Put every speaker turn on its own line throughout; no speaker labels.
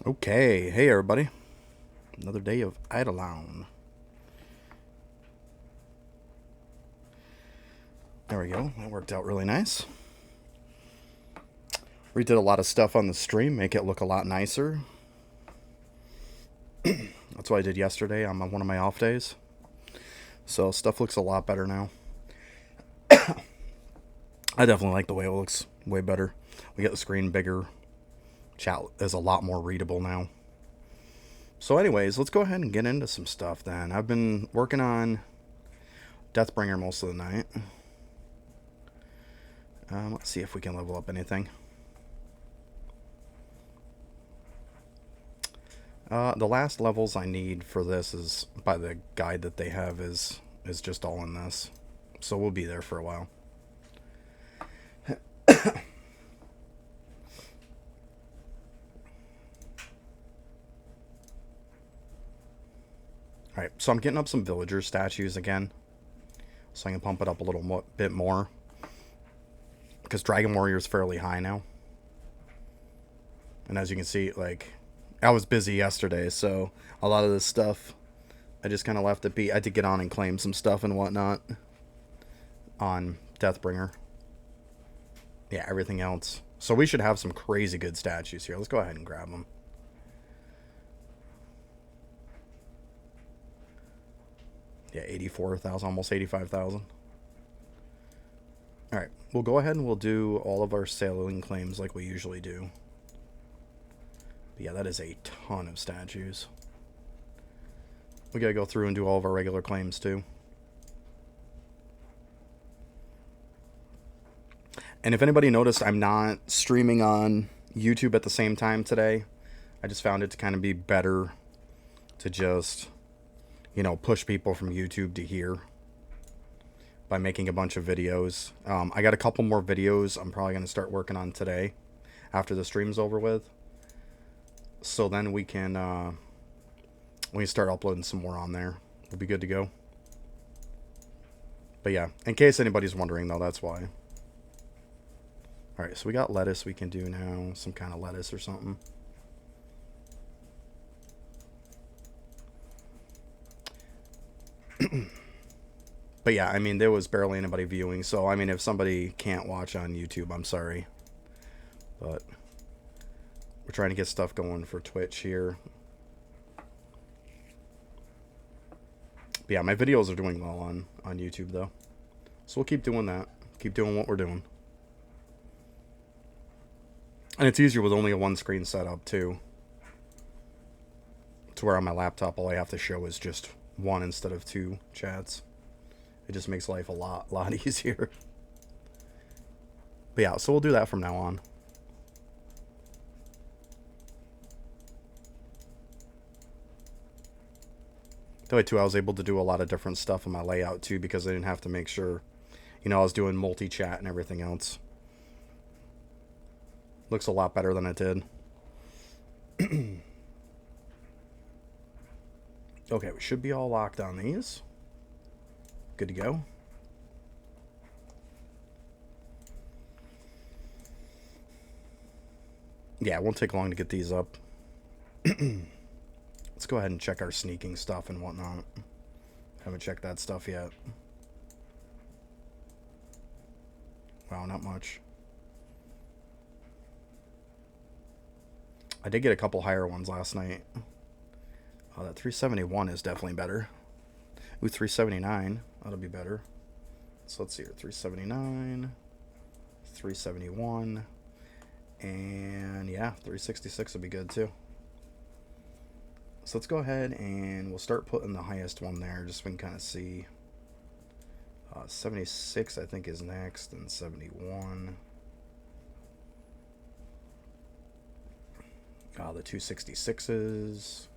Okay, hey everybody. Another day of Eidolon. There we go. That worked out really nice. Redid a lot of stuff on the stream, make it look a lot nicer. That's what I did yesterday on one of my off days. So stuff looks a lot better now. I definitely like the way it looks. Way better. We get the screen bigger. Chat is a lot more readable now. So anyways, let's go ahead and get into some stuff then. I've been working on Deathbringer most of the night. Let's see if we can level up anything. The last levels I need for this is by the guide that they have is just all in this, so we'll be there for a while. All right, so I'm getting up some villager statues again, so I can pump it up a little bit more, because Dragon Warrior is fairly high now, and as you can see, like, I was busy yesterday, so a lot of this stuff I just kind of left it be. I had to get on and claim some stuff and whatnot on Deathbringer. Yeah, everything else. So we should have some crazy good statues here. Let's go ahead and grab them. Yeah, 84,000, almost 85,000. All right, we'll go ahead and we'll do all of our sailing claims like we usually do. But yeah, that is a ton of statues. We gotta go through and do all of our regular claims too. And if anybody noticed, I'm not streaming on YouTube at the same time today. I just found it to kind of be better to just, push people from YouTube to here by making a bunch of videos. I got a couple more videos I'm probably going to start working on today after the stream's over with. So then we can start uploading some more on there. We'll be good to go. But yeah, in case anybody's wondering though, that's why. Alright, so we got lettuce we can do now. Some kind of lettuce or something. But yeah, I mean, there was barely anybody viewing. So, I mean, if somebody can't watch on YouTube, I'm sorry. But we're trying to get stuff going for Twitch here. But yeah, my videos are doing well on YouTube, though. So we'll keep doing that. Keep doing what we're doing. And it's easier with only a one-screen setup, too. To where on my laptop, all I have to show is just one instead of two chats. It just makes life a lot easier. But yeah, so we'll do that from now on. That way, too, I was able to do a lot of different stuff in my layout, too, because I didn't have to make sure, I was doing multi-chat and everything else. Looks a lot better than it did. Okay, we should be all locked on these. Good to go. Yeah, it won't take long to get these up. Let's go ahead and check our sneaking stuff and whatnot. Haven't checked that stuff yet. Wow, not much. I did get a couple higher ones last night. Oh, that 371 is definitely better. Ooh, 379. That'll be better. So let's see here. 379. 371. And yeah, 366 would be good too. So let's go ahead and we'll start putting the highest one there just so we can kind of see. 76 I think is next, and 71. The 266s.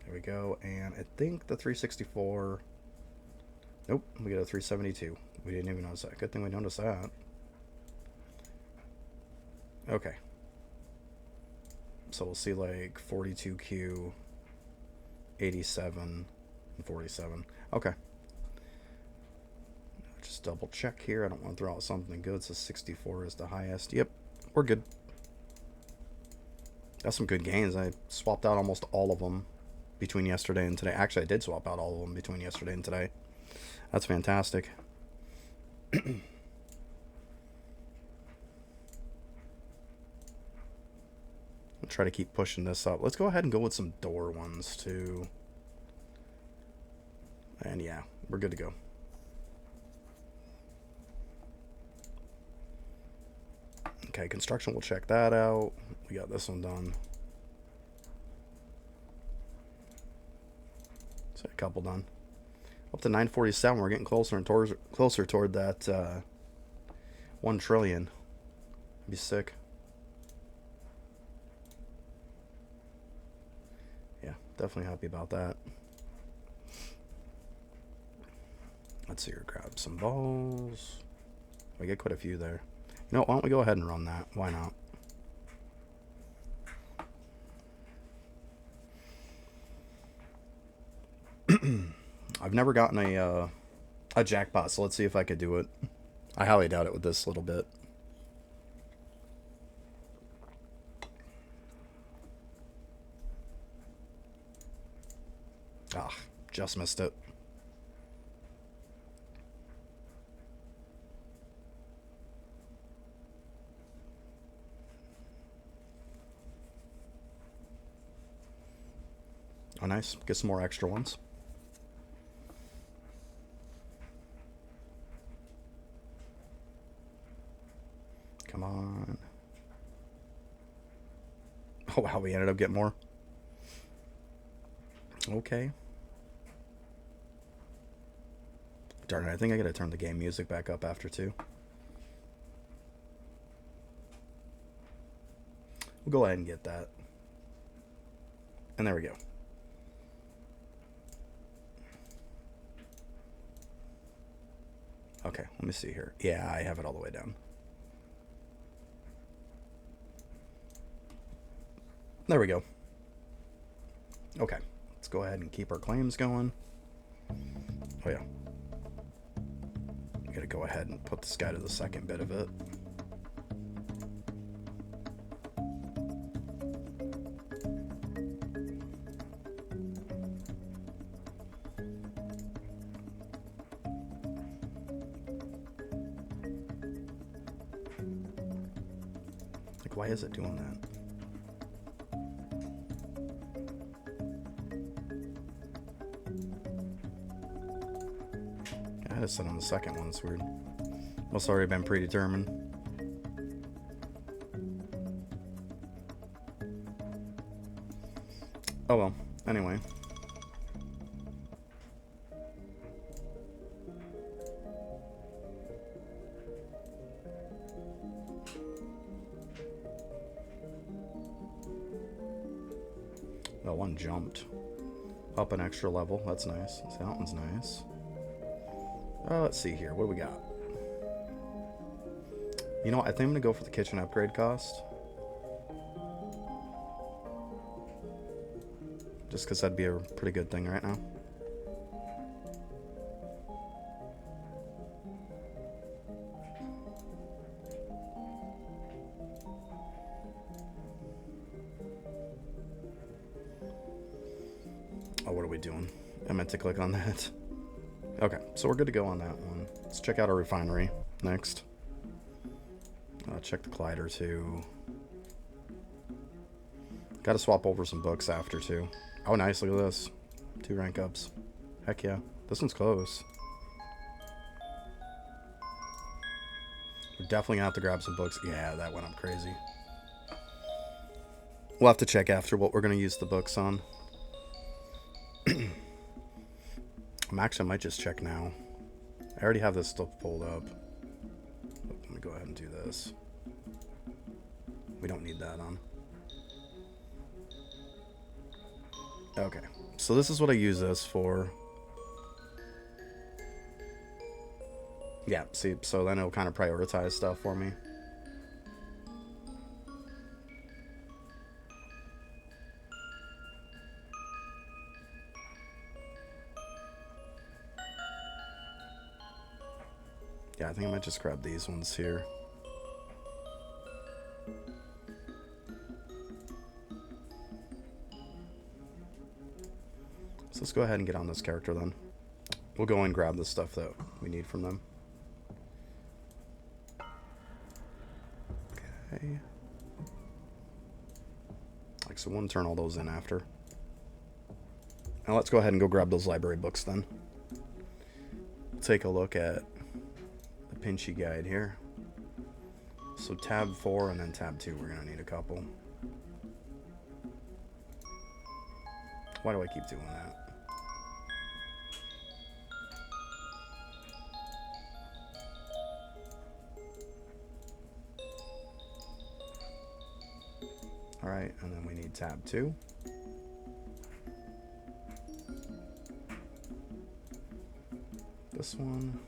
There we go. And I think the 364. Nope, we got a 372. We didn't even notice that. Good thing we noticed that. Okay. So we'll see like 42Q, 87, and 47. Okay. Just double check here. I don't want to throw out something good. So 64 is the highest. Yep, we're good. Got some good gains. I swapped out almost all of them between yesterday and today. Actually, I did swap out all of them between yesterday and today. That's fantastic. I'll try to keep pushing this up. Let's go ahead and go with some door ones too. And yeah, we're good to go. Okay, construction, we'll check that out. We got this one done. So a couple done. Up to 947, we're getting closer and closer toward that 1 trillion. That'd be sick. Yeah, definitely happy about that. Let's see here, grab some balls. We get quite a few there. You know, why don't we go ahead and run that? Why not? I've never gotten a jackpot, so let's see if I could do it. I highly doubt it with this little bit. Ah, just missed it. Oh, nice. Get some more extra ones. Come on. Oh, wow, we ended up getting more. Okay. Darn it, I think I gotta turn the game music back up after too. We'll go ahead and get that. And there we go. Okay, let me see here. Yeah, I have it all the way down. There we go. Okay, let's go ahead and keep our claims going. Oh yeah. We gotta go ahead and put this guy to the second bit of it. Like, why is it doing that? I had it set on the second one, it's weird. Must already been predetermined. Oh well, anyway. That one jumped up an extra level. That's nice. That one's nice. Let's see here. What do we got? You know what? I think I'm going to go for the kitchen upgrade cost. Just because that'd be a pretty good thing right now. Oh, what are we doing? I meant to click on that. Okay, so we're good to go on that one. Let's check out our refinery next. Check the collider too. Got to swap over some books after too. Oh, nice. Look at this. 2 rank ups. Heck yeah. This one's close. We're definitely going to have to grab some books. Yeah, that went up crazy. We'll have to check after what we're going to use the books on. I might just check now. I already have this stuff pulled up. Let me go ahead and do this. We don't need that on. Okay, so this is what I use this for. Yeah, see, so then it'll kind of prioritize stuff for me. Yeah, I think I might just grab these ones here. So let's go ahead and get on this character then. We'll go and grab the stuff that we need from them. Okay. Like, so we'll turn all those in after. Now let's go ahead and go grab those library books then. We'll take a look at the Pinchy guide here. So tab 4 and then tab 2, we're going to need a couple. Why do I keep doing that? Alright, and then we need tab 2. This one.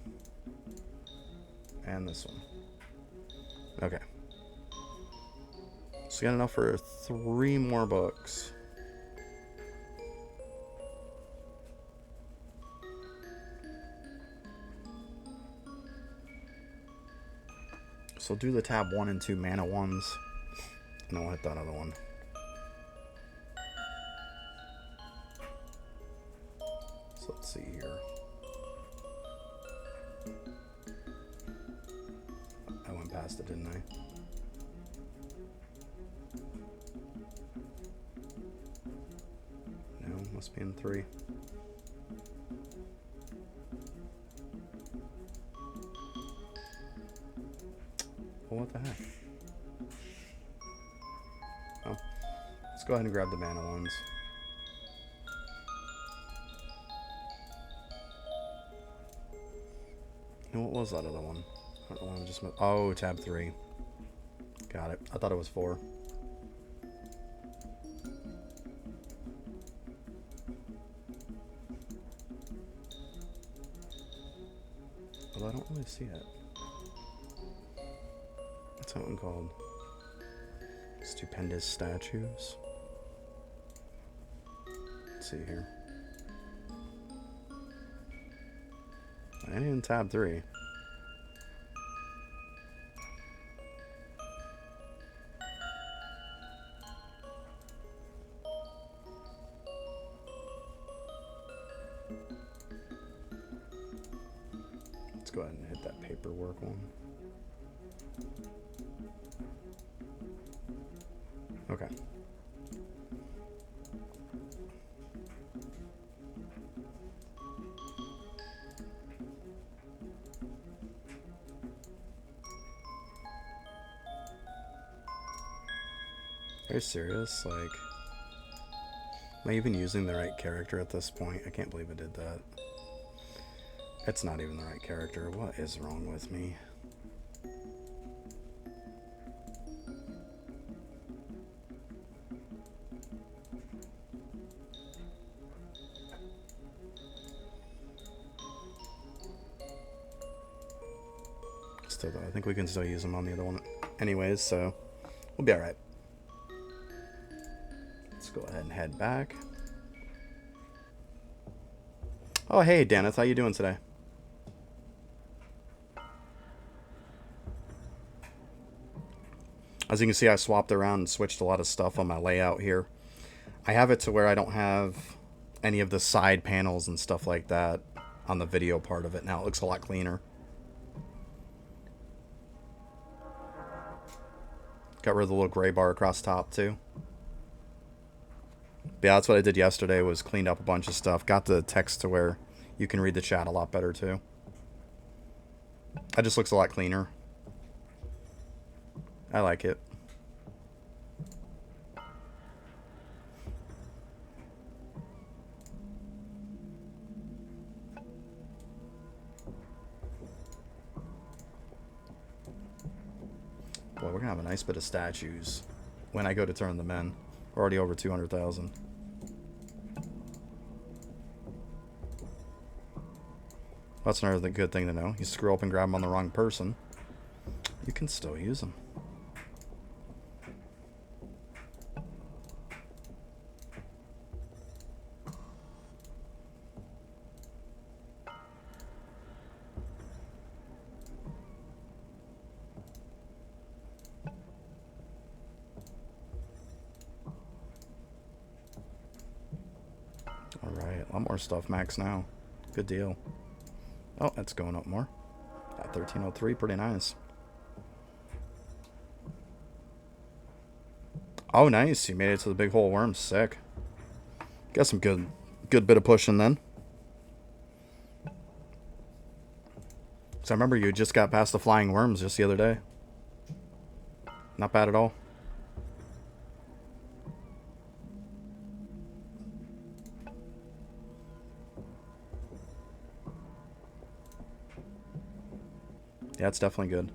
And this one. Okay. So we got enough for 3 more books. So do the tab 1 and 2 mana ones. And then we'll hit that other one. So let's see here. I went past it, didn't I? No, must be in 3. Well, what the heck? Oh. Let's go ahead and grab the mana ones. And what was that other one? I don't know why I just... Oh, tab 3. Got it. I thought it was 4. Well, I don't really see it. What's that one called? Stupendous Statues. Let's see here. I ain't in tab 3. Let's go ahead and hit that paperwork one. Okay. Are you serious? Like, am I even using the right character at this point? I can't believe I did that. It's not even the right character. What is wrong with me? Still, though, I think we can still use them on the other one anyways, so we'll be alright. Let's go ahead and head back. Oh, hey, Dennis. How you doing today? As you can see, I swapped around and switched a lot of stuff on my layout here. I have it to where I don't have any of the side panels and stuff like that on the video part of it now. It looks a lot cleaner. Got rid of the little gray bar across top, too. But yeah, that's what I did yesterday, was cleaned up a bunch of stuff. Got the text to where you can read the chat a lot better, too. That just looks a lot cleaner. I like it. Boy, we're gonna have a nice bit of statues when I go to turn them in. We're already over 200,000. That's another good thing to know. You screw up and grab them on the wrong person, you can still use them. A lot more stuff max now. Good deal. Oh, that's going up more. At 1303, pretty nice. Oh, nice. You made it to the big hole worm. Sick. Got some good bit of pushing then. So I remember you just got past the flying worms just the other day. Not bad at all. Yeah, it's definitely good.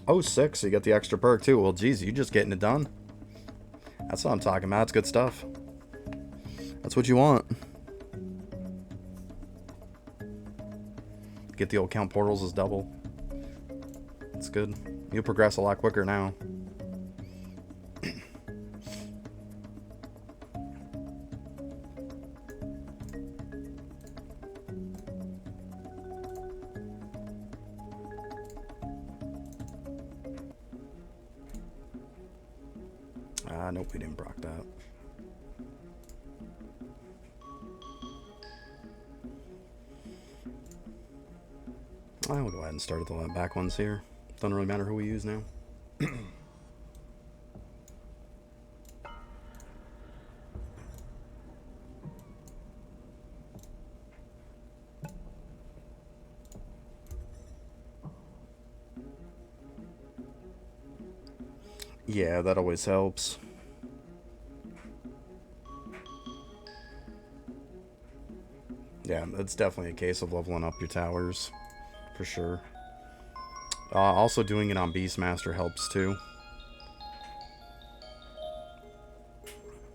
Oh, 6. So you got the extra perk too. Well, geez, you just getting it done. That's what I'm talking about. It's good stuff. That's what you want. Get the old count portals as double. That's good. You'll progress a lot quicker now. Nope, we didn't proc that. I'll go ahead and start at the back ones here. Doesn't really matter who we use now. Yeah, that always helps. Yeah, it's definitely a case of leveling up your towers, for sure. Also doing it on Beastmaster helps too.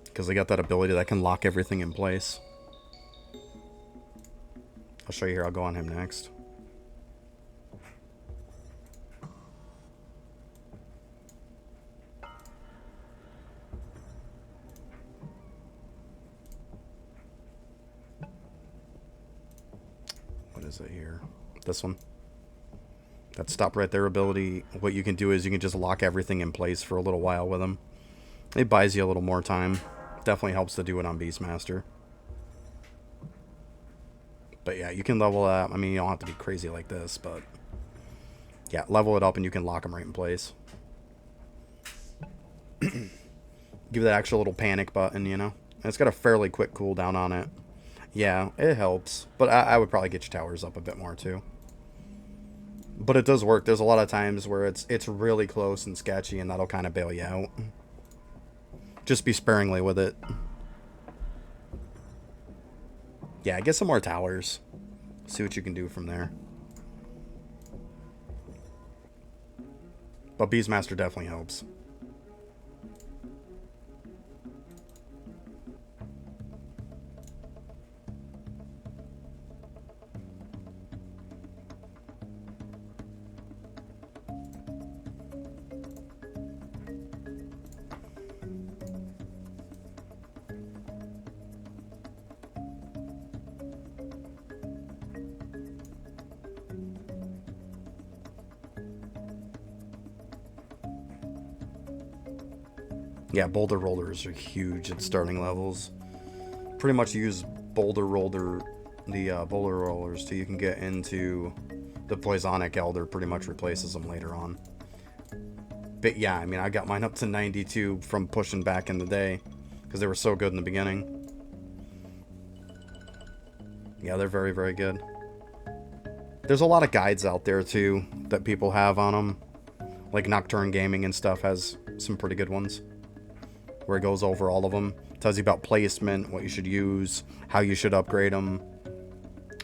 Because they got that ability that can lock everything in place. I'll show you here, I'll go on him next. What is it here? This one. That stop right there ability, what you can do is you can just lock everything in place for a little while with them. It buys you a little more time. Definitely helps to do it on Beastmaster. But yeah, you can level that. I mean, you don't have to be crazy like this, but yeah, level it up and you can lock them right in place. Give that extra little panic button, you know. And it's got a fairly quick cooldown on it. Yeah, it helps. But I would probably get your towers up a bit more too. But it does work. There's a lot of times where it's really close and sketchy, and that'll kind of bail you out. Just be sparingly with it. Yeah, get some more towers. See what you can do from there. But Beastmaster definitely helps. Yeah, boulder rollers are huge at starting levels. Pretty much use boulder rollers till you can get into the Poisonic Elder. Pretty much replaces them later on. But yeah, I mean, I got mine up to 92 from pushing back in the day because they were so good in the beginning. Yeah, they're very, very good. There's a lot of guides out there too that people have on them. Like Nocturne Gaming and stuff has some pretty good ones, where it goes over all of them. Tells you about placement, what you should use, how you should upgrade them.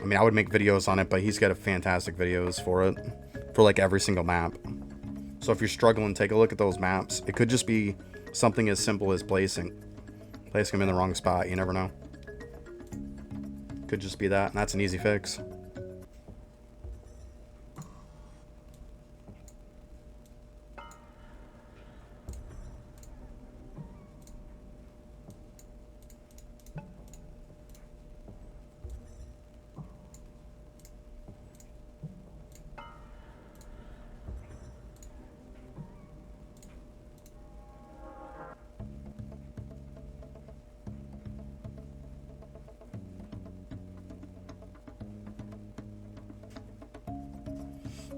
I mean, I would make videos on it, but he's got a fantastic videos for it, for like every single map. So if you're struggling, take a look at those maps. It could just be something as simple as placing them in the wrong spot. You never know. Could just be that, and that's an easy fix.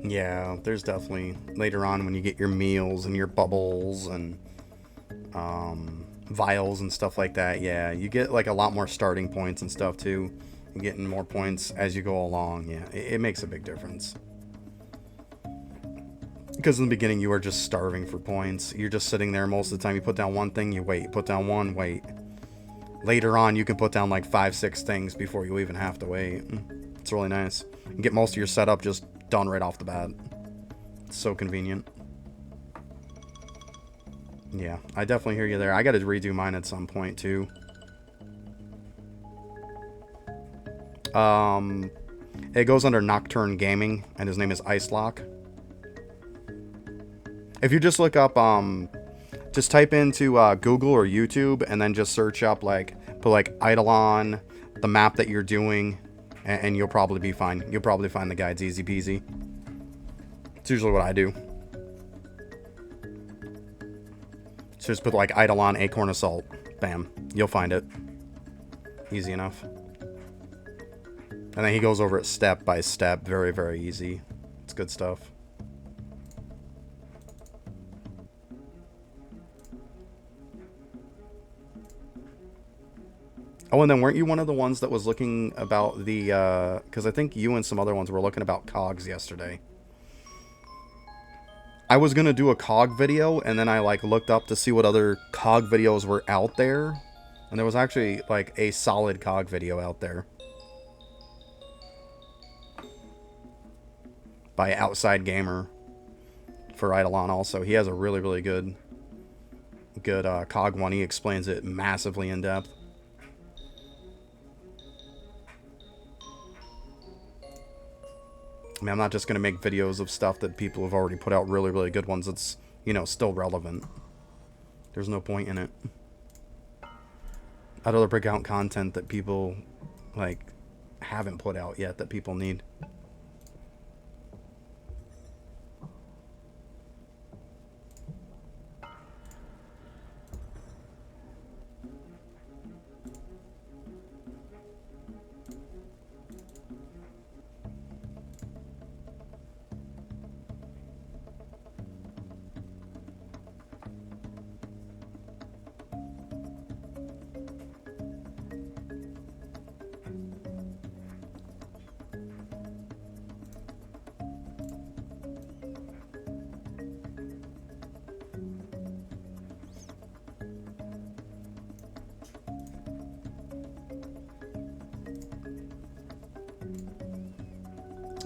Yeah, there's definitely later on when you get your meals and your bubbles and vials and stuff like that. Yeah, you get like a lot more starting points and stuff too. You're getting more points as you go along. Yeah, it makes a big difference. Because in the beginning you are just starving for points. You're just sitting there most of the time. You put down one thing, you wait. Put down one, wait. Later on, you can put down like 5, 6 things before you even have to wait. It's really nice. You can get most of your setup just done right off the bat. It's so convenient. Yeah, I definitely hear you there. I got to redo mine at some point too. It goes under Nocturne Gaming, and his name is Icelock. If you just look up, just type into Google or YouTube, and then just search up put like Eidolon, the map that you're doing, and you'll probably be fine. You'll probably find the guides easy peasy. It's usually what I do. So just put like Eidolon Acorn Assault. Bam. You'll find it. Easy enough. And then he goes over it step by step. Very, very easy. It's good stuff. Oh, and then weren't you one of the ones that was looking about the, because I think you and some other ones were looking about cogs yesterday. I was going to do a cog video, and then I, looked up to see what other cog videos were out there. And there was actually, a solid cog video out there. By Outside Gamer. For Eidolon also. He has a really, really good cog one. He explains it massively in depth. I mean, I'm not just going to make videos of stuff that people have already put out really, really good ones that's, still relevant. There's no point in it. I'd rather break out content that people, haven't put out yet that people need.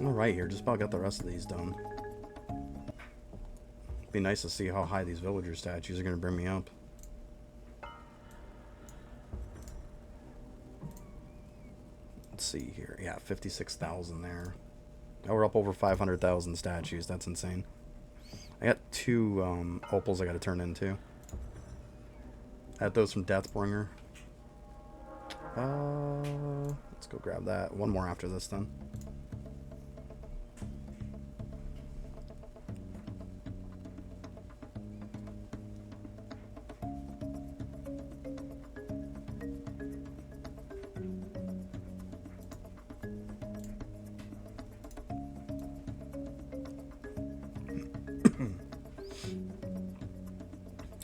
Alright, here, just about got the rest of these done. Be nice to see how high these villager statues are going to bring me up. Let's see here. Yeah, 56,000 there. Now we're up over 500,000 statues. That's insane. I got 2 opals I got to turn in too. I had those from Deathbringer. Let's go grab that. One more after this then.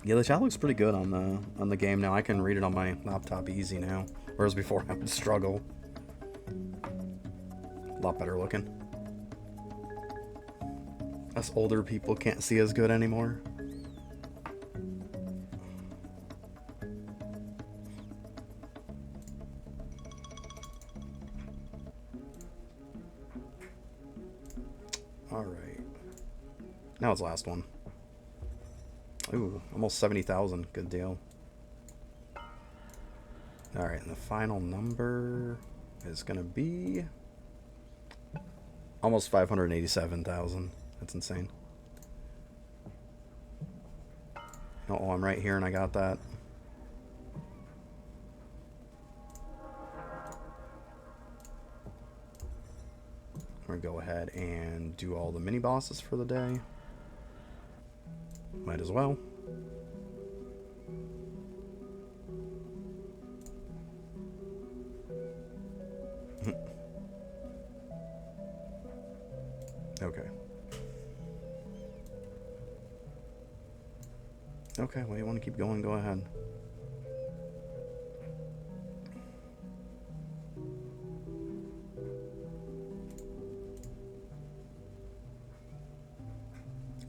Yeah, the chat looks pretty good on the game now. I can read it on my laptop easy now, whereas before I would struggle. A lot better looking. Us older people can't see as good anymore. All right. Now it's the last one. Ooh, almost 70,000. Good deal. Alright, and the final number is going to be almost 587,000. That's insane. Oh, I'm right here and I got that. I'm going to go ahead and do all the mini bosses for the day. Might as well. Okay. Okay, well, you want to keep going? Go ahead.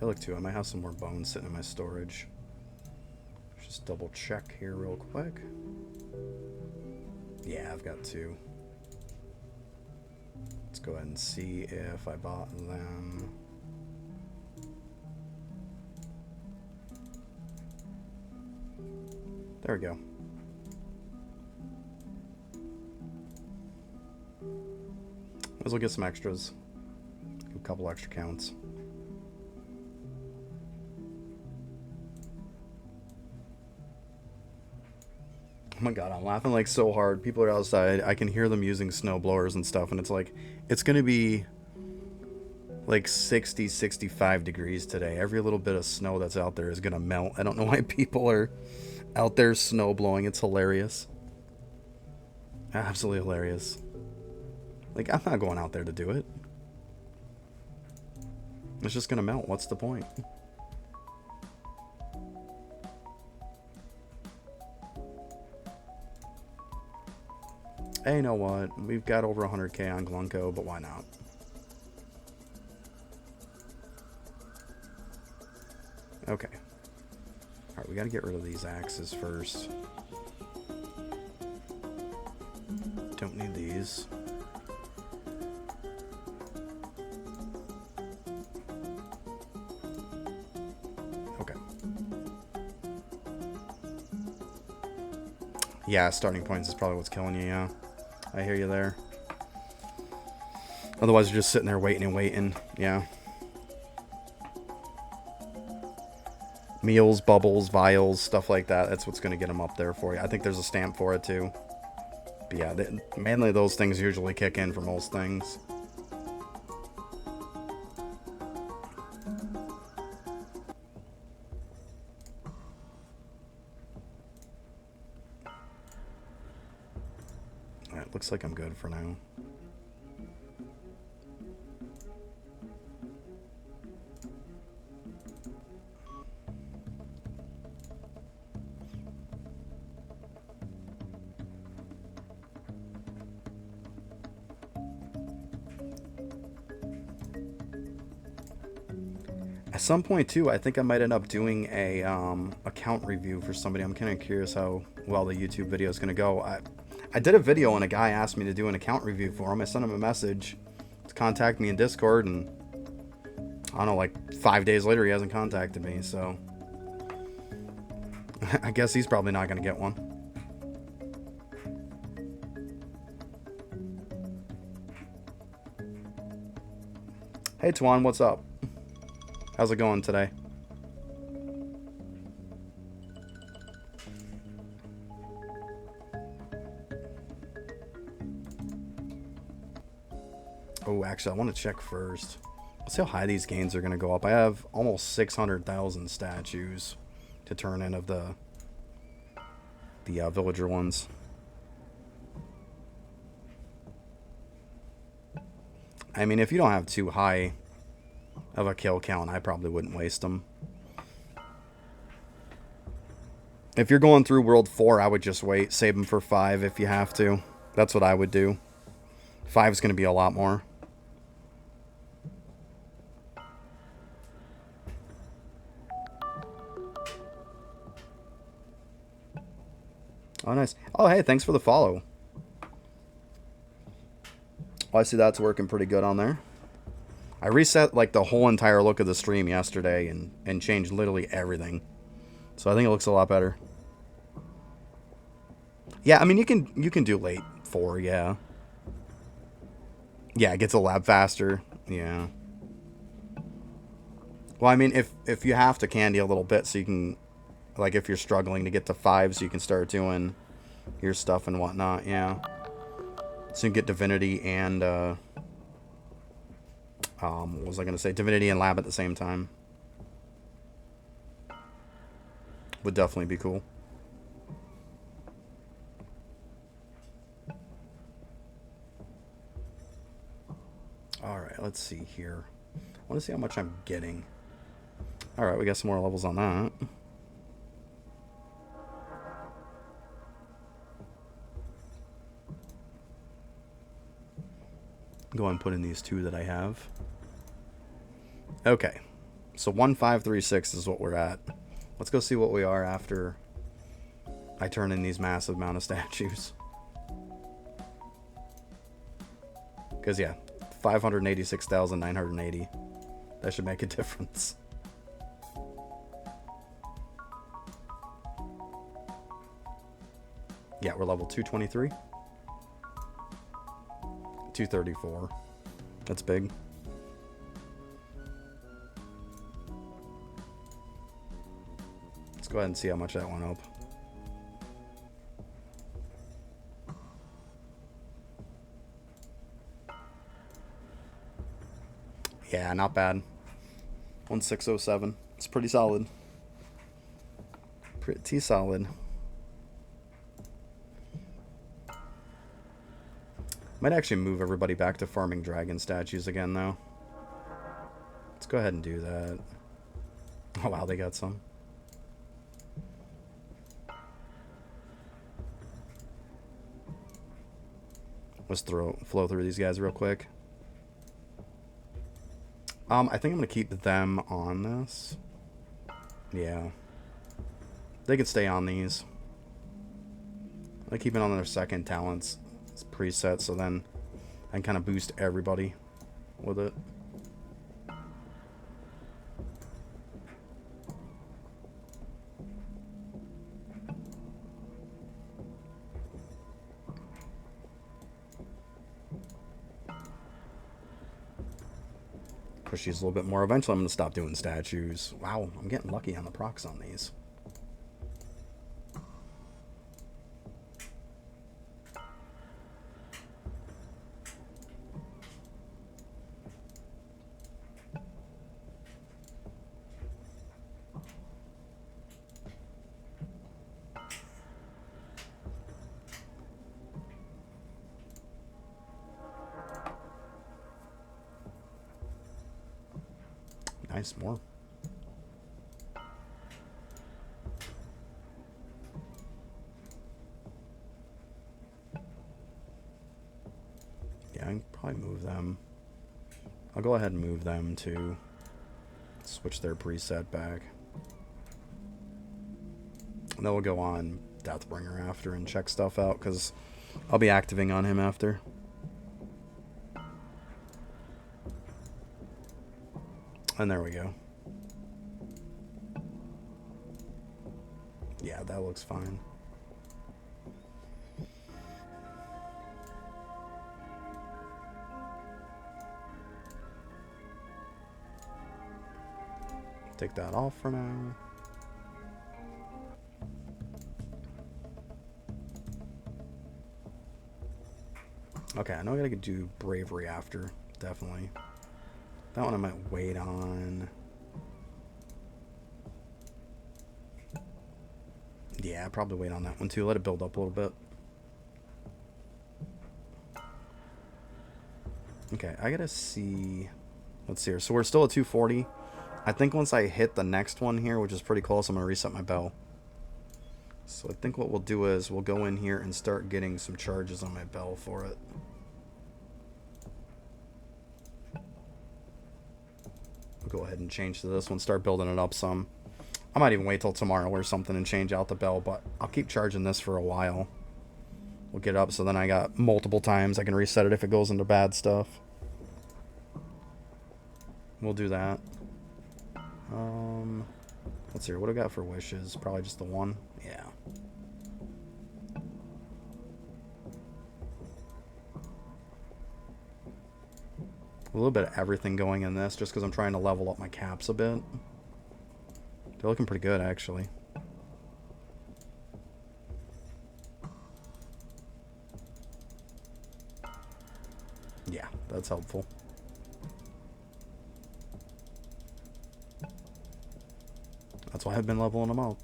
I look too. I might have some more bones sitting in my storage. Just double check here real quick. Yeah, I've got 2. Let's go ahead and see if I bought them. There we go. Might as well get some extras. A couple extra counts. Oh my god, I'm laughing like so hard. People are outside. I can hear them using snow blowers and stuff, and it's like, it's gonna be like 60, 65 degrees today. Every little bit of snow that's out there is gonna melt. I don't know why people are out there snow blowing. It's hilarious. Absolutely hilarious. Like, I'm not going out there to do it. It's just gonna melt. What's the point? Hey, you know what? We've got over 100k on Glunko, but why not? Okay. Alright, we gotta get rid of these axes first. Don't need these. Okay. Yeah, starting points is probably what's killing you, yeah. I hear you there. Otherwise, you're just sitting there waiting and waiting. Yeah. Meals, bubbles, vials, stuff like that. That's what's going to get them up there for you. I think there's a stamp for it, too. But yeah, mainly those things usually kick in for most things. Alright, looks like I'm good for now. At some point too, I think I might end up doing a account review for somebody. I'm kind of curious how well the YouTube video is going to go. I did a video and a guy asked me to do an account review for him. I sent him a message to contact me in Discord, and I don't know, like 5 days later he hasn't contacted me, so I guess he's probably not going to get one. Hey Tuan, what's up? How's it going today? Oh, actually, I want to check first. Let's see how high these gains are going to go up. I have almost 600,000 statues to turn in of the villager ones. I mean, if you don't have too high of a kill count, I probably wouldn't waste them. If you're going through World 4, I would just wait. Save them for 5 if you have to. That's what I would do. 5 is going to be a lot more. Oh, nice. Oh, hey, thanks for the follow. Oh, I see that's working pretty good on there. I reset like the whole entire look of the stream yesterday and changed literally everything. So I think it looks a lot better. Yeah, I mean you can do late 4, yeah. Yeah, it gets a lab faster. Yeah. Well, I mean if you have to candy a little bit so you can, like if you're struggling to get to 5 so you can start doing your stuff and whatnot, yeah. So you can get divinity and what was I gonna say? Divinity and lab at the same time. Would definitely be cool. Alright, let's see here. I want to see how much I'm getting. Alright, we got some more levels on that. Go ahead and put in these two that I have. Okay. So 1536 is what we're at. Let's go see what we are after I turn in these massive amount of statues. Because, yeah, 586,980. That should make a difference. Yeah, we're level 223. 234. That's big. Let's go ahead and see how much that went up. Yeah, not bad. 1607. It's pretty solid. Pretty solid. Might actually move everybody back to farming dragon statues again, though. Let's go ahead and do that. Oh, wow, they got some. Let's flow through these guys real quick. I think I'm going to keep them on this. Yeah. They can stay on these. I keep it on their second talents preset, so then I can kind of boost everybody with it. Push these a little bit more. Eventually I'm going to stop doing statues. Wow, I'm getting lucky on the procs on these. Nice, more. Yeah, I can probably move them. I'll go ahead and move them to switch their preset back. And then we'll go on Deathbringer after and check stuff out, because I'll be activating on him after. And there we go. Yeah, that looks fine. Take that off for now. Okay, I know I gotta do Bravery after, definitely. That one I might wait on. Yeah, I'll probably wait on that one too. Let it build up a little bit. Okay, I gotta see. Let's see here. So we're still at 240. I think once I hit the next one here, which is pretty close, I'm gonna reset my bell. So I think what we'll do is we'll go in here and start getting some charges on my bell for it. Go ahead and change to this one, start building it up some. I might even wait till tomorrow or something and change out the bell, but I'll keep charging this for a while. We'll get up, so then I got multiple times I can reset it if it goes into bad stuff. We'll do that. Let's see here. What do I got for wishes? Probably just the one. Yeah. A little bit of everything going in this, just because I'm trying to level up my caps a bit. They're looking pretty good, actually. Yeah, that's helpful. That's why I've been leveling them up.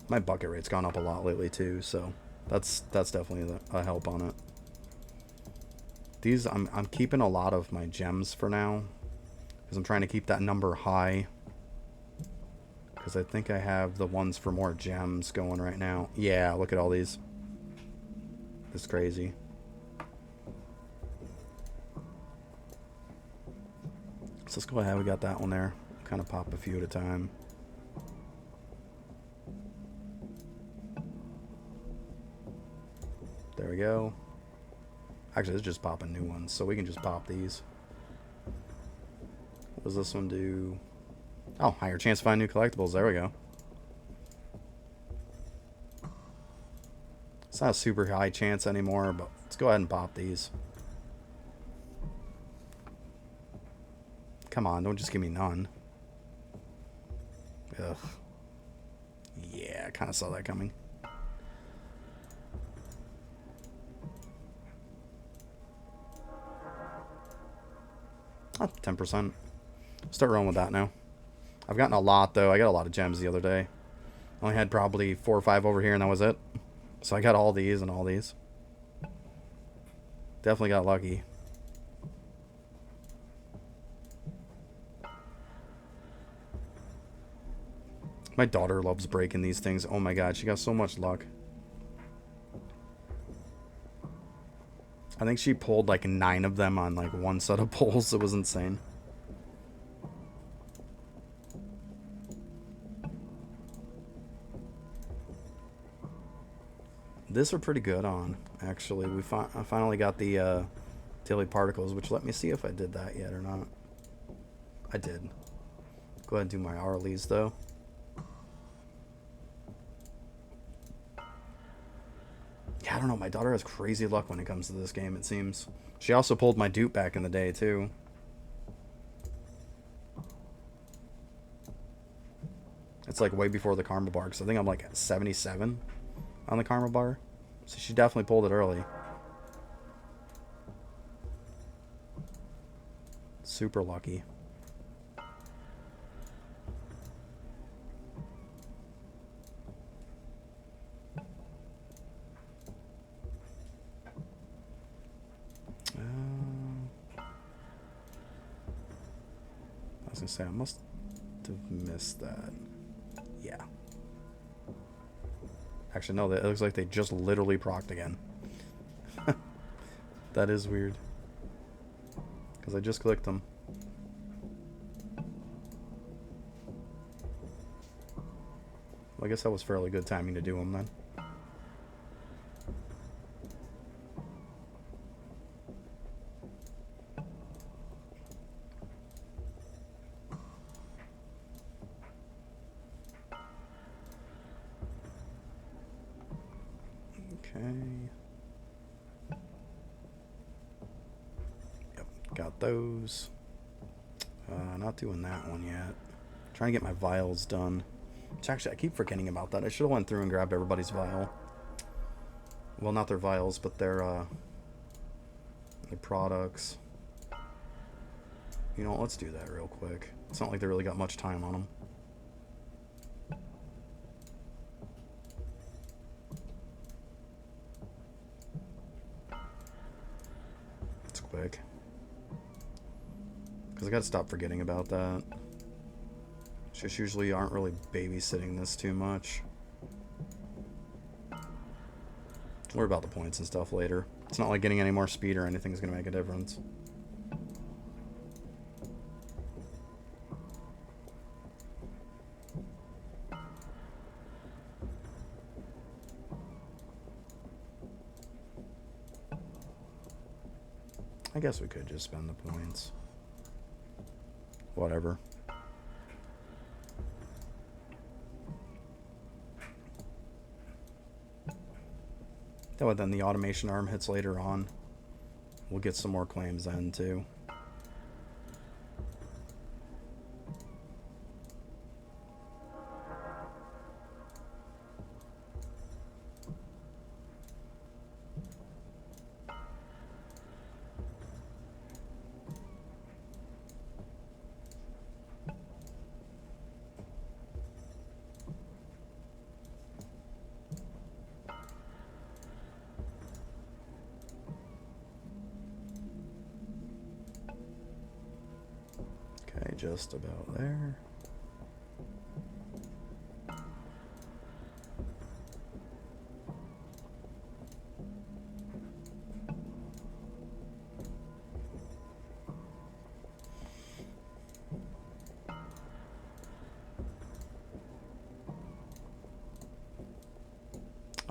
My bucket rate's gone up a lot lately too, so that's definitely a help on it. These, I'm keeping a lot of my gems for now. Because I'm trying to keep that number high. Because I think I have the ones for more gems going right now. Yeah, look at all these. It's crazy. So let's go ahead. We got that one there. Kind of pop a few at a time. There we go. Actually, it's just popping new ones, so we can just pop these. What does this one do? Oh, higher chance to find new collectibles. There we go. It's not a super high chance anymore, but let's go ahead and pop these. Come on, don't just give me none. Ugh. Yeah, I kind of saw that coming. Oh, 10%. Start rolling with that now. I've gotten a lot, though. I got a lot of gems the other day. I only had probably 4 or 5 over here, and that was it. So I got all these and all these. Definitely got lucky. My daughter loves breaking these things. Oh my god, she got so much luck. I think she pulled like 9 of them on like one set of pulls. It was insane. This are pretty good on, actually. I finally got the daily particles, which let me see if I did that yet or not. I did. Go ahead and do my Arlies, though. Yeah, I don't know. My daughter has crazy luck when it comes to this game, it seems. She also pulled my dupe back in the day, too. It's like way before the Karma bar, because I think I'm like at 77 on the Karma bar. So she definitely pulled it early. Super lucky. I was gonna say, I must have missed that. Yeah. Actually, no, it looks like they just literally procced again. That is weird. Because I just clicked them. Well, I guess that was fairly good timing to do them then. Yep, got those. Not doing that one yet. Trying to get my vials done. Which actually, I keep forgetting about that. I should have went through and grabbed everybody's vial. Well, not their vials, but their products. You know, let's do that real quick. It's not like they really got much time on them. It's quick. Because I gotta stop forgetting about that. Just usually aren't really babysitting this too much. Worry about the points and stuff later. It's not like getting any more speed or anything is going to make a difference. I guess we could just spend the points. Whatever. That way then the automation arm hits later on. We'll get some more claims then too. Okay, just about there.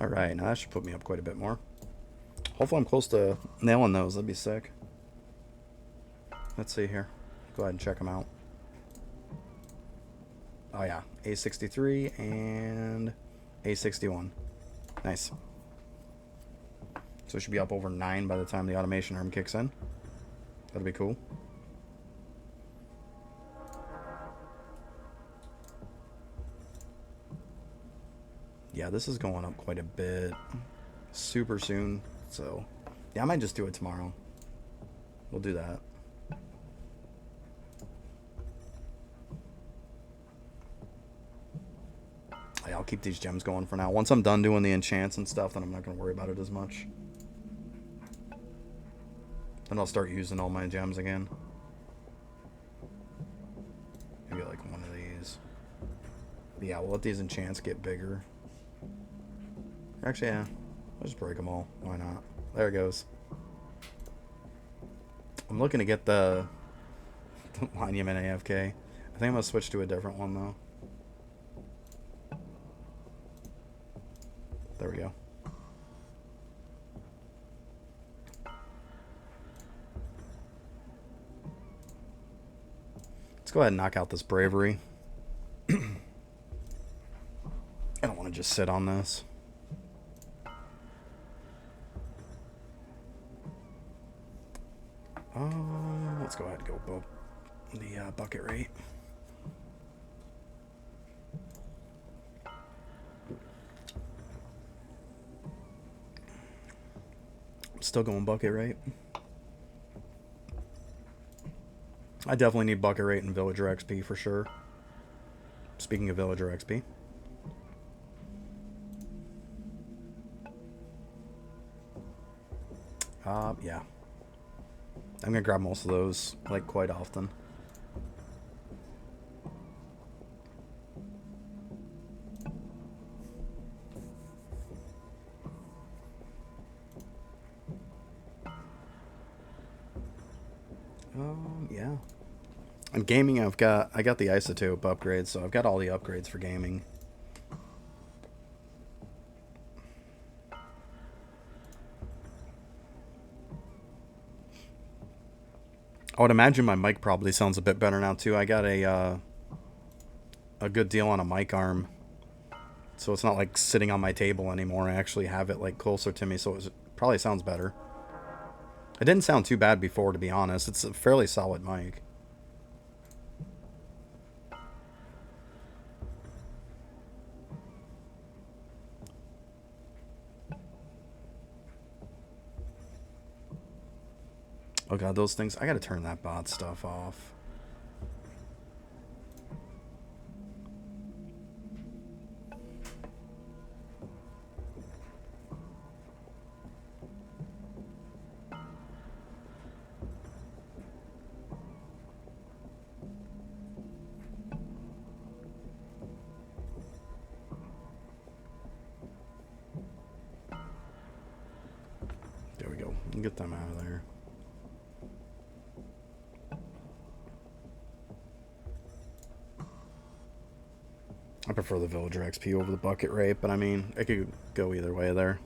Alright, now that should put me up quite a bit more. Hopefully I'm close to nailing those. That'd be sick. Let's see here. Go ahead and check them out. Oh yeah, A63 and A61. Nice. So it should be up over 9 by the time the automation arm kicks in. That'll be cool. Yeah, this is going up quite a bit super soon. So yeah, I might just do it tomorrow. We'll do that. Yeah, I'll keep these gems going for now. Once I'm done doing the enchants and stuff, then I'm not going to worry about it as much. Then I'll start using all my gems again. Maybe like one of these. But yeah, we'll let these enchants get bigger. Actually, yeah. I'll just break them all. Why not? There it goes. I'm looking to get the Monument AFK. I think I'm going to switch to a different one, though. There we go. Let's go ahead and knock out this bravery. I don't want to just sit on this. Let's go ahead and go above the bucket rate. Still going bucket rate. I definitely need bucket rate and villager XP for sure. Speaking of villager XP. Yeah. I'm gonna grab most of those, like, quite often. Yeah. And gaming, I got the isotope upgrades, so I've got all the upgrades for gaming. I would imagine my mic probably sounds a bit better now too. I got a good deal on a mic arm, so it's not like sitting on my table anymore. I actually have it like closer to me, so it probably sounds better. It didn't sound too bad before, to be honest. It's a fairly solid mic. Oh god, those things. I gotta turn that bot stuff off. There we go. Get them out of there. I prefer the villager XP over the bucket rate, but I mean, I could go either way there.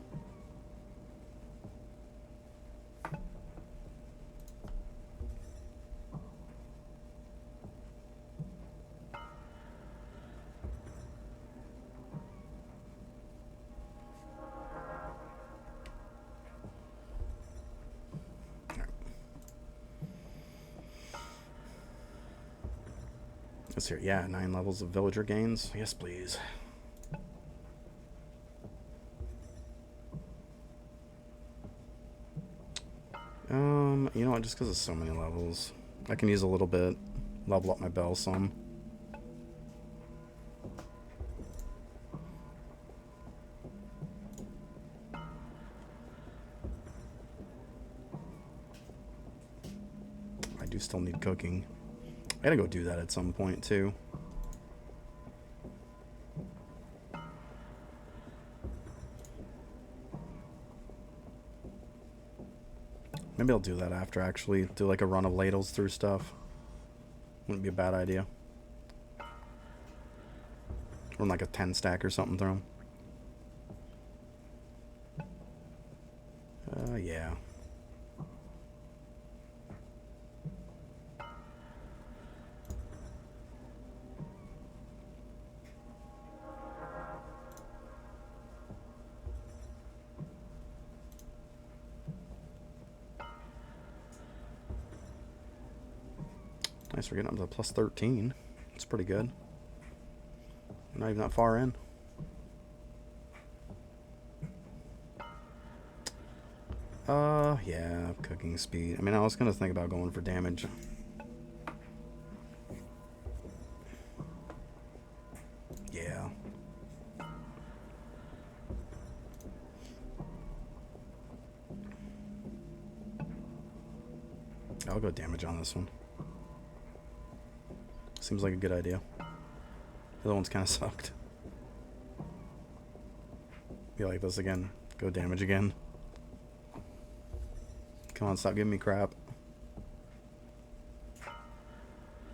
Let's hear. Yeah, 9 levels of villager gains. Yes, please. You know what? Just because of so many levels, I can use a little bit. Level up my bell some. I do still need cooking. I gotta go do that at some point, too. Maybe I'll do that after, actually. Do like a run of ladles through stuff. Wouldn't be a bad idea. Run like a 10 stack or something through them. Yeah. Nice, we're getting up to plus 13. It's pretty good. We're not even that far in. Yeah, cooking speed. I mean, I was gonna think about going for damage. Yeah. I'll go damage on this one. Seems like a good idea. The other one's kind of sucked. Be like this again. Go damage again. Come on, stop giving me crap.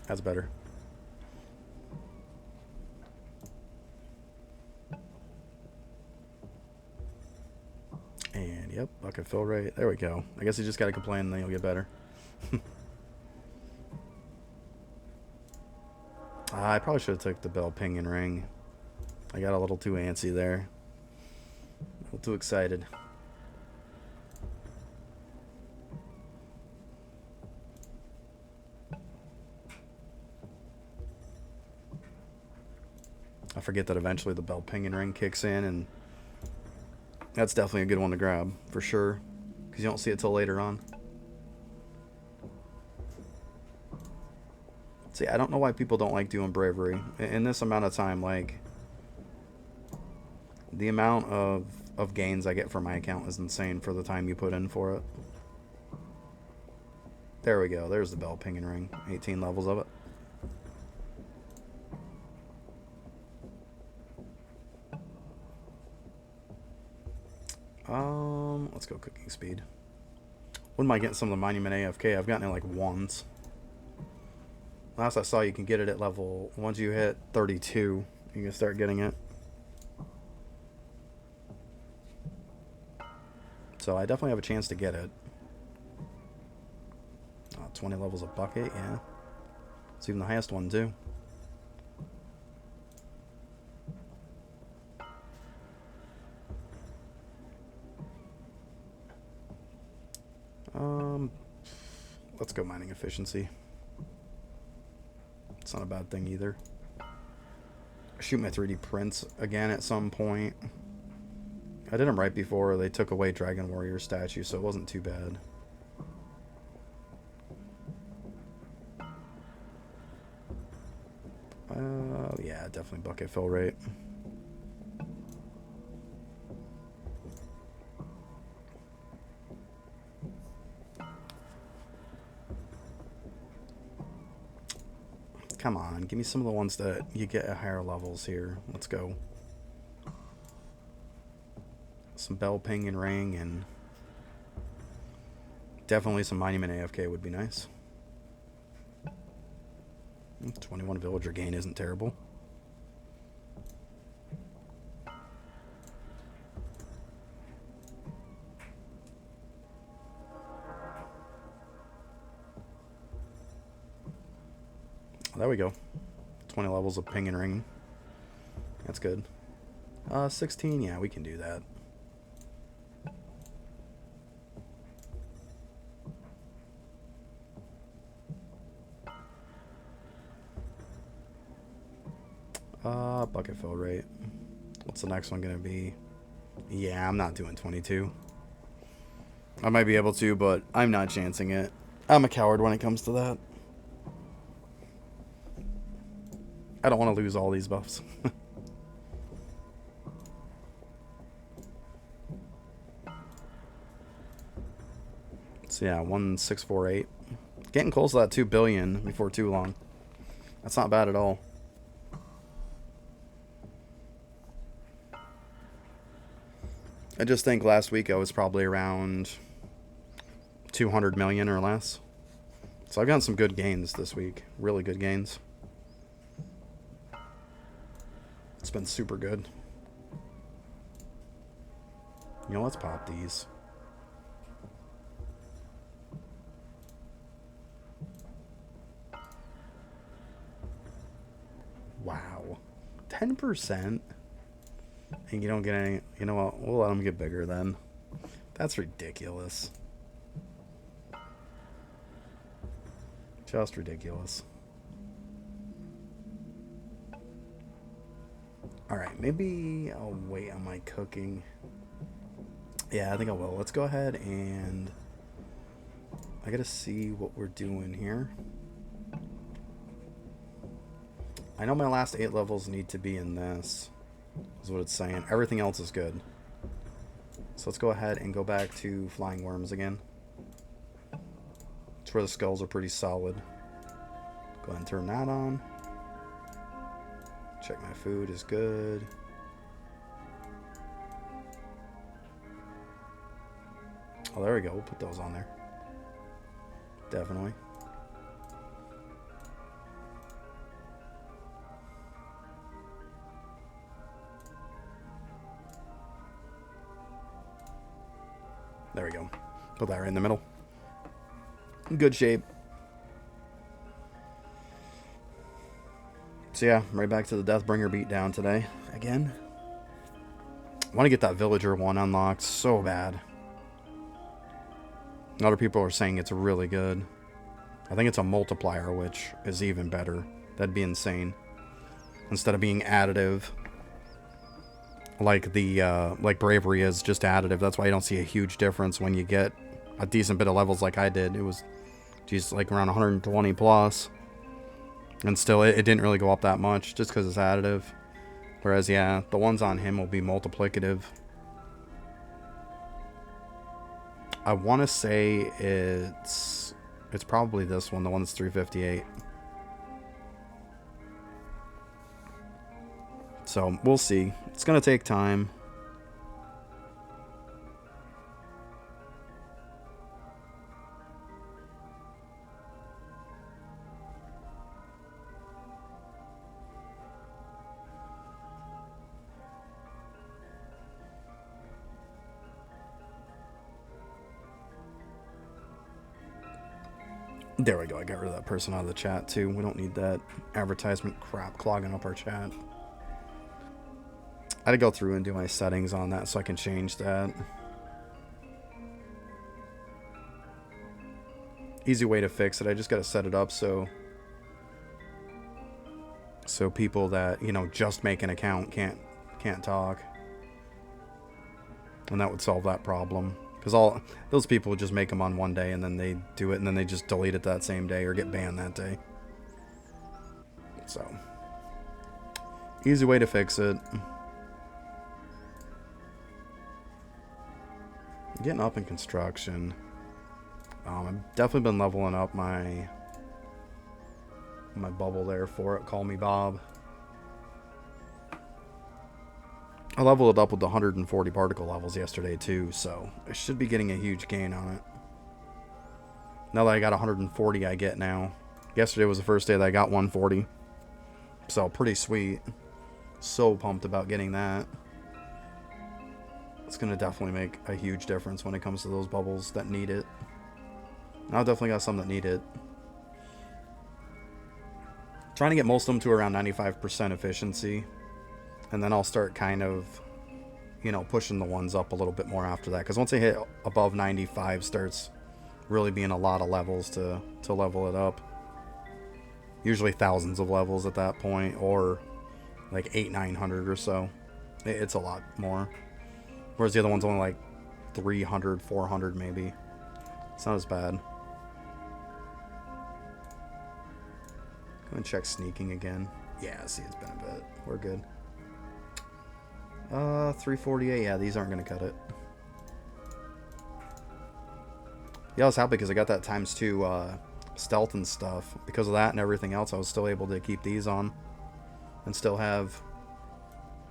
That's better. And yep, bucket fill rate. There we go. I guess you just gotta complain and then you'll get better. I probably should have took the bell ping and ring. I got a little too antsy there. A little too excited. I forget that eventually the bell ping and ring kicks in, and that's definitely a good one to grab, for sure. Because you don't see it till later on. See, I don't know why people don't like doing bravery. In this amount of time, like, the amount of gains I get for my account is insane for the time you put in for it. There we go. There's the bell ping and ring. 18 levels of it. Let's go cooking speed. Wouldn't mind getting some of the Monument AFK. I've gotten it like once. Last I saw, you can get it at level... Once you hit 32, you can start getting it. So I definitely have a chance to get it. 20 levels of bucket, yeah. It's even the highest one, too. Let's go mining efficiency. It's not a bad thing either. Shoot my 3D prints again at some point. I did them right before they took away Dragon Warrior statue, so it wasn't too bad. Yeah, definitely bucket fill rate. Come on, give me some of the ones that you get at higher levels here. Let's go. Some bell ping and ring, and definitely some Monument AFK would be nice. 21 villager gain isn't terrible. There we go. 20 levels of ping and ring. That's good. 16, yeah, we can do that. Bucket fill rate. What's the next one gonna be? Yeah, I'm not doing 22. I might be able to, but I'm not chancing it. I'm a coward when it comes to that. I don't want to lose all these buffs. So yeah, 1648. Getting close to that 2 billion before too long. That's not bad at all. I just think last week I was probably around 200 million or less. So I've gotten some good gains this week. Really good gains. It's been super good. You know, let's pop these. Wow. 10%? And you don't get any... You know what? We'll let them get bigger then. That's ridiculous. Just ridiculous. Alright, maybe I'll wait on my cooking. Yeah, I think I will. Let's go ahead and... I gotta see what we're doing here. I know my last 8 levels need to be in this. Is what it's saying. Everything else is good. So let's go ahead and go back to Flying Worms again. It's where the skulls are pretty solid. Go ahead and turn that on. Check my food is good. Oh, there we go. We'll put those on there. Definitely. There we go. Put that right in the middle. Good shape. So yeah, right back to the Deathbringer beatdown today. Again. I want to get that Villager one unlocked so bad. Other people are saying it's really good. I think it's a multiplier, which is even better. That'd be insane. Instead of being additive. Like the like Bravery is just additive. That's why you don't see a huge difference when you get a decent bit of levels like I did. It was, geez, like around 120 plus. And still, it didn't really go up that much just because it's additive. Whereas, yeah, the ones on him will be multiplicative. I want to say it's probably this one, the one that's 358. So, we'll see. It's going to take time. There we go. I got rid of that person out of the chat, too. We don't need that advertisement crap clogging up our chat. I had to go through and do my settings on that so I can change that. Easy way to fix it. I just got to set it up so people that, you know, just make an account can't talk. And that would solve that problem. Because all those people would just make them on one day and then they do it and then they just delete it that same day or get banned that day. So, easy way to fix it. Getting up in construction. I've definitely been leveling up my bubble there for it. Call me Bob. I leveled it up with the 140 particle levels yesterday too, so I should be getting a huge gain on it. Now that I got 140, I get now. Yesterday was the first day that I got 140. So pretty sweet. So pumped about getting that. It's going to definitely make a huge difference when it comes to those bubbles that need it. I've definitely got some that need it. Trying to get most of them to around 95% efficiency. And then I'll start kind of, you know, pushing the ones up a little bit more after that. Because once they hit above 95, starts really being a lot of levels to level it up. Usually thousands of levels at that point. Or like 800-900 or so. It's a lot more. Whereas the other one's only like 300, 400 maybe. It's not as bad. Go and check sneaking again. Yeah, see, it's been a bit. We're good. 348. Yeah, these aren't going to cut it. Yeah, I was happy because I got that ×2 stealth and stuff. Because of that and everything else, I was still able to keep these on and still have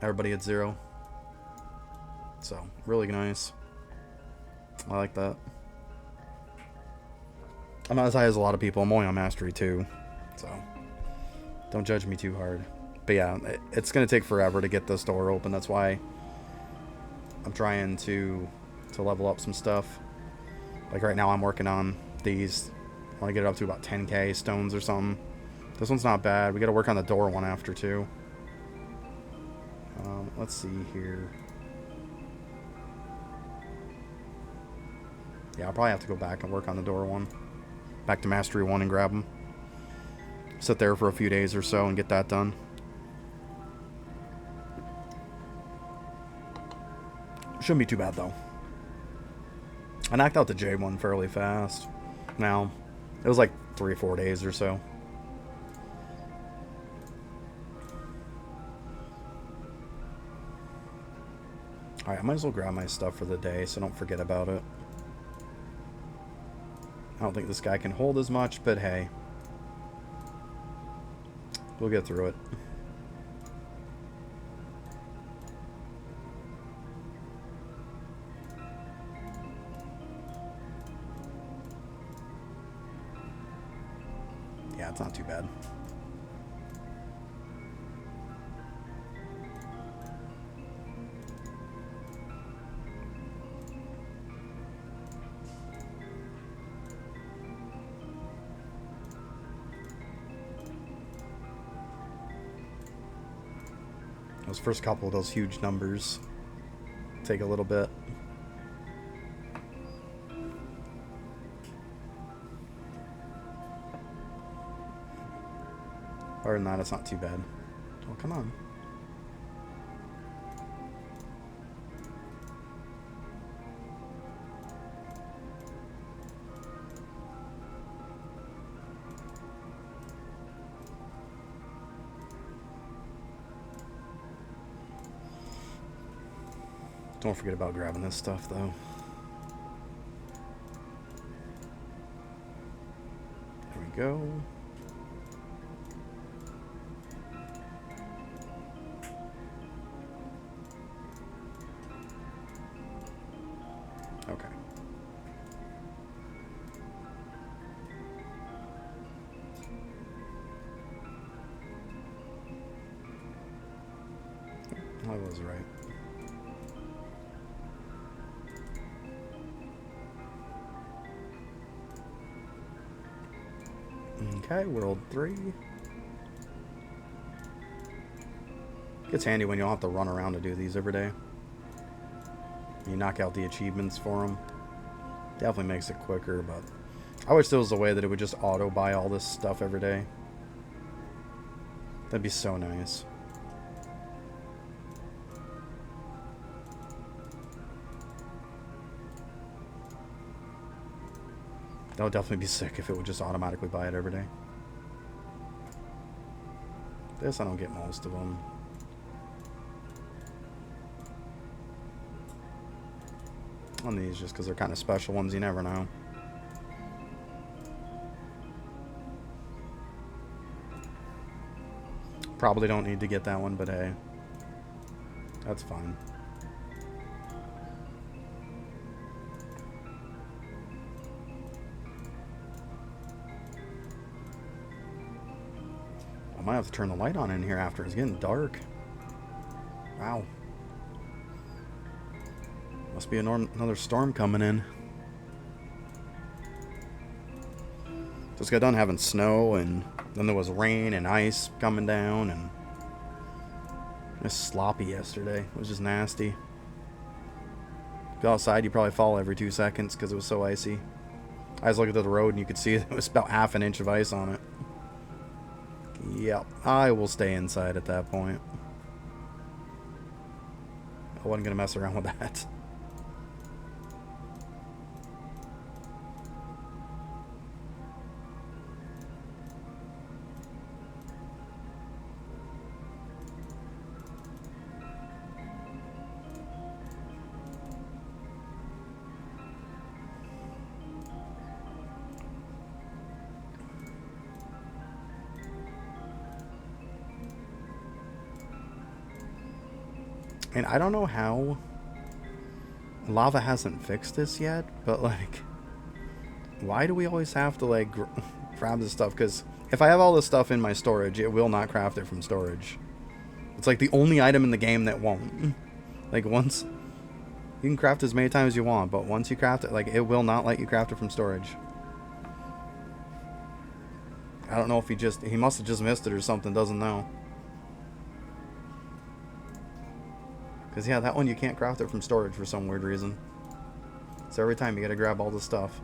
everybody at 0. So, really nice. I like that. I'm not as high as a lot of people. I'm only on Mastery 2. So, don't judge me too hard. But yeah, it's going to take forever to get this door open. That's why I'm trying to level up some stuff. Like right now I'm working on these. I want to get it up to about 10k stones or something. This one's not bad. We got to work on the door one after too. Let's see here. Yeah, I'll probably have to go back and work on the door one. Back to Mastery 1 and grab them. Sit there for a few days or so and get that done. Shouldn't be too bad though. I knocked out the J one fairly fast. Now, it was like 3 or 4 days or so. Alright, I might as well grab my stuff for the day so don't forget about it. I don't think this guy can hold as much, but hey. We'll get through it. Yeah, it's not too bad. Those first couple of those huge numbers take a little bit. Other than that, it's not too bad. Oh, come on. Don't forget about grabbing this stuff, though. There we go. Okay. I was right. Okay, World 3. Gets handy when you don't have to run around to do these every day. You knock out the achievements for them. Definitely makes it quicker, but I wish there was a way that it would just auto buy all this stuff every day. That'd be so nice. That would definitely be sick if it would just automatically buy it every day. This, I don't get most of them. On these, just because they're kind of special ones, you never know. Probably don't need to get that one, but hey. That's fine. I might have to turn the light on in here after. It's getting dark. Wow. Must be another storm coming in. Just got done having snow, and then there was rain and ice coming down, and it was sloppy yesterday. It was just nasty. Go outside, you probably fall every 2 seconds because it was so icy. I was looking at the road and you could see it was about half an inch of ice on it. Yep, I will stay inside at that point. I wasn't going to mess around with that. And I don't know how Lava hasn't fixed this yet, but like, why do we always have to like grab this stuff? Because if I have all this stuff in my storage, it will not craft it from storage. It's like the only item in the game that won't. Like once, you can craft as many times as you want, but once you craft it, like it will not let you craft it from storage. I don't know if he must have just missed it or something, doesn't know. Because yeah, that one you can't craft it from storage for some weird reason. So every time you gotta grab all this stuff.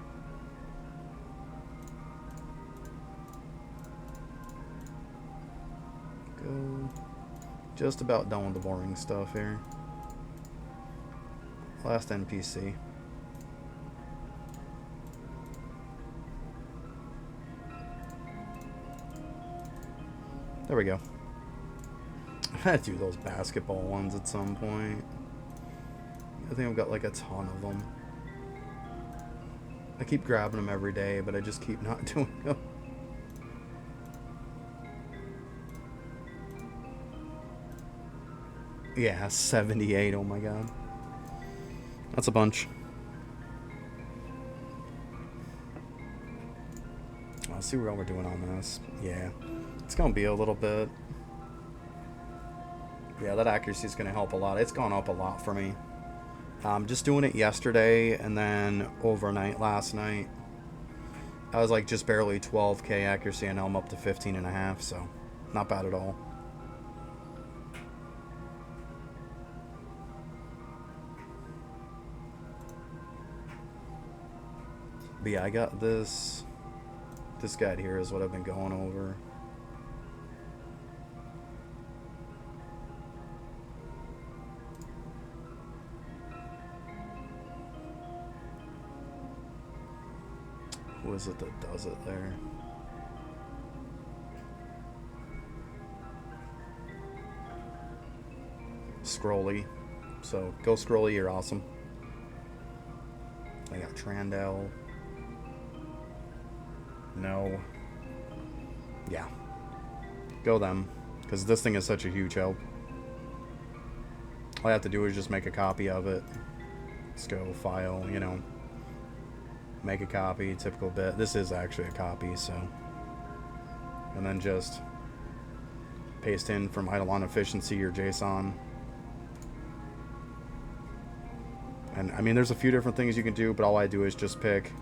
Go. Just about done with the boring stuff here. Last NPC. There we go. I had to do those basketball ones at some point. I think I've got like a ton of them. I keep grabbing them every day, but I just keep not doing them. Yeah, 78, oh my god. That's a bunch. Let's see what we're doing on this. Yeah, it's gonna be a little bit. Yeah, that accuracy is gonna help a lot. It's gone up a lot for me. Just doing it yesterday and then overnight last night. I was like just barely 12k accuracy and now I'm up to 15.5, so not bad at all. But yeah, I got this guide here is what I've been going over. Who is it that does it there? Scrolly. So go Scrolly, you're awesome. I got Trandell. No. Yeah. Go them. Because this thing is such a huge help. All I have to do is just make a copy of it. Let's go file, you know. Make a copy, typical bit. This is actually a copy, so. And then just paste in from Eidolon efficiency or JSON. And I mean, there's a few different things you can do, but all I do is just pick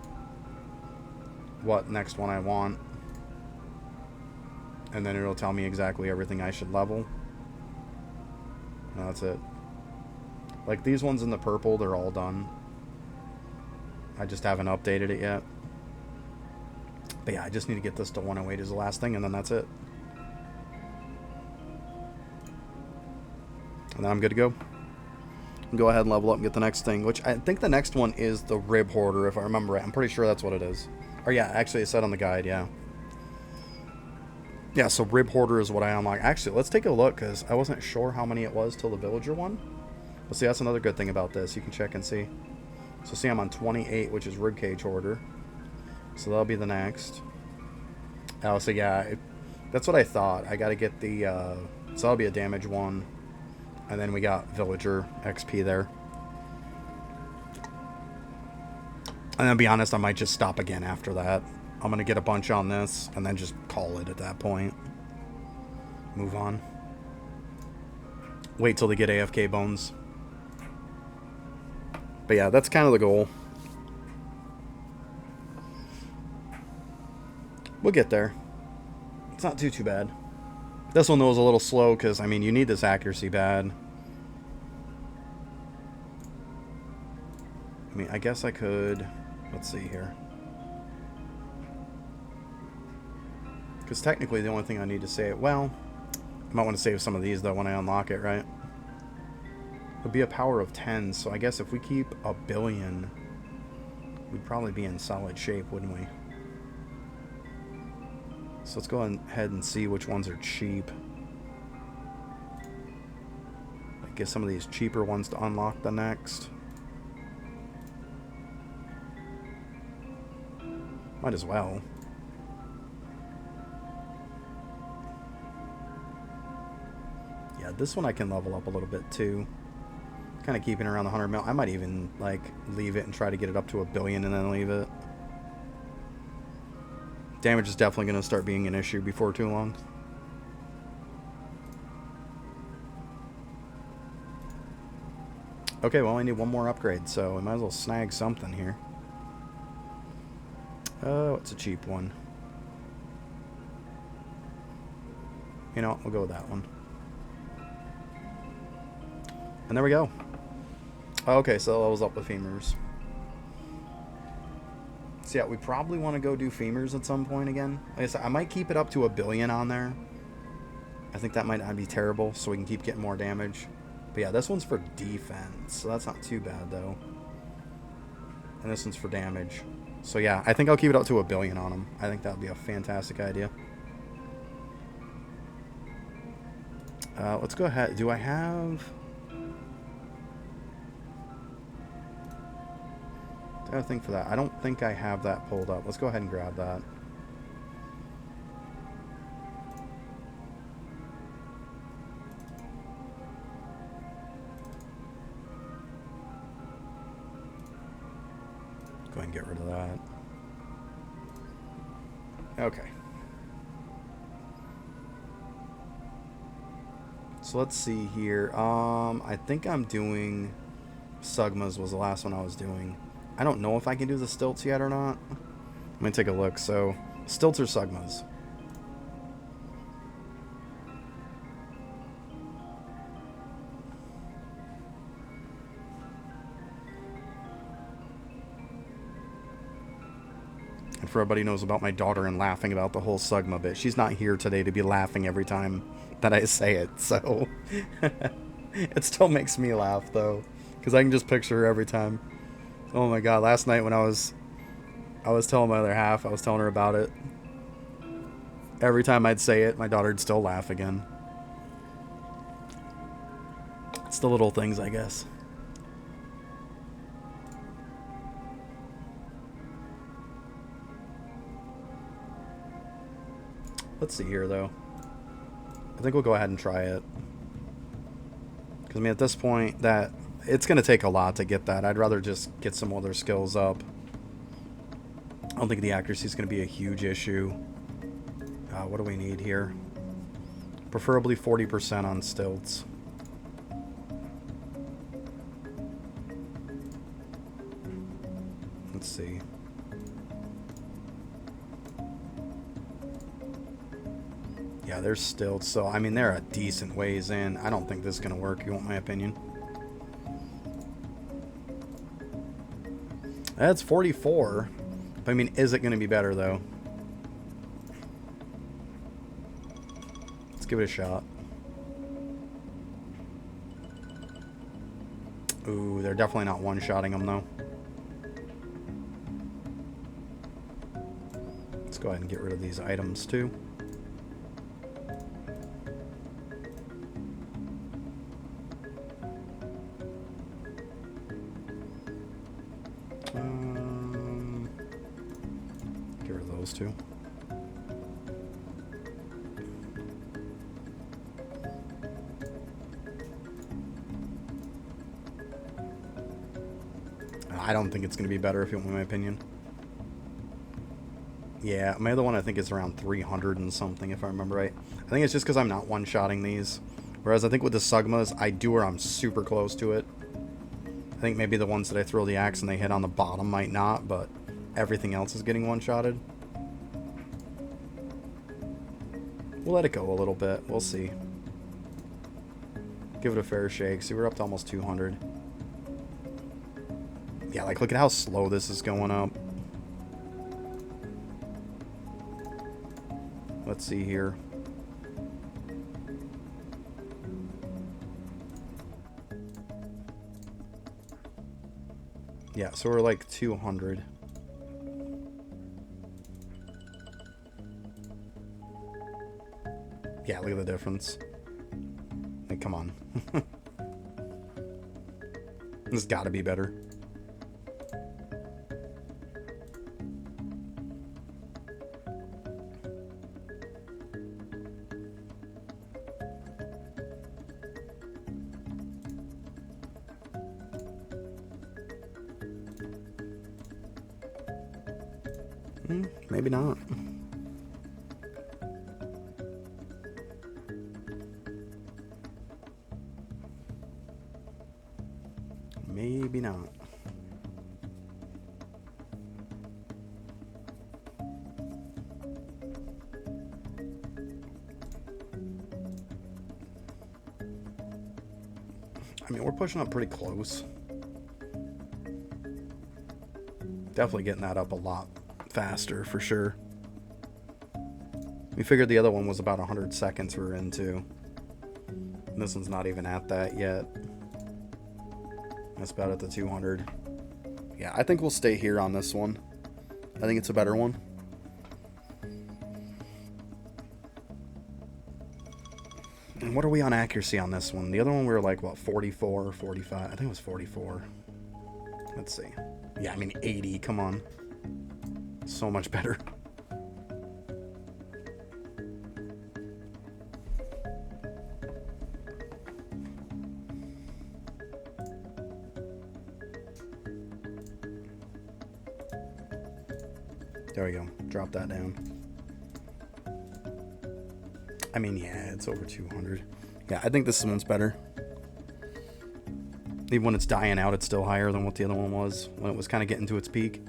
what next one I want. And then it'll tell me exactly everything I should level. And that's it. Like these ones in the purple, they're all done. I just haven't updated it yet. But yeah, I just need to get this to 108 as the last thing, and then that's it. And then I'm good to go. Go ahead and level up and get the next thing, which I think the next one is the Rib Hoarder, if I remember right. I'm pretty sure that's what it is. Or yeah, actually it said on the guide, yeah. Yeah, so Rib Hoarder is what I unlock. Actually, let's take a look, because I wasn't sure how many it was till the Villager one. But see, that's another good thing about this. You can check and see. So see, I'm on 28, which is Ribcage Hoarder. So that'll be the next. Oh, so yeah, that's what I thought. I gotta get the, so that'll be a damage one. And then we got Villager XP there. And to be honest, I might just stop again after that. I'm going to get a bunch on this and then just call it at that point. Move on. Wait till they get AFK bones. But yeah, that's kind of the goal. We'll get there. It's not too bad. This one, though, is a little slow because, I mean, you need this accuracy bad. I mean, I guess I could... Let's see here. Because technically, the only thing I need to save... Well, I might want to save some of these, though, when I unlock it, right? It'll be a power of 10, so I guess if we keep 1 billion, we'd probably be in solid shape, wouldn't we? So let's go ahead and see which ones are cheap. I guess some of these cheaper ones to unlock the next. Might as well. Yeah, this one I can level up a little bit too. Kind of keeping around the 100 mil. I might even, like, leave it and try to get it up to 1 billion and then leave it. Damage is definitely going to start being an issue before too long. Okay, well, I need one more upgrade, so we might as well snag something here. Oh, it's a cheap one. You know, we'll go with that one. And there we go. Okay, so that levels up with femurs. So yeah, we probably want to go do femurs at some point again. Like I said, I might keep it up to 1 billion on there. I think that might not be terrible, so we can keep getting more damage. But yeah, this one's for defense, so that's not too bad, though. And this one's for damage. So yeah, I think I'll keep it up to 1 billion on them. I think that would be a fantastic idea. Let's go ahead. Do I have... I gotta think for that. I don't think I have that pulled up. Let's go ahead and grab that. Go ahead and get rid of that. Okay. So let's see here. I think I'm doing Sugmas was the last one I was doing. I don't know if I can do the stilts yet or not. Let me take a look. So, stilts or Sugmas? And for everybody who knows about my daughter and laughing about the whole Sugma bit, she's not here today to be laughing every time that I say it, so it still makes me laugh though, because I can just picture her every time. Oh my god, last night when I was telling my other half, I was telling her about it. Every time I'd say it, my daughter'd still laugh again. It's the little things, I guess. Let's see here, though. I think we'll go ahead and try it. Because, I mean, at this point, that it's going to take a lot to get that. I'd rather just get some other skills up. I don't think the accuracy is going to be a huge issue. What do we need here? Preferably 40% on stilts. Let's see. Yeah, there's stilts, so I mean they're a decent ways in. I don't think this is gonna work, you want my opinion. That's 44. But I mean, is it gonna be better though? Let's give it a shot. Ooh, they're definitely not one-shotting them though. Let's go ahead and get rid of these items too. Get rid of those two. I don't think it's going to be better if you want my opinion. Yeah, my other one I think is around 300 and something if I remember right. I think it's just because I'm not one-shotting these. Whereas I think with the Sugmas, I do where I'm super close to it. I think maybe the ones that I throw the axe and they hit on the bottom might not, but everything else is getting one-shotted. We'll let it go a little bit. We'll see. Give it a fair shake. See, we're up to almost 200. Yeah, like, look at how slow this is going up. Let's see here. Yeah, so we're like 200. Yeah, look at the difference. Like, come on. This has got to be better. Maybe not. Maybe not. I mean, we're pushing up pretty close. Definitely getting that up a lot faster for sure. We figured the other one was about 100 seconds we're into. And this one's not even at that yet. That's about at the 200. Yeah, I think we'll stay here on this one. I think it's a better one. And what are we on accuracy on this one? The other one we were like, what, 44, 45? I think it was 44. Let's see. Yeah, I mean 80, come on. So much better. There we go. Drop that down. I mean, yeah, it's over 200. Yeah, I think this one's better. Even when it's dying out, it's still higher than what the other one was when it was kind of getting to its peak.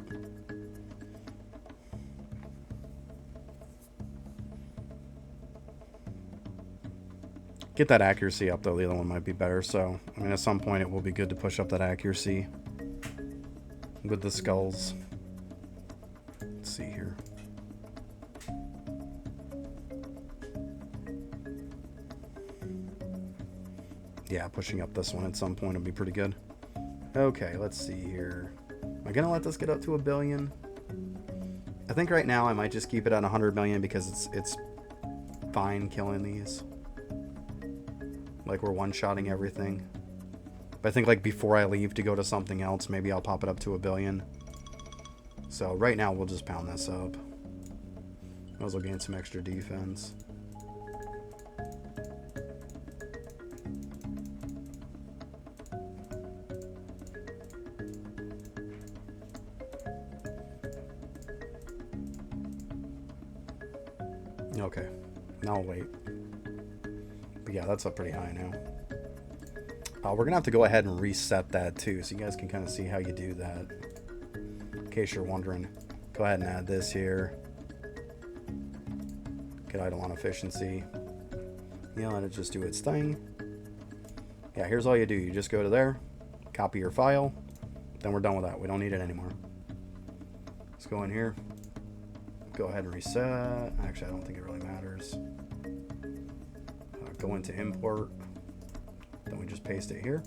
Get that accuracy up, though. The other one might be better. So, I mean, at some point, it will be good to push up that accuracy with the skulls. Let's see here. Yeah, pushing up this one at some point will be pretty good. Okay, let's see here. Am I gonna let this get up to 1 billion? I think right now I might just keep it at 100 million because it's fine killing these. Like we're one-shotting everything. But I think like before I leave to go to something else, maybe I'll pop it up to 1 billion. So right now we'll just pound this up. Might as well gain some extra defense. Okay, now I'll wait. But yeah, that's up pretty high now. We're gonna have to go ahead and reset that too, so you guys can kind of see how you do that. In case you're wondering, go ahead and add this here. Get Eidolon efficiency. Yeah, let it just do its thing. Yeah, here's all you do. You just go to there, copy your file, then we're done with that. We don't need it anymore. Let's go in here. Go ahead and reset. Actually, I don't think it really matters. Go into import. Then we just paste it here.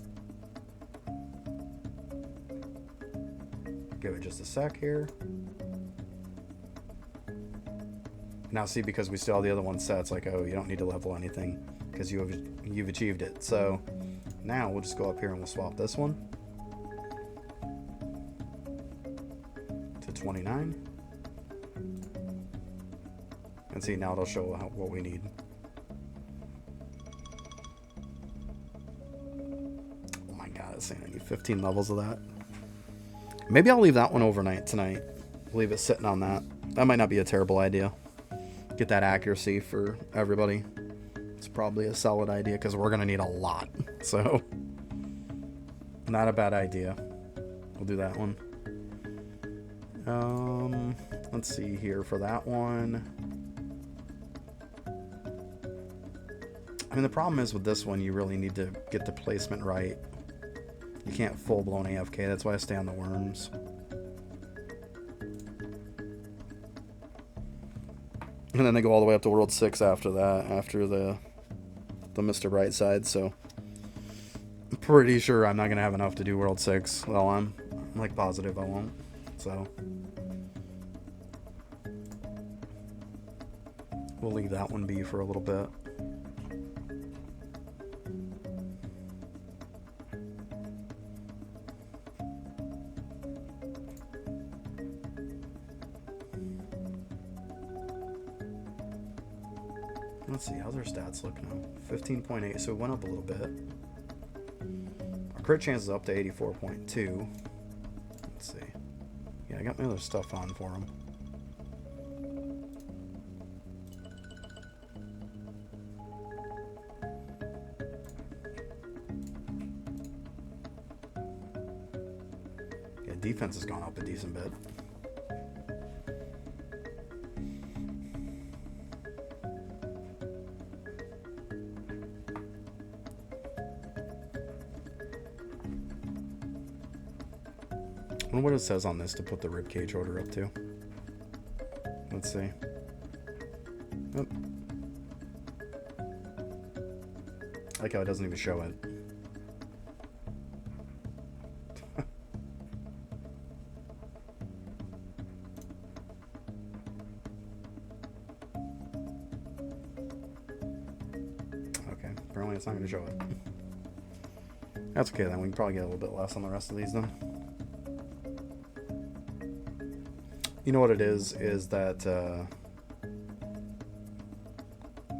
Give it just a sec here. Now see, because we still have the other one set, it's like, oh, you don't need to level anything because you've achieved it. So now we'll just go up here and we'll swap this one to 29. And see, now it'll show what we need. Oh my god, it's saying I need 15 levels of that. Maybe I'll leave that one overnight tonight. Leave it sitting on that. That might not be a terrible idea. Get that accuracy for everybody. It's probably a solid idea because we're going to need a lot. So, not a bad idea. We'll do that one. Let's see here for that one. I mean, the problem is with this one, you really need to get the placement right. You can't full-blown AFK. That's why I stay on the worms. And then they go all the way up to World 6 after that, after the Mr. Brightside. So I'm pretty sure I'm not going to have enough to do World 6. Well, I'm like positive I won't. So we'll leave that one be for a little bit. Let's see, how's our stats look now? 15.8, so it went up a little bit. Our crit chance is up to 84.2. Let's see. Yeah, I got my other stuff on for him. defense has gone up a decent bit. I wonder what it says on this to put the ribcage order up to. Let's see. Oh. I like how it doesn't even show it. Okay, apparently it's not going to show it. That's okay then, we can probably get a little bit less on the rest of these then. You know what it is that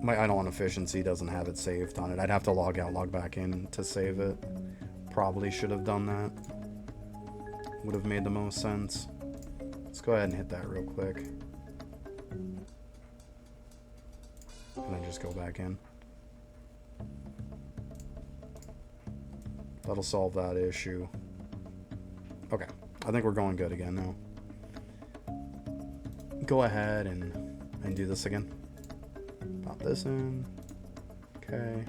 my idle efficiency doesn't have it saved on it. I'd have to log out, log back in to save it. Probably should have done that. Would have made the most sense. Let's go ahead and hit that real quick. And then just go back in. That'll solve that issue. Okay, I think we're going good again now. Go ahead and do this again. Pop this in. Okay.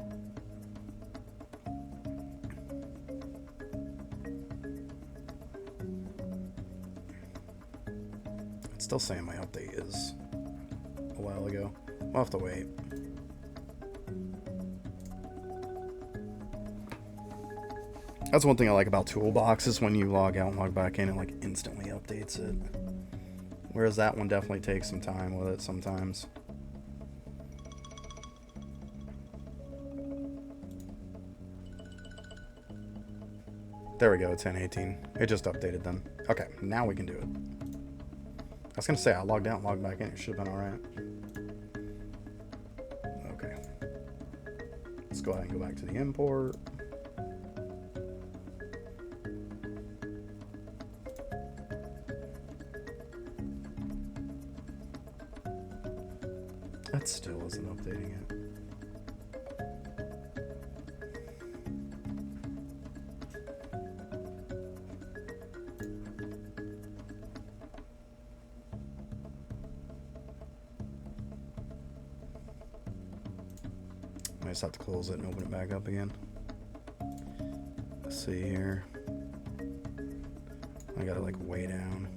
It's still saying my update is a while ago. We'll have to wait. That's one thing I like about Toolbox, when you log out and log back in, it like instantly updates it. Whereas that one definitely takes some time with it sometimes. There we go, 10:18. It just updated then. Okay, now we can do it. I was gonna say I logged out and logged back in. It should have been alright. Okay. Let's go ahead and go back to the import. That still isn't updating it. I just have to close it and open it back up again. Let's see here. I gotta like way down.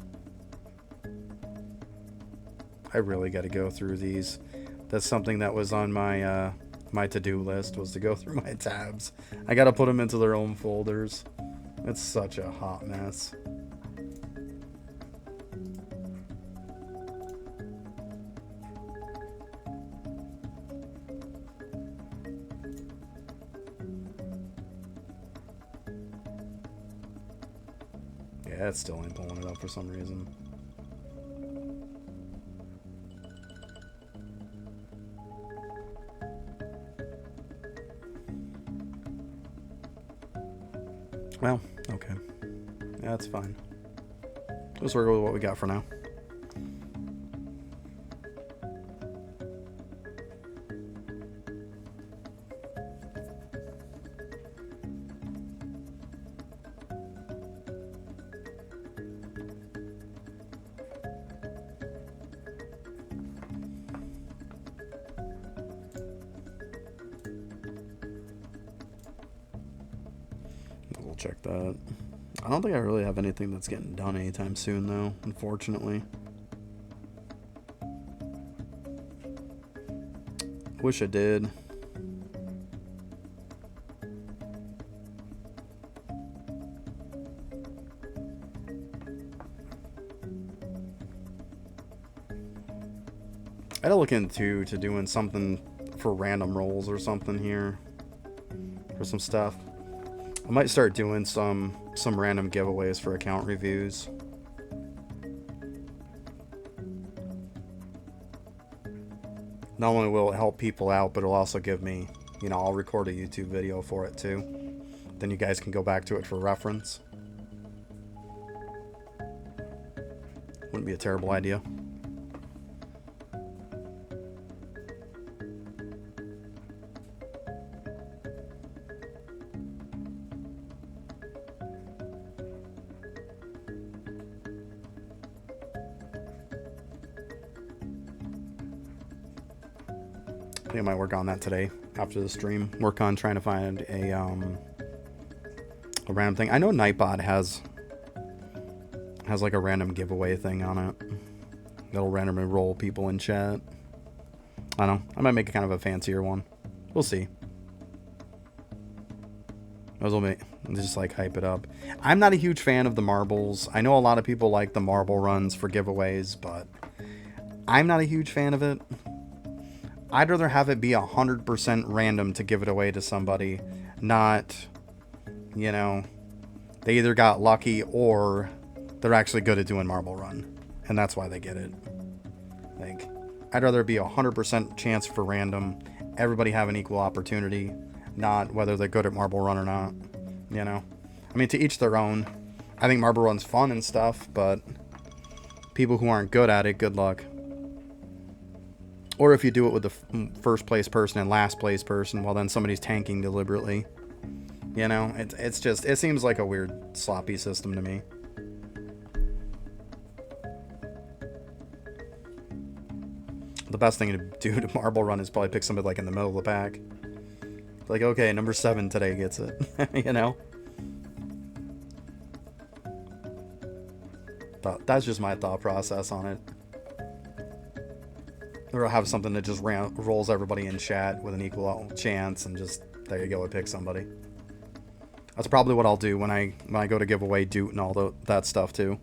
I really gotta go through these. That's something that was on my my to-do list, was to go through my tabs. I gotta put them into their own folders. It's such a hot mess. Yeah, it still ain't pulling it up for some reason. Well, okay. Yeah, that's fine. Let's work with what we got for now. We'll check that. I don't think I really have anything that's getting done anytime soon, though, unfortunately. Wish I did. I gotta look into doing something for random rolls or something here for some stuff. I might start doing some random giveaways for account reviews. Not only will it help people out, but it'll also give me, you know, I'll record a YouTube video for it too. Then you guys can go back to it for reference. Wouldn't be a terrible idea. think I might work on that today after the stream. Work on trying to find a random thing. I know Nightbot has like a random giveaway thing on it. That'll randomly roll people in chat. I don't know. I might make a kind of a fancier one. We'll see. Just like hype it up. I'm not a huge fan of the marbles. I know a lot of people like the marble runs for giveaways, but I'm not a huge fan of it. I'd rather have it be 100% random to give it away to somebody, not, you know, they either got lucky or they're actually good at doing marble run, and that's why they get it. Like, I'd rather be 100% chance for random, everybody have an equal opportunity, not whether they're good at marble run or not, you know. I mean, to each their own. I think marble run's fun and stuff, but people who aren't good at it, good luck. Or if you do it with the first place person and last place person, well, then somebody's tanking deliberately. You know, it's just, it seems like a weird, sloppy system to me. The best thing to do to marble run is probably pick somebody like in the middle of the pack. Like, okay, number 7 today gets it. You know? But that's just my thought process on it. Or I'll have something that just rolls everybody in chat with an equal chance, and just, there you go, I pick somebody. That's probably what I'll do when I go to give away Doot and all that stuff too.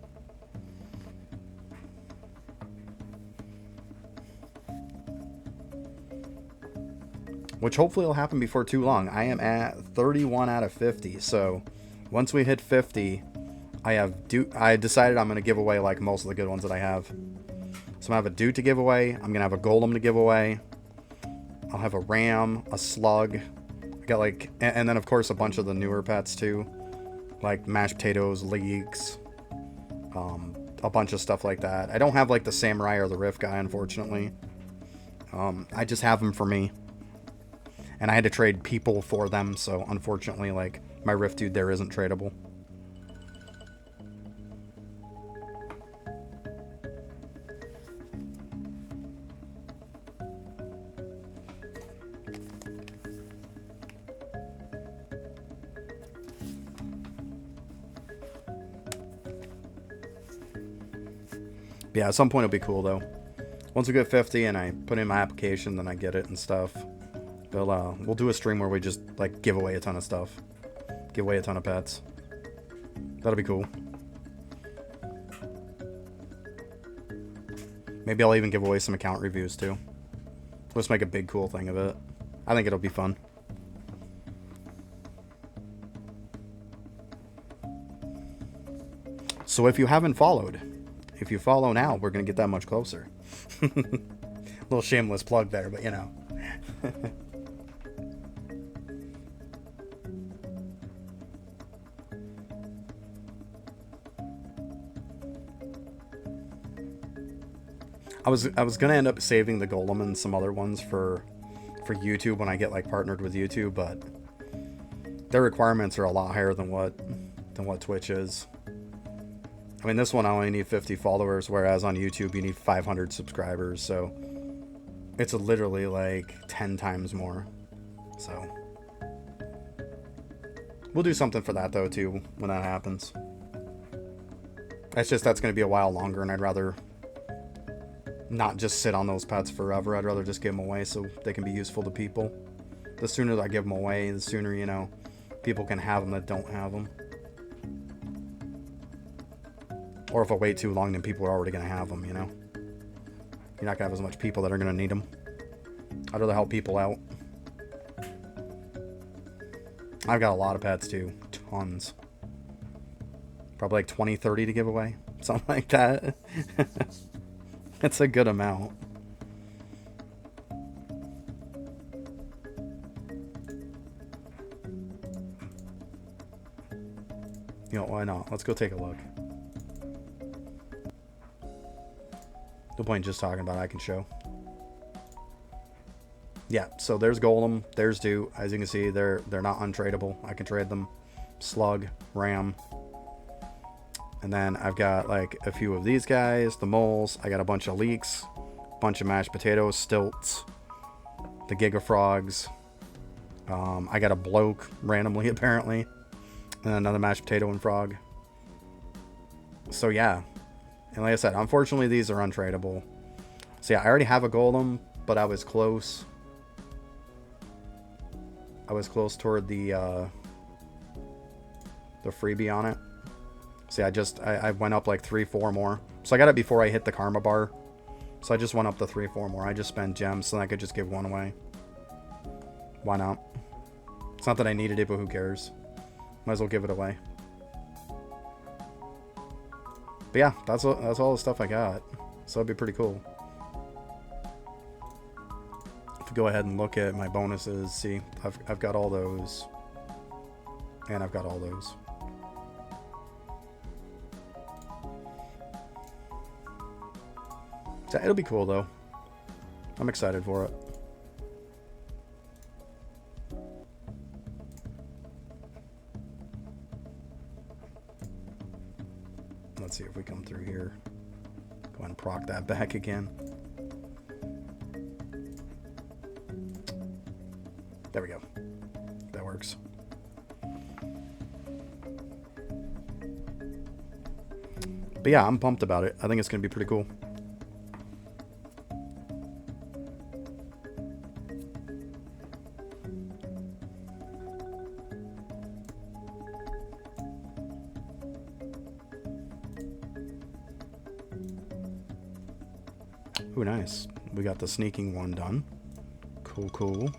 Which hopefully will happen before too long. I am at 31 out of 50, so once we hit 50, I decided I'm going to give away like most of the good ones that I have. So I'm going to have a Doot to give away. I'm going to have a Golem to give away. I'll have a Ram, a Slug. I got like, and then of course a bunch of the newer pets too. Like mashed potatoes, leeks, a bunch of stuff like that. I don't have like the Samurai or the Rift guy, unfortunately. I just have them for me. And I had to trade people for them, so unfortunately, like, my Rift dude there isn't tradable. Yeah, at some point it'll be cool, though. Once we get 50 and I put in my application, then I get it and stuff. We'll do a stream where we just, like, give away a ton of stuff. Give away a ton of pets. That'll be cool. Maybe I'll even give away some account reviews, too. Let's make a big, cool thing of it. I think it'll be fun. So if you haven't followed, if you follow now, we're going to get that much closer. Little shameless plug there, but you know. I was gonna end up saving the Golem and some other ones for YouTube when I get like partnered with YouTube, but their requirements are a lot higher than what Twitch is. I mean, this one I only need 50 followers, whereas on YouTube you need 500 subscribers, so it's literally like 10 times more. So we'll do something for that though too when that happens. That's gonna be a while longer, and I'd rather not just sit on those pets forever. I'd rather just give them away so they can be useful to people. The sooner I give them away, the sooner, you know, people can have them that don't have them. Or if I wait too long, then people are already going to have them, you know. You're not going to have as much people that are going to need them. I'd rather help people out. I've got a lot of pets too. Tons. Probably like 20, 30 to give away. Something like that. It's a good amount. You know, why not? Let's go take a look. No point just talking about it, I can show. Yeah, so there's Golem, there's Doot. As you can see, they're not untradeable. I can trade them. Slug, Ram. And then I've got like a few of these guys, the moles. I got a bunch of leeks, bunch of mashed potatoes, stilts, the Giga Frogs. I got a bloke randomly, apparently. And another mashed potato and frog. So, yeah. And like I said, unfortunately, these are untradeable. So, yeah, I already have a golem, but I was close. I was close toward the freebie on it. See, I went up like 3-4 more. So I got it before I hit the karma bar. So I just went up to 3-4 more. I just spent gems so I could just give one away. Why not? It's not that I needed it, but who cares? Might as well give it away. But yeah, that's all the stuff I got. So that'd be pretty cool. If we go ahead and look at my bonuses, see, I've got all those. And I've got all those. So it'll be cool though. I'm excited for it. Let's see if we come through here. Go ahead and proc that back again. There we go. That works. But yeah, I'm pumped about it. I think it's going to be pretty cool. Ooh, nice. We got the sneaking one done. Cool, cool.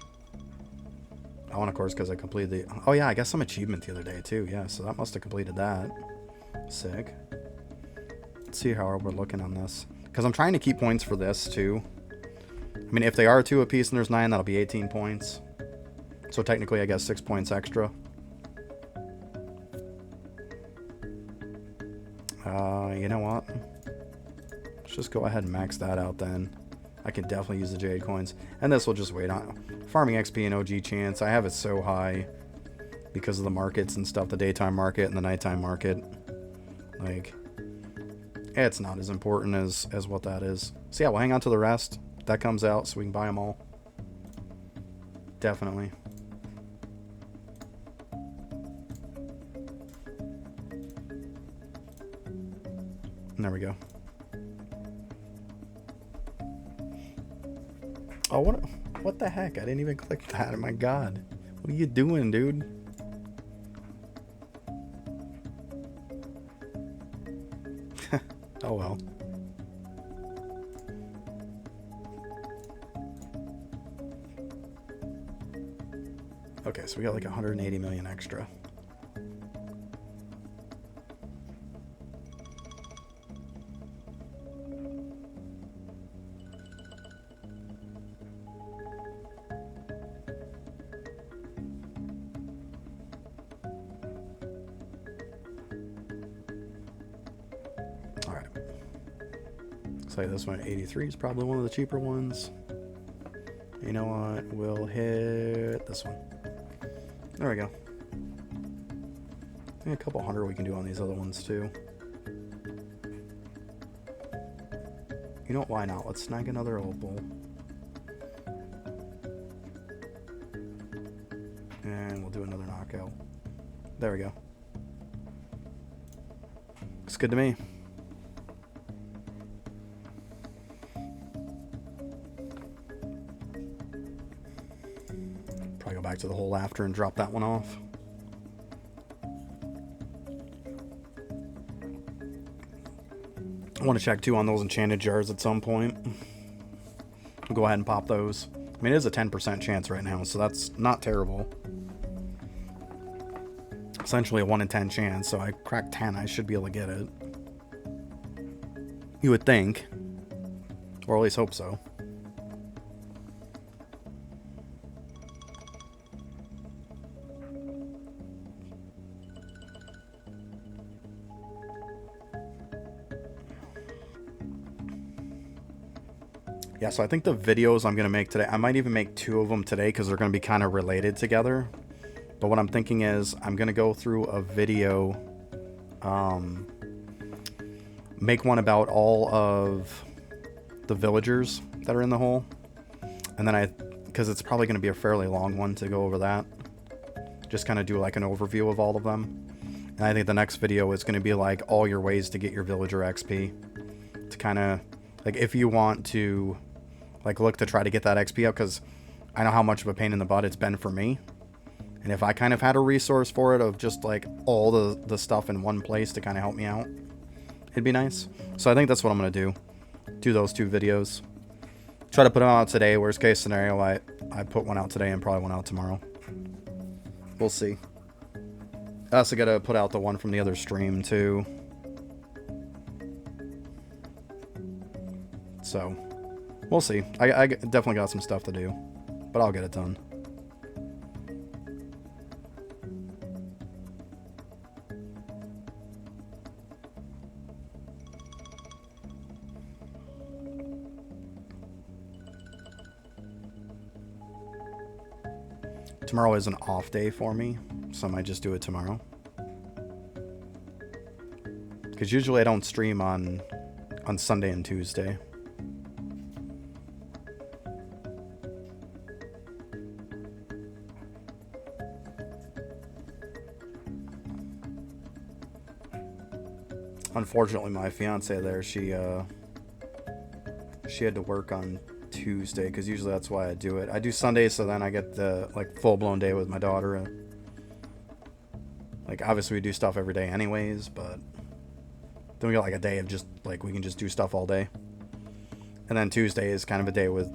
I want, of course, because I completed the... Oh, yeah, I got some achievement the other day, too. Yeah, so that must have completed that. Sick. Let's see how we're looking on this. Because I'm trying to keep points for this, too. I mean, if they are 2 apiece and there's 9, that'll be 18 points. So technically, I guess 6 points extra. You know what? Let's just go ahead and max that out then. I can definitely use the jade coins. And this will just wait on. Farming XP and OG chance. I have it so high because of the markets and stuff. The daytime market and the nighttime market. Like, it's not as important as what that is. So yeah, we'll hang on to the rest. That comes out so we can buy them all. Definitely. And there we go. Oh, what the heck? I didn't even click that. Oh my god. What are you doing, dude? Oh well. Okay, so we got like 180 million extra. Say this one, 83 is probably one of the cheaper ones. You know what? We'll hit this one. There we go. I think a couple hundred we can do on these other ones too. You know what? Why not? Let's snag another opal. And we'll do another knockout. There we go. Looks good to me. Back to the hole after and drop that one off. I want to check too on those enchanted jars at some point. We'll go ahead and pop those. I mean, it is a 10% chance right now, so that's not terrible. Essentially a 1 in 10 chance, so I cracked 10, I should be able to get it. You would think. Or at least hope so. Yeah, so I think the videos I'm going to make today, I might even make 2 of them today because they're going to be kind of related together. But what I'm thinking is I'm going to go through a video, make one about all of the villagers that are in the hole. And then because it's probably going to be a fairly long one to go over that. Just kind of do like an overview of all of them. And I think the next video is going to be like all your ways to get your villager XP. To kind of, like, if you want to, like, look to try to get that XP up, because I know how much of a pain in the butt it's been for me. And if I kind of had a resource for it of just, like, all the stuff in one place to kind of help me out, it'd be nice. So I think that's what I'm going to do. Do those 2 videos. Try to put them out today. Worst case scenario, I put one out today and probably one out tomorrow. We'll see. I also got to put out the one from the other stream, too. So, we'll see. I definitely got some stuff to do, but I'll get it done. Tomorrow is an off day for me, so I might just do it tomorrow. Because usually I don't stream on Sunday and Tuesday. Unfortunately, my fiance there, she had to work on Tuesday, because usually that's why I do it. I do Sunday, so then I get the, like, full-blown day with my daughter. Like, obviously we do stuff every day anyways, but then we got, like, a day of just, like, we can just do stuff all day. And then Tuesday is kind of a day with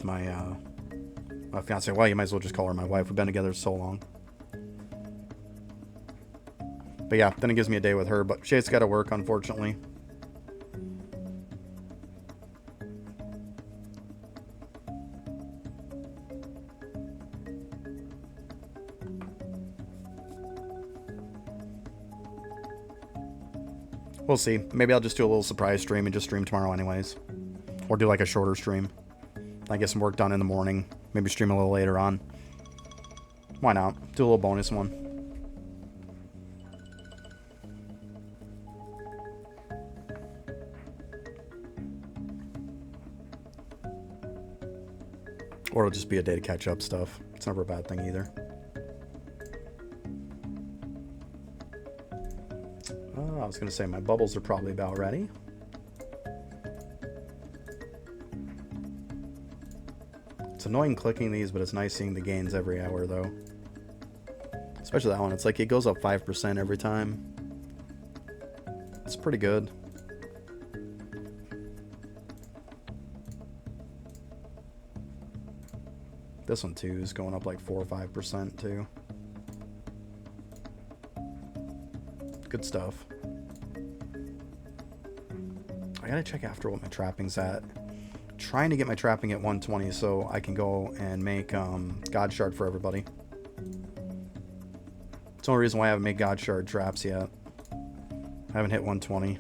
my, my fiance. Well, you might as well just call her my wife. We've been together so long. But yeah, then it gives me a day with her, but she's got to work, unfortunately. We'll see. Maybe I'll just do a little surprise stream and just stream tomorrow anyways. Or do like a shorter stream. I get some work done in the morning. Maybe stream a little later on. Why not? Do a little bonus one. Or it'll just be a day to catch up stuff. It's never a bad thing either. I was going to say my bubbles are probably about ready. It's annoying clicking these, but it's nice seeing the gains every hour, though. Especially that one. It's like it goes up 5% every time. It's pretty good. This one, too, is going up like 4 or 5%, too. Good stuff. I gotta check after what my trapping's at. Trying to get my trapping at 120 so I can go and make God Shard for everybody. It's the only reason why I haven't made God Shard traps yet. I haven't hit 120.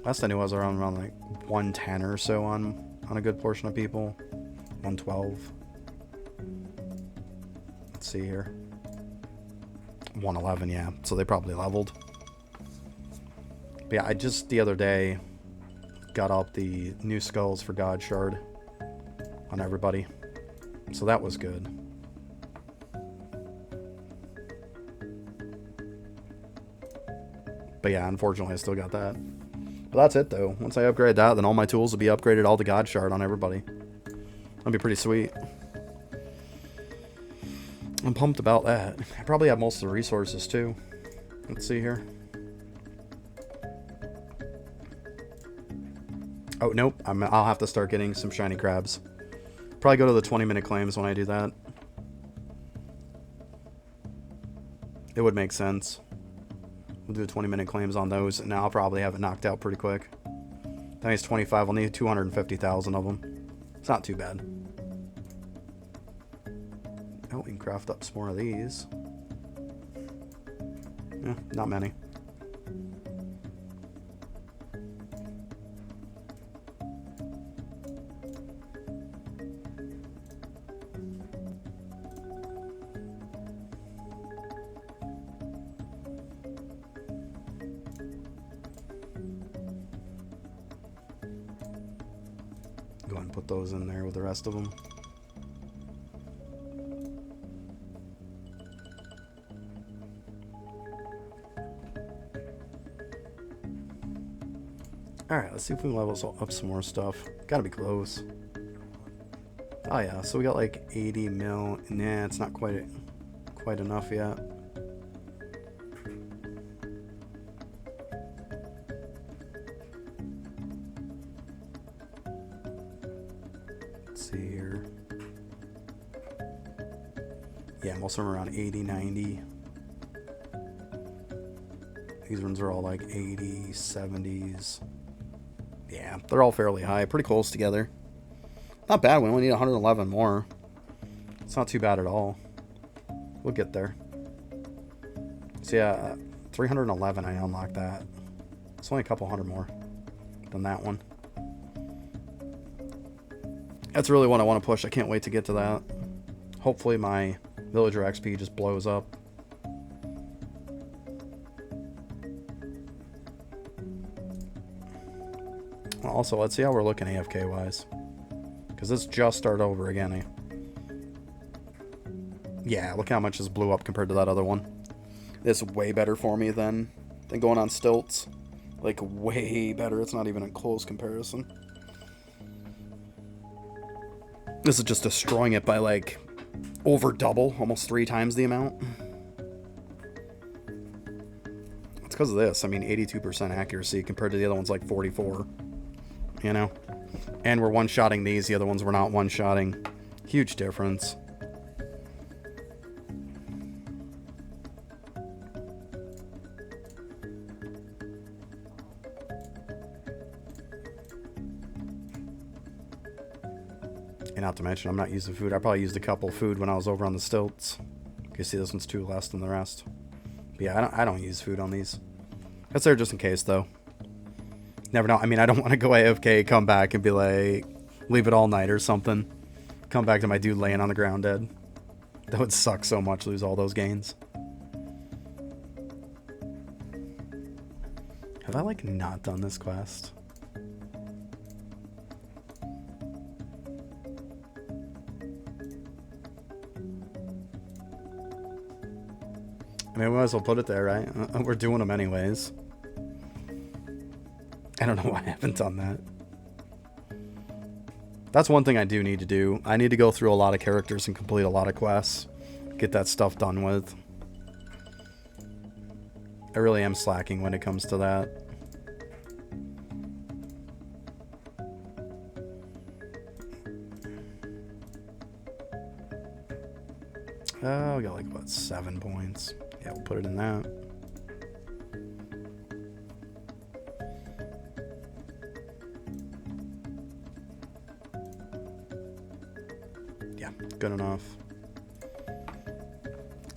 Last I knew I was around like 110 or so on a good portion of people. 112. Let's see here. 111, yeah. So they probably leveled. But yeah, I just the other day got up the new skulls for God Shard on everybody. So that was good. But yeah, unfortunately I still got that. But that's it though. Once I upgrade that, then all my tools will be upgraded all to God Shard on everybody. That'd be pretty sweet. I'm pumped about that. I probably have most of the resources too. Let's see here. Oh, nope. I'll have to start getting some shiny crabs. Probably go to the 20-minute claims when I do that. It would make sense. We'll do 20-minute claims on those, and I'll probably have it knocked out pretty quick. That means 25. I'll need 250,000 of them. It's not too bad. Oh, we can craft up some more of these. Yeah, not many. ahead and put those in there with the rest of them. Alright, let's see if we can level up some more stuff. Gotta be close. Oh yeah, so we got like 80 mil. Nah, it's not quite enough yet. Let's see here. Yeah, most of them are around 80, 90. These ones are all like 80s, 70s. Yeah, they're all fairly high, pretty close together. Not bad, we only need 111 more. It's not too bad at all. We'll get there. So yeah, 311, I unlocked that. It's only a couple hundred more than that one. That's really what I want to push. I can't wait to get to that. Hopefully my villager XP just blows up. Also, let's see how we're looking AFK wise. Because this just started over again. Yeah, look how much this blew up compared to that other one. This is way better for me than going on stilts. Like, way better. It's not even a close comparison. This is just destroying it by, like, over double. Almost 3 times the amount. It's because of this. I mean, 82% accuracy compared to the other one's like 44. You know? And we're one-shotting these. The other ones we're not one-shotting. Huge difference. And not to mention, I'm not using food. I probably used a couple food when I was over on the stilts. You can see this one's 2 less than the rest. But yeah, I don't use food on these. That's there just in case, though. Never know. I mean, I don't want to go AFK, come back, and be like, leave it all night or something. Come back to my dude laying on the ground dead. That would suck so much, lose all those gains. Have I, like, not done this quest? I mean, we might as well put it there, right? We're doing them anyways. I don't know why I haven't done that. That's one thing I do need to do. I need to go through a lot of characters and complete a lot of quests. Get that stuff done with. I really am slacking when it comes to that. We got like, what, 7 points? Yeah, we'll put it in that. Yeah, good enough.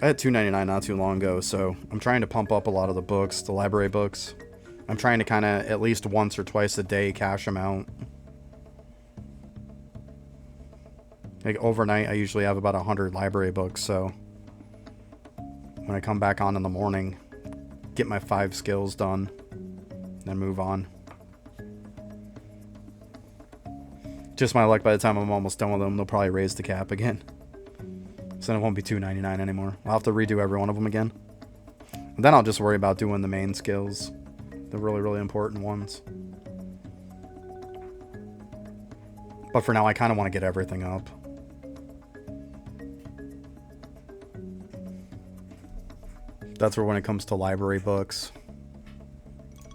I had $2.99 not too long ago, so I'm trying to pump up a lot of the books, the library books. I'm trying to kind of at least once or twice a day cash them out. Like overnight, I usually have about 100 library books, so when I come back on in the morning, get my 5 skills done, then move on. Just my luck, by the time I'm almost done with them, they'll probably raise the cap again. So then it won't be $2.99 anymore. I'll have to redo every one of them again. And then I'll just worry about doing the main skills. The really, really important ones. But for now, I kind of want to get everything up. That's where when it comes to library books,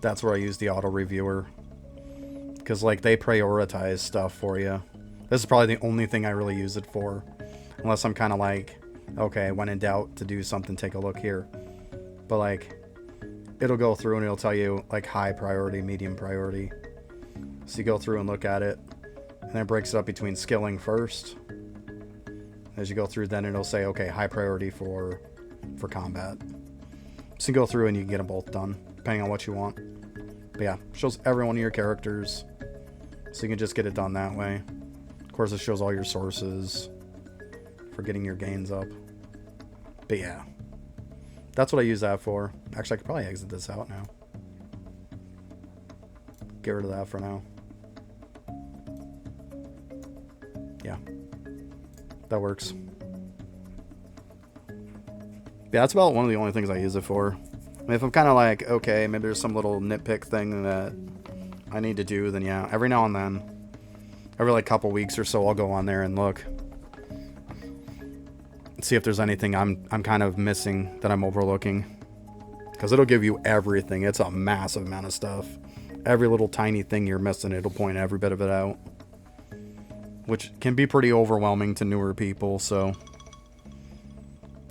that's where I use the auto reviewer. Because, like, they prioritize stuff for you. This is probably the only thing I really use it for. Unless I'm kind of like, okay, when in doubt to do something, take a look here. But, like, it'll go through and it'll tell you, like, high priority, medium priority. So you go through and look at it. And then it breaks it up between skilling first. As you go through, then it'll say, okay, high priority for combat. So you go through and you can get them both done, depending on what you want. But yeah, shows every one of your characters. So you can just get it done that way. Of course, it shows all your sources for getting your gains up. But yeah, that's what I use that for. Actually, I could probably exit this out now. Get rid of that for now. Yeah, that works. Yeah, that's about one of the only things I use it for. I mean, if I'm kind of like, okay, maybe there's some little nitpick thing that I need to do, then yeah, every now and then, every like couple weeks or so, I'll go on there and look. See if there's anything I'm kind of missing that I'm overlooking. Because it'll give you everything. It's a massive amount of stuff. Every little tiny thing you're missing, it'll point every bit of it out. Which can be pretty overwhelming to newer people, so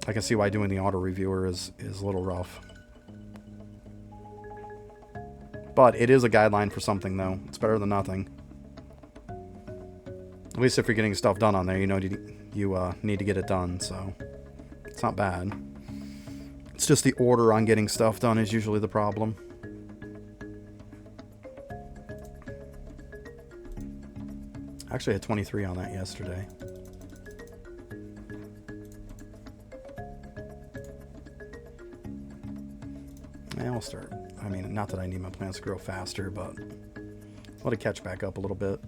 I can see why doing the auto reviewer is a little rough. But it is a guideline for something, though. It's better than nothing. At least if you're getting stuff done on there, you know you need to get it done, so it's not bad. It's just the order on getting stuff done is usually the problem. Actually, I had 23 on that yesterday. Yeah, I'll start. I mean, not that I need my plants to grow faster, but let it catch back up a little bit.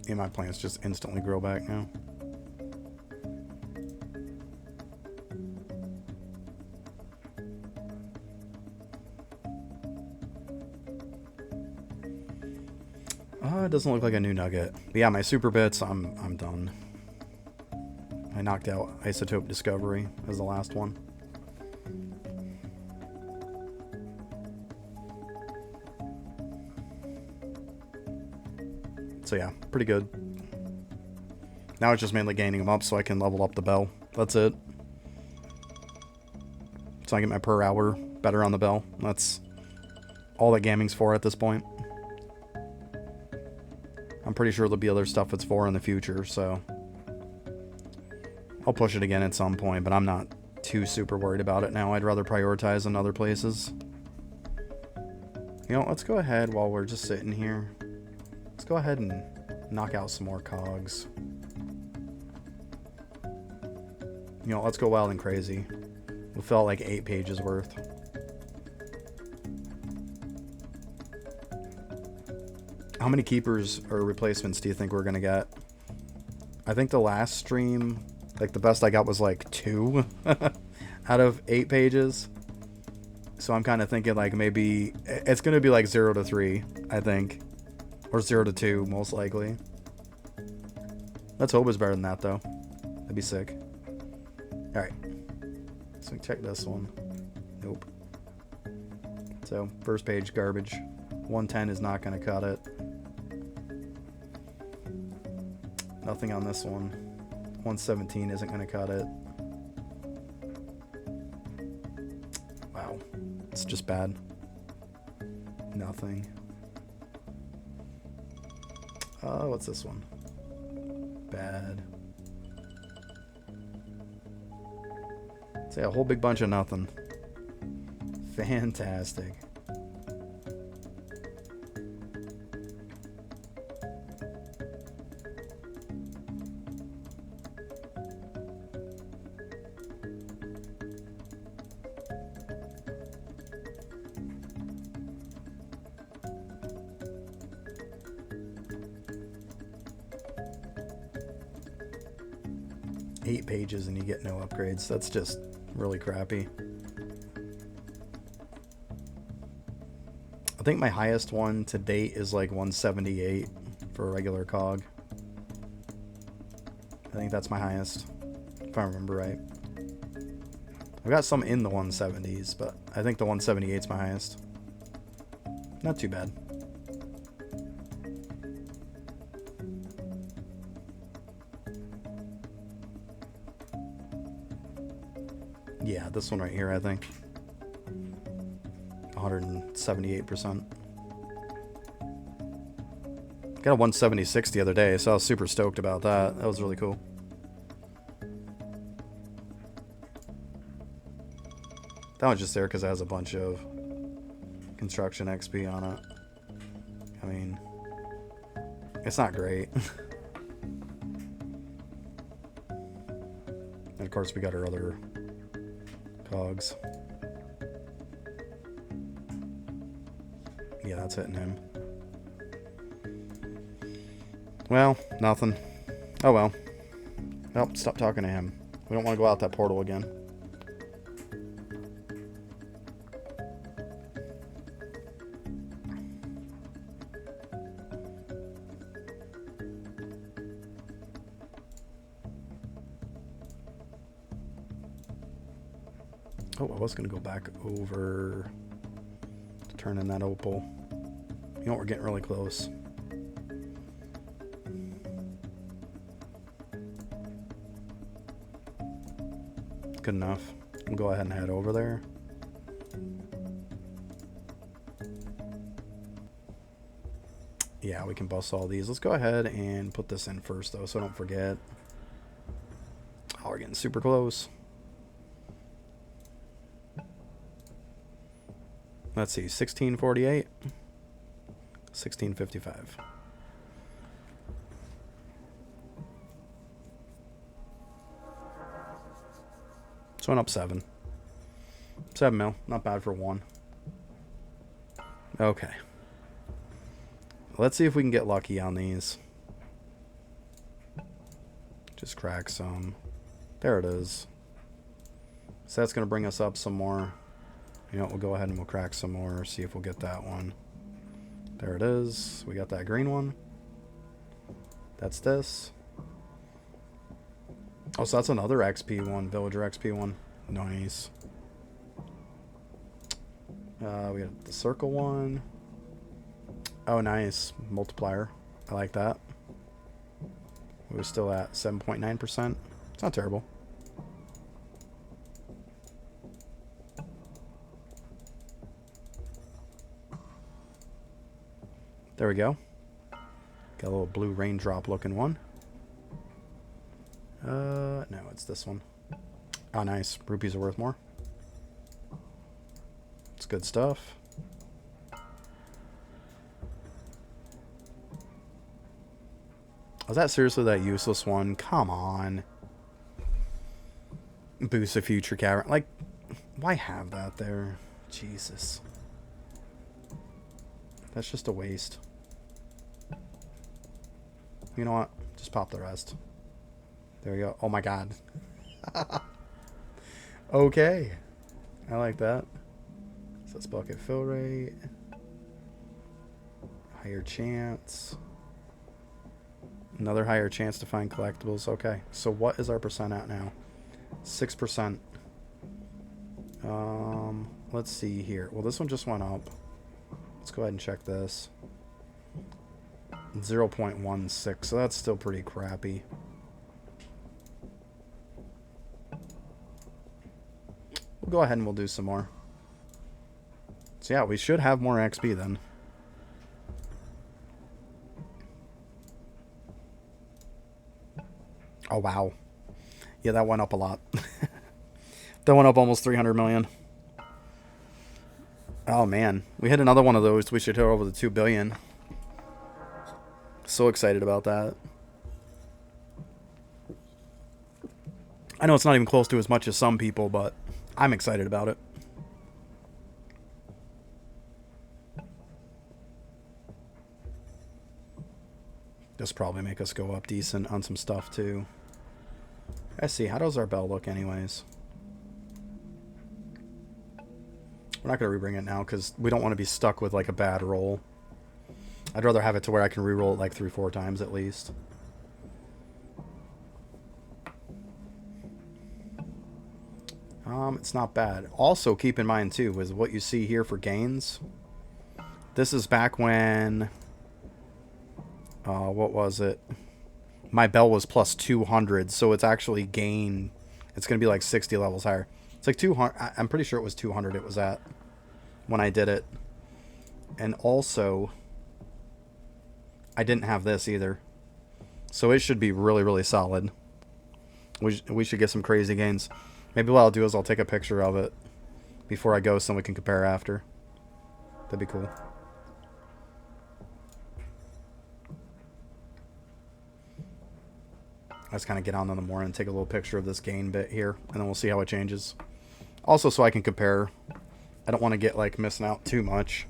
Yeah, my plants just instantly grow back now. It doesn't look like a new nugget. But yeah, my super bits, I'm done. I knocked out Isotope Discovery as the last one. So yeah, pretty good. Now it's just mainly gaining them up so I can level up the bell. That's it. So I get my per hour better on the bell. That's all that gaming's for at this point. I'm pretty sure there'll be other stuff it's for in the future, so I'll push it again at some point, but I'm not too super worried about it now. I'd rather prioritize in other places. You know, let's go ahead while we're just sitting here. Let's go ahead and knock out some more cogs. You know, let's go wild and crazy. We felt like 8 pages worth. How many keepers or replacements do you think we're gonna get? I think the last stream, like the best I got was like 2 out of 8 pages. So I'm kind of thinking like maybe it's gonna be like 0 to 3, I think. Or 0 to 2, most likely. Let's hope it's better than that, though. That'd be sick. Alright. So check this one. Nope. So, first page, garbage. 110 is not going to cut it. Nothing on this one. 117 isn't going to cut it. Wow. It's just bad. Nothing. Oh, what's this one? Bad. Say a whole big bunch of nothing. Fantastic. Eight pages and you get no upgrades. That's just really crappy. I think my highest one to date is like 178 for a regular cog. I think that's my highest, if I remember right. I've got some in the 170s, but I think the 178 is my highest. Not too bad. Yeah, this one right here, I think. 178%. Got a 176 the other day, so I was super stoked about that. That was really cool. That one's just there because it has a bunch of construction XP on it. I mean, it's not great. And of course we got our other cogs. Yeah, that's hitting him. Well, nothing. Oh well. Nope, stop talking to him. We don't want to go out that portal again. Oh, I was going to go back over to turn in that opal. You know what? We're getting really close. Good enough. We'll go ahead and head over there. Yeah, we can bust all these. Let's go ahead and put this in first, though, so I don't forget. Oh, we're getting super close. Let's see, 1648, 1655. So went up 7. 7 mil, not bad for 1. Okay. Let's see if we can get lucky on these. Just crack some. There it is. So that's going to bring us up some more. You know what, we'll go ahead and we'll crack some more, see if we'll get that one. There it is. We got that green one. That's this. Oh, so that's another XP one, villager XP one. Nice. We got the circle one. Oh, nice. Multiplier. I like that. We're still at 7.9%. It's not terrible. There we go. Got a little blue raindrop looking one. No, it's this one. Oh, nice. Rupees are worth more. It's good stuff. Was that seriously that useless one? Come on. Boost a future cavern. Like, why have that there? Jesus. That's just a waste. You know what? Just pop the rest. There we go. Oh my god. Okay. I like that. So let's bucket fill rate. Higher chance. Another higher chance to find collectibles. Okay. So what is our percent at now? 6%. Let's see here. Well, this one just went up. Let's go ahead and check this. 0.16. So that's still pretty crappy. We'll go ahead and we'll do some more. So yeah, we should have more XP then. Oh, wow. Yeah, that went up a lot. That went up almost 300 million. Oh, man. We hit another one of those. We should hit over the 2 billion. So excited about that. I know it's not even close to as much as some people, but I'm excited about it. This probably make us go up decent on some stuff too. Let's see, how does our bell look anyways? We're not going to rebring it now because we don't want to be stuck with like a bad roll. I'd rather have it to where I can re-roll it like 3-4 times at least. It's not bad. Also, keep in mind too, is what you see here for gains. This is back when... what was it? My bell was plus 200, so it's actually gain. It's going to be like 60 levels higher. It's like 200. I'm pretty sure it was 200 it was at when I did it. And also, I didn't have this either. So it should be really, really solid. We should get some crazy gains. Maybe what I'll do is I'll take a picture of it before I go so we can compare after. That'd be cool. Let's kind of get on in the morning and take a little picture of this gain bit here, and then we'll see how it changes. Also, so I can compare. I don't want to get like missing out too much.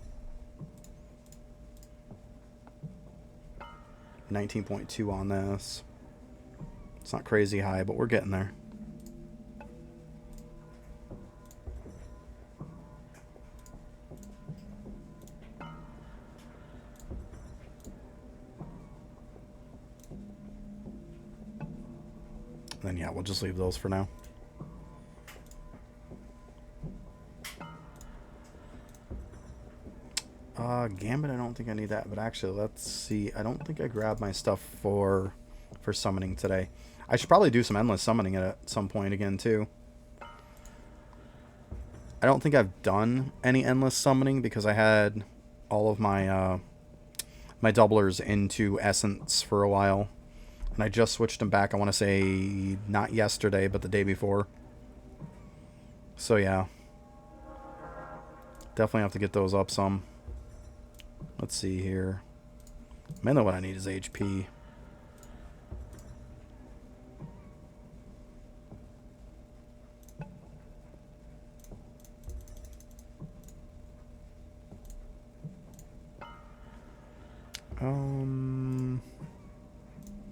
19.2 on this. It's not crazy high, but we're getting there. Then yeah, we'll just leave those for now. Gambit, I don't think I need that, but actually, let's see. I don't think I grabbed my stuff for summoning today. I should probably do some endless summoning at some point again, too. I don't think I've done any endless summoning because I had all of my my doublers into Essence for a while. And I just switched them back, I want to say, not yesterday, but the day before. So, yeah. Definitely have to get those up some. Let's see here. Mainly what I need is HP.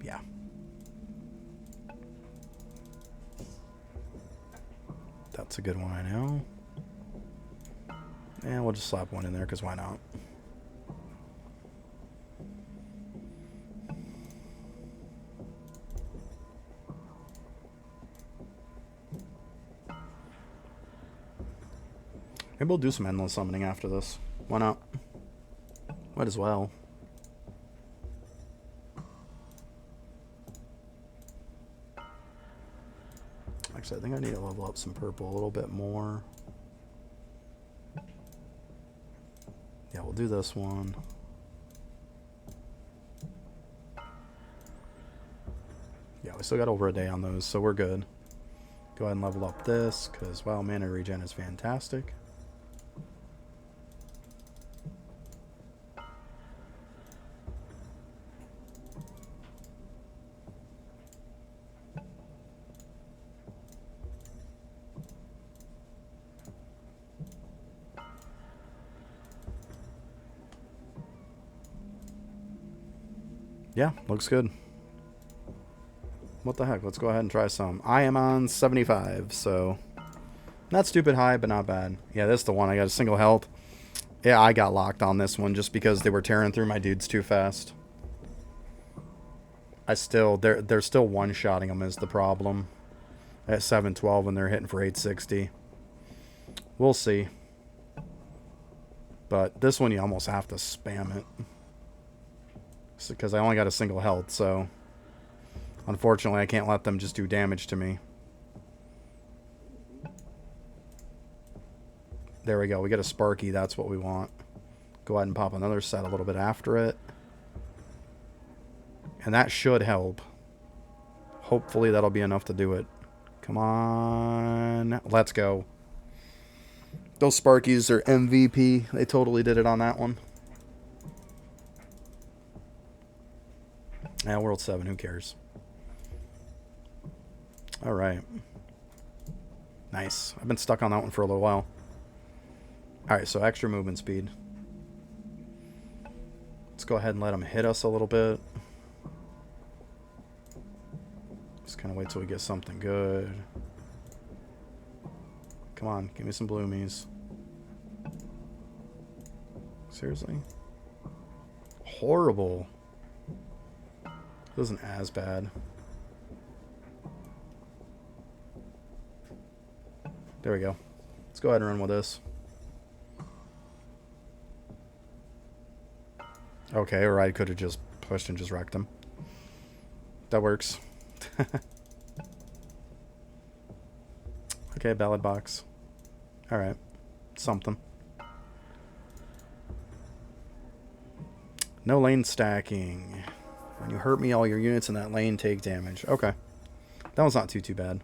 Yeah. That's a good one, I know. And we'll just slap one in there, because why not? Maybe we'll do some endless summoning after this. Why not? Might as well. Actually, I think I need to level up some purple a little bit more. Yeah, we'll do this one. Yeah, we still got over a day on those, so we're good. Go ahead and level up this, because, wow, mana regen is fantastic. Yeah, looks good. What the heck? Let's go ahead and try some. I am on 75, so not stupid high, but not bad. Yeah, this is the one. I got a single health. Yeah, I got locked on this one just because they were tearing through my dudes too fast. They're still one-shotting them is the problem. At 712 when they're hitting for 860. We'll see. But this one you almost have to spam it. Because I only got a single health, so unfortunately I can't let them just do damage to me. There we go. We get a Sparky. That's what we want. Go ahead and pop another set a little bit after it. And that should help. Hopefully that'll be enough to do it. Come on. Let's go. Those Sparkies are MVP. They totally did it on that one. Yeah, World 7. Who cares? Alright. Nice. I've been stuck on that one for a little while. Alright, so extra movement speed. Let's go ahead and let them hit us a little bit. Just kind of wait till we get something good. Come on, give me some bloomies. Seriously? Horrible. It wasn't as bad. There we go. Let's go ahead and run with this. Okay, or I could have just pushed and just wrecked him. That works. Okay, ballad box. Alright. Something. No lane stacking. When you hurt me, all your units in that lane take damage. Okay. That one's not too bad.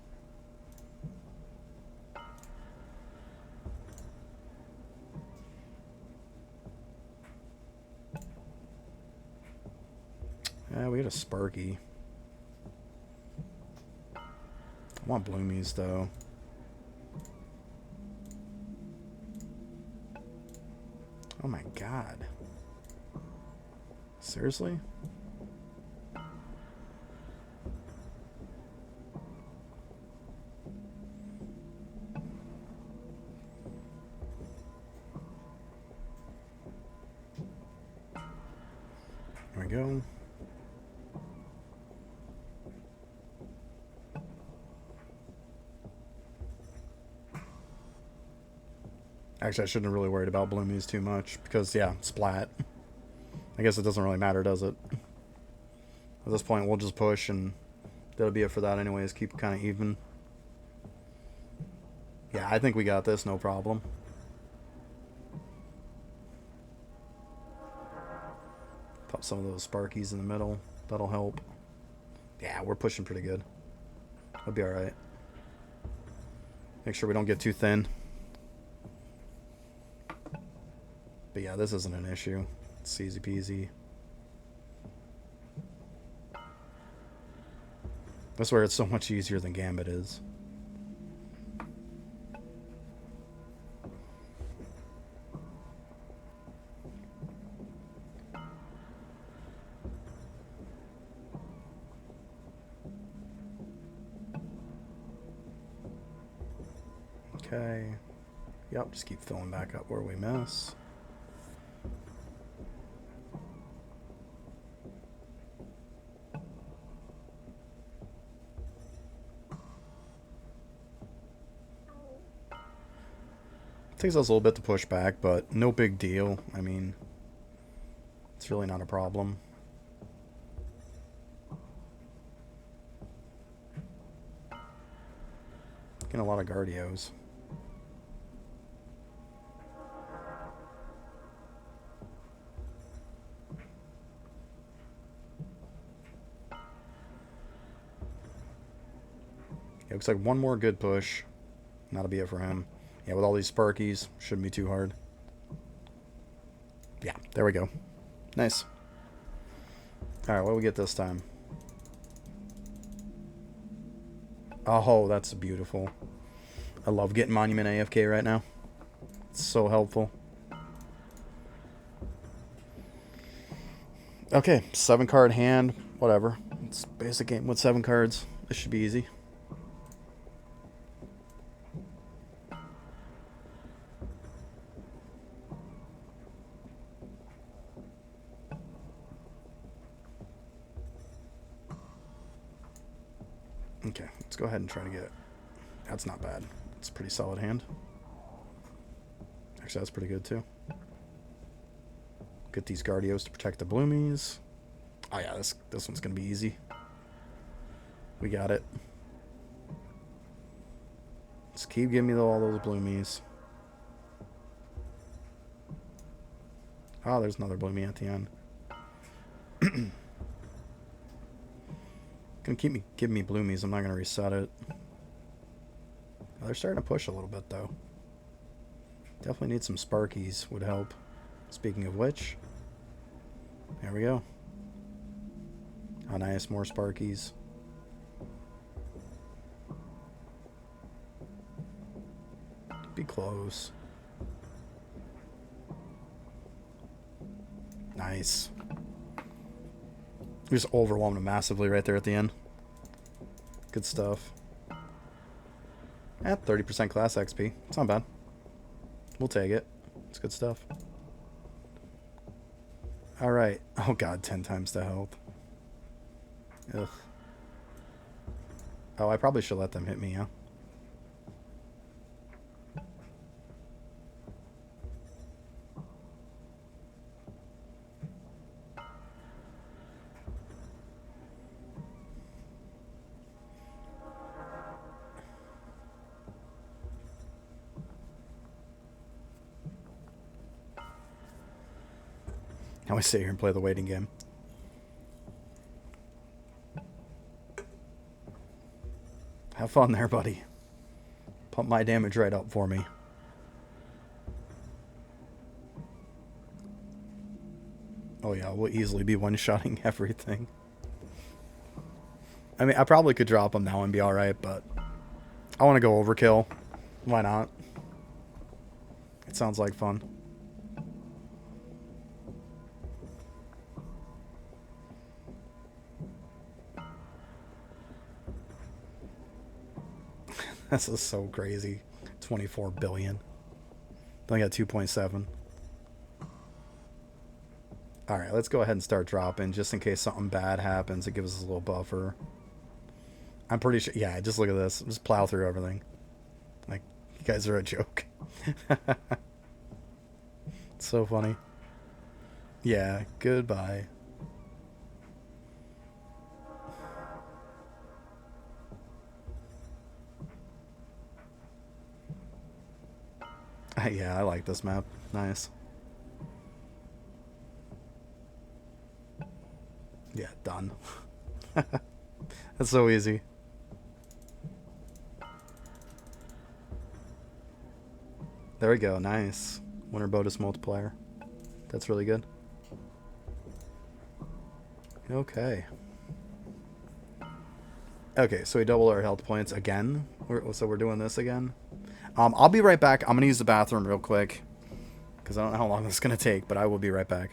Yeah, we got a Sparky. I want bloomies, though. Oh my god. Seriously? go. Actually, I shouldn't have really worried about bloomies too much because, yeah, splat. I guess it doesn't really matter, does it? At this point, we'll just push and that'll be it for that anyways. Keep kind of even. Yeah, I think we got this, no problem. Pop some of those Sparkies in the middle. That'll help. Yeah, we're pushing pretty good. That'll be alright. Make sure we don't get too thin. But yeah, this isn't an issue. It's easy peasy. I swear it's so much easier than Gambit is. Okay. Yep, just keep filling back up where we miss. Takes us a little bit to push back, but no big deal. I mean, it's really not a problem. Getting a lot of Guardios. It looks like one more good push. That'll be it for him. Yeah, with all these Sparkies, shouldn't be too hard. Yeah, there we go. Nice. Alright, what do we get this time? Oh, that's beautiful. I love getting Monument AFK right now. It's so helpful. Okay, 7-card hand, whatever. It's a basic game with 7 cards. This should be easy. Okay, let's go ahead and try to get it. That's not bad. It's a pretty solid hand. Actually, that's pretty good too. Get these Guardios to protect the Bloomies. Oh yeah, this one's gonna be easy. We got it. Just keep giving me all those Bloomies. Oh, there's another Bloomie at the end. Gonna keep giving me Bloomies. I'm not gonna reset it. Oh, they're starting to push a little bit though. Definitely need some Sparkies. Would help. Speaking of which, there we go. Oh, nice, more Sparkies. Be close. Nice. We just overwhelmed him massively right there at the end. Good stuff. At 30% class XP. It's not bad. We'll take it. It's good stuff. Alright. Oh god, 10 times the health. Ugh. Oh, I probably should let them hit me, huh? Now I sit here and play the waiting game. Have fun there, buddy. Pump my damage right up for me. Oh yeah, we'll easily be one-shotting everything. I mean, I probably could drop him now and be alright, but I want to go overkill. Why not? It sounds like fun. This is so crazy. 24 billion. Then I got 2.7. Alright, let's go ahead and start dropping just in case something bad happens. It gives us a little buffer. I'm pretty sure. Yeah, just look at this. Just plow through everything. Like, you guys are a joke. It's so funny. Yeah, goodbye. Yeah, I like this map. Nice. Yeah, done. That's so easy. There we go. Nice. Winter bonus multiplier. That's really good. Okay. Okay, so we double our health points again. So we're doing this again. I'll be right back. I'm going to use the bathroom real quick. Because I don't know how long this is going to take, but I will be right back.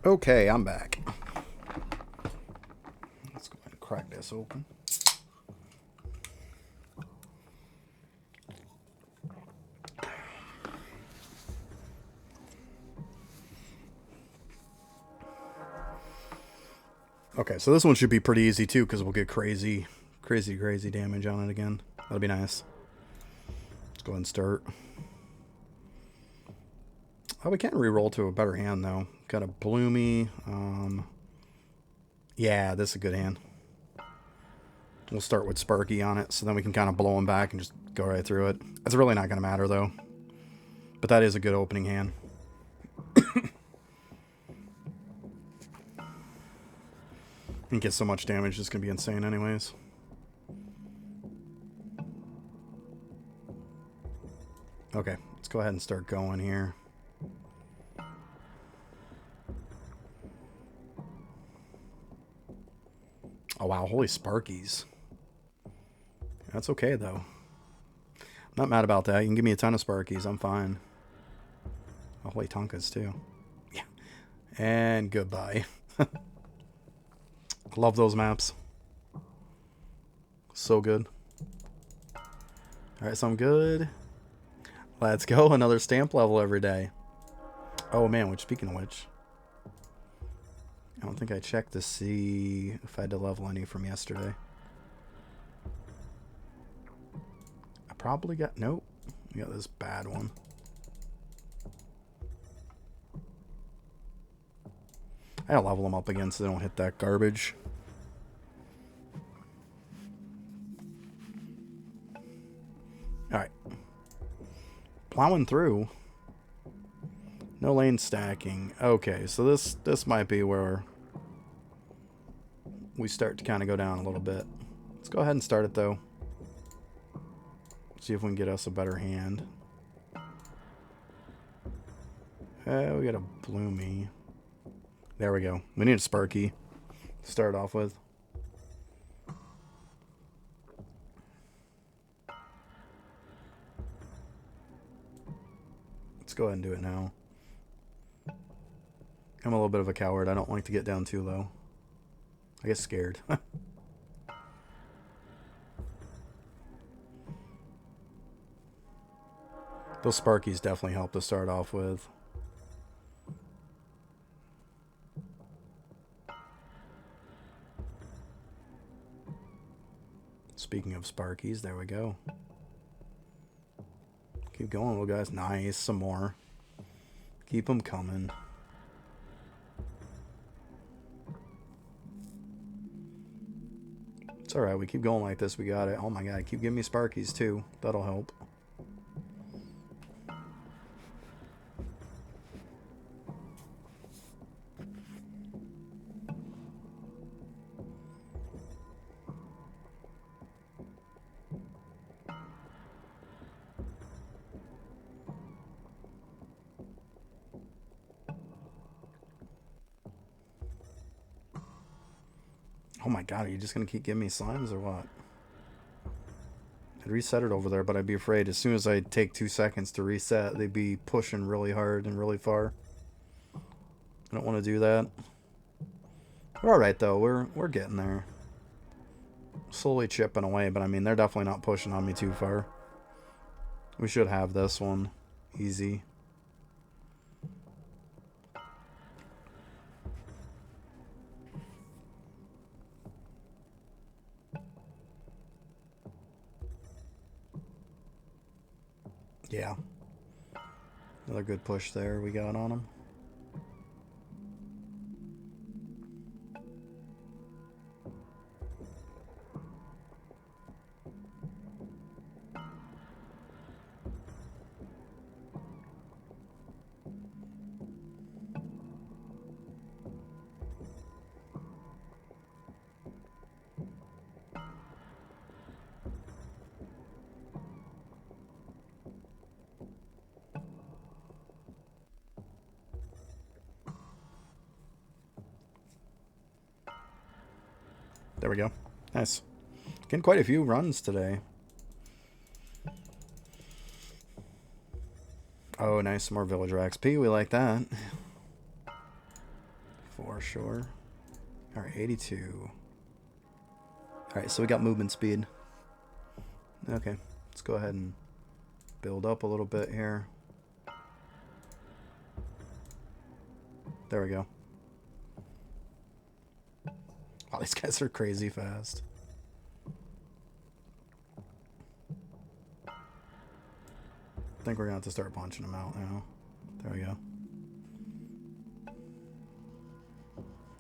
Okay, I'm back. Let's go ahead and crack this open. Okay, so this one should be pretty easy too, because we'll get crazy damage on it again. That'll be nice. Let's go ahead and start. Oh, we can re-roll to a better hand though. Got a Bloomy. Yeah, this is a good hand. We'll start with Sparky on it, so then we can kind of blow him back and just go right through it. It's really not going to matter though. But that is a good opening hand. And get so much damage, it's going to be insane anyways. Okay, let's go ahead and start going here. Oh wow, holy Sparkies. That's okay though. I'm not mad about that. You can give me a ton of Sparkies, I'm fine. Oh, holy Tonkas too. Yeah. And goodbye. Love those maps. So good. Alright, so I'm good. Let's go. Another stamp level every day. Oh man, speaking of which, I don't think I checked to see if I had to level any from yesterday. I probably got... Nope. We got this bad one. I gotta level them up again so they don't hit that garbage. Alright. Plowing through. No lane stacking. Okay, so this might be where we start to kind of go down a little bit. Let's go ahead and start it though. See if we can get us a better hand. We got a Bloomy. There we go. We need a Sparky to start off with. Let's go ahead and do it now. I'm a little bit of a coward. I don't like to get down too low. I get scared. Those Sparkies definitely help to start off with. Speaking of Sparkies, there we go. Keep going, little guys. Nice, some more. Keep them coming. It's alright, we keep going like this. We got it. Oh my god, keep giving me Sparkies too. That'll help. Oh my god, are you just gonna keep giving me slimes or what? I'd reset it over there, but I'd be afraid as soon as I take 2 seconds to reset, they'd be pushing really hard and really far. I don't want to do that. We're alright though, we're getting there. Slowly chipping away, but I mean they're definitely not pushing on me too far. We should have this one. Easy. Yeah. Another good push there we got on him. There we go. Nice. Getting quite a few runs today. Oh, nice. Some more villager XP. We like that. For sure. Alright, 82. Alright, so we got movement speed. Okay, let's go ahead and build up a little bit here. There we go. Wow, these guys are crazy fast. I think we're gonna have to start punching them out now. There we go.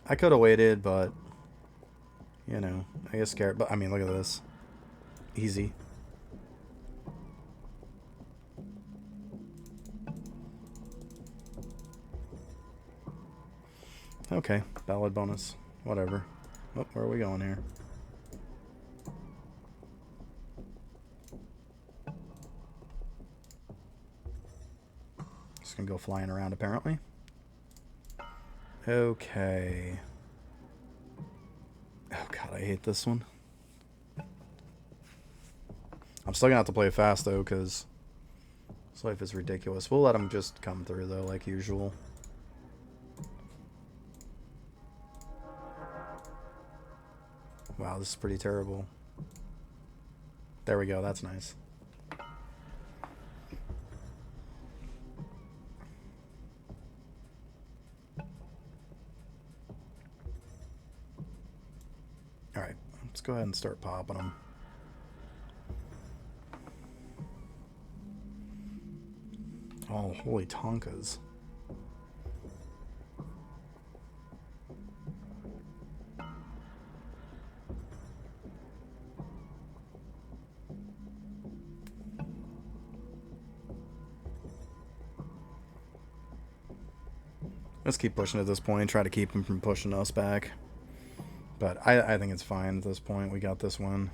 I could have waited, but you know, I get scared. But I mean, look at this. Easy. Okay, ballad bonus. Whatever. Oh, where are we going here? Just gonna go flying around apparently. Okay. Oh god, I hate this one. I'm still gonna have to play fast though, because this life is ridiculous. We'll let them just come through though, like usual. Wow, this is pretty terrible. There we go, that's nice. Alright, let's go ahead and start popping them. Oh, holy Tonkas. Let's keep pushing at this point, try to keep him from pushing us back. But I think it's fine at this point. We got this one.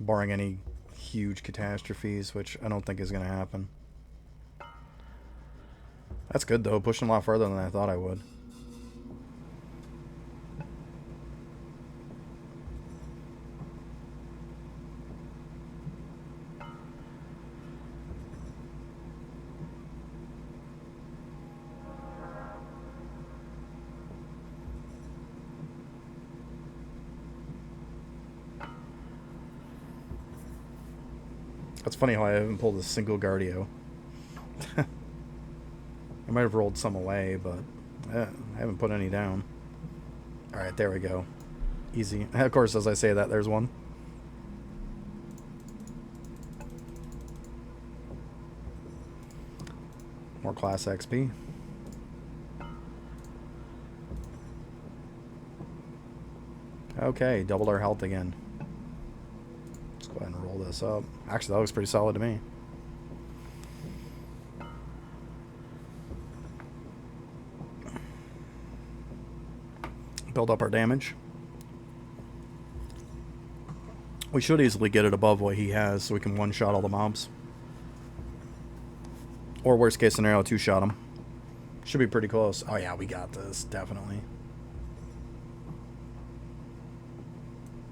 Barring any huge catastrophes, which I don't think is going to happen. That's good, though. Pushing a lot further than I thought I would. That's funny how I haven't pulled a single Guardio. I might have rolled some away, but I haven't put any down. Alright, there we go. Easy. Of course, as I say that, there's one. More Class XP. Okay, doubled our health again. Let's go ahead and roll this up. Actually, that looks pretty solid to me. Build up our damage. We should easily get it above what he has so we can one-shot all the mobs. Or worst case scenario, two-shot them. Should be pretty close. Oh yeah, we got this, definitely.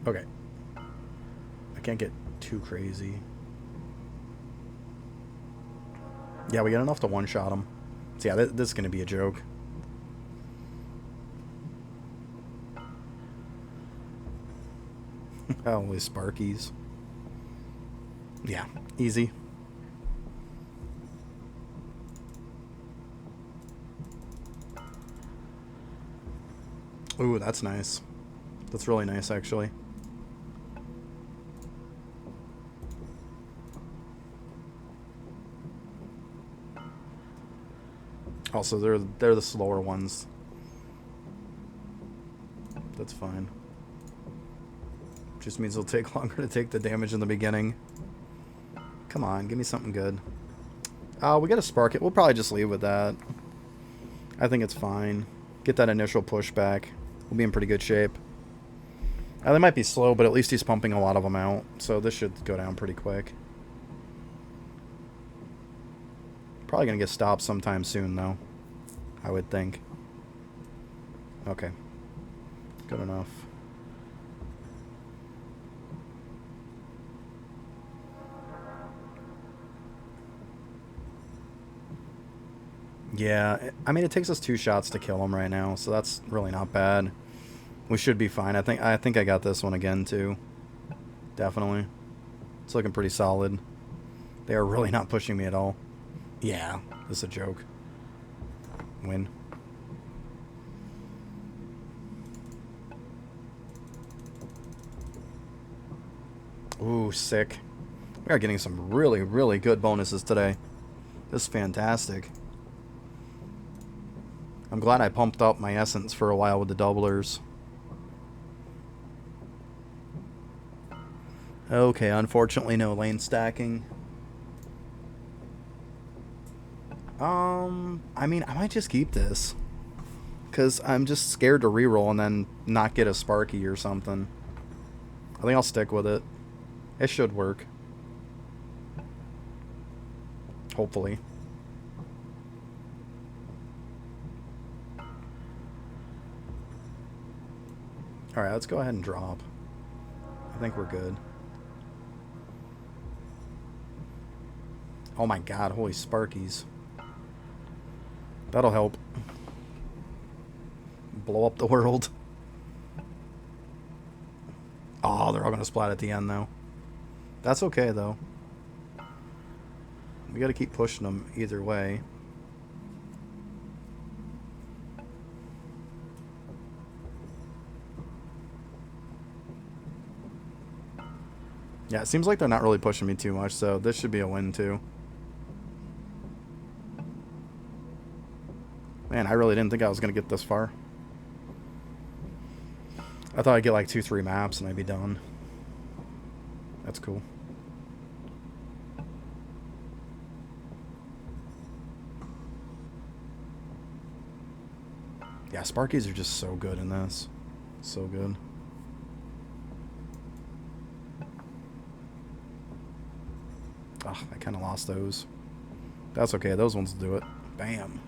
Okay. I can't get too crazy. Yeah, we got enough to one-shot him. So yeah, this is going to be a joke. Holy Sparkies. Yeah, easy. Ooh, that's nice. That's really nice, actually. Also, they're the slower ones. That's fine. Just means it'll take longer to take the damage in the beginning. Come on, give me something good. We gotta spark it. We'll probably just leave with that. I think it's fine. Get that initial push back. We'll be in pretty good shape. They might be slow, but at least he's pumping a lot of them out. So this should go down pretty quick. Probably gonna get stopped sometime soon, though. I would think. Okay. Good enough. Yeah, I mean, it takes us 2 shots to kill him right now, so that's really not bad. We should be fine. I think I got this one again, too. Definitely. It's looking pretty solid. They are really not pushing me at all. Yeah, this is a joke. Win. Ooh, sick. We are getting some really, really good bonuses today. This is fantastic. I'm glad I pumped up my essence for a while with the doublers. Okay, unfortunately no lane stacking. I mean, I might just keep this. Because I'm just scared to reroll and then not get a Sparky or something. I think I'll stick with it. It should work. Hopefully. Alright, let's go ahead and drop. I think we're good. Oh my god, holy Sparkies. That'll help. Blow up the world. Oh, they're all going to splat at the end, though. That's okay, though. We got to keep pushing them either way. Yeah, it seems like they're not really pushing me too much, so this should be a win, too. Man, I really didn't think I was going to get this far. I thought I'd get like 2-3 maps and I'd be done. That's cool. Yeah, Sparkies are just so good in this. So good. Ugh, I kind of lost those. That's okay. Those ones will do it. Bam.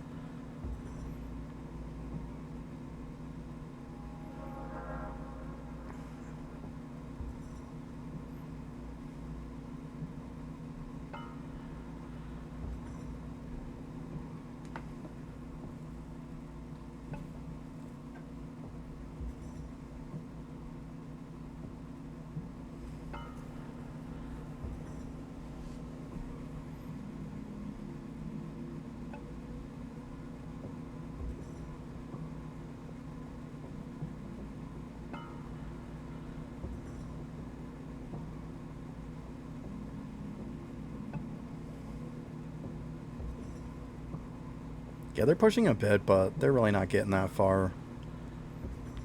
Yeah, they're pushing a bit, but they're really not getting that far.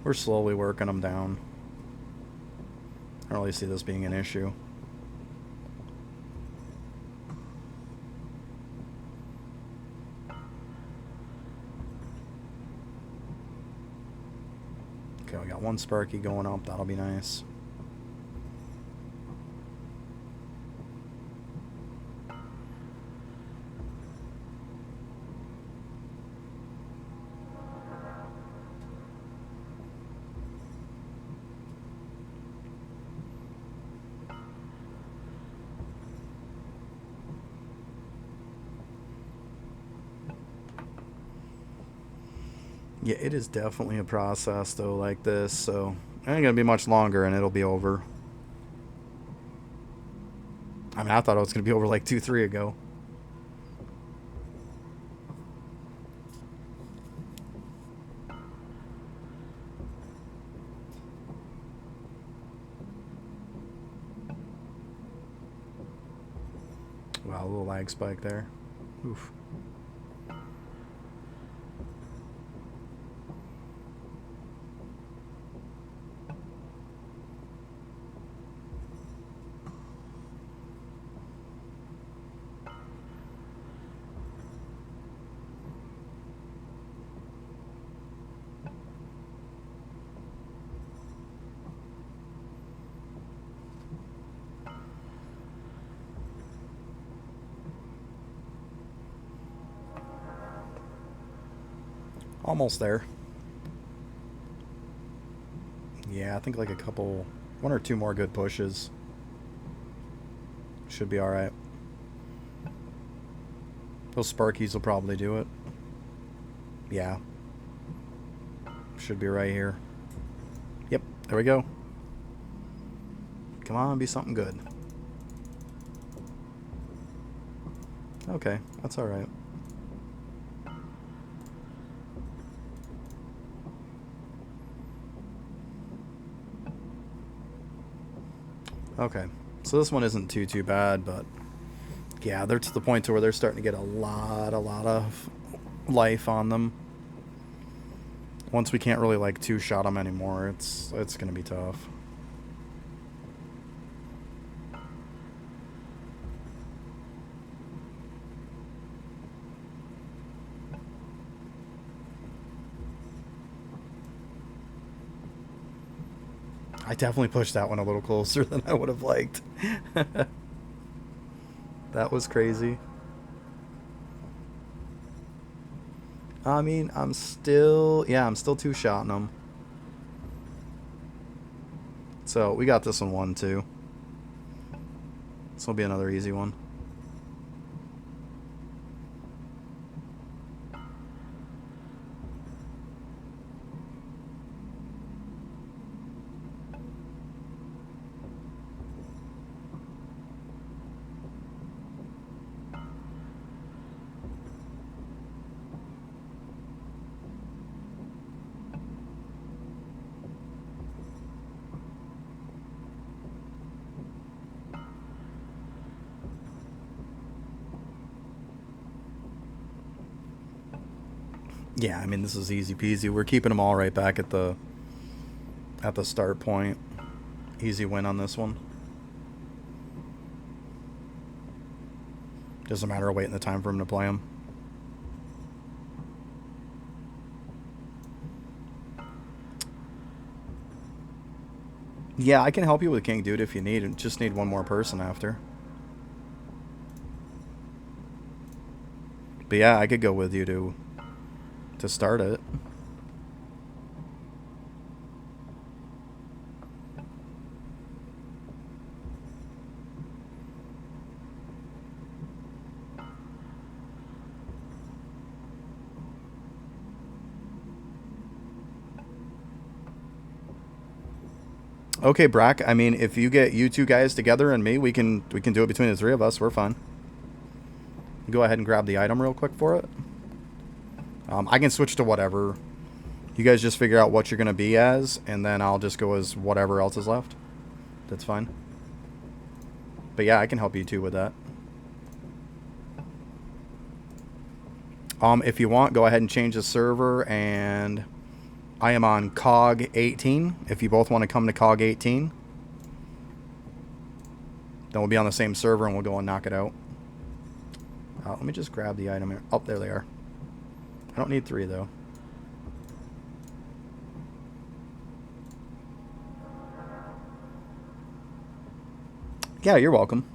We're slowly working them down. I don't really see this being an issue. Okay, we got one Sparky going up. That'll be nice. Yeah, it is definitely a process, though, like this, so it ain't gonna be much longer and it'll be over. I mean, I thought it was gonna be over like 2-3 ago. Wow, a little lag spike there. Oof. Almost there. Yeah, I think like a couple, one or two more good pushes. Should be alright. Those Sparkies will probably do it. Yeah. Should be right here. Yep, there we go. Come on, be something good. Okay, that's alright. Okay, so this one isn't too bad, but yeah, they're to the point to where they're starting to get a lot of life on them. Once we can't really like two-shot them anymore, it's gonna be tough. I definitely pushed that one a little closer than I would have liked. That was crazy. I mean, I'm still two-shotting them. So, we got this one won, too. This will be another easy one. Yeah, I mean, this is easy peasy. We're keeping them all right back at the start point. Easy win on this one. Doesn't matter waiting the time for him to play them. Yeah, I can help you with King Dude if you need. Just need one more person after. But yeah, I could go with you to start it. Okay, Brack. I mean, if you get you two guys together and me, we can do it between the three of us. We're fine. Go ahead and grab the item real quick for it. I can switch to whatever. You guys just figure out what you're going to be as, and then I'll just go as whatever else is left. That's fine. But yeah, I can help you too with that. If you want, go ahead and change the server, and I am on COG 18. If you both want to come to COG 18, then we'll be on the same server and we'll go and knock it out. Let me just grab the item here. Oh, there they are. I don't need 3 though. Yeah, you're welcome.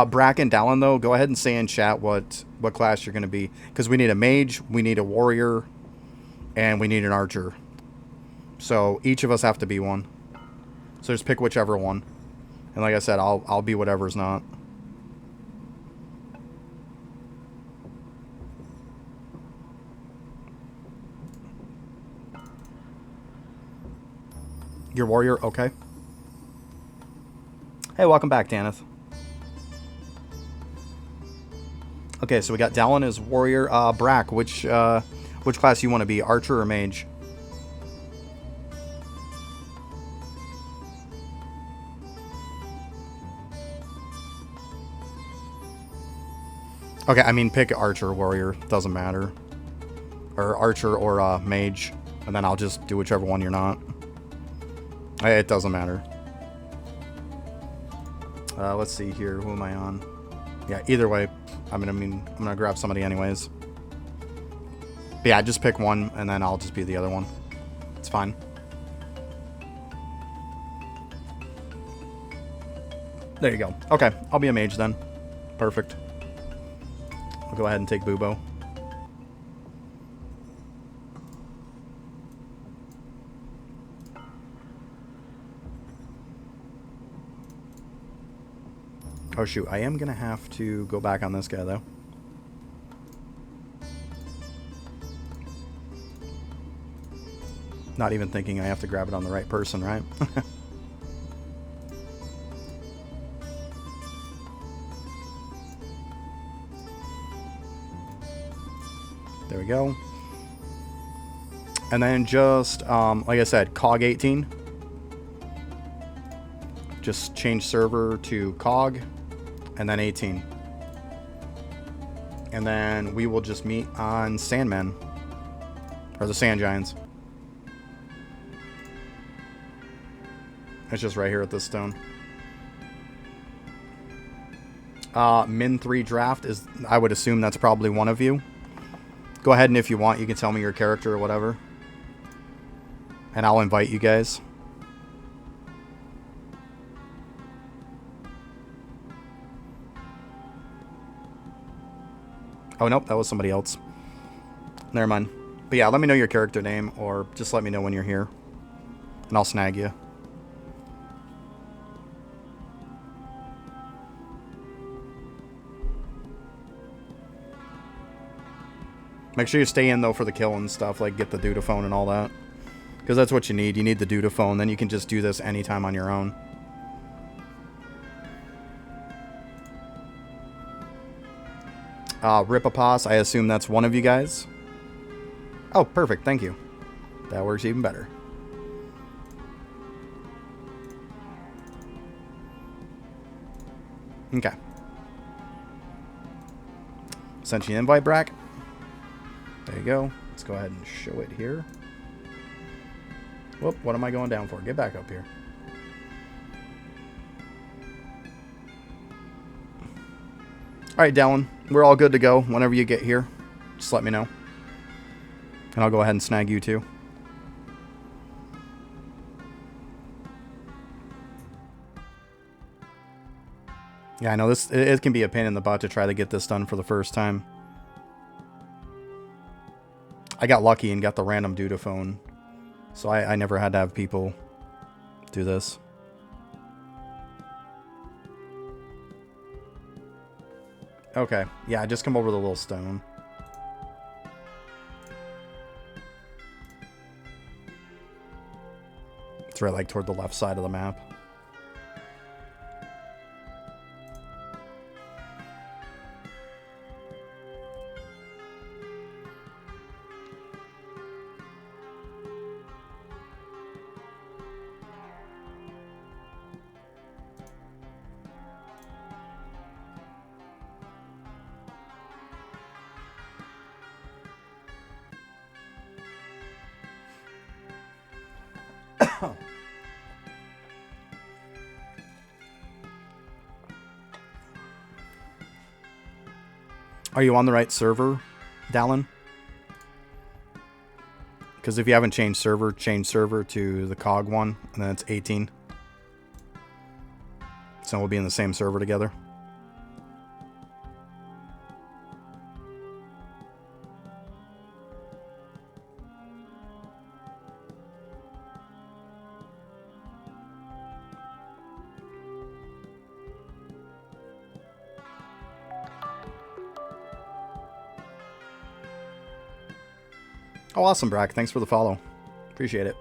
Brack and Dallin, though, go ahead and say in chat what class you're going to be. Because we need a mage, we need a warrior, and we need an archer. So each of us have to be one. So just pick whichever one. And like I said, I'll be whatever's not. Your warrior? Okay. Hey, welcome back, Tanith. Okay, so we got Dallin as warrior. Brack, which class you want to be, archer or mage? Okay, I mean pick archer or warrior, doesn't matter. Or archer or mage, and then I'll just do whichever one you're not. It doesn't matter. Let's see here, who am I on? Yeah, either way, I'm gonna grab somebody anyways. But yeah, just pick one, and then I'll just be the other one. It's fine. There you go. Okay, I'll be a mage then. Perfect. I'll go ahead and take Bubo. Oh shoot, I am gonna have to go back on this guy though. Not even thinking I have to grab it on the right person, right? There we go. And then just, like I said, COG 18. Just change server to COG, and then 18. And then we will just meet on Sandmen. Or the Sand Giants. It's just right here at this stone. Min 3 draft is, I would assume that's probably one of you. Go ahead, and if you want, you can tell me your character or whatever. And I'll invite you guys. Oh, nope, that was somebody else. Never mind. But yeah, let me know your character name, or just let me know when you're here. And I'll snag you. Make sure you stay in, though, for the kill and stuff, like get the Dudaphone and all that. Because that's what you need. You need the Dudaphone, then you can just do this anytime on your own. Ripapas, I assume that's one of you guys. Oh, perfect, thank you. That works even better. Okay. Sent you an invite, Brack. There you go. Let's go ahead and show it here. Whoop, what am I going down for? Get back up here. Alright, Dallin. We're all good to go whenever you get here. Just let me know. And I'll go ahead and snag you too. Yeah, I know this. It can be a pain in the butt to try to get this done for the first time. I got lucky and got the random Dudaphone. So I never had to have people do this. Okay. Yeah, just come over the little stone. It's right like toward the left side of the map. Are you on the right server, Dallin? Because if you haven't changed server to the COG one, and then it's 18. So we'll be in the same server together. Oh, awesome, Brack. Thanks for the follow. Appreciate it.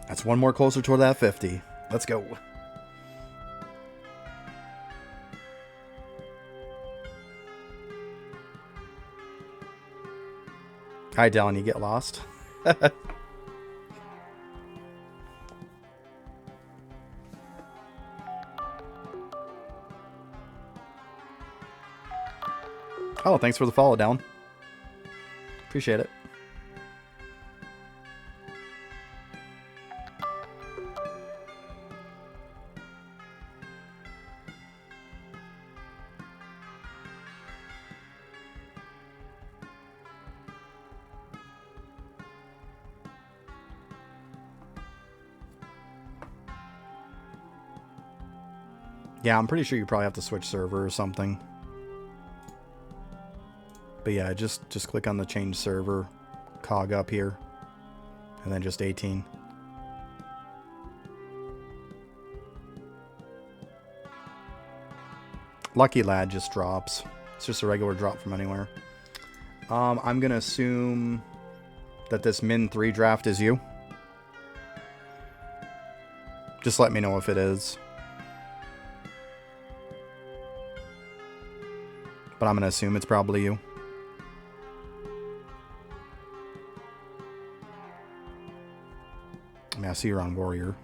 That's one more closer toward that 50. Let's go. Hi, Dallin. You get lost? Oh, thanks for the follow, Dallin. Appreciate it. Yeah, I'm pretty sure you probably have to switch server or something. But yeah, just click on the change server cog up here. And then just 18. Lucky Lad just drops. It's just a regular drop from anywhere. I'm going to assume that this Min 3 draft is you. Just let me know if it is. But I'm going to assume it's probably you. I mean, I see you're on Warrior.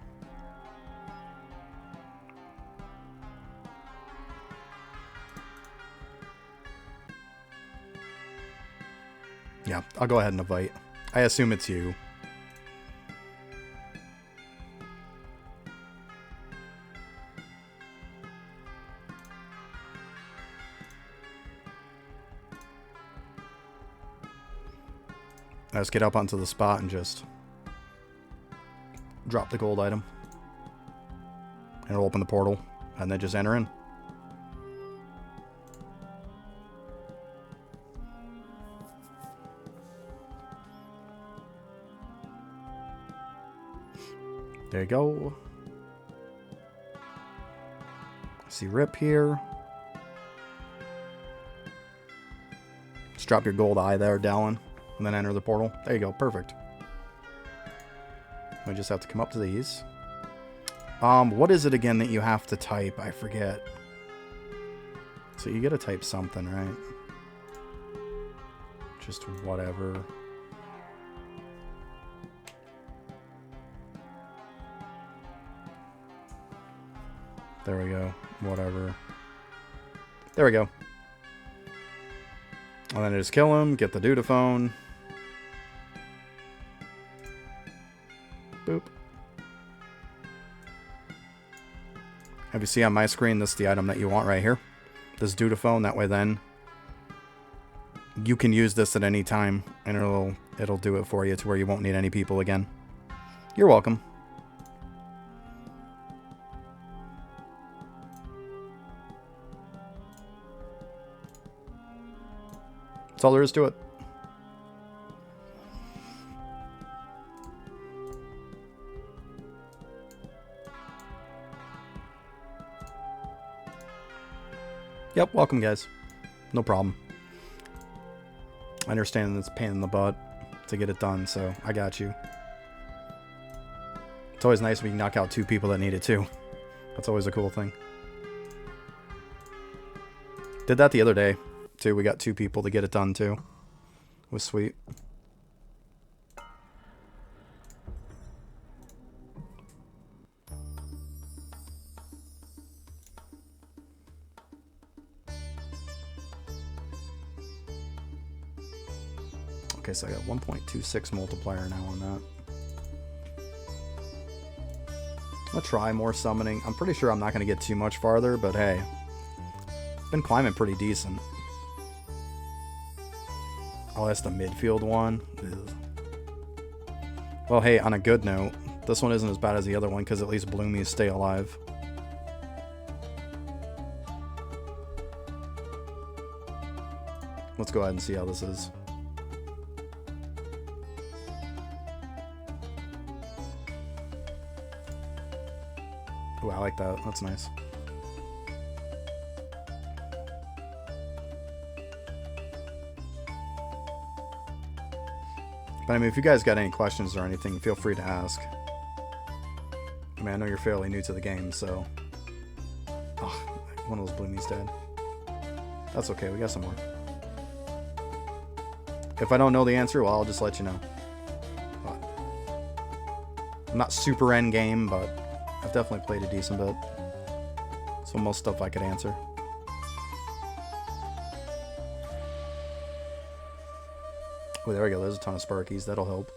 Yeah, I'll go ahead and invite. I assume it's you. Let's get up onto the spot and just drop the gold item. And it'll open the portal. And then just enter in. There you go. See Rip here. Just drop your gold eye there, Dallin. And then enter the portal. There you go. Perfect. We just have to come up to these. What is it again that you have to type? I forget. So you gotta type something, right? Just whatever. There we go. Whatever. There we go. And then I just kill him, get the Dudaphone. Boop. Have you see on my screen, this is the item that you want right here. This Dudaphone, that way then you can use this at any time and it'll do it for you to where you won't need any people again. You're welcome. That's all there is to it. Yep, welcome guys. No problem. I understand it's a pain in the butt to get it done, so I got you. It's always nice when you can knock out 2 people that need it too. That's always a cool thing. Did that the other day too. We got 2 people to get it done too. It was sweet. Okay, so I got 1.26 multiplier now on that. I'm gonna try more summoning. I'm pretty sure I'm not gonna get too much farther, but hey. Been climbing pretty decent. Oh, that's the midfield one. Ew. Well, hey, on a good note, this one isn't as bad as the other one because at least Bloomies stay alive. Let's go ahead and see how this is. Ooh, I like that. That's nice. But I mean, if you guys got any questions or anything, feel free to ask. I mean, I know you're fairly new to the game, so... Oh, one of those Bloomies dead. That's okay, we got some more. If I don't know the answer, well, I'll just let you know. I'm not super endgame, but I've definitely played a decent bit. So most stuff I could answer. Oh, there we go. There's a ton of Sparkies. That'll help.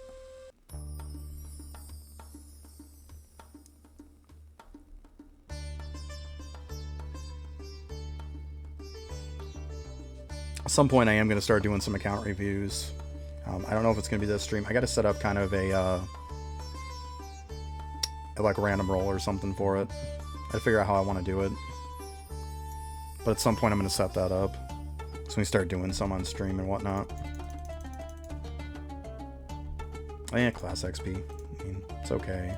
At some point, I am going to start doing some account reviews. I don't know if it's going to be this stream. I got to set up kind of a like random roll or something for it. I gotta figure out how I want to do it. But at some point, I'm going to set that up. So we start doing some on stream and whatnot. Oh yeah, class XP. I mean, it's okay.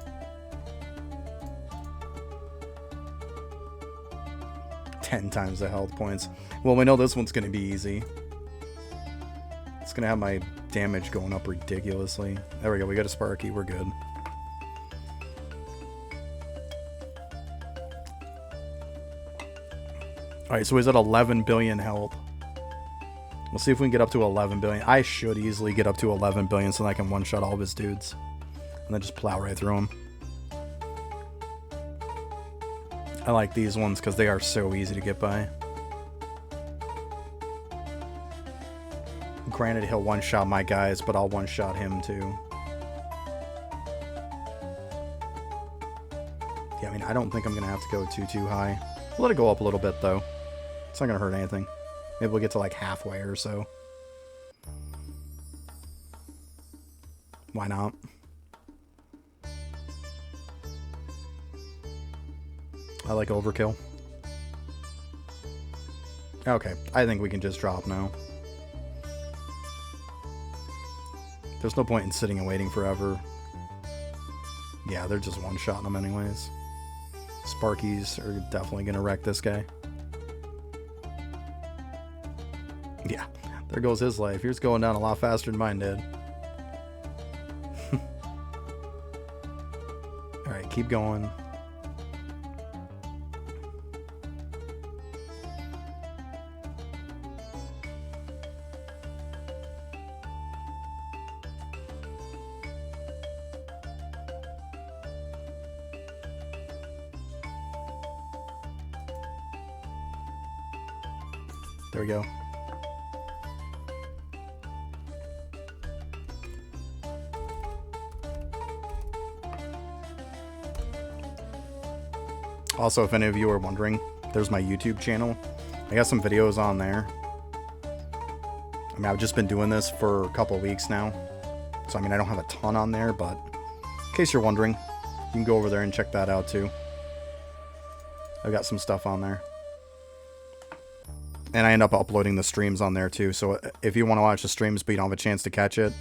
Ten times the health points. Well, we know this one's going to be easy. It's going to have my damage going up ridiculously. There we go. We got a Sparky. We're good. Alright, so he's at 11 billion health. We'll see if we can get up to 11 billion. I should easily get up to 11 billion so that I can one-shot all of his dudes. And then just plow right through them. I like these ones because they are so easy to get by. Granted, he'll one-shot my guys, but I'll one-shot him too. Yeah, I mean, I don't think I'm going to have to go too high. We'll let it go up a little bit, though. It's not going to hurt anything. Maybe we'll get to like halfway or so. Why not? I like overkill. Okay, I think we can just drop now. There's no point in sitting and waiting forever. Yeah, they're just one-shotting them anyways. Sparkies are definitely going to wreck this guy. Yeah, there goes his life. Yours going down a lot faster than mine did. Alright, keep going. There we go. Also, if any of you are wondering, there's my YouTube channel. I got some videos on there. I mean, I've just been doing this for a couple of weeks now. So, I mean, I don't have a ton on there, but in case you're wondering, you can go over there and check that out too. I've got some stuff on there. And I end up uploading the streams on there too. So if you want to watch the streams but you don't have a chance to catch it,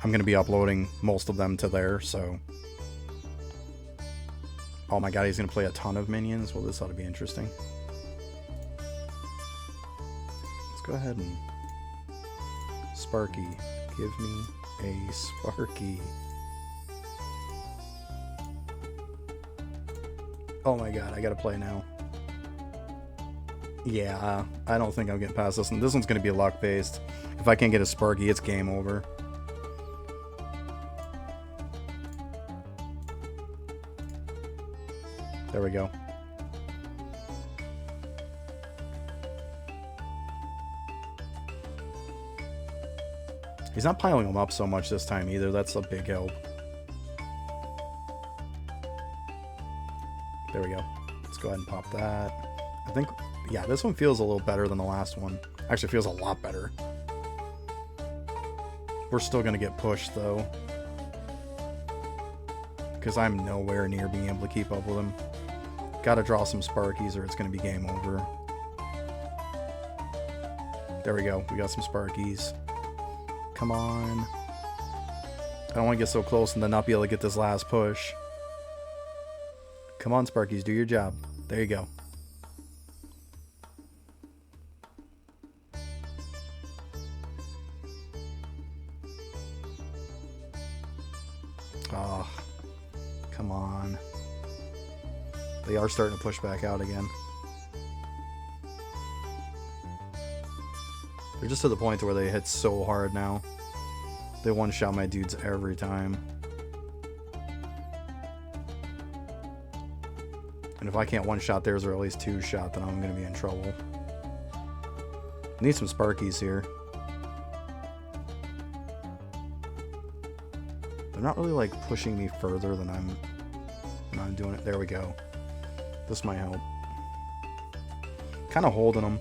I'm going to be uploading most of them to there, so... Oh my god, he's going to play a ton of minions? Well, this ought to be interesting. Let's go ahead and... Sparky. Give me a Sparky. Oh my god, I gotta play now. Yeah, I don't think I'm getting past this one. This one's going to be luck-based. If I can't get a Sparky, it's game over. There we go. He's not piling them up so much this time either. That's a big help. There we go. Let's go ahead and pop that. I think, yeah, this one feels a little better than the last one. Actually feels a lot better. We're still going to get pushed, though. Because I'm nowhere near being able to keep up with him. Gotta draw some Sparkies or it's going to be game over. There we go. We got some Sparkies. Come on. I don't want to get so close and then not be able to get this last push. Come on, Sparkies. Do your job. There you go. Oh, come on. They are starting to push back out again. They're just to the point where they hit so hard now. They one-shot my dudes every time. And if I can't one-shot theirs or at least two-shot, then I'm going to be in trouble. Need some Sparkies here. They're not really like pushing me further than I'm doing it. There we go. This might help. Kind of holding them.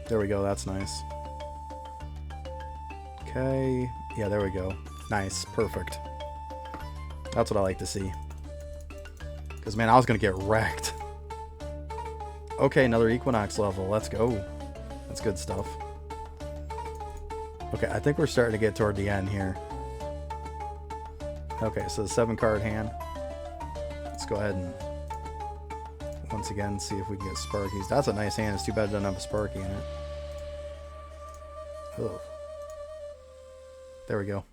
There we go, that's nice. Okay, yeah, there we go. Nice, perfect. That's what I like to see. Because, man, I was going to get wrecked. Okay, another Equinox level. Let's go. That's good stuff. Okay, I think we're starting to get toward the end here. Okay, so the 7-card hand. Let's go ahead and once again see if we can get Sparkies. That's a nice hand. It's too bad it doesn't have a Sparky in it. Ugh. There we go.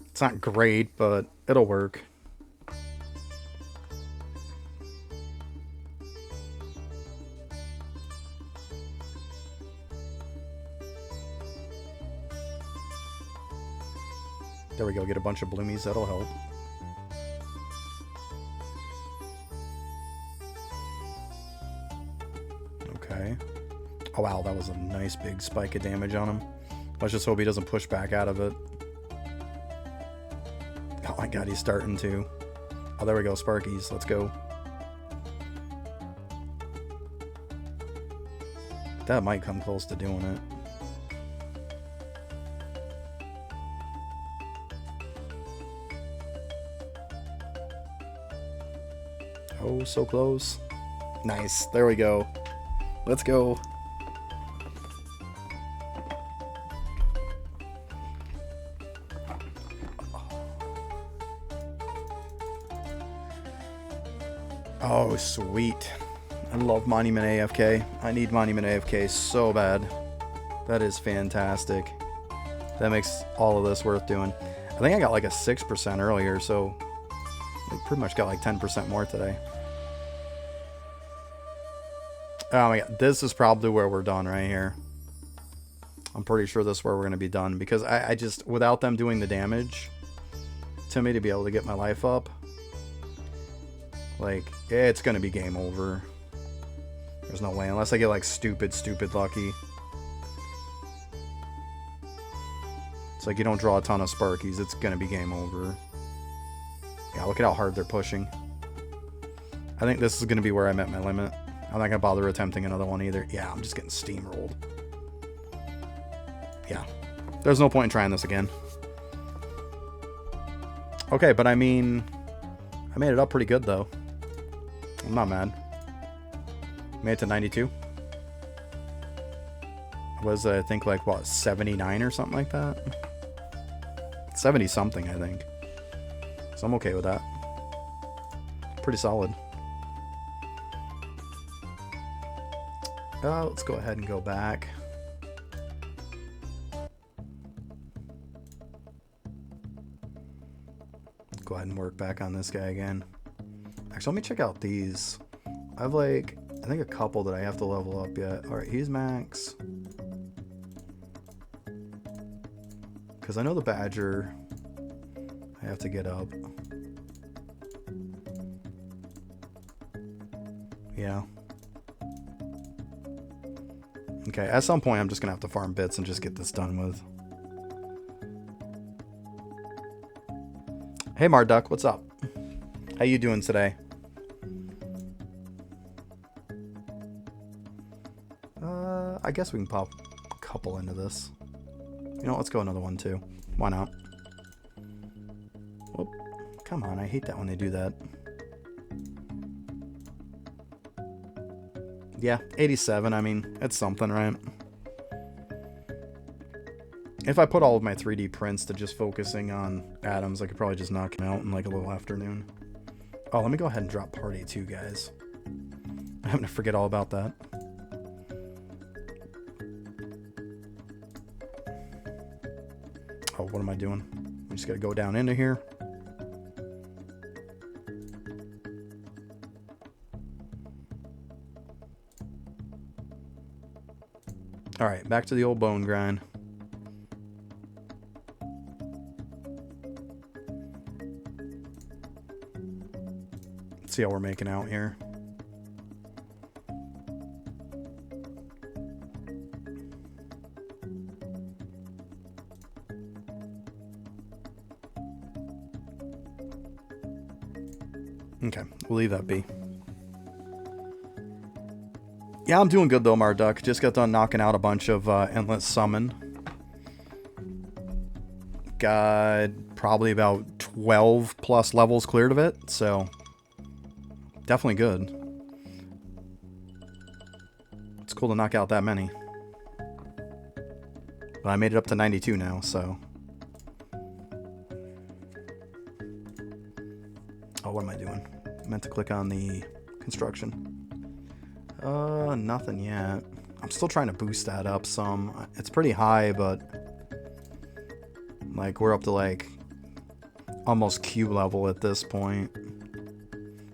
It's not great, but it'll work. There we go, get a bunch of bloomies, that'll help. Okay. Oh wow, that was a nice big spike of damage on him. Let's just hope he doesn't push back out of it. Oh my god, he's starting to. Oh, there we go, Sparkies, let's go. That might come close to doing it. Oh, so close. Nice, there we go. Let's go. Oh, sweet. I love Monument AFK. I need Monument AFK so bad. That is fantastic. That makes all of this worth doing. I think I got like a 6% earlier, so I pretty much got like 10% more today. Oh my god, this is probably where we're done right here. I'm pretty sure this is where we're going to be done, because I just, without them doing the damage to me to be able to get my life up, like, it's going to be game over. There's no way, unless I get like stupid lucky. It's like you don't draw a ton of Sparkies, it's going to be game over. Yeah, look at how hard they're pushing. I think this is going to be where I'm at my limit. I'm not going to bother attempting another one either. Yeah, I'm just getting steamrolled. Yeah. There's no point in trying this again. Okay, but I mean, I made it up pretty good, though. I'm not mad. Made it to 92. Was, I think, like, what, 79 or something like that? 70-something, I think. So I'm okay with that. Pretty solid. Let's go ahead and go back. Go ahead and work back on this guy again. Actually, let me check out these. I have like, I think a couple that I have to level up yet. Alright, he's max. Because I know the Badger I have to get up. Yeah. Okay, at some point I'm just going to have to farm bits and just get this done with. Hey Marduk, what's up? How you doing today? I guess we can pop a couple into this. You know, let's go another one too. Why not? Whoop. Come on, I hate that when they do that. Yeah, 87, I mean, it's something, right? If I put all of my 3D prints to just focusing on atoms, I could probably just knock him out in like a little afternoon. Oh, let me go ahead and drop party too, guys. I'm having to forget all about that. Oh, what am I doing? We just gotta go down into here. Alright, back to the old bone grind. Let's see how we're making out here. Okay, we'll leave that be. Yeah, I'm doing good though, Marduk. Just got done knocking out a bunch of Endless Summon. Got probably about 12 plus levels cleared of it, so definitely good. It's cool to knock out that many. But I made it up to 92 now, so. Oh, what am I doing? I meant to click on the construction. Nothing yet. I'm still trying to boost that up some. It's pretty high, but like we're up to like almost cube level at this point.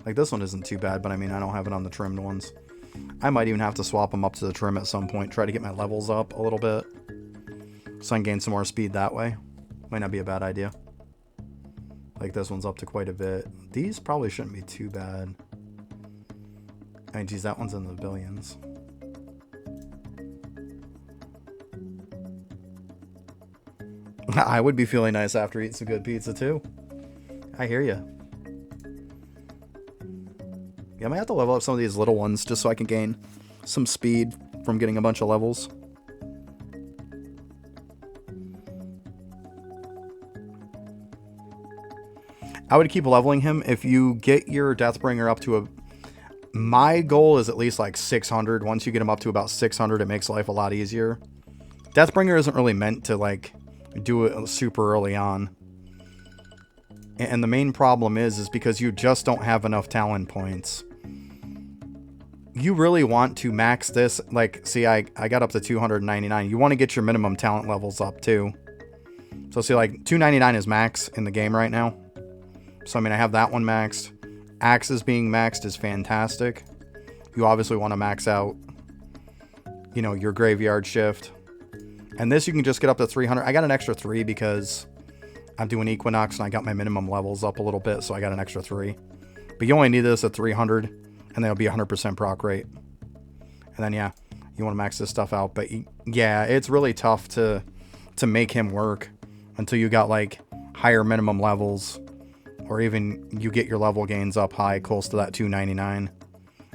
Like this one isn't too bad, but I mean I don't have it on the trimmed ones. I might even have to swap them up to the trim at some point. Try to get my levels up a little bit so I can gain some more speed that way. Might not be a bad idea. Like this one's up to quite a bit. These probably shouldn't be too bad. I mean, geez, that one's in the billions. I would be feeling nice after eating some good pizza, too. I hear you. Yeah, I might have to level up some of these little ones just so I can gain some speed from getting a bunch of levels. I would keep leveling him. If you get your Deathbringer up to a... My goal is at least like 600. Once you get him up to about 600, it makes life a lot easier. Deathbringer isn't really meant to like do it super early on. And the main problem is because you just don't have enough talent points. You really want to max this. Like, see, I got up to 299. You want to get your minimum talent levels up too. So see, like 299 is max in the game right now. So I mean, I have that one maxed. Axes being maxed is fantastic. You obviously want to max out, you know, your graveyard shift. And this you can just get up to 300. I got an extra 3 because I'm doing Equinox and I got my minimum levels up a little bit, so I got an extra 3. But you only need this at 300, and that'll be 100% proc rate. And then, yeah, you want to max this stuff out. But, yeah, it's really tough to make him work until you got, like, higher minimum levels. Or even you get your level gains up high, close to that 299.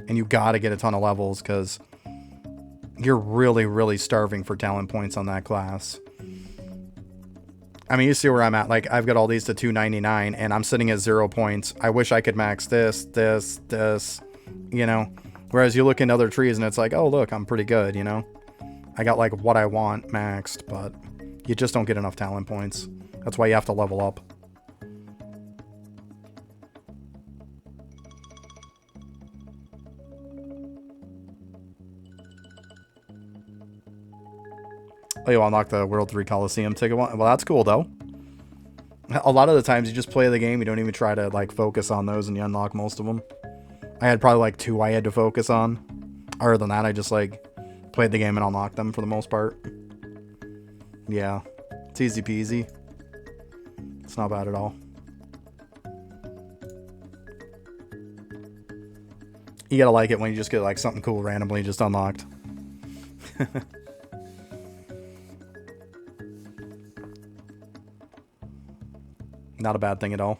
And you got to get a ton of levels because you're really, really starving for talent points on that class. I mean, you see where I'm at. Like, I've got all these to 299, and I'm sitting at 0 points. I wish I could max this, you know. Whereas you look in other trees, and it's like, oh, look, I'm pretty good, you know. I got, like, what I want maxed, but you just don't get enough talent points. That's why you have to level up. Oh, you unlock the World 3 Coliseum ticket one? Well, that's cool, though. A lot of the times you just play the game, you don't even try to, like, focus on those, and you unlock most of them. I had probably, like, 2 I had to focus on. Other than that, I just, like, played the game and unlocked them for the most part. Yeah. It's easy peasy. It's not bad at all. You gotta like it when you just get, like, something cool randomly just unlocked. Not a bad thing at all.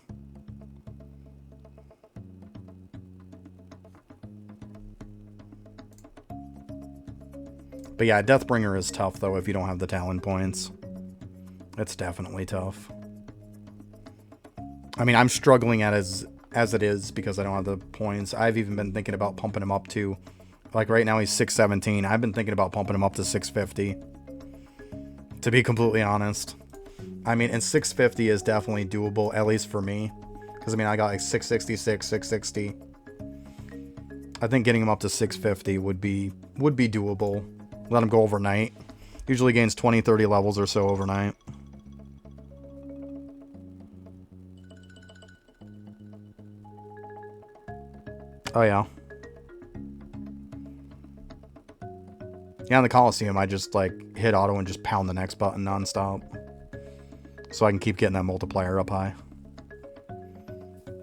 But yeah, Deathbringer is tough, though, if you don't have the talent points. It's definitely tough. I mean, I'm struggling at as it is because I don't have the points. I've even been thinking about pumping him up to, like right now he's 617. I've been thinking about pumping him up to 650. To be completely honest. I mean, and 650 is definitely doable, at least for me. Because, I mean, I got like 666, 660. I think getting him up to 650 would be doable. Let him go overnight. Usually gains 20, 30 levels or so overnight. Oh, yeah. Yeah, in the Coliseum, I just, like, hit auto and just pound the next button nonstop. So I can keep getting that multiplier up high.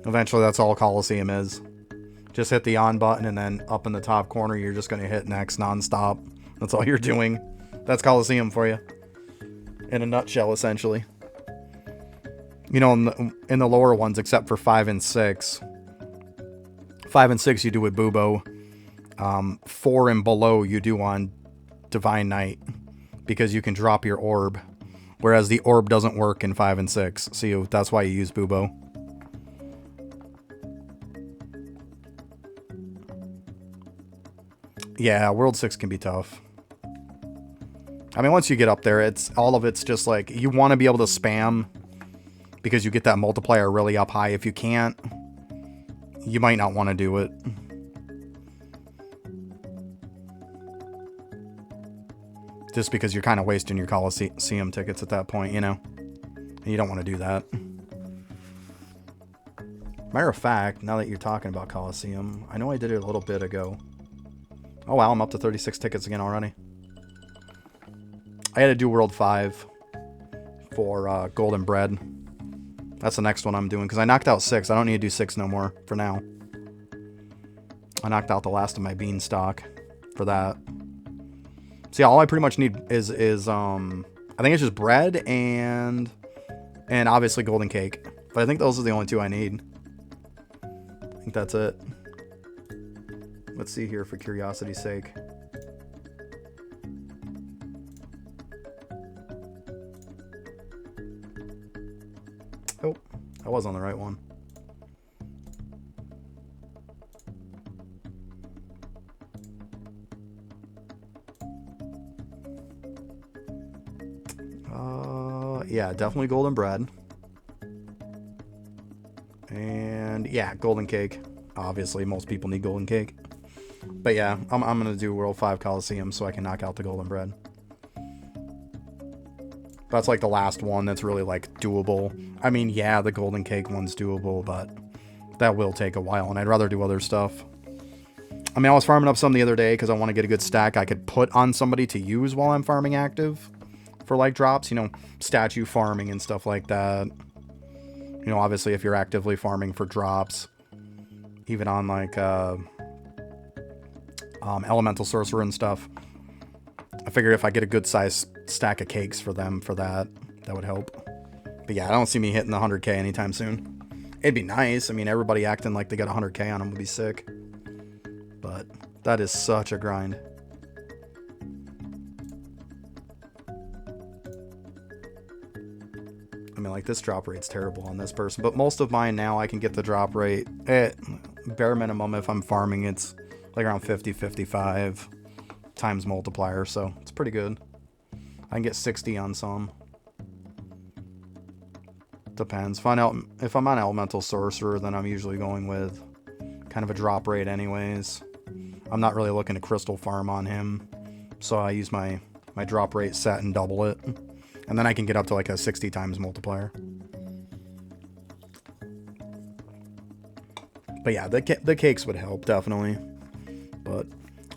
Eventually, that's all Coliseum is. Just hit the on button, and then up in the top corner, you're just going to hit next nonstop. That's all you're doing. That's Coliseum for you. In a nutshell, essentially. You know, in the lower ones, except for 5 and 6. 5 and 6 you do with Bubo. 4 and below you do on Divine Knight. Because you can drop your orb. Whereas the orb doesn't work in 5 and 6. So that's why you use Bubo. Yeah, World 6 can be tough. I mean, once you get up there, it's just like, you want to be able to spam because you get that multiplier really up high. If you can't, you might not want to do it. Just because you're kind of wasting your Coliseum tickets at that point, you know? And you don't want to do that. Matter of fact, now that you're talking about Coliseum, I know I did it a little bit ago. Oh wow, I'm up to 36 tickets again already. I had to do World 5 for Golden Bread. That's the next one I'm doing, because I knocked out 6. I don't need to do 6 no more for now. I knocked out the last of my beanstalk for that. So yeah, all I pretty much need is I think it's just bread and obviously golden cake. But I think those are the only 2 I need. I think that's it. Let's see here for curiosity's sake. Oh, I was on the right one. Yeah, definitely golden bread. And yeah, golden cake. Obviously, most people need golden cake. But yeah, I'm going to do World 5 Coliseum so I can knock out the golden bread. That's like the last one that's really like doable. I mean, yeah, the golden cake one's doable, but that will take a while, and I'd rather do other stuff. I mean, I was farming up some the other day because I want to get a good stack I could put on somebody to use while I'm farming active for like drops, you know, statue farming and stuff like that. You know, obviously if you're actively farming for drops, even on like elemental sorcerer and stuff, I figured if I get a good size stack of cakes for them for that would help. But yeah, I don't see me hitting the 100k anytime soon. It'd be nice. I mean, everybody acting like they got 100k on them would be sick. But that is such a grind. I mean, like, this drop rate's terrible on this person. But most of mine now, I can get the drop rate at bare minimum. If I'm farming, it's like around 50, 55 times multiplier. So it's pretty good. I can get 60 on some. Depends. If I'm on elemental sorcerer, then I'm usually going with kind of a drop rate anyways. I'm not really looking to crystal farm on him, so I use my drop rate set and double it, and then I can get up to like a 60 times multiplier. But yeah, the cakes would help definitely, but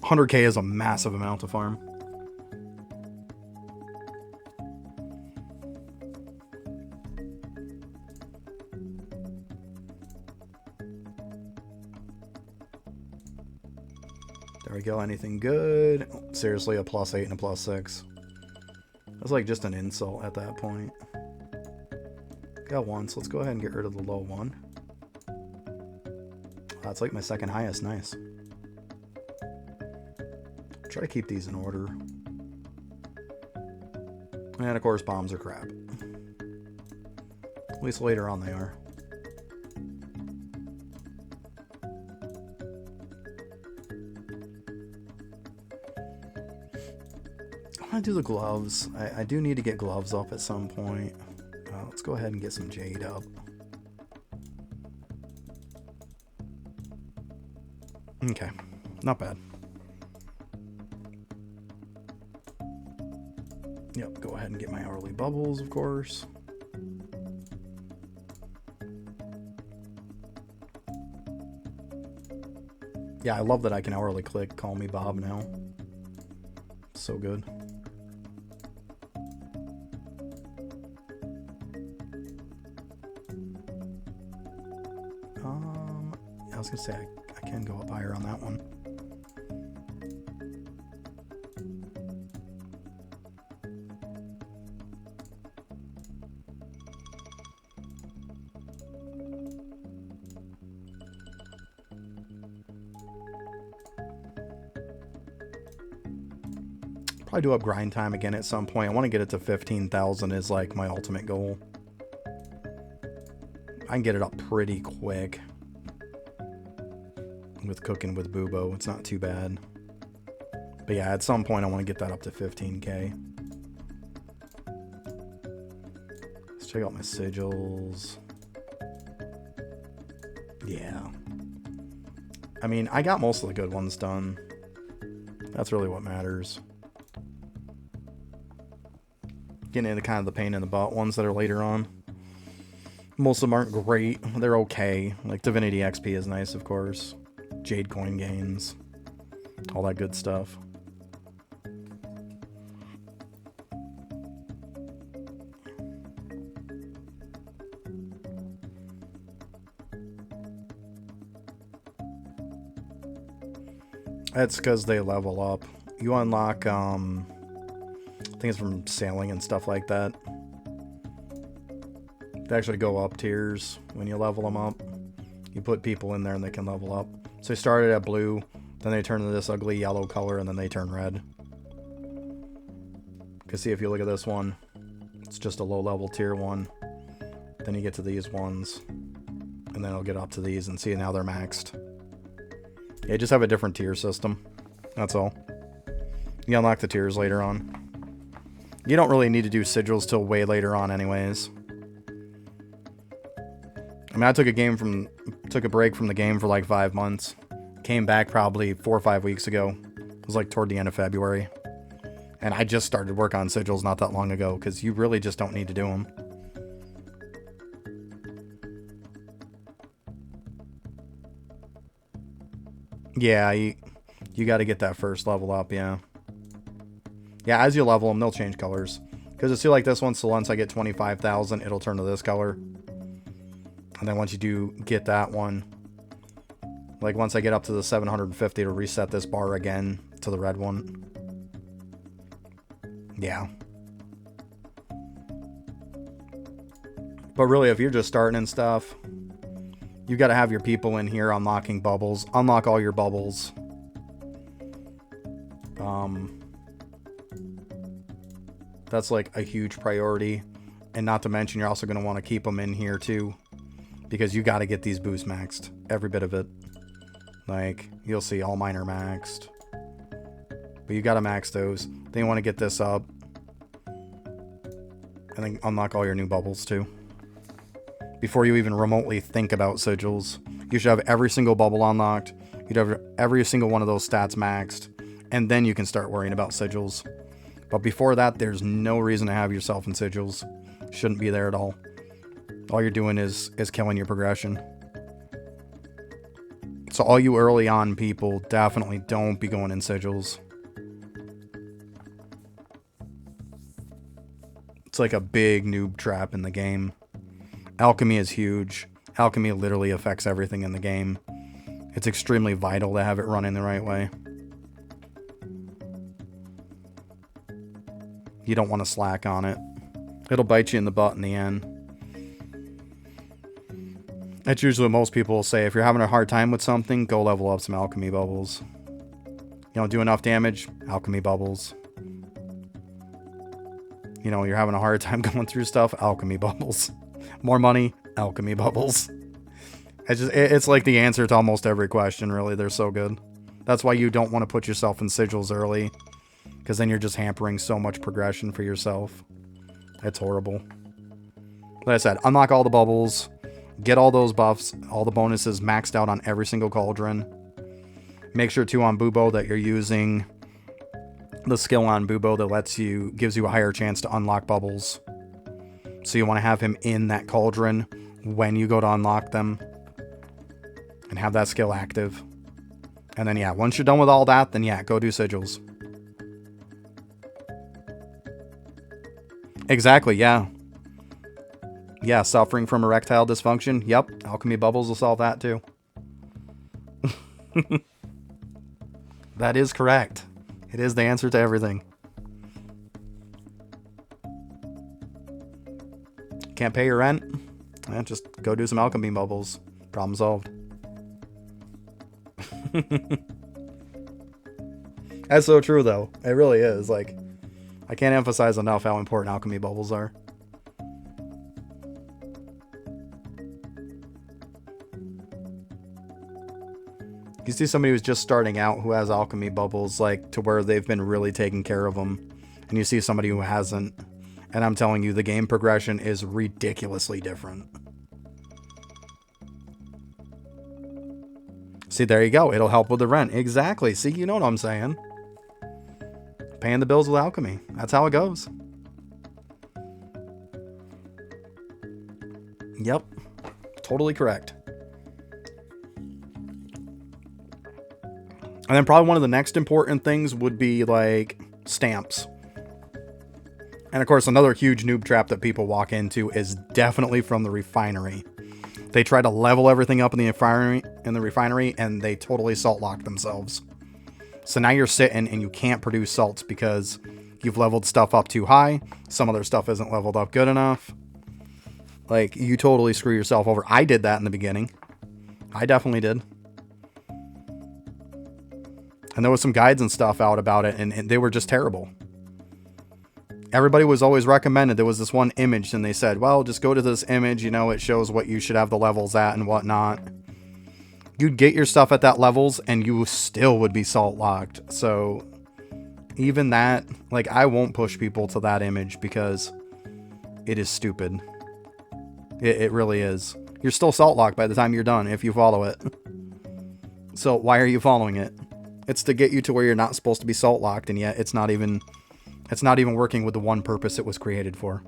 100k is a massive amount to farm. There we go. Anything good? Seriously, a +8 and a +6. That's like just an insult at that point. Got one, so let's go ahead and get rid of the low one. That's like my second highest. Nice. Try to keep these in order. And of course, bombs are crap. At least later on they are. I want to do the gloves. I do need to get gloves up at some point. Let's go ahead and get some jade up. Okay, not bad. Yep, go ahead and get my hourly bubbles, of course. Yeah, I love that I can hourly click Call Me Bob now. So good. I was gonna say I can go up higher on that one. Probably do up grind time again at some point. I want to get it to 15,000 is like my ultimate goal. I can get it up pretty quick. With cooking with Bubo, it's not too bad. But yeah, at some point I want to get that up to 15k. Let's check out my sigils. Yeah. I mean, I got most of the good ones done. That's really what matters. Getting into kind of the pain in the butt ones that are later on. Most of them aren't great. They're okay. Like Divinity XP is nice, of course. Jade coin gains, all that good stuff. That's because they level up. You unlock, I think it's from sailing and stuff like that. They actually go up tiers when you level them up. You put people in there and they can level up. So they started at blue, then they turn to this ugly yellow color, and then they turn red. Because see, if you look at this one, it's just a low-level tier one. Then you get to these ones, and then it'll get up to these, and see, now they're maxed. Yeah, just have a different tier system. That's all. You unlock the tiers later on. You don't really need to do sigils till way later on anyways. I mean, I took a break from the game for like 5 months. Came back probably 4 or 5 weeks ago. It was like toward the end of February. And I just started work on sigils not that long ago, because you really just don't need to do them. Yeah, you got to get that first level up, yeah. Yeah, as you level them, they'll change colors. Because it's like this one, so once I get 25,000, it'll turn to this color. And then once you do get that one, like once I get up to the 750, it'll reset this bar again to the red one. Yeah. But really, if you're just starting and stuff, you got to have your people in here unlocking bubbles. Unlock all your bubbles. That's like a huge priority. And not to mention, you're also going to want to keep them in here too. Because you got to get these boosts maxed. Every bit of it. Like, you'll see all mine are maxed. But you got to max those. Then you want to get this up. And then unlock all your new bubbles too. Before you even remotely think about sigils. You should have every single bubble unlocked. You'd have every single one of those stats maxed. And then you can start worrying about sigils. But before that, there's no reason to have yourself in sigils. Shouldn't be there at all. All you're doing is killing your progression. So all you early on people, definitely don't be going in sigils. It's like a big noob trap in the game. Alchemy is huge. Alchemy literally affects everything in the game. It's extremely vital to have it running the right way. You don't want to slack on it. It'll bite you in the butt in the end. That's usually what most people will say. If you're having a hard time with something, go level up some alchemy bubbles. You don't do enough damage, alchemy bubbles. You know, you're having a hard time going through stuff, alchemy bubbles. More money, alchemy bubbles. It's like the answer to almost every question, really. They're so good. That's why you don't want to put yourself in sigils early, because then you're just hampering so much progression for yourself. It's horrible. Like I said, unlock all the bubbles, get all those buffs, all the bonuses maxed out on every single cauldron. Make sure too on Bubo that you're using the skill on Bubo that gives you a higher chance to unlock bubbles. So you want to have him in that cauldron when you go to unlock them and have that skill active. And then, yeah, once you're done with all that, then yeah, go do sigils. Exactly, yeah. Yeah, suffering from erectile dysfunction. Yep, alchemy bubbles will solve that too. That is correct. It is the answer to everything. Can't pay your rent? Just go do some alchemy bubbles. Problem solved. That's so true, though. It really is. Like, I can't emphasize enough how important alchemy bubbles are. You see somebody who's just starting out who has alchemy bubbles, like, to where they've been really taking care of them. And you see somebody who hasn't. And I'm telling you, the game progression is ridiculously different. See, there you go. It'll help with the rent. Exactly. See, you know what I'm saying. Paying the bills with alchemy. That's how it goes. Yep. Totally correct. And then probably one of the next important things would be, like, stamps. And, of course, another huge noob trap that people walk into is definitely from the refinery. They try to level everything up in the refinery, and they totally salt lock themselves. So now you're sitting and you can't produce salts because you've leveled stuff up too high. Some other stuff isn't leveled up good enough. Like, you totally screw yourself over. I did that in the beginning. I definitely did. And there was some guides and stuff out about it, and they were just terrible. Everybody was always recommended. There was this one image, and they said, well, just go to this image, you know, it shows what you should have the levels at and whatnot. You'd get your stuff at that levels, and you still would be salt locked. So, even that, like, I won't push people to that image because it is stupid. It really is. You're still salt locked by the time you're done if you follow it. So, why are you following it? It's to get you to where you're not supposed to be salt locked, and yet it's not even working with the one purpose it was created for.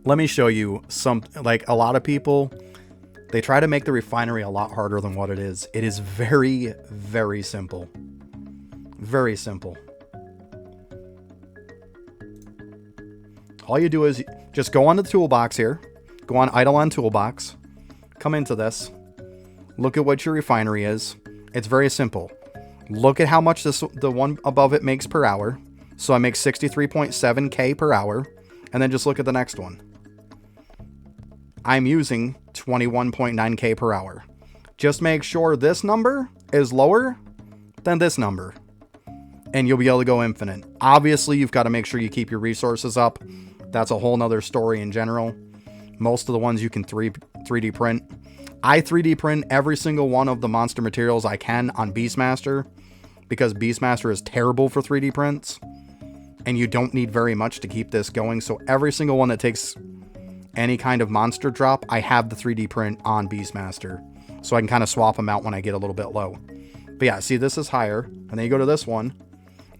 Let me show you some, like, a lot of people, they try to make the refinery a lot harder than what it is. It is very, very simple. Very simple. All you do is just go on the toolbox here, go on Eidolon toolbox, come into this, look at what your refinery is. It's very simple. Look at how much the one above it makes per hour. So I make 63.7k per hour. And then just look at the next one. I'm using 21.9k per hour. Just make sure this number is lower than this number, and you'll be able to go infinite. Obviously, you've got to make sure you keep your resources up. That's a whole nother story in general. Most of the ones you can 3D print. I 3D print every single one of the monster materials I can on Beastmaster, because Beastmaster is terrible for 3D prints, and you don't need very much to keep this going. So every single one that takes any kind of monster drop, I have the 3D print on Beastmaster, so I can kind of swap them out when I get a little bit low. But yeah, see, this is higher, and then you go to this one,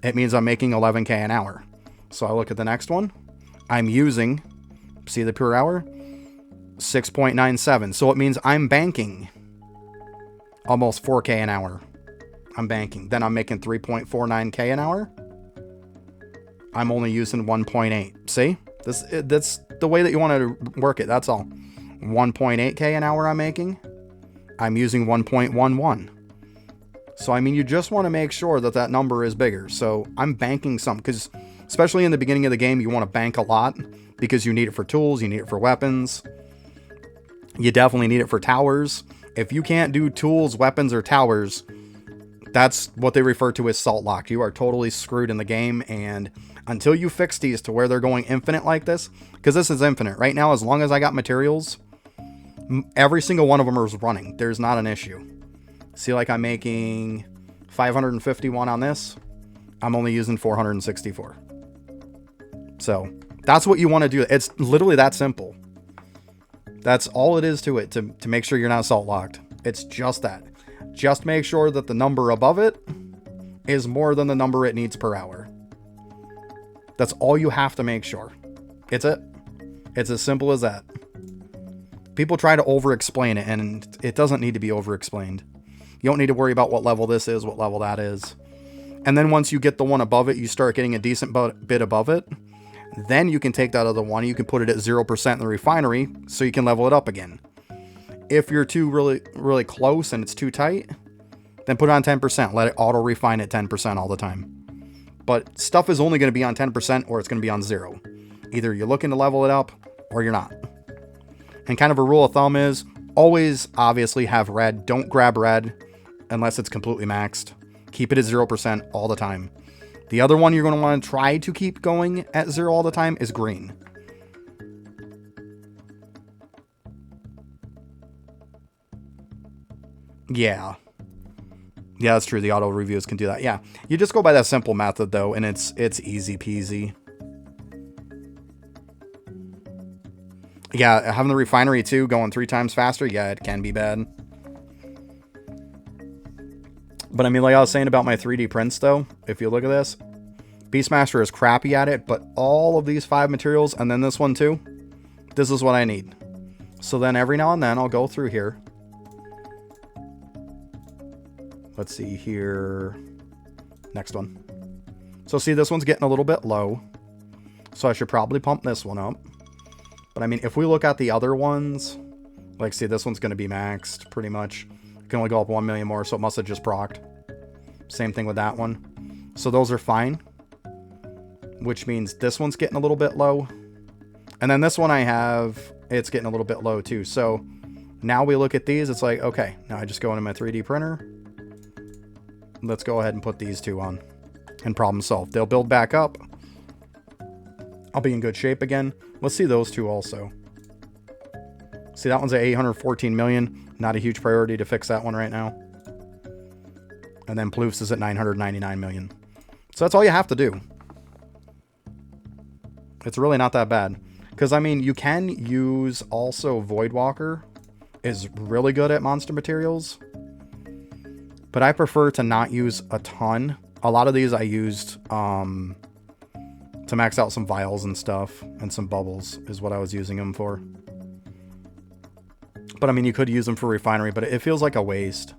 it means I'm making 11k an hour. So I look at the next one, I'm using, see the per hour, 6.97. So it means I'm banking almost 4k an hour. I'm banking. Then I'm making 3.49k an hour. I'm only using 1.8. See? That's the way that you want to work it. That's all. 1.8k an hour I'm making. I'm using 1.11. So, I mean, you just want to make sure that that number is bigger. So I'm banking some, because especially in the beginning of the game, you want to bank a lot because you need it for tools. You need it for weapons. You definitely need it for towers. If you can't do tools, weapons, or towers, That's what they refer to as salt locked. You are totally screwed in the game, and until you fix these to where they're going infinite like this, because this is infinite. Right now, as long as I got materials, every single one of them is running. There's not an issue. See, like I'm making 551 on this. I'm only using 464. So that's what you want to do. It's literally that simple. That's all it is to it, to make sure you're not salt locked. It's just that. Just make sure that the number above it is more than the number it needs per hour. That's all you have to make sure. It's as simple as that. People try to over-explain it, and it doesn't need to be over-explained. You don't need to worry about what level this is, what level that is. And then once you get the one above it, you start getting a decent bit above it. Then you can take that other one, you can put it at 0% in the refinery, so you can level it up again. If you're too really close and it's too tight, then put it on 10%. Let it auto refine at 10% all the time. But stuff is only going to be on 10% or it's going to be on 0. Either you're looking to level it up or you're not. And kind of a rule of thumb is always obviously have red. Don't grab red unless it's completely maxed. Keep it at 0% all the time. The other one you're going to want to try to keep going at 0 all the time is green. Yeah, that's true. The auto reviews can do that. Yeah, you just go by that simple method though, and it's easy peasy. Yeah, having the refinery too going 3 times faster, yeah, it can be bad. But I mean, like I was saying about my 3D prints though, if you look at this, Beastmaster is crappy at it, but all of these 5 materials, and then this one too, this is what I need. So then every now and then I'll go through here. Let's see here. Next one. So see, this one's getting a little bit low. So I should probably pump this one up. But I mean, if we look at the other ones, like see, this one's going to be maxed pretty much. It can only go up 1 million more, so it must have just procced. Same thing with that one. So those are fine. Which means this one's getting a little bit low. And then this one I have, it's getting a little bit low too. So now we look at these, it's like, okay, now I just go into my 3D printer. Let's go ahead and put these 2 on and problem solved. They'll build back up. I'll be in good shape again. Let's see those 2 also. See, that one's at 814 million. Not a huge priority to fix that one right now. And then Plouf's is at 999 million. So that's all you have to do. It's really not that bad. Because, I mean, you can use also Voidwalker is really good at monster materials. But I prefer to not use a ton. A lot of these I used to max out some vials and stuff. And some bubbles is what I was using them for. But I mean, you could use them for refinery, but it feels like a waste.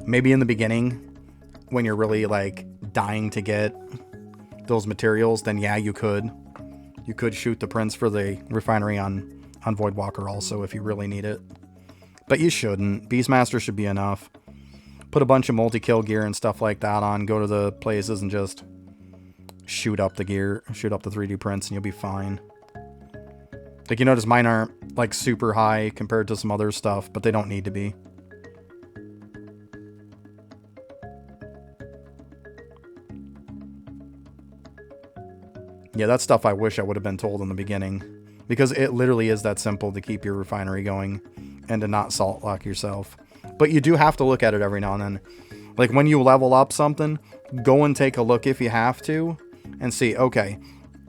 Maybe in the beginning, when you're really like dying to get those materials, then yeah, you could. You could shoot the prints for the refinery on Voidwalker also if you really need it. But you shouldn't. Beastmaster should be enough. Put a bunch of multi-kill gear and stuff like that on. Go to the places and just shoot up the gear. Shoot up the 3D prints and you'll be fine. Like, you notice mine aren't like super high compared to some other stuff, but they don't need to be. Yeah, that's stuff I wish I would have been told in the beginning. Because it literally is that simple to keep your refinery going and to not salt lock yourself. But you do have to look at it every now and then. Like when you level up something, go and take a look if you have to and see, okay,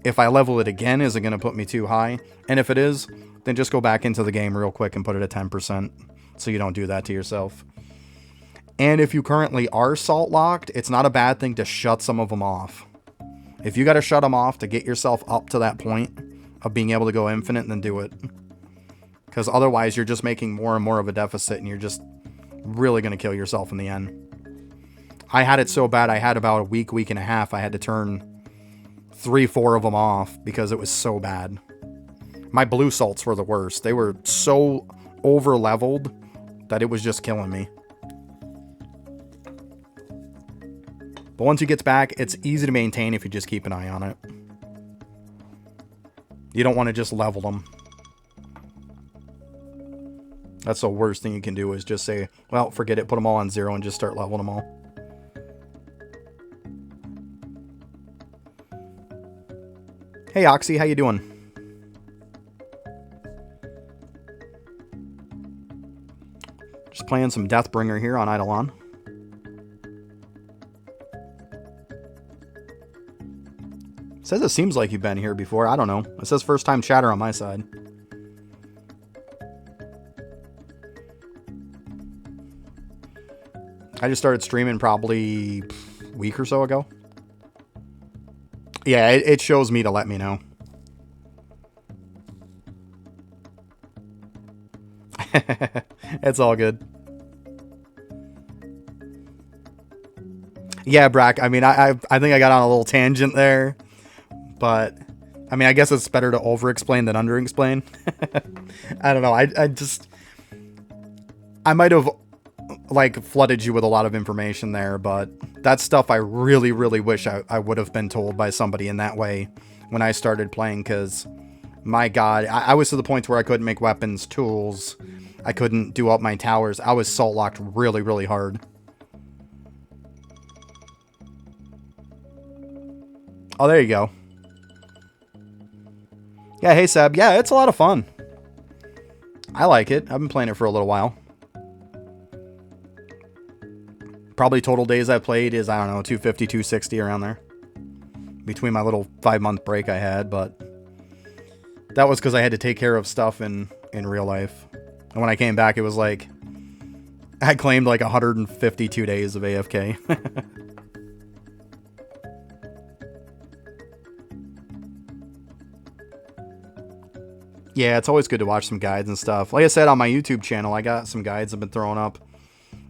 if I level it again, is it going to put me too high? And if it is, then just go back into the game real quick and put it at 10% so you don't do that to yourself. And if you currently are salt locked, it's not a bad thing to shut some of them off. If you got to shut them off to get yourself up to that point of being able to go infinite, then do it. Because otherwise you're just making more and more of a deficit and you're just really going to kill yourself in the end. I had it so bad, I had about a week and a half, I had to turn 3-4 of them off because it was so bad. My blue salts were the worst. They were so over leveled that it was just killing me. But once it gets back, it's easy to maintain if you just keep an eye on it. You don't want to just level them. That's the worst thing you can do is just say, well, forget it, put them all on 0 and just start leveling them all. Hey, Oxy, how you doing? Just playing some Deathbringer here on Eidolon. It says it seems like you've been here before. I don't know. It says first time chatter on my side. I just started streaming probably a week or so ago. Yeah, it shows me to let me know. It's all good. Yeah, Brack, I mean, I think I got on a little tangent there. But, I mean, I guess it's better to over-explain than under-explain. I don't know. I might have, like, flooded you with a lot of information there, but that's stuff I really, really wish I would have been told by somebody in that way when I started playing, because, my God, I was to the point where I couldn't make weapons, tools, I couldn't do up my towers. I was salt-locked really, really hard. Oh, there you go. Yeah, hey Seb. Yeah, it's a lot of fun. I like it. I've been playing it for a little while. Probably total days I played is, I don't know, 250, 260 around there. Between my little 5-month break I had, but that was because I had to take care of stuff in real life. And when I came back, it was like, I claimed like 152 days of AFK. Yeah, it's always good to watch some guides and stuff. Like I said, on my YouTube channel, I got some guides I've been throwing up.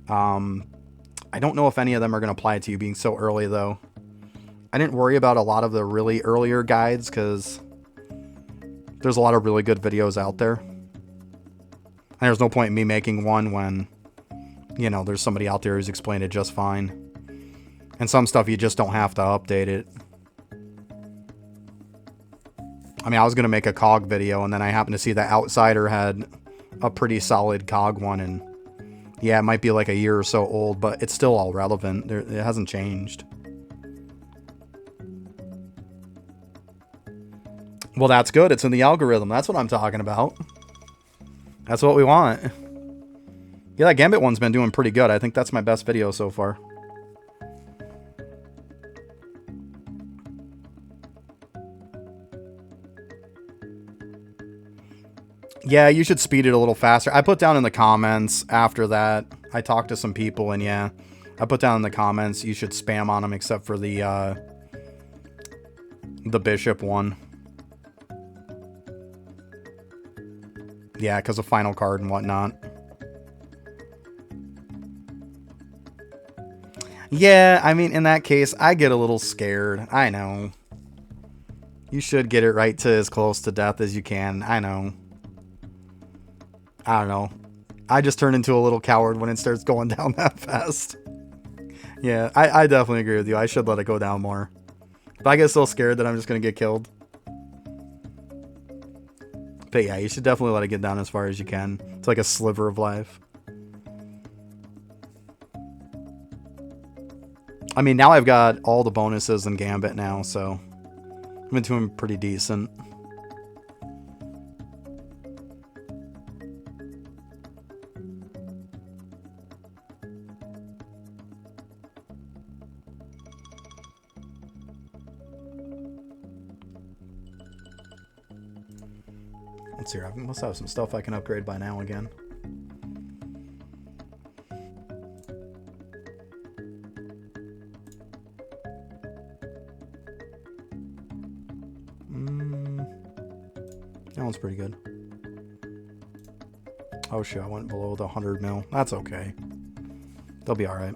I don't know if any of them are going to apply to you being so early, though. I didn't worry about a lot of the really earlier guides, because there's a lot of really good videos out there. And there's no point in me making one when, you know, there's somebody out there who's explained it just fine. And some stuff you just don't have to update it. I mean, I was going to make a COG video, and then I happened to see that Outsider had a pretty solid COG one, and yeah, it might be like a year or so old, but it's still all relevant. It hasn't changed. Well, that's good. It's in the algorithm. That's what I'm talking about. That's what we want. Yeah, that Gambit one's been doing pretty good. I think that's my best video so far. Yeah, you should speed it a little faster. I put down in the comments after that. I talked to some people, and yeah, I put down in the comments you should spam on them except for the Bishop one. Yeah, because of final card and whatnot. Yeah, I mean, in that case, I get a little scared. I know. You should get it right to as close to death as you can. I know. I don't know. I just turn into a little coward when it starts going down that fast. Yeah, I definitely agree with you. I should let it go down more. But I get so scared that I'm just going to get killed. But yeah, you should definitely let it get down as far as you can. It's like a sliver of life. I mean, now I've got all the bonuses in Gambit now, so I've been doing pretty decent. Let's see, I must have some stuff I can upgrade by now again. That one's pretty good. Oh shit, I went below the 100 mil. That's okay. They'll be alright.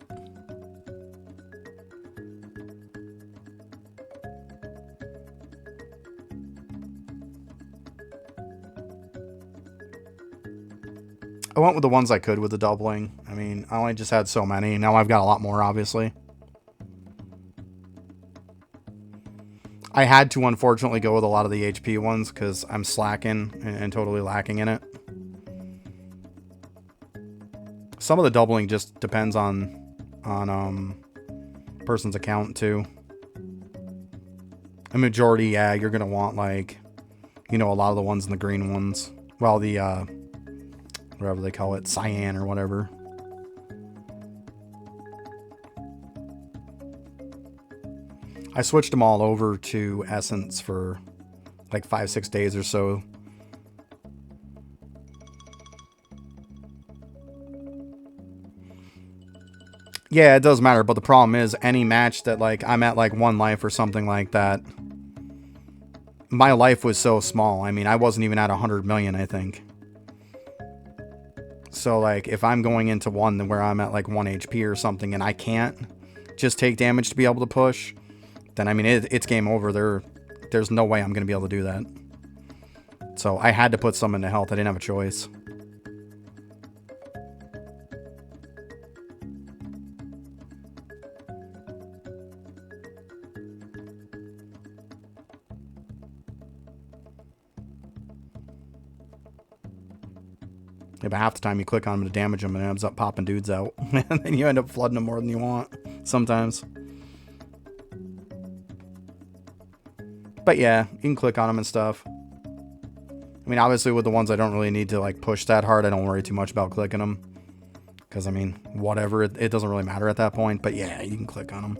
I went with the ones I could with the doubling. I mean, I only just had so many. Now I've got a lot more, obviously. I had to, unfortunately, go with a lot of the HP ones because I'm slacking and totally lacking in it. Some of the doubling just depends on person's account too. A majority, yeah, you're gonna want like, you know, a lot of the ones in the green ones. Well, the whatever they call it, cyan or whatever. I switched them all over to Essence for like 5-6 days or so. Yeah, it does matter, but the problem is any match that like I'm at like 1 life or something like that, my life was so small. I mean, I wasn't even at 100 million, I think. So like if I'm going into one where I'm at like 1 HP or something and I can't just take damage to be able to push, then I mean it's game over. There's no way I'm going to be able to do that. So I had to put some into health. I didn't have a choice. Yeah, but half the time you click on them to damage them and it ends up popping dudes out. And then you end up flooding them more than you want sometimes. But yeah, you can click on them and stuff. I mean, obviously with the ones I don't really need to like push that hard, I don't worry too much about clicking them. Because, I mean, whatever, it doesn't really matter at that point. But yeah, you can click on them.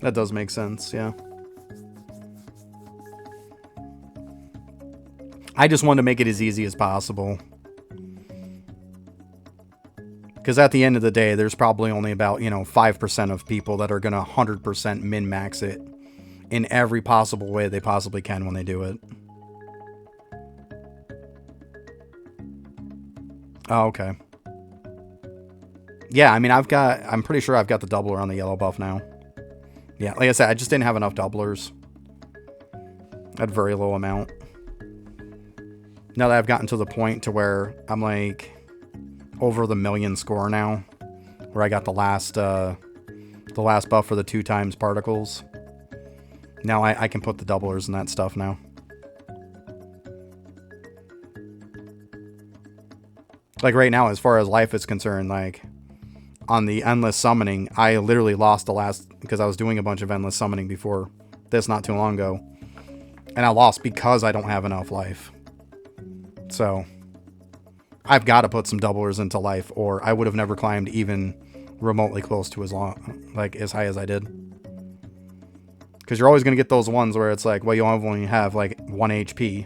That does make sense, yeah. I just wanted to make it as easy as possible. Because at the end of the day, there's probably only about, 5% of people that are going to 100% min-max it in every possible way they possibly can when they do it. Oh, okay. Yeah, I mean, I'm pretty sure I've got the doubler on the yellow buff now. Yeah, like I said, I just didn't have enough doublers. I had very low amount. Now that I've gotten to the point to where I'm like over the 1,000,000 score now, where I got the last buff for the 2 times particles. Now I can put the doublers and that stuff now. Like right now, as far as life is concerned, like on the endless summoning, I literally lost the last, because I was doing a bunch of endless summoning before this not too long ago. And I lost because I don't have enough life. So I've got to put some doublers into life, or I would have never climbed even remotely close to as high as I did. Because you're always going to get those ones where it's like, well, you only have like 1 HP.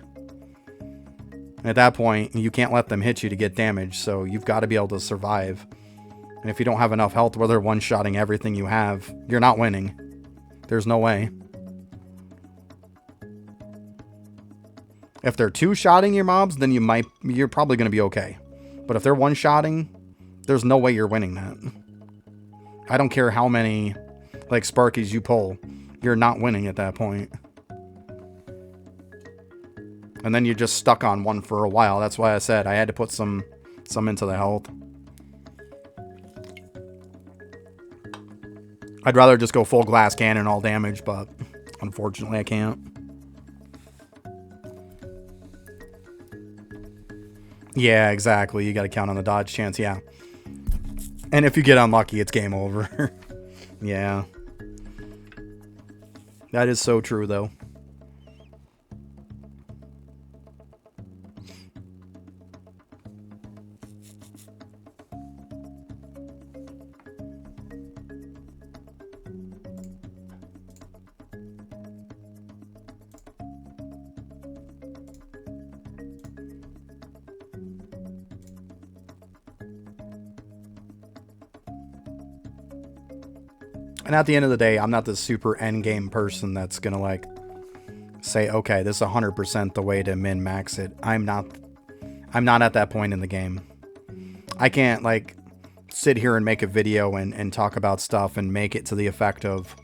And at that point, you can't let them hit you to get damage, so you've got to be able to survive. And if you don't have enough health where they're one-shotting everything you have, you're not winning. There's no way. If they're 2-shotting your mobs, then you're probably going to be okay. But if they're 1-shotting, there's no way you're winning that. I don't care how many like Sparkies you pull, you're not winning at that point. And then you're just stuck on one for a while. That's why I said I had to put some into the health. I'd rather just go full glass cannon all damage, but unfortunately I can't. Yeah, exactly. You got to count on the dodge chance, yeah. And if you get unlucky, it's game over. Yeah. That is so true, though. And at the end of the day, I'm not the super endgame person that's going to like say, okay, this is 100% the way to min-max it. I'm not at that point in the game. I can't like sit here and make a video and talk about stuff and make it to the effect of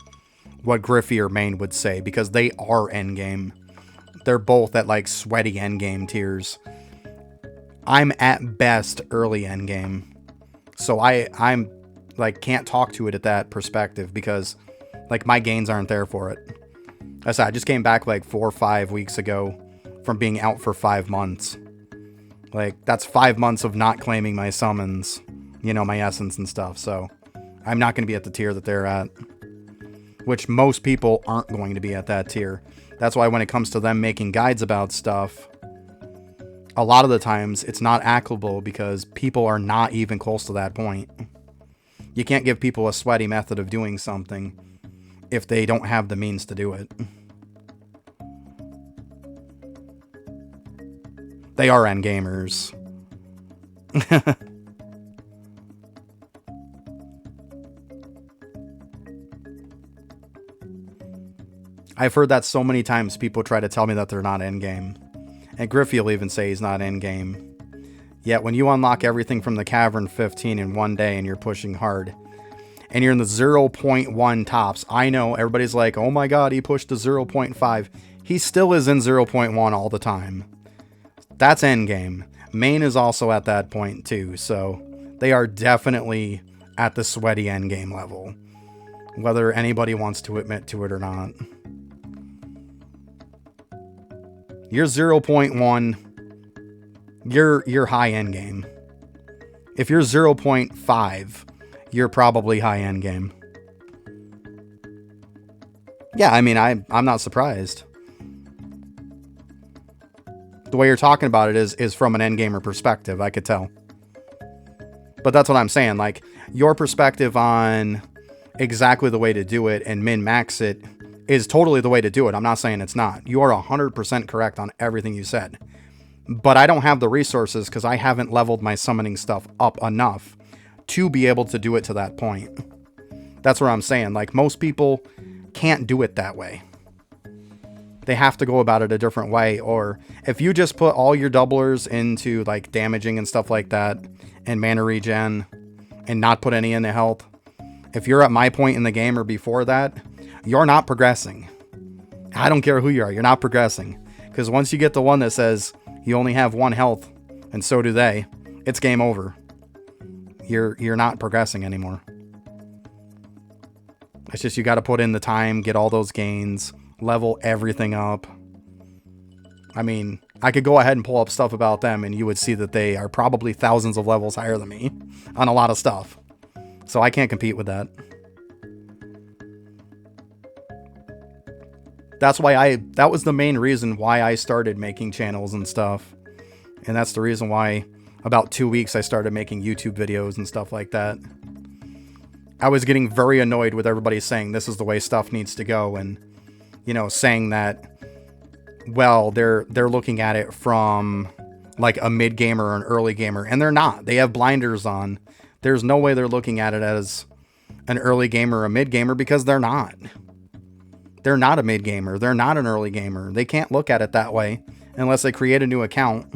what Griffey or Main would say, because they are endgame. They're both at like sweaty endgame tiers. I'm at best early endgame. So I'm like can't talk to it at that perspective because like my gains aren't there for it. I said I just came back like 4 or 5 weeks ago from being out for 5 months. Like, that's 5 months of not claiming my summons, you know, my essence and stuff. So I'm not going to be at the tier that they're at, which most people aren't going to be at that tier. That's why when it comes to them making guides about stuff, a lot of the times it's not applicable because people are not even close to that point. You can't give people a sweaty method of doing something if they don't have the means to do it. They are endgamers. I've heard that so many times. People try to tell me that they're not endgame. And Griffey will even say he's not endgame. Yet when you unlock everything from the Cavern 15 in one day and you're pushing hard, and you're in the 0.1 tops, I know everybody's like, oh my god, he pushed to 0.5. He still is in 0.1 all the time. That's endgame. Main is also at that point too, so they are definitely at the sweaty endgame level, whether anybody wants to admit to it or not. You're 0.1, you're high endgame. If you're 0.5, you're probably high endgame. Yeah, I mean, I'm not surprised. The way you're talking about it is from an endgamer perspective, I could tell. But that's what I'm saying, like, your perspective on exactly the way to do it and min-max it is totally the way to do it. I'm not saying it's not. You are 100% correct on everything you said. But I don't have the resources because I haven't leveled my summoning stuff up enough to be able to do it to that point. That's what I'm saying. Like, most people can't do it that way. They have to go about it a different way. Or if you just put all your doublers into like damaging and stuff like that and mana regen and not put any into health, if you're at my point in the game or before that, you're not progressing. I don't care who you are, you're not progressing. Because once you get the one that says you only have 1 health and so do they, it's game over. You're not progressing anymore. It's just you got to put in the time, get all those gains, level everything up. I mean, I could go ahead and pull up stuff about them and you would see that they are probably thousands of levels higher than me on a lot of stuff. So I can't compete with that. That's why that was the main reason why I started making channels and stuff. And that's the reason why about 2 weeks I started making YouTube videos and stuff like that. I was getting very annoyed with everybody saying this is the way stuff needs to go, and you know, saying that, well, they're looking at it from like a mid gamer or an early gamer, and they're not. They have blinders on. There's no way they're looking at it as an early gamer or a mid gamer because they're not. They're not a mid gamer. They're not an early gamer. They can't look at it that way unless they create a new account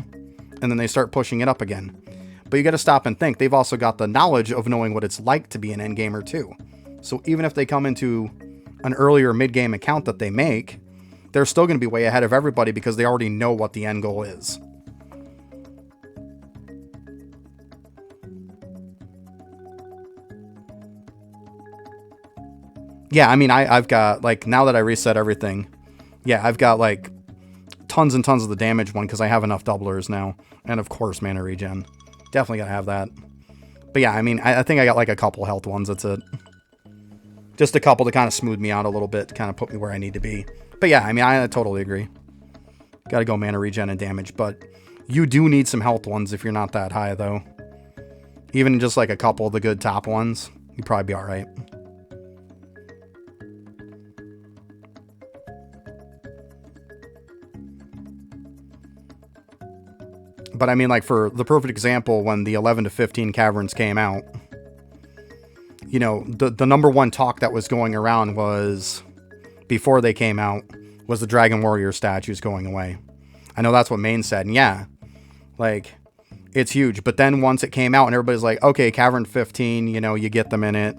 and then they start pushing it up again. But you got to stop and think. They've also got the knowledge of knowing what it's like to be an end gamer too. So even if they come into an earlier mid-game account that they make, they're still going to be way ahead of everybody because they already know what the end goal is. Yeah, I mean, I've got, like, now that I reset everything, yeah, I've got, like, tons and tons of the damage one because I have enough doublers now. And, of course, mana regen. Definitely gotta have that. But, yeah, I mean, I think I got, like, a couple health ones. That's it. Just a couple to kind of smooth me out a little bit, to kind of put me where I need to be. But, yeah, I mean, I totally agree. Gotta go mana regen and damage. But you do need some health ones if you're not that high, though. Even just, like, a couple of the good top ones, you'd probably be alright. But I mean, like, for the perfect example, when the 11 to 15 caverns came out, you know, the number one talk that was going around was, before they came out, was the Dragon Warrior statues going away. I know that's what Main said, and yeah, like, it's huge. But then once it came out and everybody's like, okay, Cavern 15, you know, you get them in it,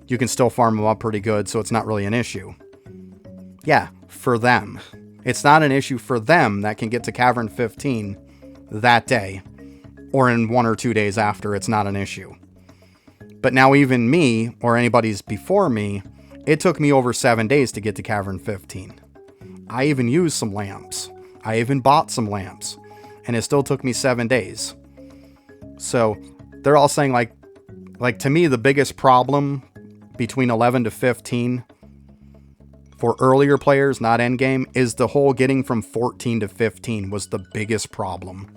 you can still farm them up pretty good, so it's not really an issue. Yeah, for them. It's not an issue for them that can get to Cavern 15 that day, or in 1 or 2 days after. It's not an issue. But now even me, or anybody's before me, it took me over 7 days to get to Cavern 15. I even used some lamps. I even bought some lamps. and it still took me 7 days. So they're all saying like to me, the biggest problem between 11 to 15 for earlier players, not endgame, is the whole getting from 14 to 15 was the biggest problem.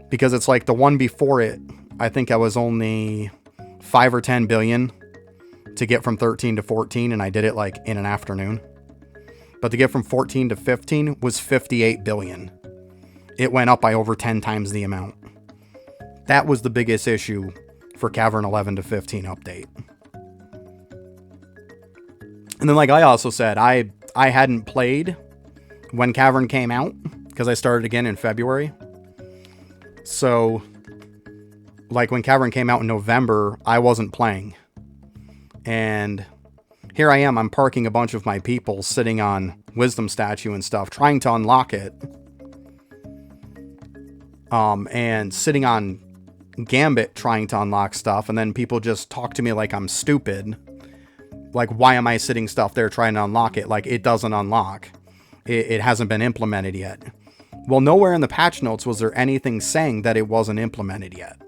Because it's like the one before it, I think I was only 5 or 10 billion to get from 13 to 14, and I did it like in an afternoon. But to get from 14 to 15 was 58 billion. It went up by over 10 times the amount. That was the biggest issue for Cavern 11 to 15 update. And then, like I also said, I hadn't played when Cavern came out because I started again in February. So, like when Cavern came out in November, I wasn't playing. And here I am, I'm parking a bunch of my people sitting on Wisdom Statue and stuff, trying to unlock it. And sitting on Gambit trying to unlock stuff, and then people just talk to me like I'm stupid. Like, why am I sitting stuff there trying to unlock it? Like, it doesn't unlock. It hasn't been implemented yet. Well, nowhere in the patch notes was there anything saying that it wasn't implemented yet.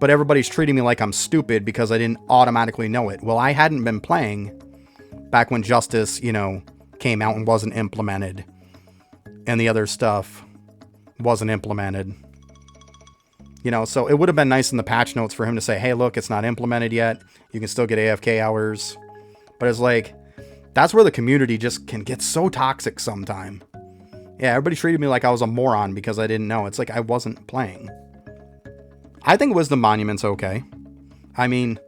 But everybody's treating me like I'm stupid because I didn't automatically know it. Well, I hadn't been playing back when Justice, came out and wasn't implemented. And the other stuff wasn't implemented. So it would have been nice in the patch notes for him to say, hey, look, it's not implemented yet. You can still get AFK hours. But it's like, that's where the community just can get so toxic sometime. Yeah, everybody treated me like I was a moron because I didn't know. It's like I wasn't playing. I think Wisdom Monument's okay. I mean,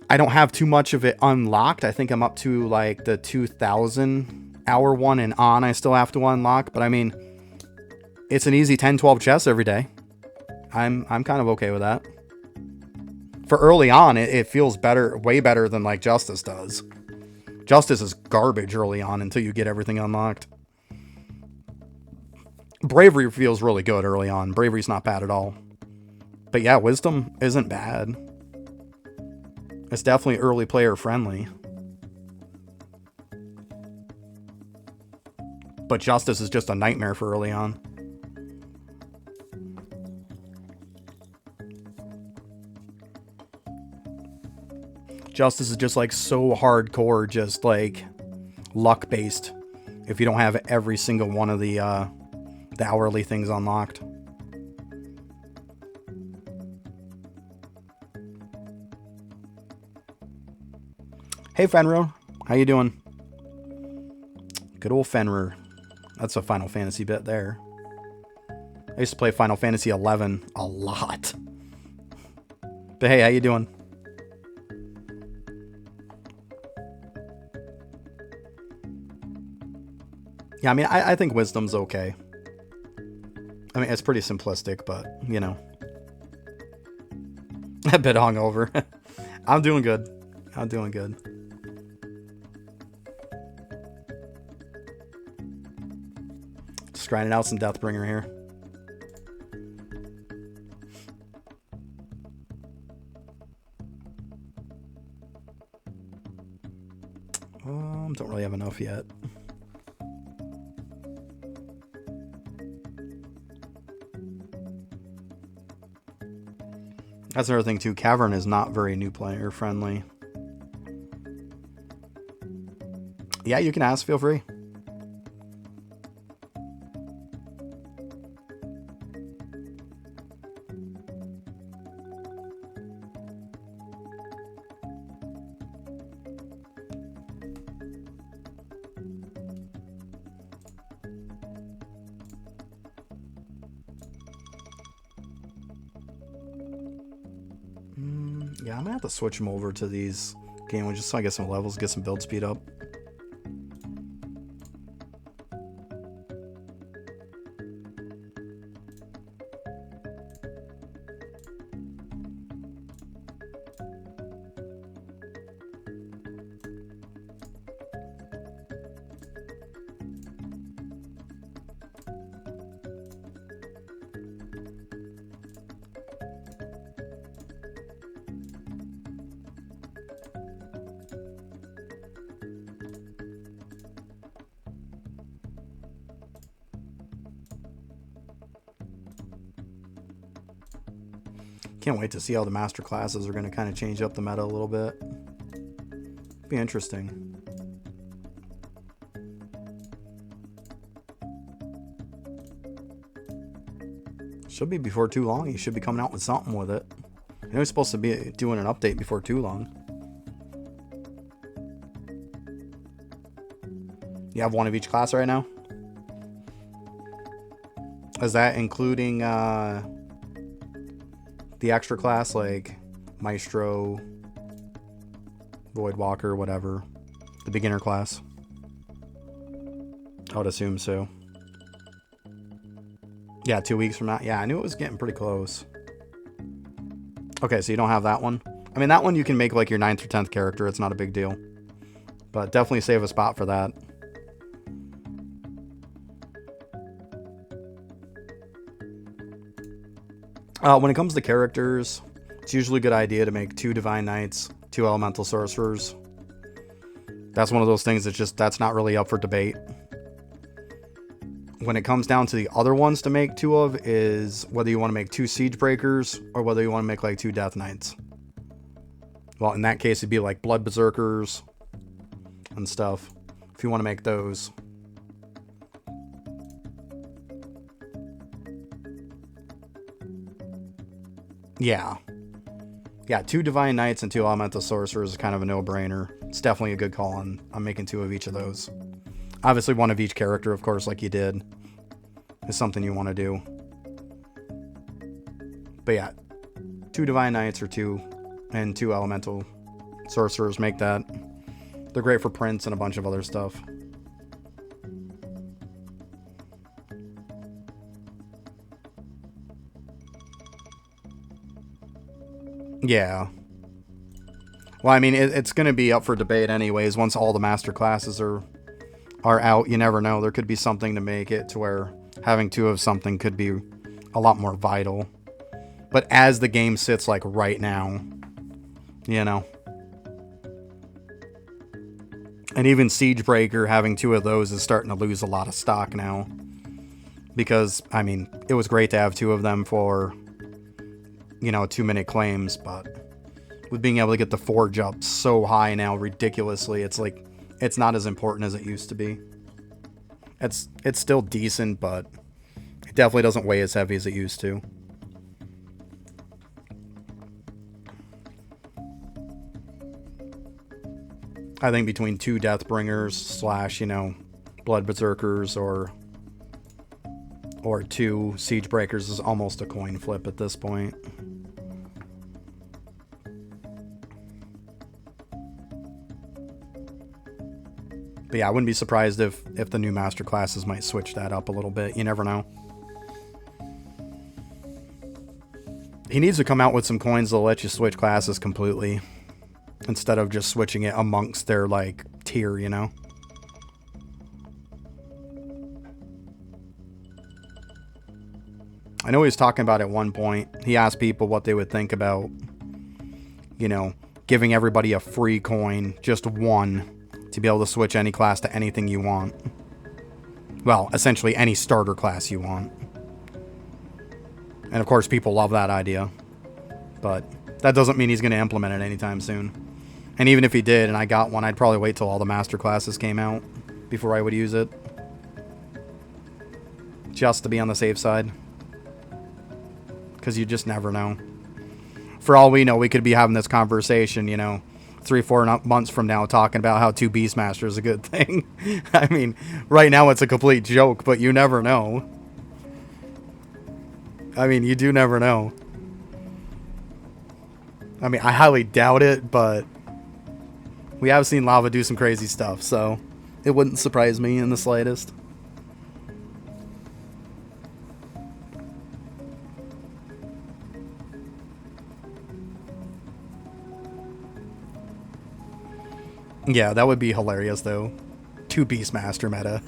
I don't have too much of it unlocked. I think I'm up to like the 2,000 hour one and on I still have to unlock. But I mean, it's an easy 10-12 chests every day. I'm kind of okay with that. For early on, it feels better, way better than like Justice does. Justice is garbage early on until you get everything unlocked. Bravery feels really good early on. Bravery's not bad at all. But yeah, Wisdom isn't bad. It's definitely early player friendly. But Justice is just a nightmare for early on. Justice is just like so hardcore, just like luck based. If you don't have every single one of the hourly things unlocked. Hey Fenrir, how you doing? Good old Fenrir. That's a Final Fantasy bit there. I used to play Final Fantasy 11 a lot. But hey, how you doing? Yeah, I mean, I think Wisdom's okay. I mean, it's pretty simplistic, but, a bit hungover. I'm doing good. I'm doing good. Just grinding out some Deathbringer here. Don't really have enough yet. That's another thing too. Cavern is not very new player friendly. Yeah, you can ask. Feel free. Yeah, I'm gonna have to switch them over to these games just so I get some levels, get some build speed up. Can't wait to see how the master classes are going to kind of change up the meta a little bit. Be interesting. Should be before too long. He should be coming out with something with it. You know he's supposed to be doing an update before too long. You have one of each class right now? Is that including the extra class like Maestro, Voidwalker, whatever? The beginner class? I would assume so. Yeah, 2 weeks from now. Yeah, I knew it was getting pretty close. Okay, so you don't have that one? I mean, that one you can make like your 9th or 10th character. It's not a big deal. But definitely save a spot for that. When it comes to characters, it's usually a good idea to make 2 Divine Knights, 2 Elemental Sorcerers. That's one of those things that's not really up for debate. When it comes down to the other ones to make 2 of is whether you want to make 2 Siege Breakers or whether you want to make like 2 Death Knights. Well, in that case, it'd be like Blood Berserkers and stuff, if you want to make those. Yeah. Yeah, 2 Divine Knights and 2 Elemental Sorcerers is kind of a no-brainer. It's definitely a good call on making 2 of each of those. Obviously, 1 of each character, of course, like you did, is something you want to do. But yeah, 2 Divine Knights or 2 Elemental Sorcerers make that. They're great for prints and a bunch of other stuff. Yeah. Well, I mean, it's going to be up for debate anyways. Once all the master classes are out, you never know. There could be something to make it to where having 2 of something could be a lot more vital. But as the game sits like right now, you know. And even Siegebreaker having 2 of those is starting to lose a lot of stock now. Because, I mean, it was great to have 2 of them for, 2-minute claims, but with being able to get the forge up so high now, ridiculously, it's like, it's not as important as it used to be. It's still decent, but it definitely doesn't weigh as heavy as it used to. I think between 2 Deathbringers / Blood Berserkers or 2 Siegebreakers is almost a coin flip at this point. But yeah, I wouldn't be surprised if the new master classes might switch that up a little bit. You never know. He needs to come out with some coins that'll let you switch classes completely, instead of just switching it amongst their, like, tier, you know? I know he was talking about at one point, he asked people what they would think about, giving everybody a free coin, just one, to be able to switch any class to anything you want. Well, essentially any starter class you want. And of course, people love that idea. But that doesn't mean he's going to implement it anytime soon. And even if he did and I got one, I'd probably wait till all the master classes came out before I would use it. Just to be on the safe side. Because you just never know. For all we know, we could be having this conversation, 3-4 months from now, talking about how 2 Beastmaster is a good thing. I mean, right now it's a complete joke, but you never know. I mean, you do never know. I mean, I highly doubt it, but we have seen Lava do some crazy stuff, so it wouldn't surprise me in the slightest. Yeah, that would be hilarious, though. 2 Beastmaster meta.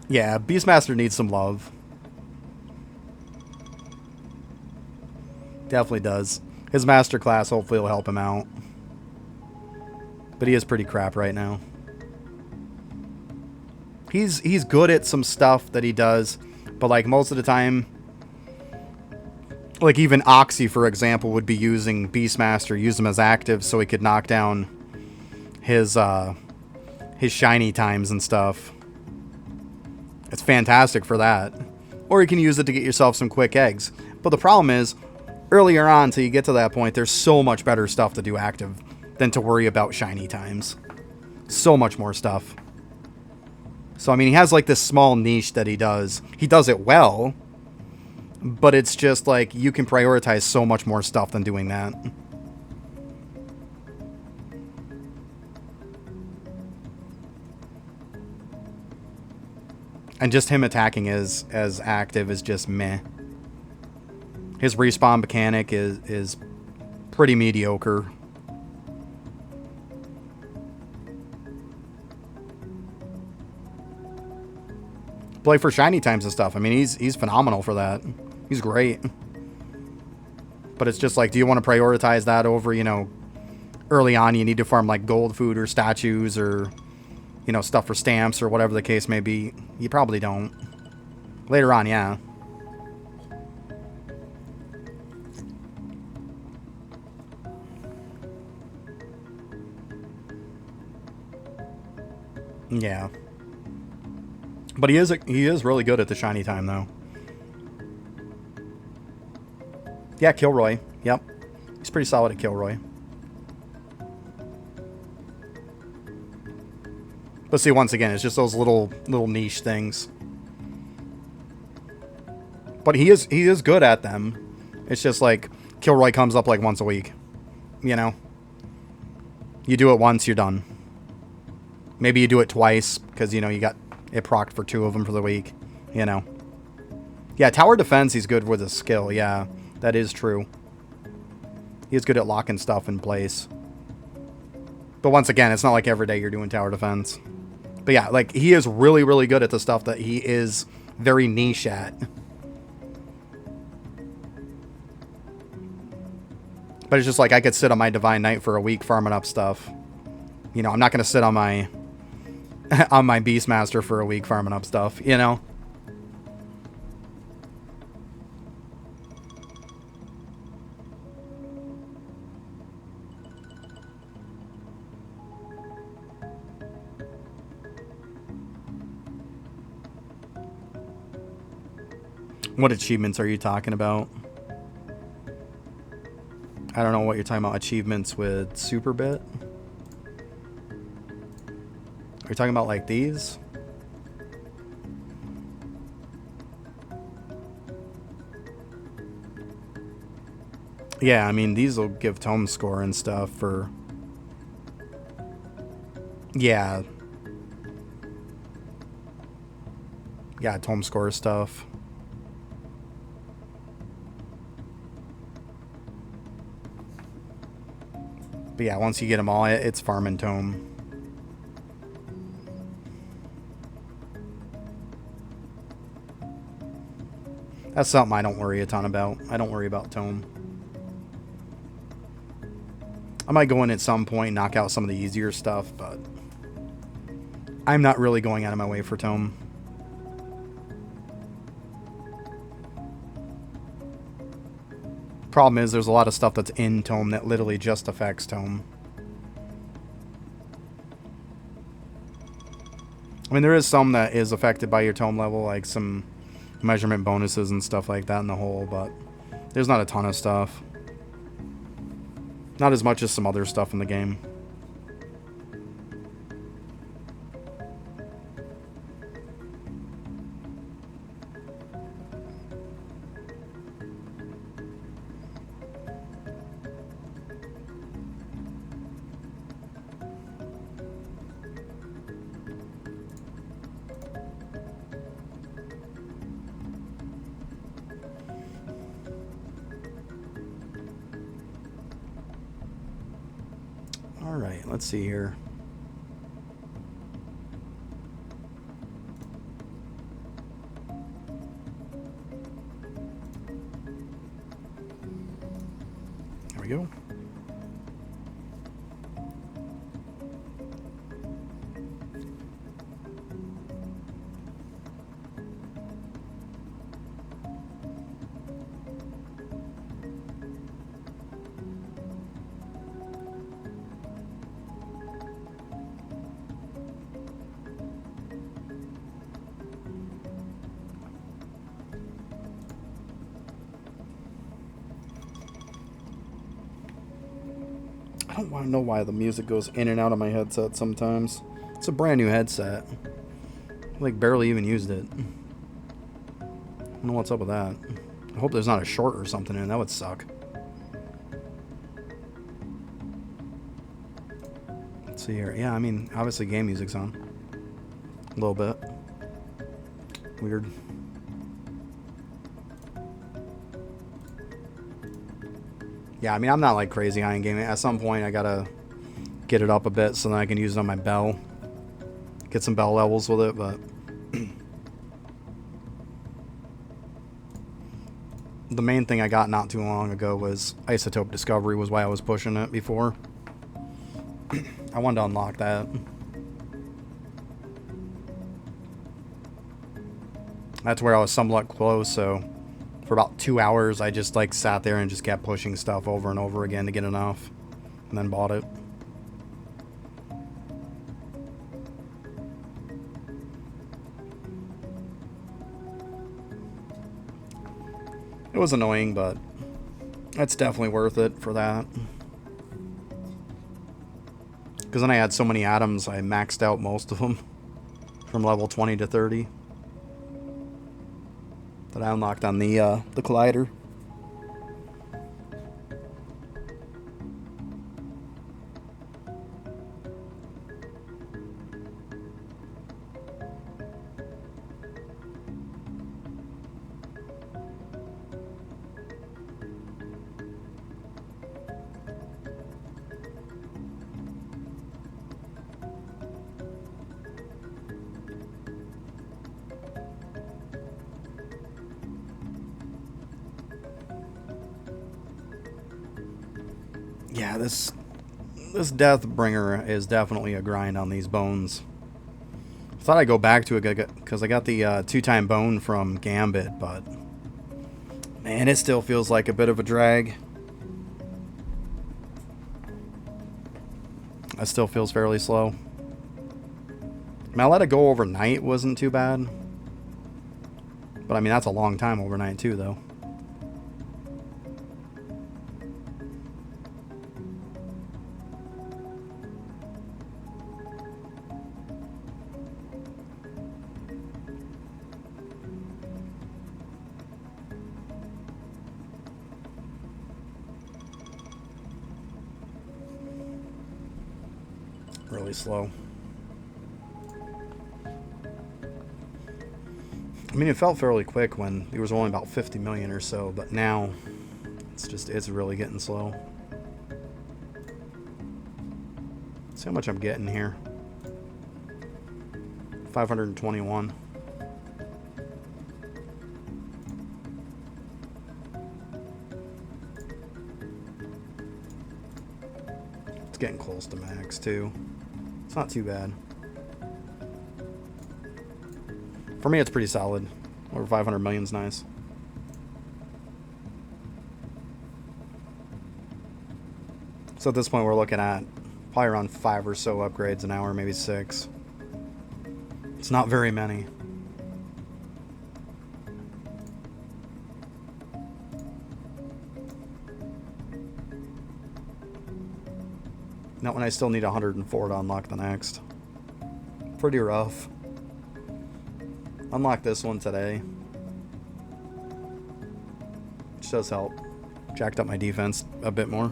Yeah, Beastmaster needs some love. Definitely does. His master class hopefully will help him out. But he is pretty crap right now. He's good at some stuff that he does, but like most of the time, Like even Oxy, for example, would be using Beastmaster, use him as active so he could knock down his shiny times and stuff. It's fantastic for that. Or you can use it to get yourself some quick eggs. But the problem is, earlier on, till you get to that point, there's so much better stuff to do active than to worry about shiny times. So much more stuff. So, I mean, he has like this small niche that he does. He does it well, but it's just like you can prioritize so much more stuff than doing that. And just him attacking as active is just meh. His respawn mechanic is pretty mediocre. Play for shiny times and stuff. I mean, he's phenomenal for that. He's great. But it's just like, do you want to prioritize that over, you know, early on you need to farm like gold food or statues or, you know, stuff for stamps or whatever the case may be? You probably don't. Later on, yeah. Yeah. But he is really good at the shiny time though. Yeah, Kilroy. Yep. He's pretty solid at Kilroy. But see, once again, it's just those little niche things. But he is good at them. It's just like Kilroy comes up like once a week. You know? You do it once, you're done. Maybe you do it twice because, you know, you got it procced for 2 of them for the week. You know? Yeah, tower defense, he's good with his skill. Yeah, that is true. He's good at locking stuff in place. But once again, it's not like every day you're doing tower defense. But yeah, like, he is really, really good at the stuff that he is very niche at. But it's just like, I could sit on my Divine Knight for a week farming up stuff. You know, I'm not going to sit on my on my Beastmaster for a week farming up stuff, you know? What achievements are you talking about? I don't know what you're talking about. Achievements with Superbit? Are you talking about like these? Yeah, I mean, these will give tome score and stuff for... Yeah. Yeah, tome score stuff. But yeah, once you get them all, it's farm and tome. That's something I don't worry a ton about. I don't worry about tome. I might go in at some point and knock out some of the easier stuff, but I'm not really going out of my way for tome. Problem is, there's a lot of stuff that's in tome that literally just affects tome. I mean, there is some that is affected by your tome level, like some measurement bonuses and stuff like that in the whole, but there's not a ton of stuff. Not as much as some other stuff in the game. Alright, let's see here. There we go. don't want to know why the music goes in and out of my headset sometimes. It's a brand new headset. I like barely even used it. I don't know what's up with that. I hope there's not a short or something in it. That would suck. Let's see here. Yeah, I mean, obviously game music's on. A little bit. Weird. Yeah, I mean, I'm not like crazy high in gaming. At some point, I gotta get it up a bit so that I can use it on my bell. Get some bell levels with it, but... the main thing I got not too long ago was Isotope Discovery was why I was pushing it before. I wanted to unlock that. That's where I was somewhat close, so for about 2 hours I just like sat there and just kept pushing stuff over and over again to get enough, and then bought it. It was annoying, but it's definitely worth it for that. Because then I had so many atoms, I maxed out most of them from level 20 to 30 that I unlocked on the Collider. Yeah, this Deathbringer is definitely a grind on these bones. I thought I'd go back to it because I got the 2-time bone from Gambit, but man, it still feels like a bit of a drag. It still feels fairly slow. I mean, I let it go overnight, wasn't too bad. But I mean, that's a long time overnight too, though. Really slow. I mean, it felt fairly quick when there was only about 50 million or so, but now it's really getting slow. Let's see how much I'm getting here. 521. It's getting close to max too. It's not too bad. For me, it's pretty solid. Over 500 million is nice. So at this point, we're looking at probably around 5 or so upgrades an hour, maybe 6. It's not very many. Not when I still need 104 to unlock the next. Pretty rough. Unlock this one today. Which does help. Jacked up my defense a bit more.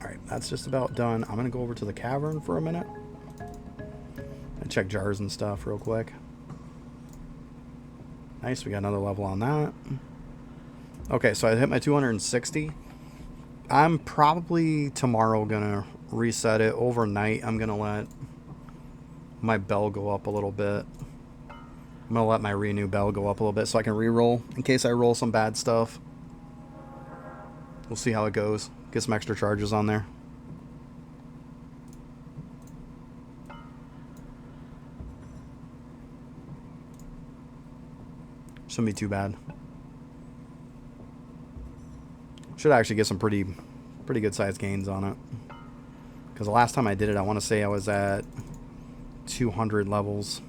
Alright, that's just about done. I'm going to go over to the cavern for a minute. And check jars and stuff real quick. Nice, we got another level on that. Okay, so I hit my 260. I'm probably tomorrow gonna reset it. Overnight, I'm gonna let my bell go up a little bit. I'm gonna let my renew bell go up a little bit so I can re-roll in case I roll some bad stuff. We'll see how it goes. Get some extra charges on there. Shouldn't be too bad. Should actually get some pretty good sized gains on it. Because the last time I did it, I want to say I was at 200 levels.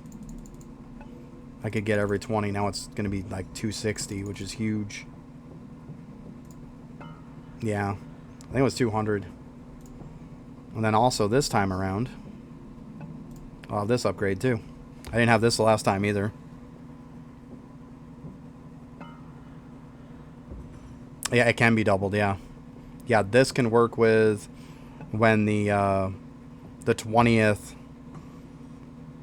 I could get every 20. Now it's going to be like 260, which is huge. Yeah, I think it was 200. And then also this time around, I'll have this upgrade too. I didn't have this the last time either. Yeah, it can be doubled, yeah. Yeah, this can work with when the 20th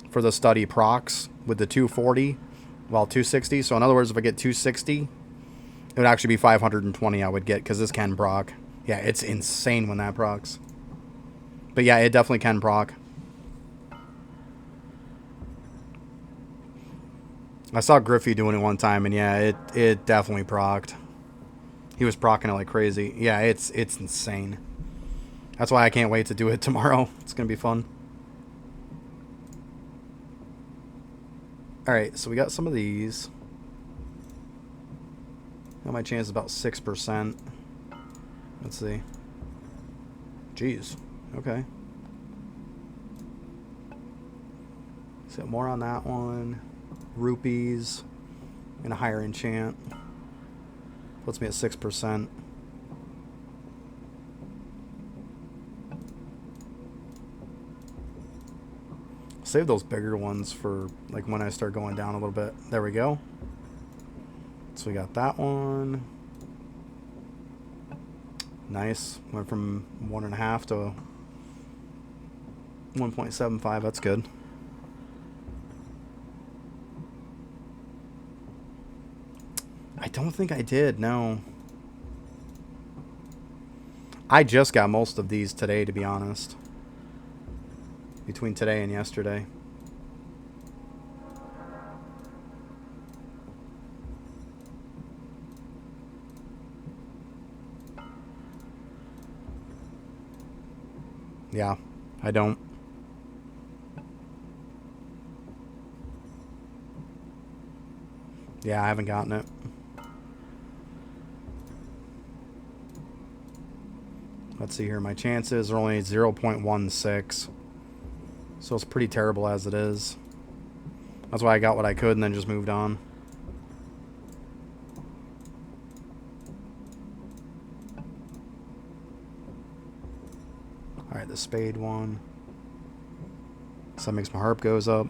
for the study procs with the 240, well, 260. So in other words, if I get 260, it would actually be 520 I would get, because this can proc. Yeah, it's insane when that procs. But yeah, it definitely can proc. I saw Griffey doing it one time, and yeah, it definitely procced. He was procking it like crazy. Yeah, it's insane. That's why I can't wait to do it tomorrow. It's going to be fun. Alright, so we got some of these. Got my chance about 6%. Let's see. Jeez. Okay. So more on that one. Rupees. And a higher enchant. Puts me at 6%. Save those bigger ones for like when I start going down a little bit. There we go. So we got that one. Nice. Went from 1.5 to 1.75. That's good. I don't think I did, no. I just got most of these today, to be honest. Between today and yesterday. Yeah, I don't. Yeah, I haven't gotten it. Let's see here. My chances are only 0.16. So it's pretty terrible as it is. That's why I got what I could and then just moved on. Alright, the spade one. So that makes my harp goes up.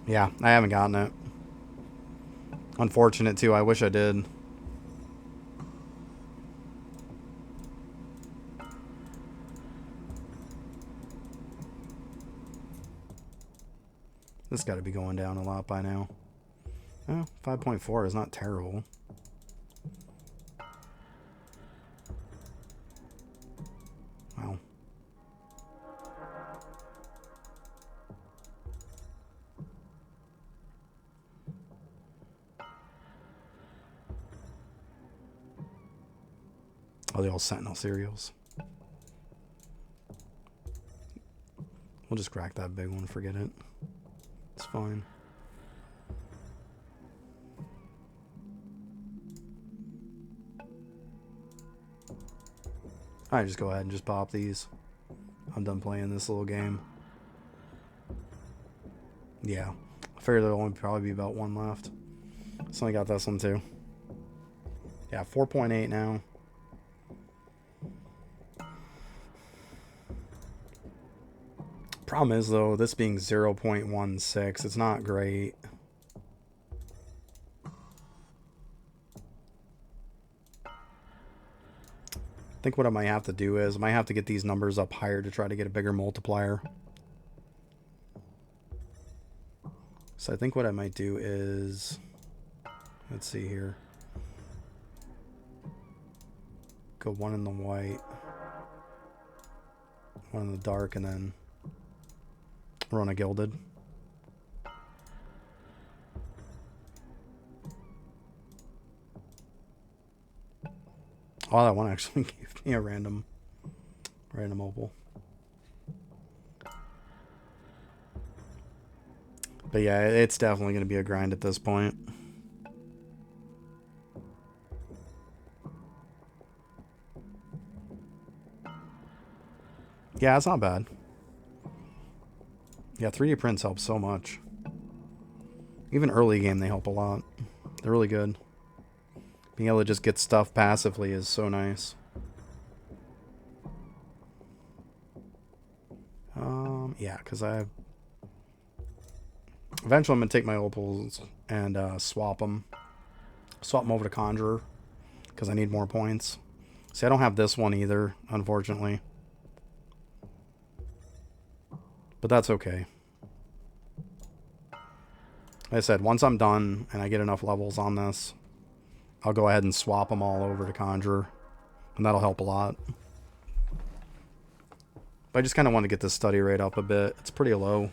Yeah, I haven't gotten it. Unfortunate too. I wish I did. This got to be going down a lot by now. Oh, 5.4 is not terrible. Wow. Oh, the old Sentinel cereals. We'll just crack that big one, forget it. It's fine. Alright, just go ahead and just pop these. I'm done playing this little game. Yeah. I figured there'll only probably be about one left. So I got this one too. Yeah, 4.8 now. Problem is, though, this being 0.16, it's not great. I think what I might have to do is I might have to get these numbers up higher to try to get a bigger multiplier. So I think what I might do is, let's see here. Go one in the white, one in the dark, and then run a gilded. Oh, that one actually gave me a random opal. But yeah, it's definitely going to be a grind at this point. Yeah, it's not bad. Yeah, 3D prints help so much. Even early game, they help a lot. They're really good. Being able to just get stuff passively is so nice. Yeah, because eventually I'm going to take my opals and swap them. Swap them over to Conjurer, because I need more points. See, I don't have this one either, unfortunately. But that's okay. Like I said, once I'm done and I get enough levels on this, I'll go ahead and swap them all over to Conjurer. And that'll help a lot. But I just kind of want to get this study rate up a bit. It's pretty low.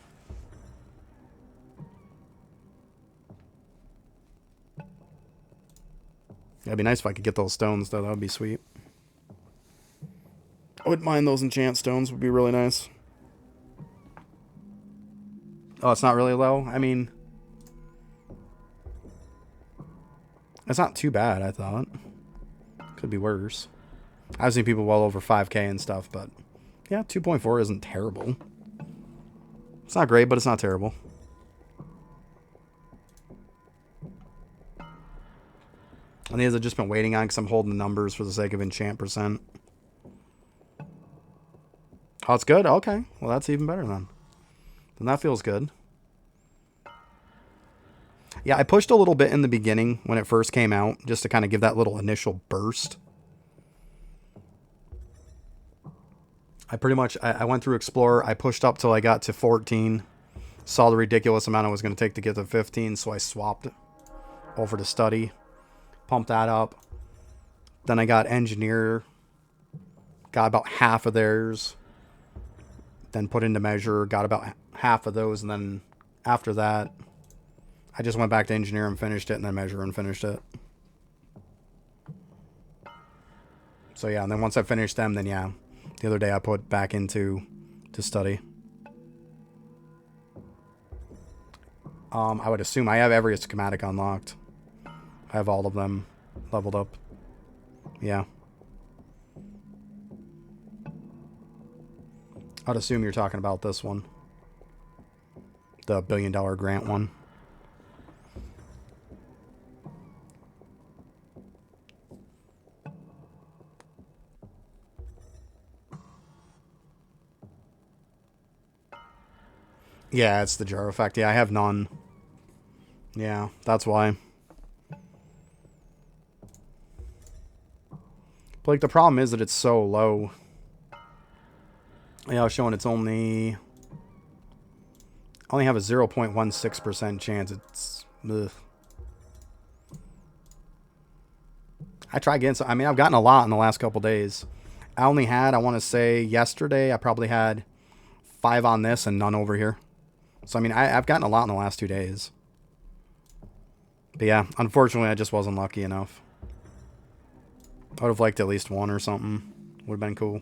It'd be nice if I could get those stones, though. That would be sweet. I wouldn't mind those enchant stones. Would be really nice. Oh, it's not really low? I mean, it's not too bad, I thought. Could be worse. I've seen people well over 5k and stuff, but yeah, 2.4 isn't terrible. It's not great, but it's not terrible. And these I've just been waiting on because I'm holding the numbers for the sake of enchant percent. Oh, it's good? Okay. Well, that's even better then. Then that feels good. Yeah, I pushed a little bit in the beginning when it first came out, just to kind of give that little initial burst. I pretty much, I went through Explorer, I pushed up till I got to 14, saw the ridiculous amount it was going to take to get to 15, so I swapped over to Study, pumped that up. Then I got Engineer, got about half of theirs, then put into Measure, got about half of those, and then after that, I just went back to Engineer and finished it, and then Measure and finished it. So yeah, and then once I finished them, then yeah, the other day I put back into Study. I would assume I have every schematic unlocked. I have all of them leveled up. Yeah. I'd assume you're talking about this one. The $1 billion grant one. Yeah, it's the jar effect. Yeah, I have none. Yeah, that's why. But like the problem is that it's so low. Yeah, I was showing it's only have a 0.16% chance. It's ugh. I try again. So I mean, I've gotten a lot in the last couple days. I only had, I want to say yesterday, I probably had 5 on this and none over here. So I mean, I've gotten a lot in the last 2 days. But yeah, unfortunately, I just wasn't lucky enough. I would have liked at least 1 or something. Would have been cool.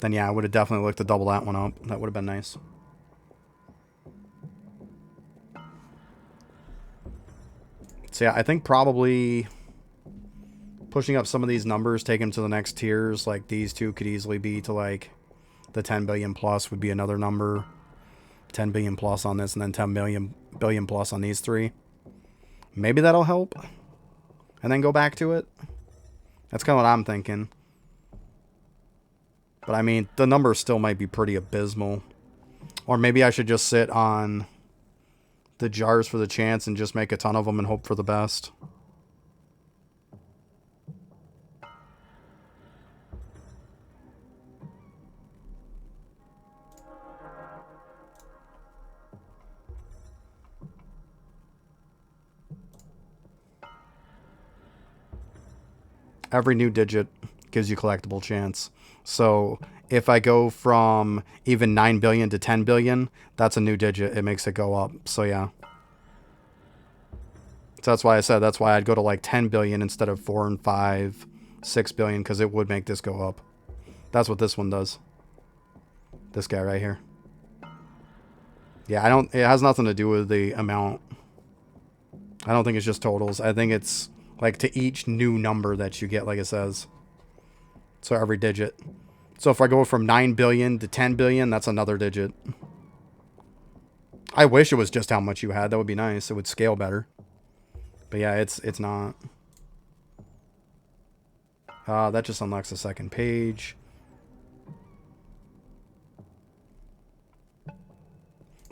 Then yeah, I would have definitely looked to double that one up. That would have been nice. So yeah, I think probably pushing up some of these numbers, taking them to the next tiers, like these two could easily be to like the 10 billion plus would be another number. 10 billion plus on this, and then 10 billion plus on these 3. Maybe that'll help. And then go back to it. That's kind of what I'm thinking. But I mean, the numbers still might be pretty abysmal. Or maybe I should just sit on the jars for the chance and just make a ton of them and hope for the best. Every new digit gives you collectible chance. So if I go from even 9 billion to 10 billion, that's a new digit. It makes it go up. So yeah. So that's why I said that's why I'd go to like 10 billion instead of 4 and 5, 6 billion, because it would make this go up. That's what this one does. This guy right here. Yeah, it has nothing to do with the amount. I don't think it's just totals. I think it's like to each new number that you get, like it says. So every digit. So if I go from 9 billion to 10 billion, that's another digit. I wish it was just how much you had. That would be nice. It would scale better. But yeah, it's not. That just unlocks the second page.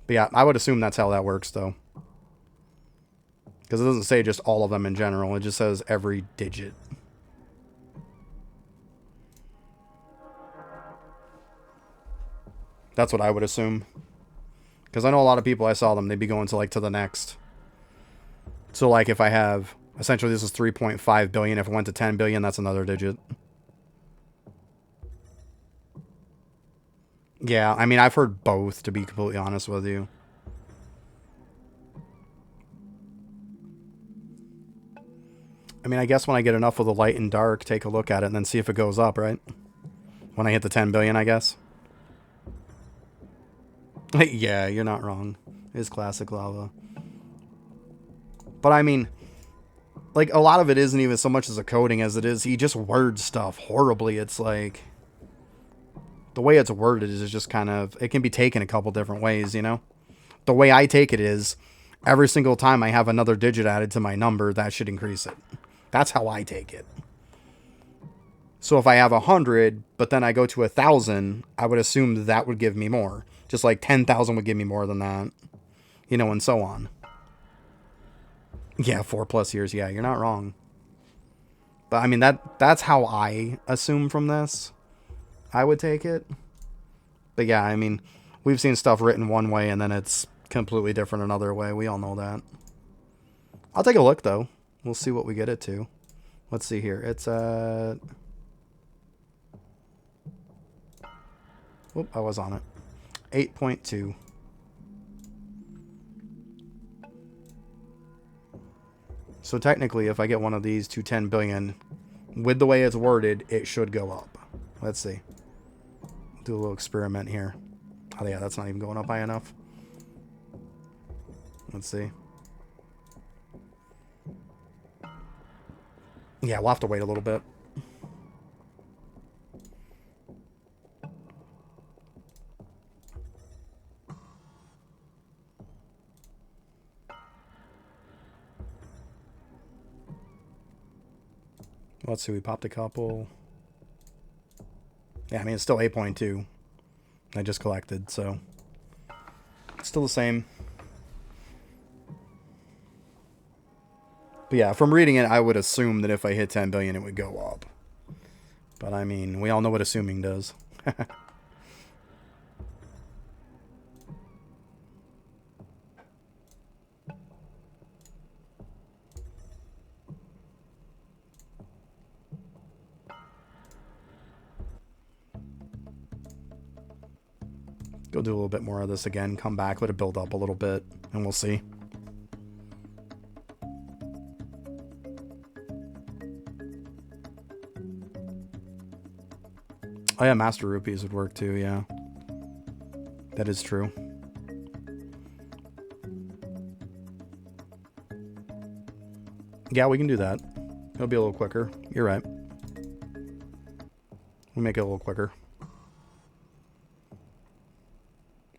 But yeah, I would assume that's how that works, though. Because it doesn't say just all of them in general. It just says every digit. That's what I would assume. Because I know a lot of people, I saw them, they'd be going to like to the next. So like if I have, essentially this is 3.5 billion. If it went to 10 billion, that's another digit. Yeah, I mean, I've heard both, to be completely honest with you. I mean, I guess when I get enough of the light and dark, take a look at it and then see if it goes up, right? When I hit the 10 billion, I guess. Yeah, you're not wrong. It is classic lava. But I mean, like, a lot of it isn't even so much as a coding as it is he just words stuff horribly. It's like, the way it's worded is just kind of, it can be taken a couple different ways, you know? The way I take it is, every single time I have another digit added to my number, that should increase it. That's how I take it. So if I have 100, but then I go to 1,000, I would assume that would give me more. Just like 10,000 would give me more than that. You know, and so on. Yeah, 4+ years. Yeah, you're not wrong. But I mean, that's how I assume from this. I would take it. But yeah, I mean, we've seen stuff written one way and then it's completely different another way. We all know that. I'll take a look, though. We'll see what we get it to. Let's see here. It's whoop, I was on it. 8.2. So technically, if I get one of these to 10 billion, with the way it's worded, it should go up. Let's see. Do a little experiment here. Oh yeah, that's not even going up high enough. Let's see. Yeah, we'll have to wait a little bit. Let's see, we popped a couple. Yeah, I mean, it's still 8.2. I just collected, so it's still the same. But yeah, from reading it, I would assume that if I hit 10 billion, it would go up. But I mean, we all know what assuming does. Go do a little bit more of this again, come back, let it build up a little bit, and we'll see. Oh yeah, Master Rupees would work too, yeah. That is true. Yeah, we can do that. It'll be a little quicker. You're right. We'll make it a little quicker.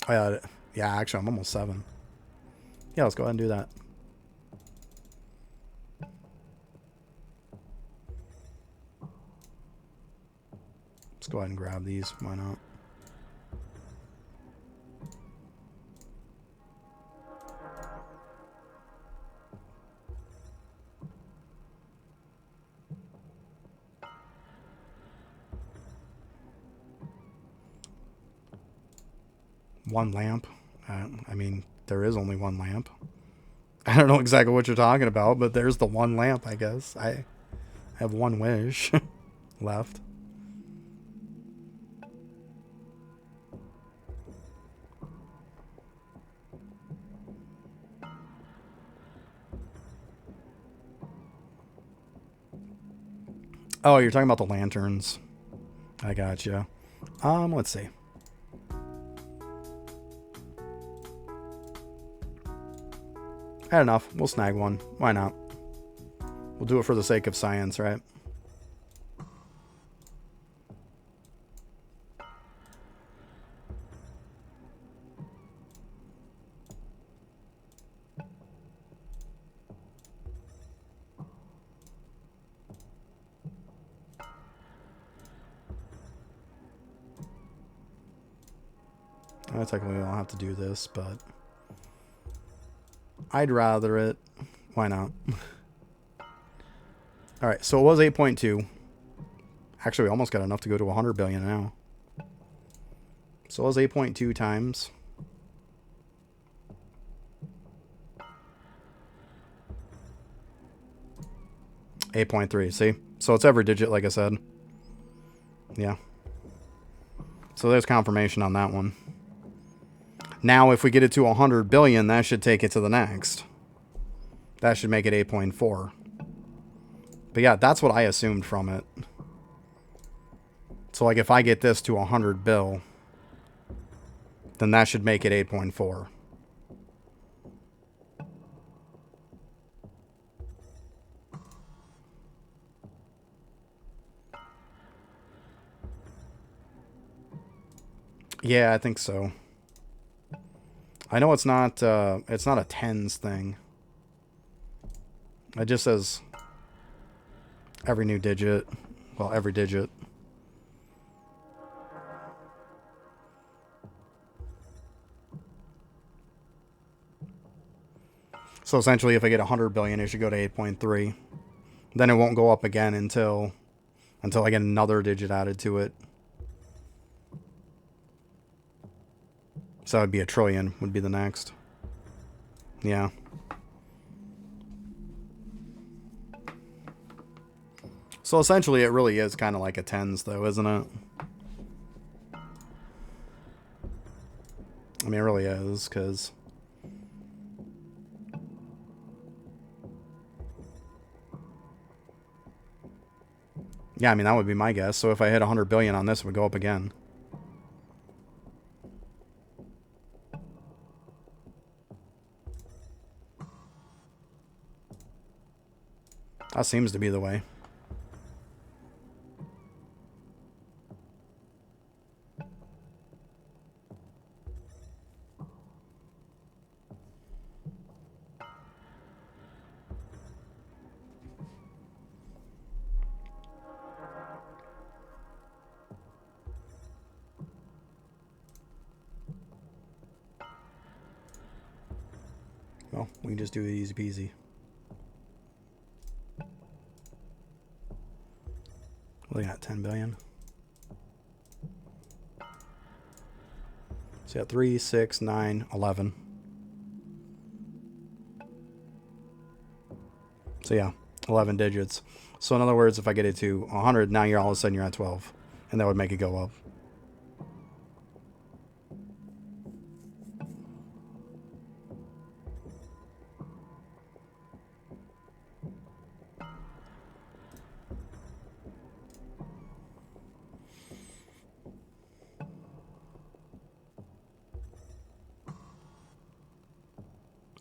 Yeah, actually, I'm almost 7. Yeah, let's go ahead and do that. Let's go ahead and grab these. Why not? One lamp. I mean, there is only one lamp. I don't know exactly what you're talking about, but there's the one lamp, I guess. I have one wish left. Oh, you're talking about the lanterns. I gotcha. Let's see. Had enough. We'll snag one. Why not? We'll do it for the sake of science, right? Technically, I'll have to do this, but I'd rather it. Why not? All right, so it was 8.2. Actually, we almost got enough to go to 100 billion now. So it was 8.2 times. $8.3, see? So it's every digit, like I said. Yeah. So there's confirmation on that one. Now, if we get it to 100 billion, that should take it to the next. That should make it 8.4. But yeah, that's what I assumed from it. So like if I get this to 100 bill, then that should make it 8.4. Yeah, I think so. I know it's not a tens thing. It just says every new digit. Well, every digit. So essentially, if I get 100 billion, it should go to 8.3. Then it won't go up again until I get another digit added to it. So that would be a trillion, would be the next. Yeah. So essentially, it really is kind of like a tens, though, isn't it? I mean, it really is, because... Yeah, I mean, that would be my guess. So if I hit 100 billion on this, it would go up again. That seems to be the way. Well, we can just do it easy peasy. Well, they got 10 billion. So yeah, 3, 6, 9, 11. So yeah, 11 digits. So in other words, if I get it to 100, now you're all of a sudden you're at 12. And that would make it go up.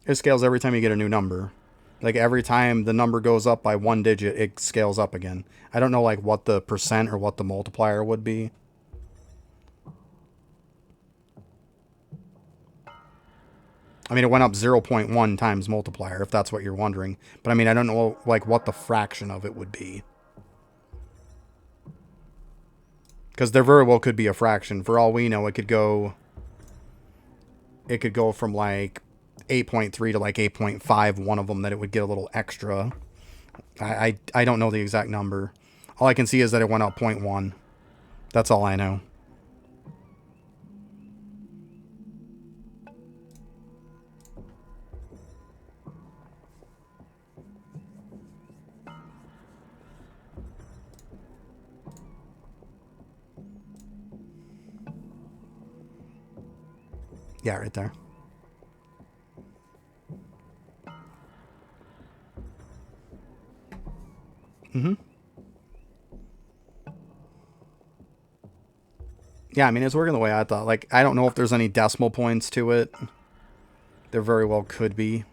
It scales every time you get a new number. Like every time the number goes up by one digit, it scales up again. I don't know like what the percent or what the multiplier would be. I mean, it went up 0.1 times multiplier, if that's what you're wondering. But I mean, I don't know like what the fraction of it would be. Because there very well could be a fraction. For all we know, it could go from like 8.3 to like 8.5, one of them, that it would get a little extra. I don't know the exact number. All I can see is that it went up 0.1. That's all I know. Yeah, right there. Mm-hmm. Yeah, I mean, it's working the way I thought. Like, I don't know if there's any decimal points to it. There very well could be.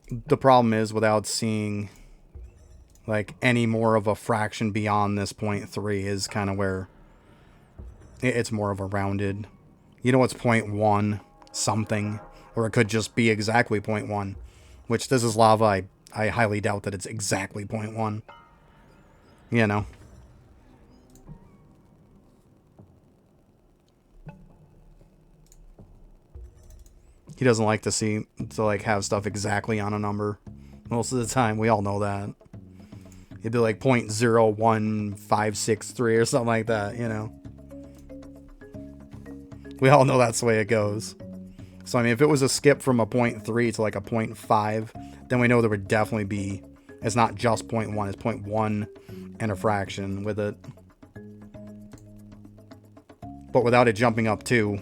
The problem is, without seeing, like, any more of a fraction beyond this 0.3 is kind of where it's more of a rounded. You know, it's 0.1 something. Or it could just be exactly 0.1. Which, this is lava. I highly doubt that it's exactly 0.1. You know. He doesn't like to like have stuff exactly on a number. Most of the time, we all know that. It'd be like 0.01563 or something like that, you know. We all know that's the way it goes. So, I mean, if it was a skip from a 0.3 to like a 0.5, then we know there would definitely be, it's not just 0.1, it's 0.1 and a fraction with it. But without it jumping up too,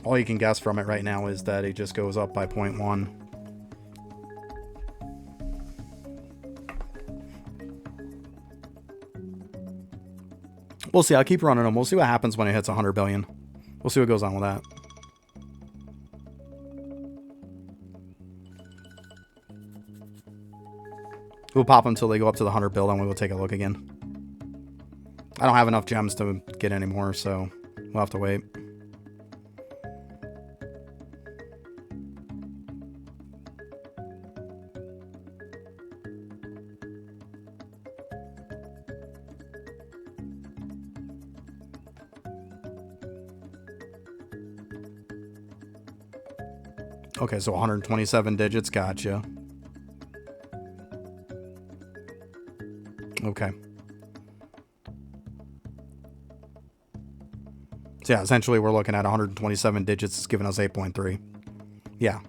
all you can guess from it right now is that it just goes up by 0.1. We'll see. I'll keep running them. We'll see what happens when it hits 100 billion. We'll see what goes on with that. We'll pop them until they go up to the 100 bill, and we will take a look again. I don't have enough gems to get any more, so we'll have to wait. Okay, so 127 digits, gotcha. Okay. So yeah, essentially we're looking at 127 digits, it's giving us 8.3. Yeah.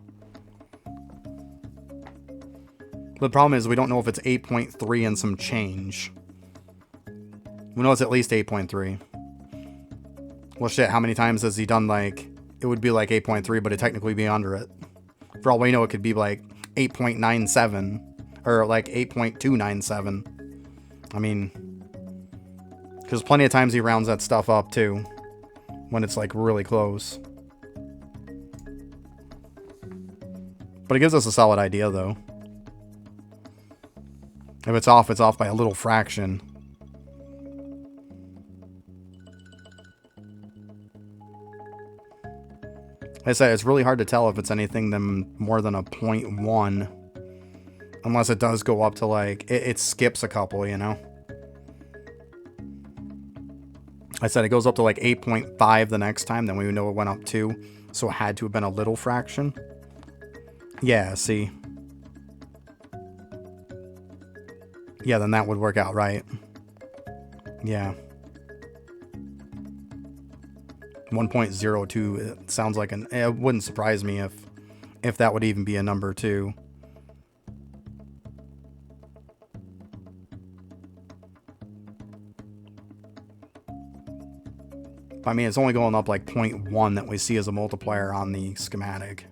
The problem is we don't know if it's 8.3 and some change. We know it's at least 8.3. Well, shit, how many times has he done, like, it would be like 8.3, but it'd technically be under it. For all we know, it could be like 8.97 or like 8.297. I mean, because plenty of times he rounds that stuff up too when it's like really close. But it gives us a solid idea though. If it's off by a little fraction. Like I said, it's really hard to tell if it's anything more than a 0.1. Unless it does go up to like, it skips a couple, you know? I said it goes up to like 8.5 the next time, then we know it went up 2. So it had to have been a little fraction. Yeah, see? Yeah, then that would work out right. Yeah. 1.02, it sounds like it wouldn't surprise me if that would even be a number too. I mean, it's only going up like 0.1 that we see as a multiplier on the schematic.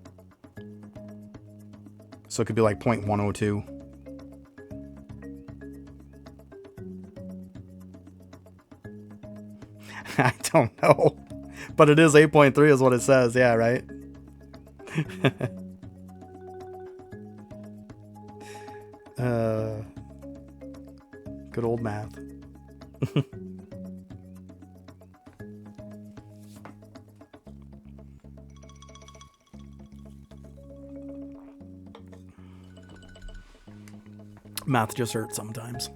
So it could be like 0.102. I don't know. But it is 8.3 is what it says. Yeah, right? Good old math. Math just hurts sometimes.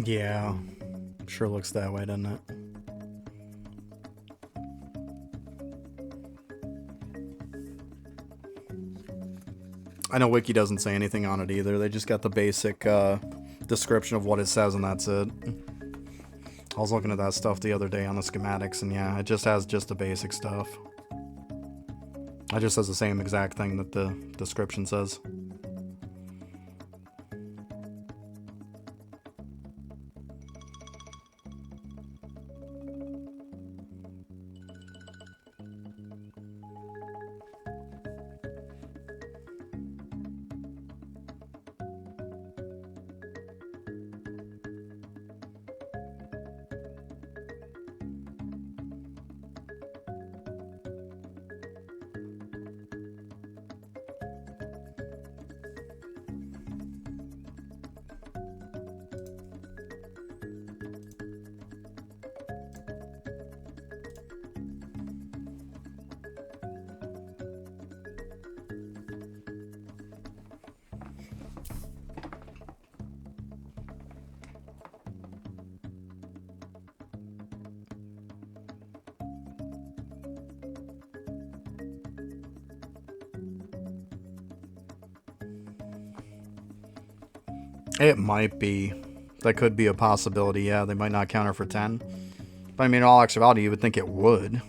Yeah, sure looks that way, doesn't it? I know Wiki doesn't say anything on it either. They just got the basic description of what it says, and that's it. I was looking at that stuff the other day on the schematics, and yeah, it just has just the basic stuff. It just says the same exact thing that the description says. It might be. That could be a possibility, yeah. They might not counter for 10. But I mean, in all actuality, you would think it would.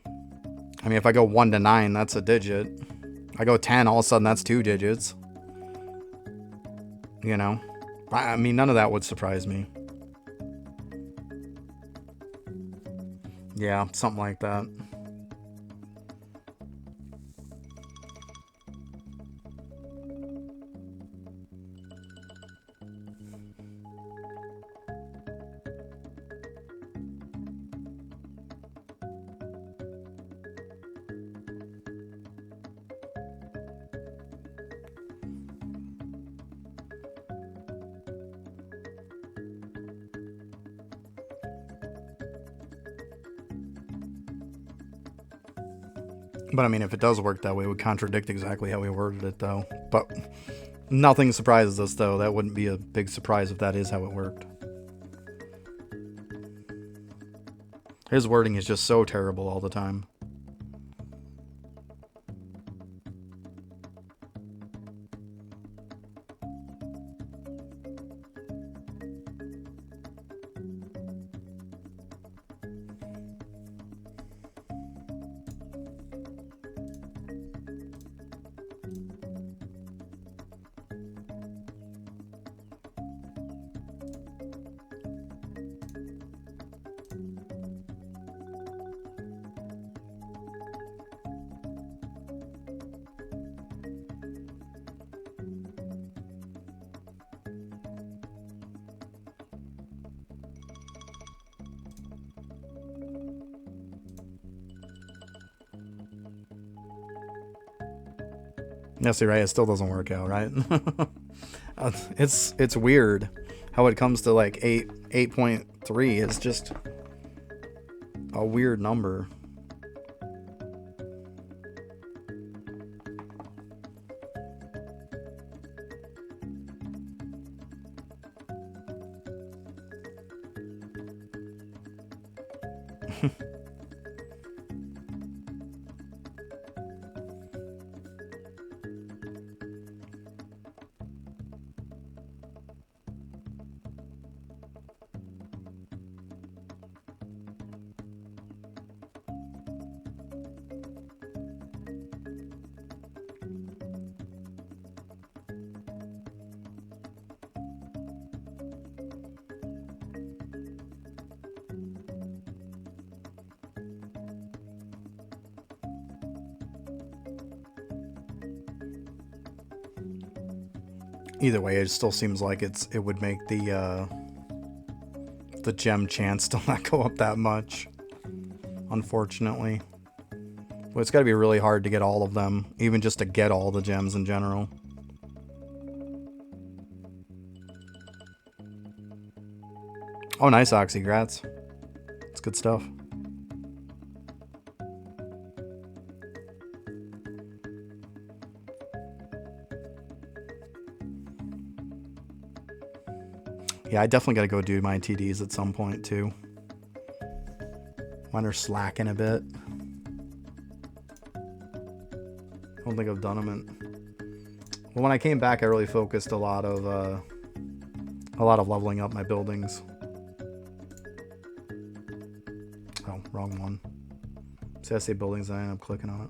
I mean, if I go 1 to 9, that's a digit. I go 10, all of a sudden that's 2 digits. You know? I mean, none of that would surprise me. Yeah, something like that. But I mean, if it does work that way, it would contradict exactly how we worded it, though. But nothing surprises us, though. That wouldn't be a big surprise if that is how it worked. His wording is just so terrible all the time. Yes, you're right. It still doesn't work out, right? It's weird how it comes to like 8.3 is just a weird number. Either way, it still seems like it would make the gem chance still not go up that much, unfortunately. But it's got to be really hard to get all of them, even just to get all the gems in general. Oh, nice, Oxygrats. It's good stuff. Yeah, I definitely got to go do my TDs at some point, too. Mine are slacking a bit. I don't think I've done them in... Well, when I came back, I really focused a lot of leveling up my buildings. Oh, wrong one. See, I say buildings, and I end up clicking on it.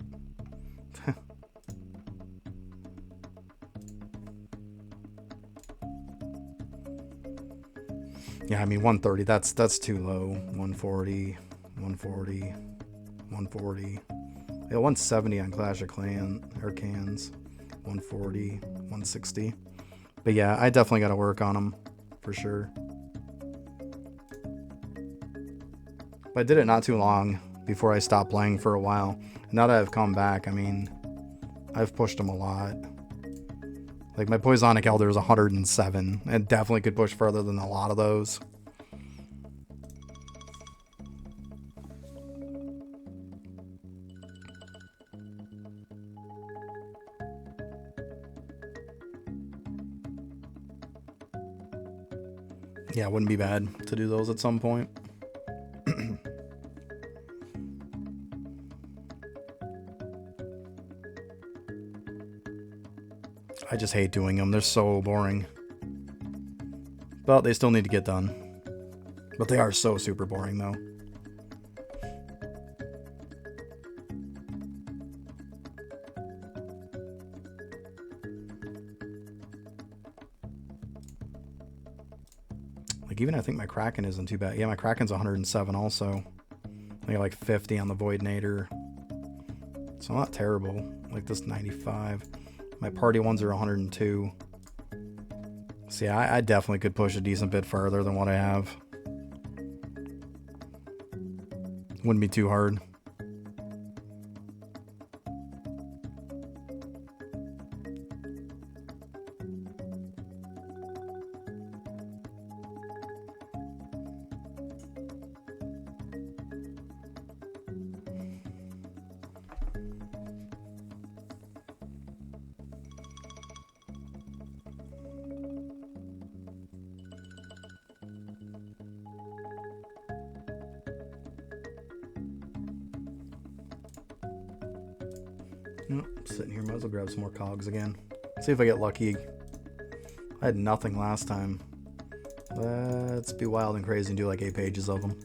Yeah, I mean 130. That's too low. 140, 140, 140. Yeah, 170 on Clash of Clans or Cans. 140, 160. But yeah, I definitely got to work on them for sure. But I did it not too long before I stopped playing for a while. Now that I've come back, I mean, I've pushed them a lot. Like, my Poisonic Elder is 107. It definitely could push further than a lot of those. Yeah, it wouldn't be bad to do those at some point. I just hate doing them. They're so boring. But they still need to get done. But they are so super boring, though. Like, even I think my Kraken isn't too bad. Yeah, my Kraken's 107 also. I got like 50 on the Voidnator. So not terrible. Like this 95. My party ones are 102. So yeah, I definitely could push a decent bit further than what I have. Wouldn't be too hard. Sitting here, might as well grab some more cogs again. See if I get lucky. I had nothing last time. Let's be wild and crazy and do like 8 pages of them.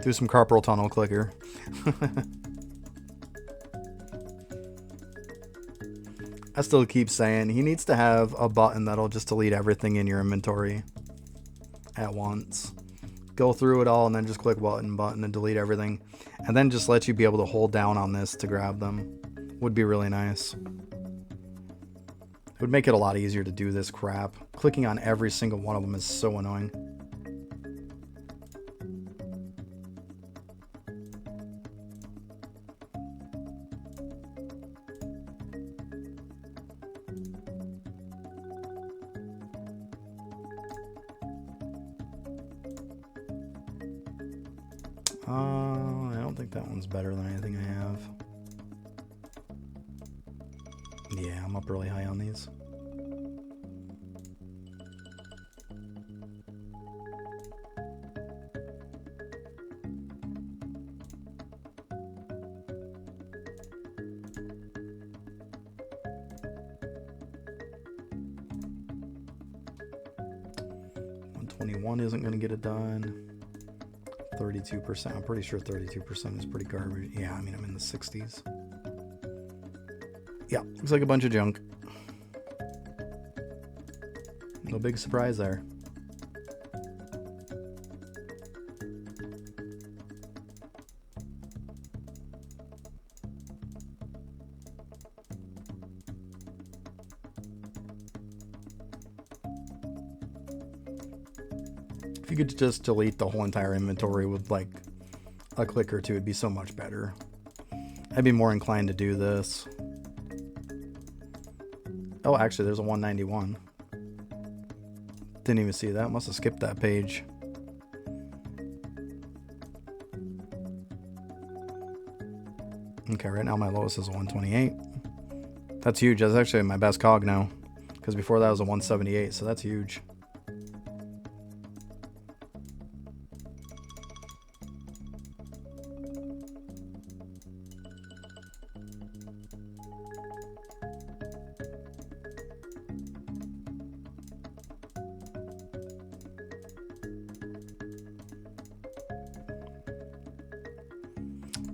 Do some carpal tunnel clicker. I still keep saying he needs to have a button that'll just delete everything in your inventory at once. Go through it all and then just click button and delete everything. And then just let you be able to hold down on this to grab them. Would be really nice. It would make it a lot easier to do this crap. Clicking on every single one of them is so annoying. I don't think that one's better than anything I have. Yeah, I'm up really high on these. $121 isn't going to get it done. 32%. I'm pretty sure 32% is pretty garbage. Yeah, I mean, I'm in the 60s. Yeah, looks like a bunch of junk. No big surprise there. If you could just delete the whole entire inventory with like a click or two, it'd be so much better. I'd be more inclined to do this. Oh, actually, there's a 191. Didn't even see that. Must have skipped that page. Okay, right now my lowest is a 128. That's huge. That's actually my best cog now. Because before that was a 178, so that's huge.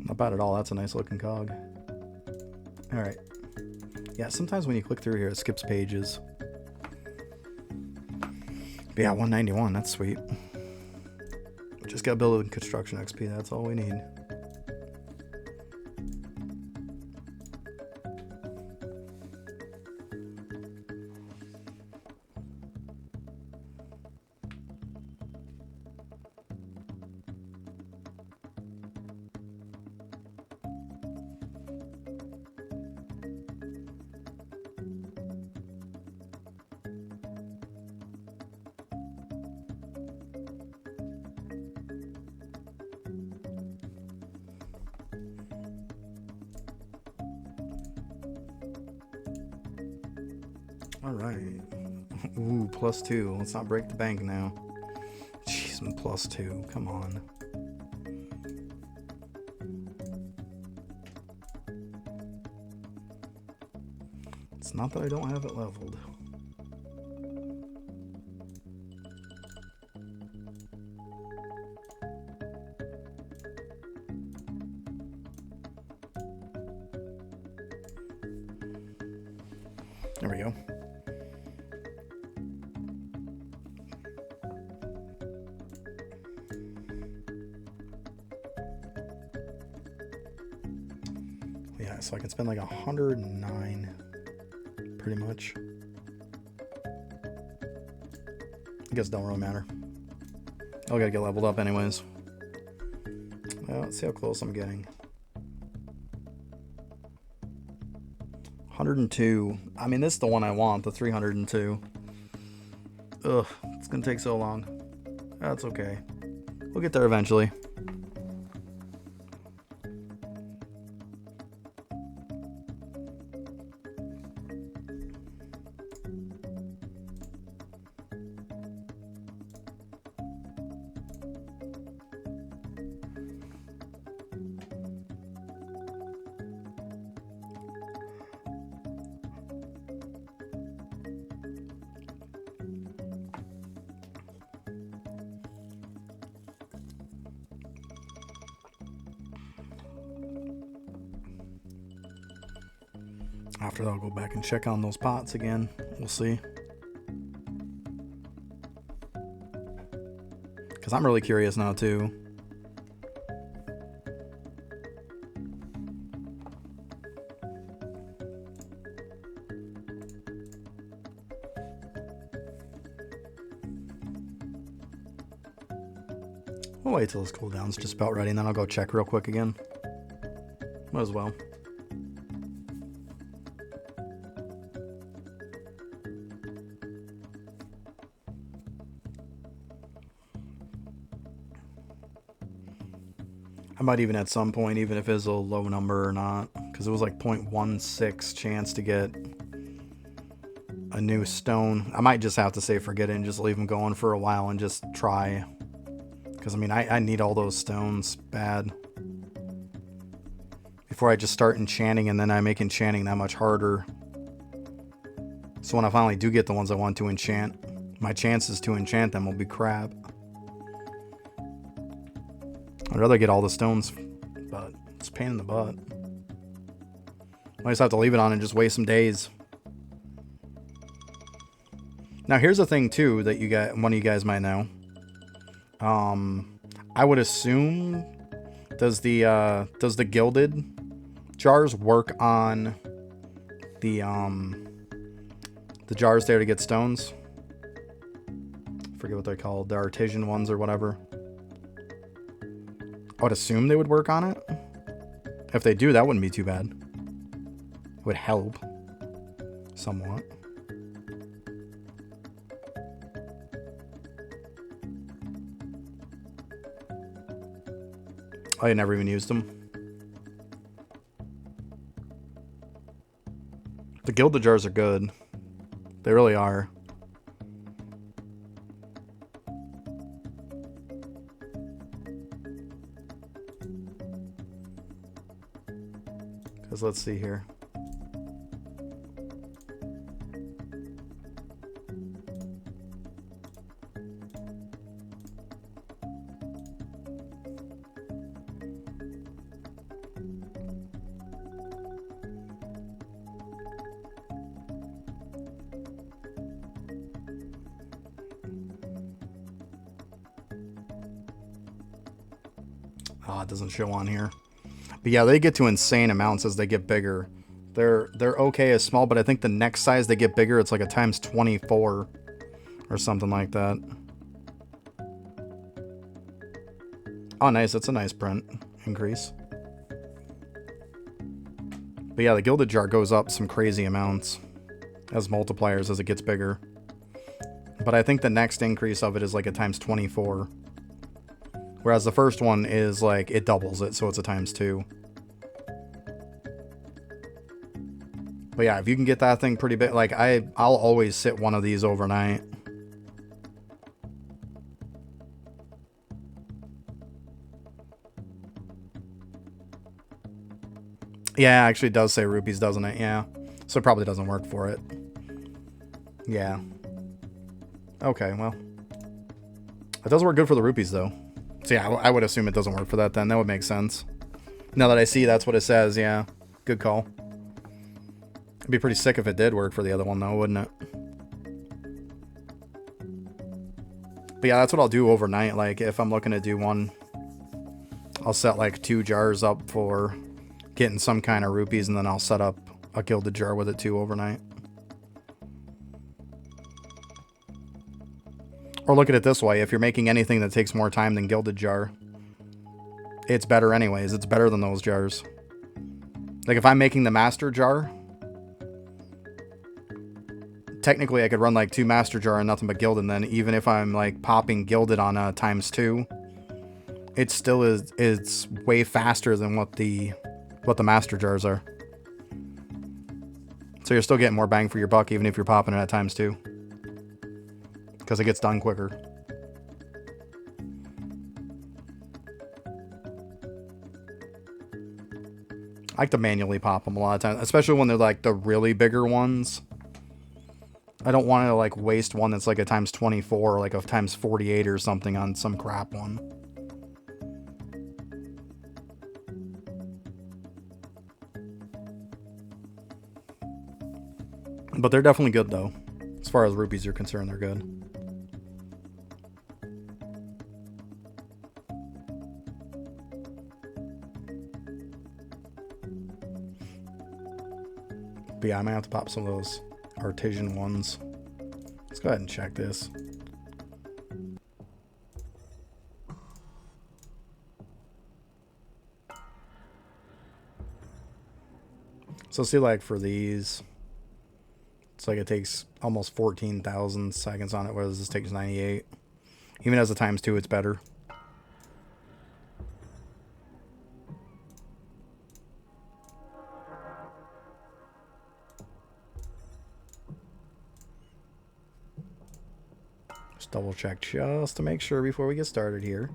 Not bad at all. That's a nice looking cog. Alright. Yeah, sometimes when you click through here, it skips pages. But yeah, 191. That's sweet. Just got building construction XP. That's all we need. Alright. Ooh, +2. Let's not break the bank now. Jeez, I'm +2. Come on. It's not that I don't have it leveled. There we go. Yeah, so I can spend like 109 pretty much. I guess it don't really matter. I gotta get leveled up anyways. Well, let's see how close I'm getting. 102. I mean, this is the one I want, the 302. Ugh, it's gonna take so long. That's okay. We'll get there eventually. After that, I'll go back and check on those pots again. We'll see. Because I'm really curious now, too. We'll wait till this cooldown's just about ready, and then I'll go check real quick again. Might as well. I might even at some point, even if it's a low number or not, because it was like 0.16 chance to get a new stone. I might just have to say forget it and just leave them going for a while and just try. Because, I mean, I need all those stones bad. Before I just start enchanting and then I make enchanting that much harder. So when I finally do get the ones I want to enchant, my chances to enchant them will be crap. I'd rather get all the stones, but it's a pain in the butt. I just have to leave it on and just waste some days. Now here's the thing too that one of you guys might know. I would assume does the gilded jars work on the jars there to get stones? I forget what they're called, the artisan ones or whatever. I would assume they would work on it. If they do, that wouldn't be too bad. It would help somewhat. I never even used them. The gilded jars are good. They really are. Because let's see here. It doesn't show on here. But yeah, they get to insane amounts as they get bigger. They're okay as small, but I think the next size they get bigger, it's like a times 24 or something like that. Oh, nice. That's a nice print increase. But yeah, the gilded jar goes up some crazy amounts as multipliers as it gets bigger. But I think the next increase of it is like a times 24. Whereas the first one is like, it doubles it, so it's a times 2. But yeah, if you can get that thing pretty big, like I'll always sit one of these overnight. Yeah, actually it does say rupees, doesn't it? Yeah. So it probably doesn't work for it. Yeah. Okay, well. It does work good for the rupees, though. So yeah, I would assume it doesn't work for that then. That would make sense. Now that I see that's what it says, yeah. Good call. It'd be pretty sick if it did work for the other one, though, wouldn't it? But yeah, that's what I'll do overnight. Like, if I'm looking to do one, I'll set like 2 jars up for getting some kind of rupees, and then I'll set up a gilded jar with it too overnight. Or look at it this way. If you're making anything that takes more time than gilded jar, it's better anyways. It's better than those jars. Like, if I'm making the master jar, technically I could run like 2 master jar and nothing but gilded, and then even if I'm like popping gilded on a ×2, it still is, it's way faster than what the master jars are. So you're still getting more bang for your buck even if you're popping it at ×2, because it gets done quicker. I like to manually pop them a lot of times, especially when they're like the really bigger ones. I don't want to like waste one that's like a ×24 or like a ×48 or something on some crap one. But they're definitely good though. As far as rupees are concerned, they're good. But yeah, I might have to pop some of those artisan ones. Let's go ahead and check this. So see, like for these, it's like it takes almost 14,000 seconds on it, whereas this takes 98. Even as a ×2, it's better. Just double check just to make sure before we get started here.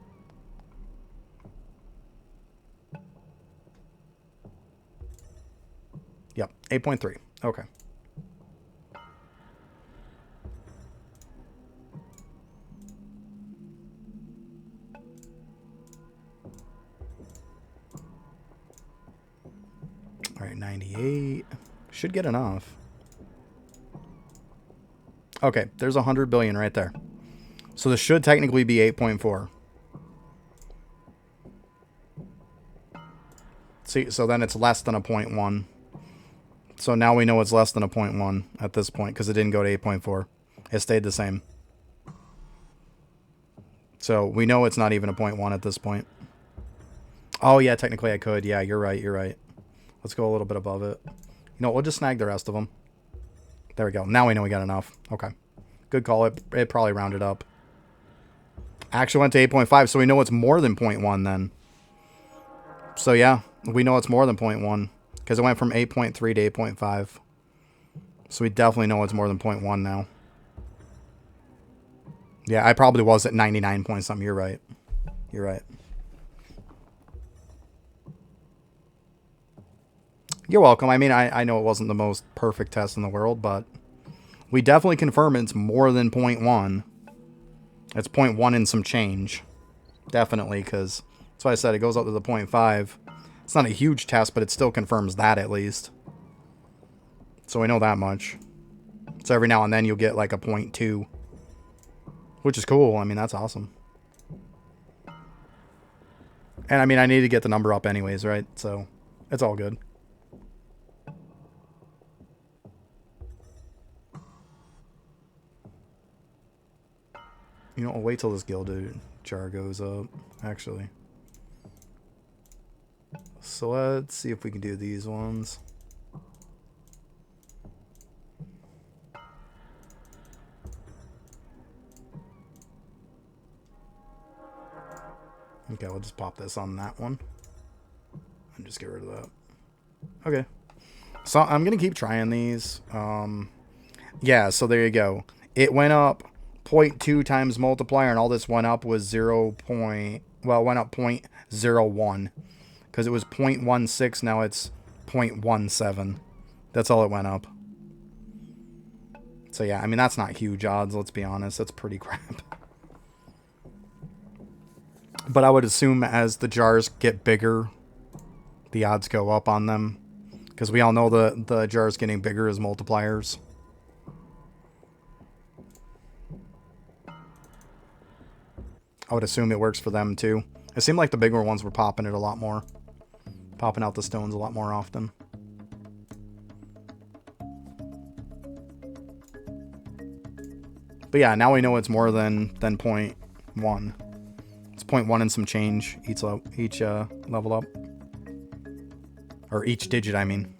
Yep, 8.3. Okay. All right, 98. Should get enough. Okay, there's 100 billion right there. So this should technically be 8.4. See, so then it's less than a 0.1. So now we know it's less than a 0.1 at this point because it didn't go to 8.4. It stayed the same. So we know it's not even a 0.1 at this point. Oh yeah, technically I could. Yeah, you're right. You're right. Let's go a little bit above it. You know, we'll just snag the rest of them. There we go. Now we know we got enough. Okay. Good call. It probably rounded up. Actually went to 8.5, so we know it's more than 0.1 then. So yeah, we know it's more than 0.1 because it went from 8.3 to 8.5. So we definitely know it's more than 0.1 now. Yeah, I probably was at 99 point something. You're right. You're right. You're welcome. I mean, I know it wasn't the most perfect test in the world, but we definitely confirm it's more than 0.1. It's 0.1 and some change. Definitely, because that's why I said it goes up to the 0.5. It's not a huge test, but it still confirms that at least. So we know that much. So every now and then you'll get like a 0.2. Which is cool. I mean, that's awesome. And I mean, I need to get the number up anyways, right? So it's all good. You know, I'll wait till this gilded jar goes up, actually. So let's see if we can do these ones. Okay, we'll just pop this on that one. And just get rid of that. Okay. So I'm going to keep trying these. Yeah, so there you go. It went up 0.2 times multiplier, and all this went up was it went up 0.01. Because it was 0.16, now it's 0.17. That's all it went up. So yeah, I mean, that's not huge odds, let's be honest. That's pretty crap. But I would assume as the jars get bigger, the odds go up on them. Because we all know the jars getting bigger is multipliers. I would assume it works for them too. It seemed like the bigger ones were popping it a lot more. Popping out the stones a lot more often. But yeah, now we know it's more than 0.1. It's 0.1 and some change each level up. Or each digit, I mean.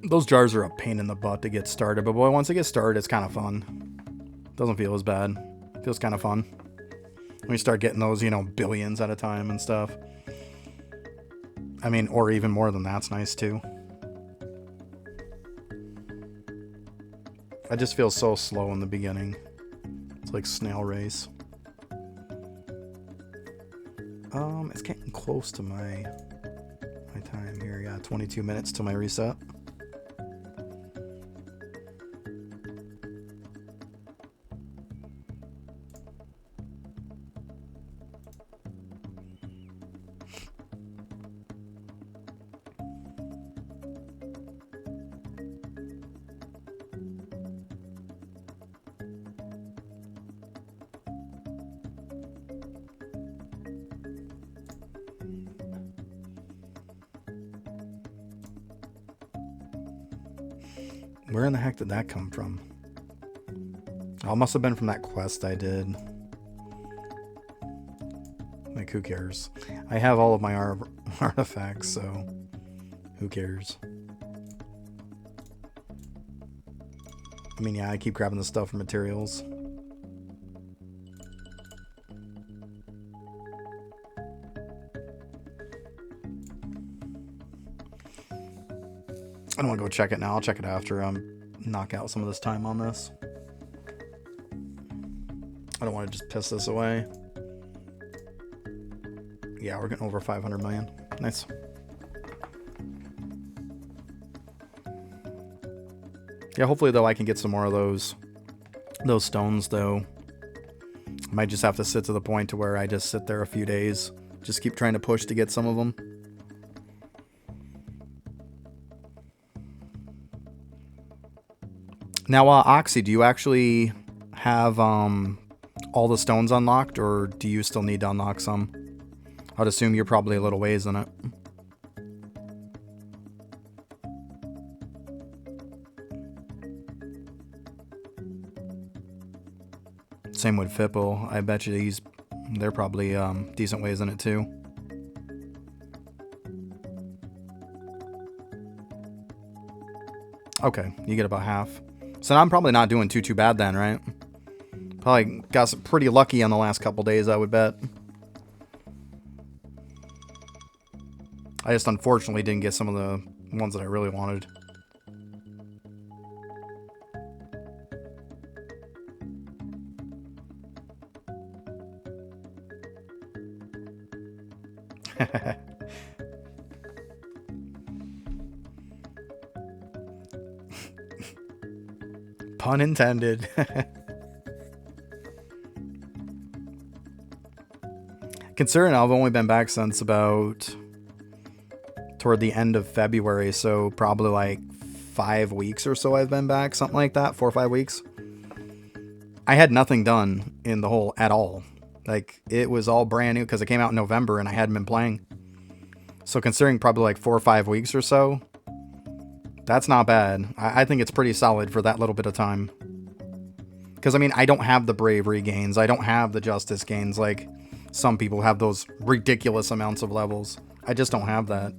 Those jars are a pain in the butt to get started, but boy, once they get started, it's kind of fun. Doesn't feel as bad. Feels kind of fun. When you start getting those, you know, billions at a time and stuff. I mean, or even more than that's nice too. I just feel so slow in the beginning. It's like snail race. It's getting close to my time here. Yeah, 22 minutes till my reset. Where in the heck did that come from? Oh, it must have been from that quest I did. Like, who cares? I have all of my artifacts, so who cares? I mean, yeah, I keep grabbing the stuff for materials. I don't want to go check it now. I'll check it after knock out some of this time on this. I don't want to just piss this away. Yeah, we're getting over 500 million. Nice. Yeah, hopefully though I can get some more of those stones though. I might just have to sit to the point to where I just sit there a few days. Just keep trying to push to get some of them. Now, Oxy, do you actually have all the stones unlocked, or do you still need to unlock some? I'd assume you're probably a little ways in it. Same with Fipple. I bet you they're probably decent ways in it too. Okay, you get about half. So I'm probably not doing too bad then, right? Probably got pretty lucky on the last couple days, I would bet. I just unfortunately didn't get some of the ones that I really wanted. Pun intended. Considering I've only been back since about toward the end of February, so probably like 5 weeks or so I've been back, something like that, 4 or 5 weeks. I had nothing done in the whole at all. Like, it was all brand new because it came out in November and I hadn't been playing. So considering probably like 4 or 5 weeks or so, that's not bad. I think it's pretty solid for that little bit of time. Because, I mean, I don't have the bravery gains. I don't have the justice gains. Like, some people have those ridiculous amounts of levels. I just don't have that.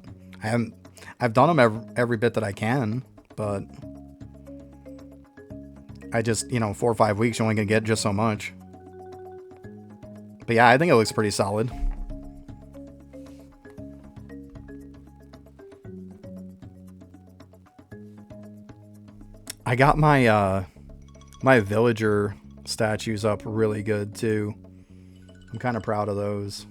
I've done them every bit that I can, but I just, 4 or 5 weeks, you're only going to get just so much. But yeah, I think it looks pretty solid. I got my my villager statues up really good too. I'm kind of proud of those.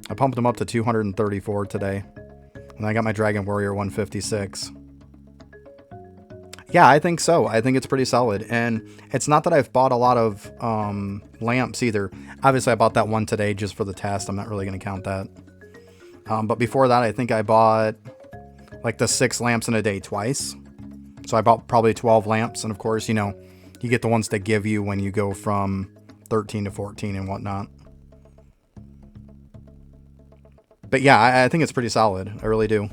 I pumped them up to 234 today. And I got my Dragon Warrior 156. Yeah, I think so. I think it's pretty solid. And it's not that I've bought a lot of lamps either. Obviously, I bought that one today just for the test. I'm not really going to count that. But before that, I think I bought like the 6 lamps in a day twice. So I bought probably 12 lamps. And of course, you get the ones they give you when you go from 13 to 14 and whatnot. But yeah, I think it's pretty solid. I really do.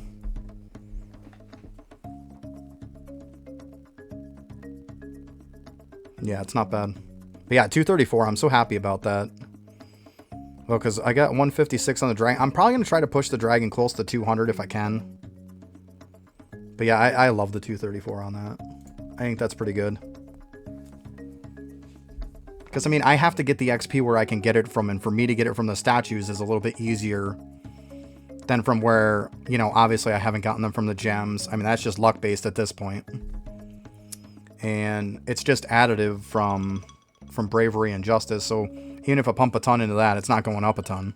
Yeah, it's not bad. But yeah, 234. I'm so happy about that. Well, because I got 156 on the dragon. I'm probably going to try to push the dragon close to 200 if I can. But yeah, I love the 234 on that. I think that's pretty good. Because, I mean, I have to get the XP where I can get it from. And for me to get it from the statues is a little bit easier than from where, obviously I haven't gotten them from the gems. I mean, that's just luck-based at this point. And it's just additive from bravery and justice. So even if I pump a ton into that, it's not going up a ton.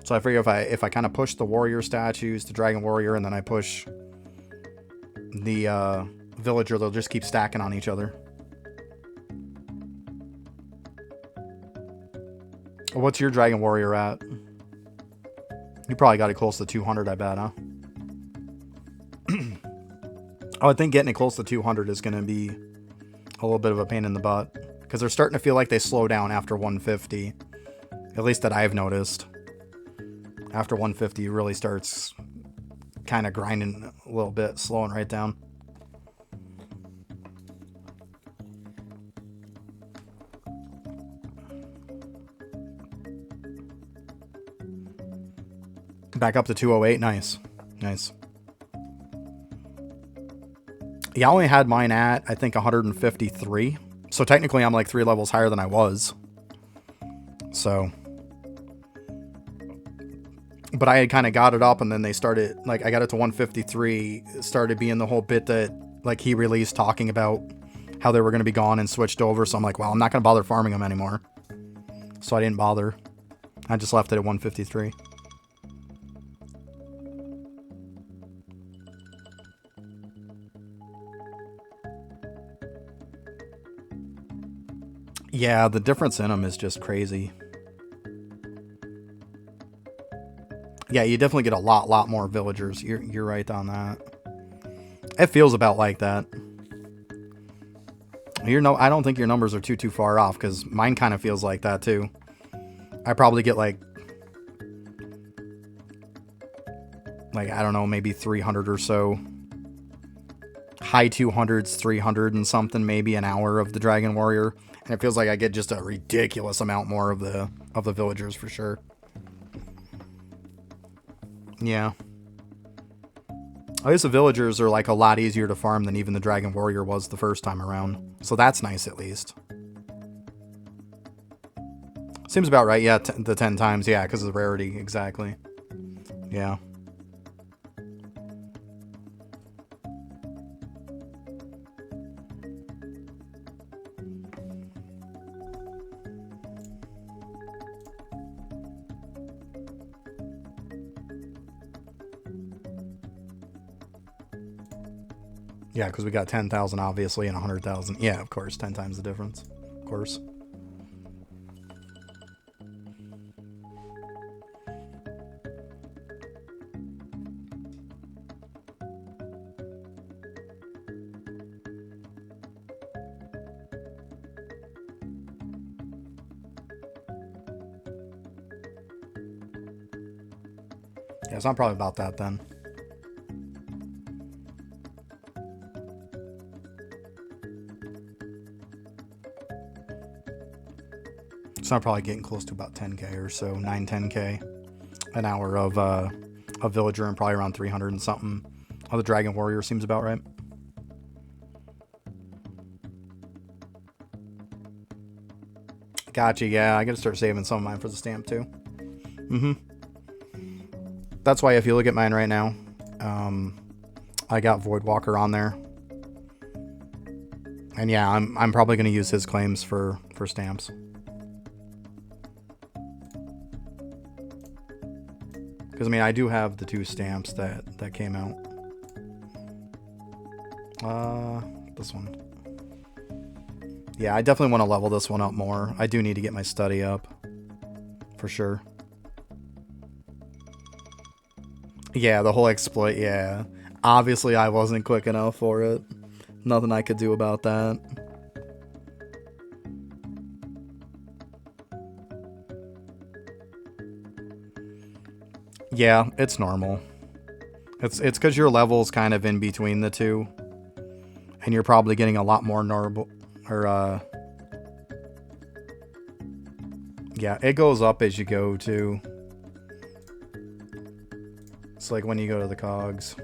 So I figure if I kind of push the warrior statues, the dragon warrior, and then I push the villager, they'll just keep stacking on each other. What's your dragon warrior at? You probably got it close to 200, I bet, huh? I would think getting it close to 200 is going to be a little bit of a pain in the butt. Because they're starting to feel like they slow down after 150. At least that I've noticed. After 150, it really starts kind of grinding a little bit, slowing right down. Back up to 208. Nice. Nice. Yeah, I only had mine at, I think, 153. So technically, I'm like 3 levels higher than I was. So. But I had kind of got it up, and then they started, like, I got it to 153. It started being the whole bit that, like, he released talking about how they were going to be gone and switched over. So I'm like, well, I'm not going to bother farming them anymore. So I didn't bother. I just left it at 153. Yeah, the difference in them is just crazy. Yeah, you definitely get a lot more villagers. You're right on that. It feels about like that. I don't think your numbers are too far off, because mine kind of feels like that too. I probably get like I don't know, maybe 300 or so. High 200s, 300 and something maybe an hour of the Dragon Warrior. And it feels like I get just a ridiculous amount more of the villagers for sure. Yeah. At least the villagers are like a lot easier to farm than even the Dragon Warrior was the first time around. So that's nice at least. Seems about right, yeah, the 10 times, yeah, because of the rarity, exactly. Yeah. Yeah, because we got 10,000 obviously and 100,000. Yeah, of course, 10 times the difference. Of course. Yeah, so I'm probably about that then. So I'm probably getting close to about 10k or so, 10k an hour of villager, and probably around 300 and something of the dragon warrior seems about right. Gotcha. Yeah, I gotta start saving some of mine for the stamp too. That's why if you look at mine right now, I got Voidwalker on there. And yeah, I'm probably going to use his claims for stamps. Because, I mean, I do have the 2 stamps that came out. This one. Yeah, I definitely want to level this one up more. I do need to get my study up. For sure. Yeah, the whole exploit, yeah. Obviously, I wasn't quick enough for it. Nothing I could do about that. Yeah, it's normal. It's because your level's kind of in between the two. And you're probably getting a lot more normal... Yeah, it goes up as you go, too. It's like when you go to the cogs.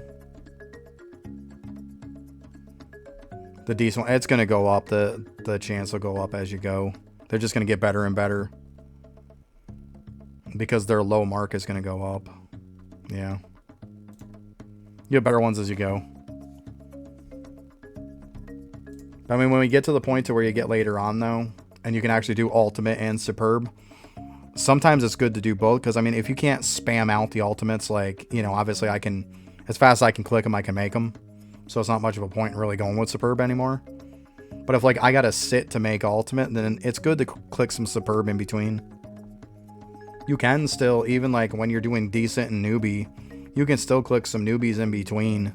The decent one, it's going to go up. The chance will go up as you go. They're just going to get better and better. Because their low mark is going to go up. Yeah. You have better ones as you go. I mean, when we get to the point to where you get later on, though, and you can actually do ultimate and superb, sometimes it's good to do both. Because, I mean, if you can't spam out the ultimates, like, you know, obviously I can, as fast as I can click them, I can make them. So it's not much of a point in really going with superb anymore. But if, like, I gotta sit to make ultimate, then it's good to click some superb in between. You can still, even, like, when you're doing decent and newbie, you can still click some newbies in between.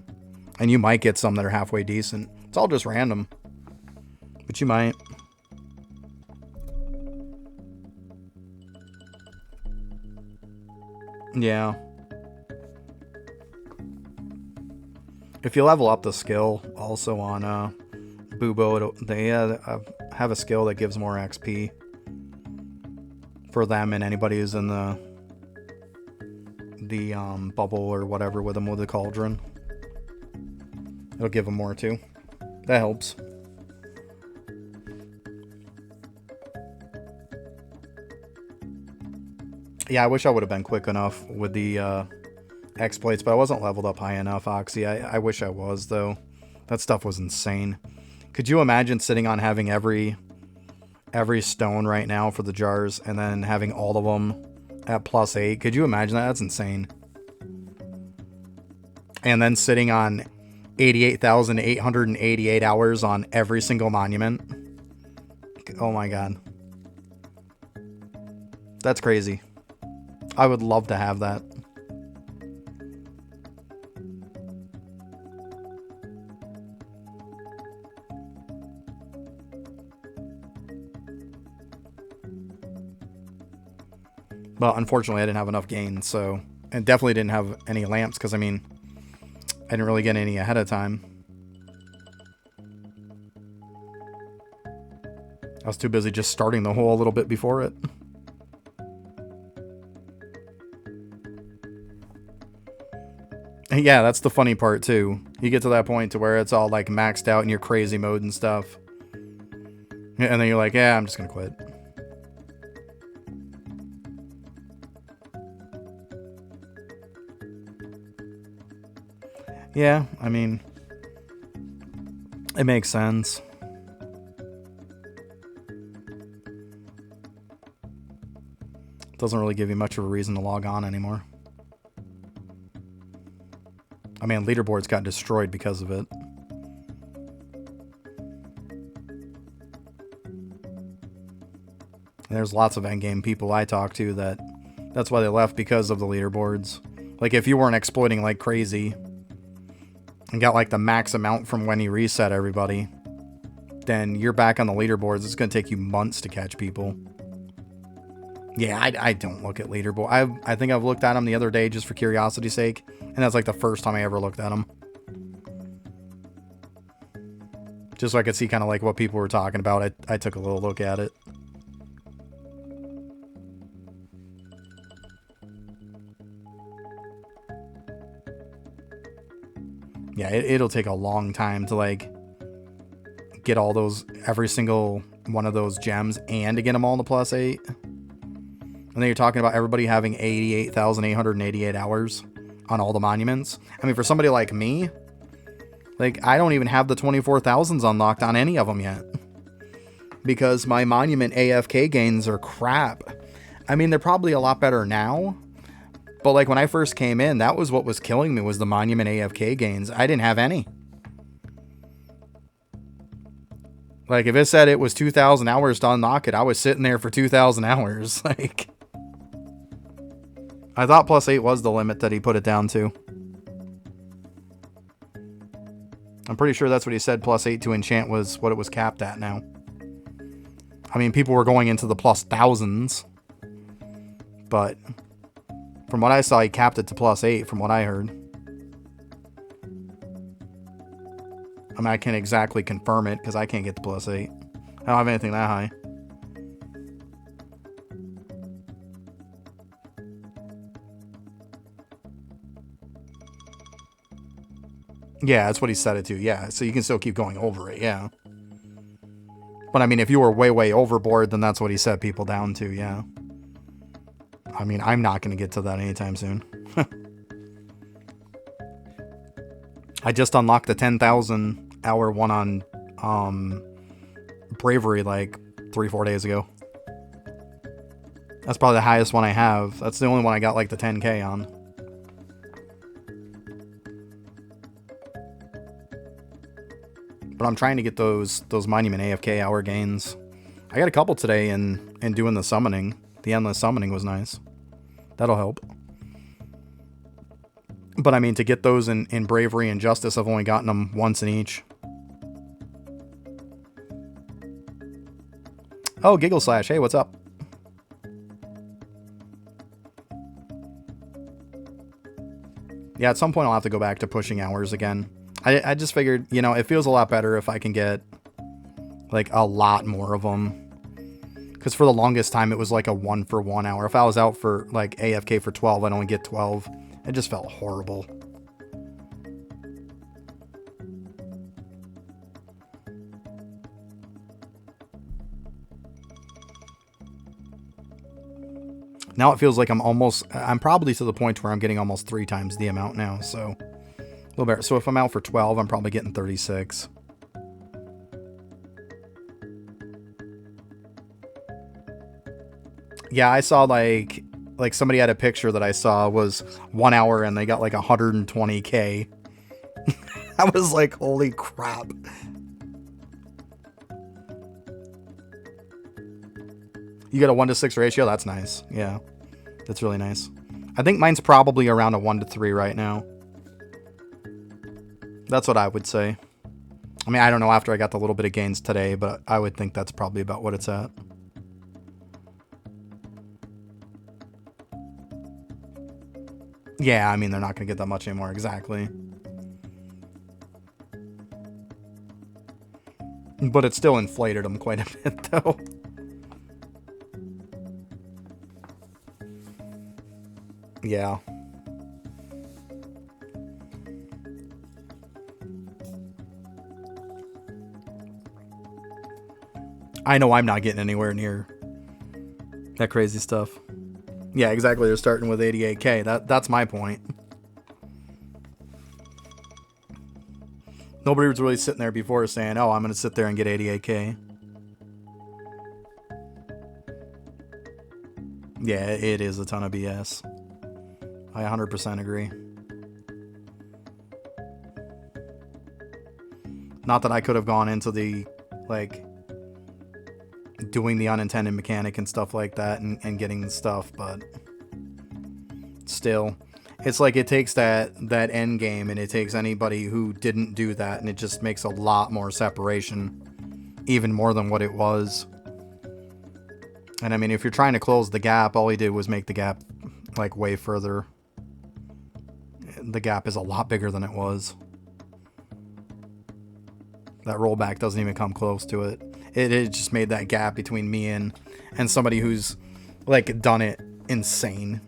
And you might get some that are halfway decent. It's all just random. But you might. Yeah. If you level up the skill also on Bubo, they have a skill that gives more XP for them and anybody who's in the bubble or whatever with them with the cauldron. It'll give them more too. That helps. Yeah, I wish I would have been quick enough with the exploits, but I wasn't leveled up high enough, Oxy. I wish I was, though. That stuff was insane. Could you imagine sitting on having every stone right now for the jars and then having all of them at +8? Could you imagine that? That's insane. And then sitting on 88,888 hours on every single monument. Oh my god. That's crazy. I would love to have that. But unfortunately, I didn't have enough gain, so... And definitely didn't have any lamps, because, I mean... I didn't really get any ahead of time. I was too busy just starting the hole a little bit before it. Yeah, that's the funny part, too. You get to that point to where it's all, like, maxed out in your crazy mode and stuff. And then you're like, yeah, I'm just gonna quit. Yeah, I mean... It makes sense. Doesn't really give you much of a reason to log on anymore. I mean, leaderboards got destroyed because of it. And there's lots of endgame people I talk to that's why they left, because of the leaderboards. Like, if you weren't exploiting like crazy and got like the max amount from when you reset everybody, then you're back on the leaderboards. It's going to take you months to catch people. Yeah, I don't look at leaderboard. I think I've looked at them the other day just for curiosity's sake, and that's like the first time I ever looked at them. Just so I could see kind of like what people were talking about. I took a little look at it. Yeah, it'll take a long time to like get all those, every single one of those gems, and to get them all in the +8. And then you're talking about everybody having 88,888 hours on all the monuments. I mean, for somebody like me, like, I don't even have the 24,000s unlocked on any of them yet, because my monument AFK gains are crap. I mean, they're probably a lot better now, but like when I first came in, that was what was killing me, was the monument AFK gains. I didn't have any. Like, if it said it was 2,000 hours to unlock it, I was sitting there for 2,000 hours. Like, I thought +8 was the limit that he put it down to. I'm pretty sure that's what he said. +8 to enchant was what it was capped at now. I mean, people were going into the +1000s, but from what I saw, he capped it to +8 from what I heard. I mean, I can't exactly confirm it because I can't get to +8. I don't have anything that high. Yeah, that's what he set it to. Yeah, so you can still keep going over it. Yeah. But I mean, if you were way, way overboard, then that's what he set people down to. Yeah. I mean, I'm not going to get to that anytime soon. I just unlocked the 10,000 hour one on Bravery like 3-4 days ago. That's probably the highest one I have. That's the only one I got like the 10k on. But I'm trying to get those monument AFK hour gains. I got a couple today in doing the summoning. The endless summoning was nice. That'll help. But I mean, to get those in Bravery and Justice, I've only gotten them once in each. Oh, Giggle Slash. Hey, what's up? Yeah, at some point I'll have to go back to pushing hours again. I just figured, you know, it feels a lot better if I can get like a lot more of them. Because for the longest time, it was like a 1-for-1 hour. If I was out for like AFK for 12, I'd only get 12. It just felt horrible. Now it feels like I'm probably to the point where I'm getting almost 3 times the amount now, so a little better. So if I'm out for 12, I'm probably getting 36. Yeah, I saw like somebody had a picture that I saw was 1 hour and they got like 120k. I was like, holy crap. You get a 1-to-6 ratio? That's nice. Yeah, that's really nice. I think mine's probably around a 1-to-3 right now. That's what I would say. I mean, I don't know after I got the little bit of gains today, but I would think that's probably about what it's at. Yeah, I mean, they're not going to get that much anymore. Exactly. But it still inflated them quite a bit, though. Yeah. I know I'm not getting anywhere near that crazy stuff. Yeah, exactly. They're starting with 88k. That's my point. Nobody was really sitting there before saying, oh, I'm going to sit there and get 88k. Yeah, it is a ton of BS. I 100% agree. Not that I could have gone into the, like, doing the unintended mechanic and stuff like that and getting the stuff, but still, it's like it takes that end game and it takes anybody who didn't do that, and it just makes a lot more separation, even more than what it was. And I mean, if you're trying to close the gap, all he did was make the gap like way further. The gap is a lot bigger than it was. That rollback doesn't even come close to it. It just made that gap between me and somebody who's like done it insane.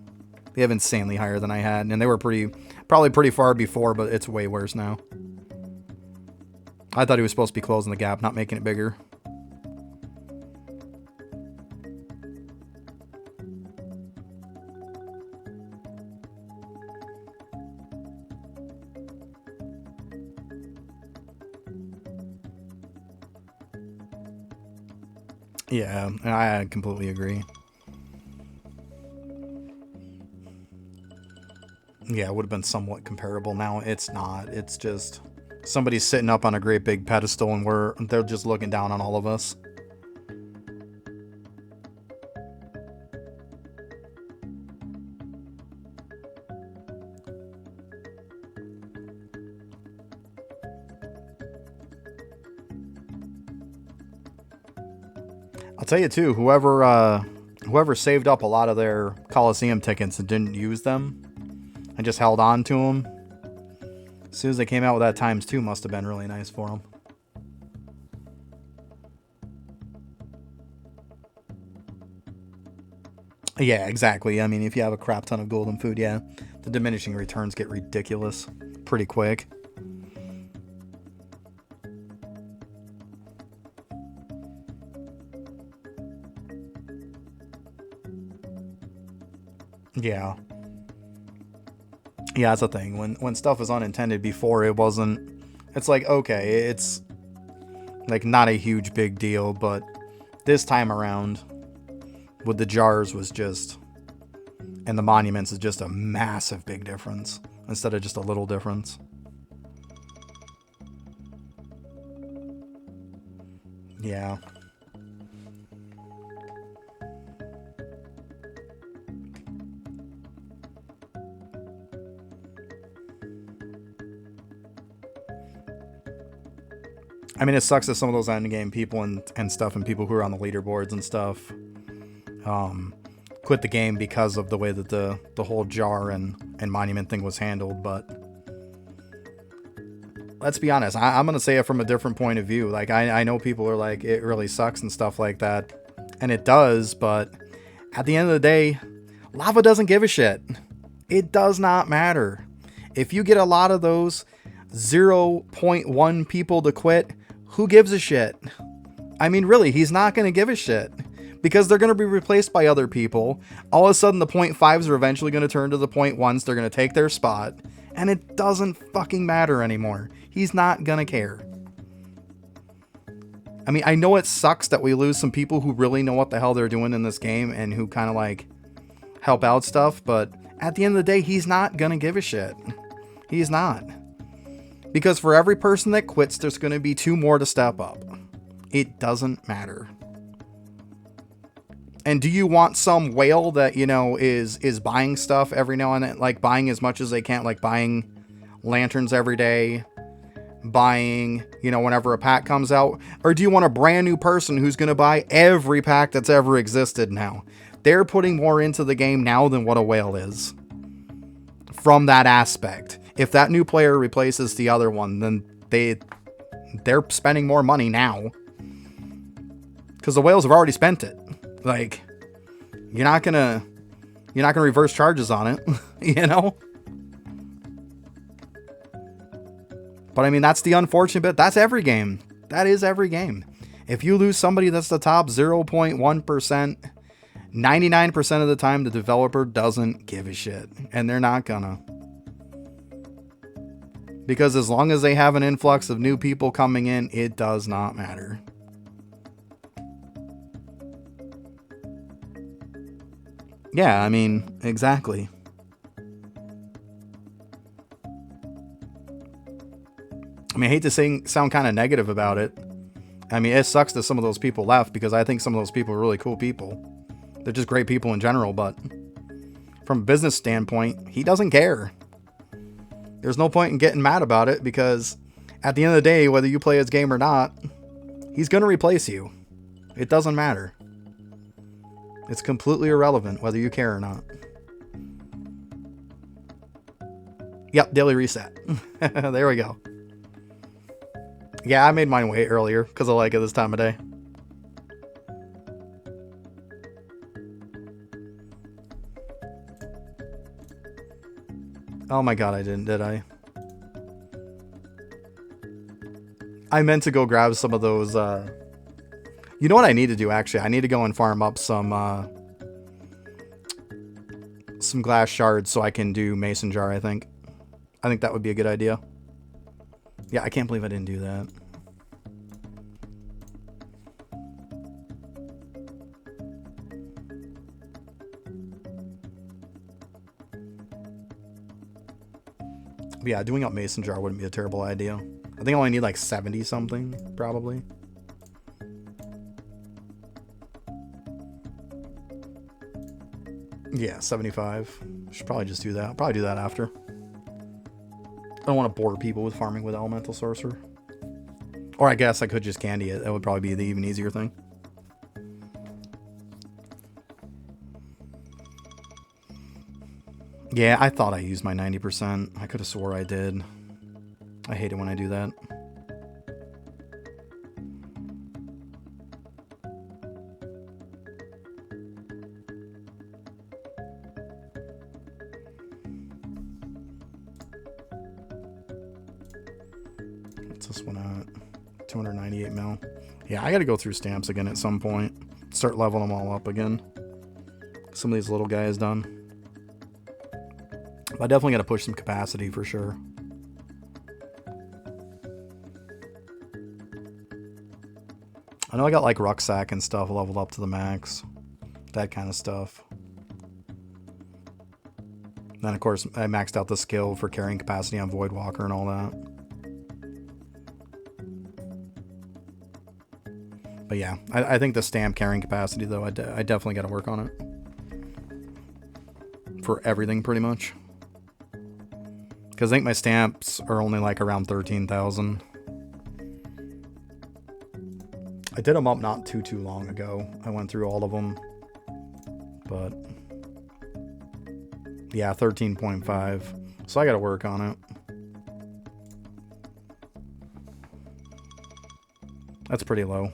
They have insanely higher than I had, and they were probably pretty far before, but it's way worse now. I thought he was supposed to be closing the gap, not making it bigger. Yeah, I completely agree. Yeah, it would have been somewhat comparable. Now it's not. It's just somebody's sitting up on a great big pedestal and they're just looking down on all of us. I'll tell you too, whoever saved up a lot of their Coliseum tickets and didn't use them and just held on to them, as soon as they came out with that ×2 must have been really nice for them. Yeah, exactly. I mean, if you have a crap ton of golden food, yeah, the diminishing returns get ridiculous pretty quick. Yeah. Yeah, that's the thing. When stuff is unintended before, it wasn't. It's like, okay, it's like not a huge big deal, but this time around with the jars was just, and the monuments is just a massive big difference instead of just a little difference. Yeah. I mean, it sucks that some of those endgame people and stuff and people who are on the leaderboards and stuff quit the game because of the way that the whole jar and monument thing was handled. But let's be honest, I'm going to say it from a different point of view. Like, I know people are like, it really sucks and stuff like that. And it does, but at the end of the day, lava doesn't give a shit. It does not matter. If you get a lot of those 0.1 people to quit, who gives a shit? I mean, really, he's not going to give a shit because they're going to be replaced by other people. All of a sudden, the 0.5s are eventually going to turn to the 0.1s. They're going to take their spot, and it doesn't fucking matter anymore. He's not going to care. I mean, I know it sucks that we lose some people who really know what the hell they're doing in this game and who kind of like help out stuff, but at the end of the day, he's not going to give a shit. He's not. Because for every person that quits, there's going to be 2 more to step up. It doesn't matter. And do you want some whale that, you know, is buying stuff every now and then, like buying as much as they can, like buying lanterns every day, buying, you know, whenever a pack comes out? Or do you want a brand new person who's going to buy every pack that's ever existed now? They're putting more into the game now than what a whale is. From that aspect. If that new player replaces the other one, then they're spending more money now. Because the whales have already spent it. Like, you're not gonna reverse charges on it, you know? But I mean, that's the unfortunate bit. That's every game. That is every game. If you lose somebody that's the top 0.1%, 99% of the time, the developer doesn't give a shit. And they're not gonna. Because as long as they have an influx of new people coming in, it does not matter. Yeah, I mean, exactly. I mean, I hate to sound kind of negative about it. I mean, it sucks that some of those people left because I think some of those people are really cool people. They're just great people in general, but from a business standpoint, he doesn't care. There's no point in getting mad about it because at the end of the day, whether you play his game or not, he's going to replace you. It doesn't matter. It's completely irrelevant whether you care or not. Yep, daily reset. There we go. Yeah, I made mine way earlier because I like it this time of day. Oh my god, I didn't, did I? I meant to go grab some of those. You know what I need to do, actually? I need to go and farm up some glass shards so I can do mason jar, I think. I think that would be a good idea. Yeah, I can't believe I didn't do that. But yeah, doing up mason jar wouldn't be a terrible idea. I think I only need like 70 something, probably. Yeah, 75. Should probably just do that. I'll probably do that after. I don't want to bore people with farming with Elemental Sorcerer. Or I guess I could just candy it. That would probably be the even easier thing. Yeah, I thought I used my 90%. I could have swore I did. I hate it when I do that. What's this one at? 298 mil. Yeah, I gotta go through stamps again at some point. Start leveling them all up again. Some of these little guys done. I definitely gotta push some capacity for sure. I know I got like rucksack and stuff leveled up to the max. That kind of stuff. Then of course I maxed out the skill for carrying capacity on Voidwalker and all that. But yeah, I think the stamp carrying capacity though, I definitely got to work on it. For everything pretty much. Because I think my stamps are only like around 13,000. I did them up not too long ago. I went through all of them. But yeah, 13.5. So I got to work on it. That's pretty low.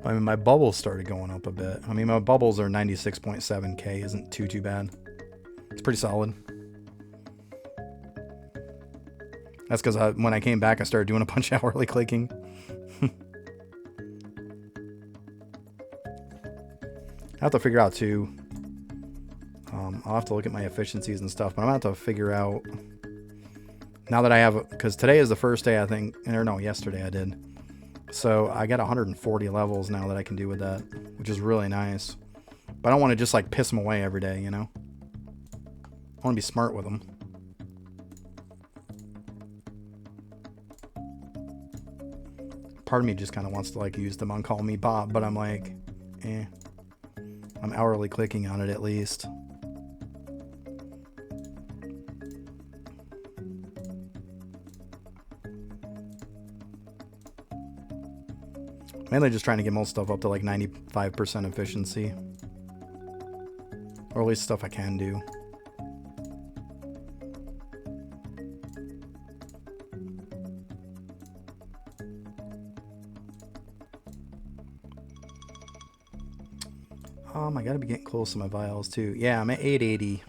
I mean, my bubbles started going up a bit. I mean, my bubbles are 96.7k. Isn't too bad. It's pretty solid. That's because when I came back, I started doing a bunch of hourly clicking. I have to figure out too. I'll have to look at my efficiencies and stuff, but I'm going to have to figure out. Now that I have, because today is the first day, I think, or no, yesterday I did. So I got 140 levels now that I can do with that, which is really nice. But I don't want to just like piss them away every day, you know? I want to be smart with them. Part of me just kind of wants to like use them on Call Me Bob, but I'm like, eh. I'm hourly clicking on it at least. Mainly just trying to get most stuff up to like 95% efficiency. Or at least stuff I can do. I gotta be getting close to my vials too. Yeah, I'm at 880.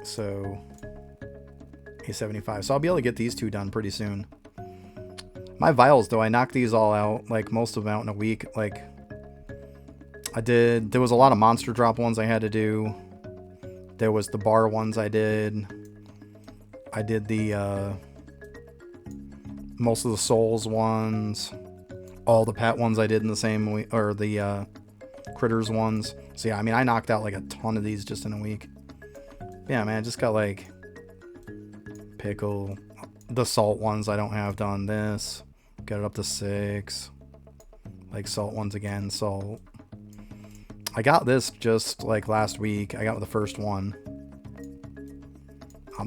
So 875. So I'll be able to get these two done pretty soon. My vials though, I knocked these all out, like most of them out in a week. Like there was a lot of monster drop ones I had to do. There was the bar ones I did. I did the most of the souls ones. All the pet ones I did in the same week, or the critters ones. So yeah, I mean I knocked out like a ton of these just in a week. Yeah, man, I just got like pickle. The salt ones I don't have done this. Got it up to 6. Like salt ones again, salt. I got this just like last week. I got the first one.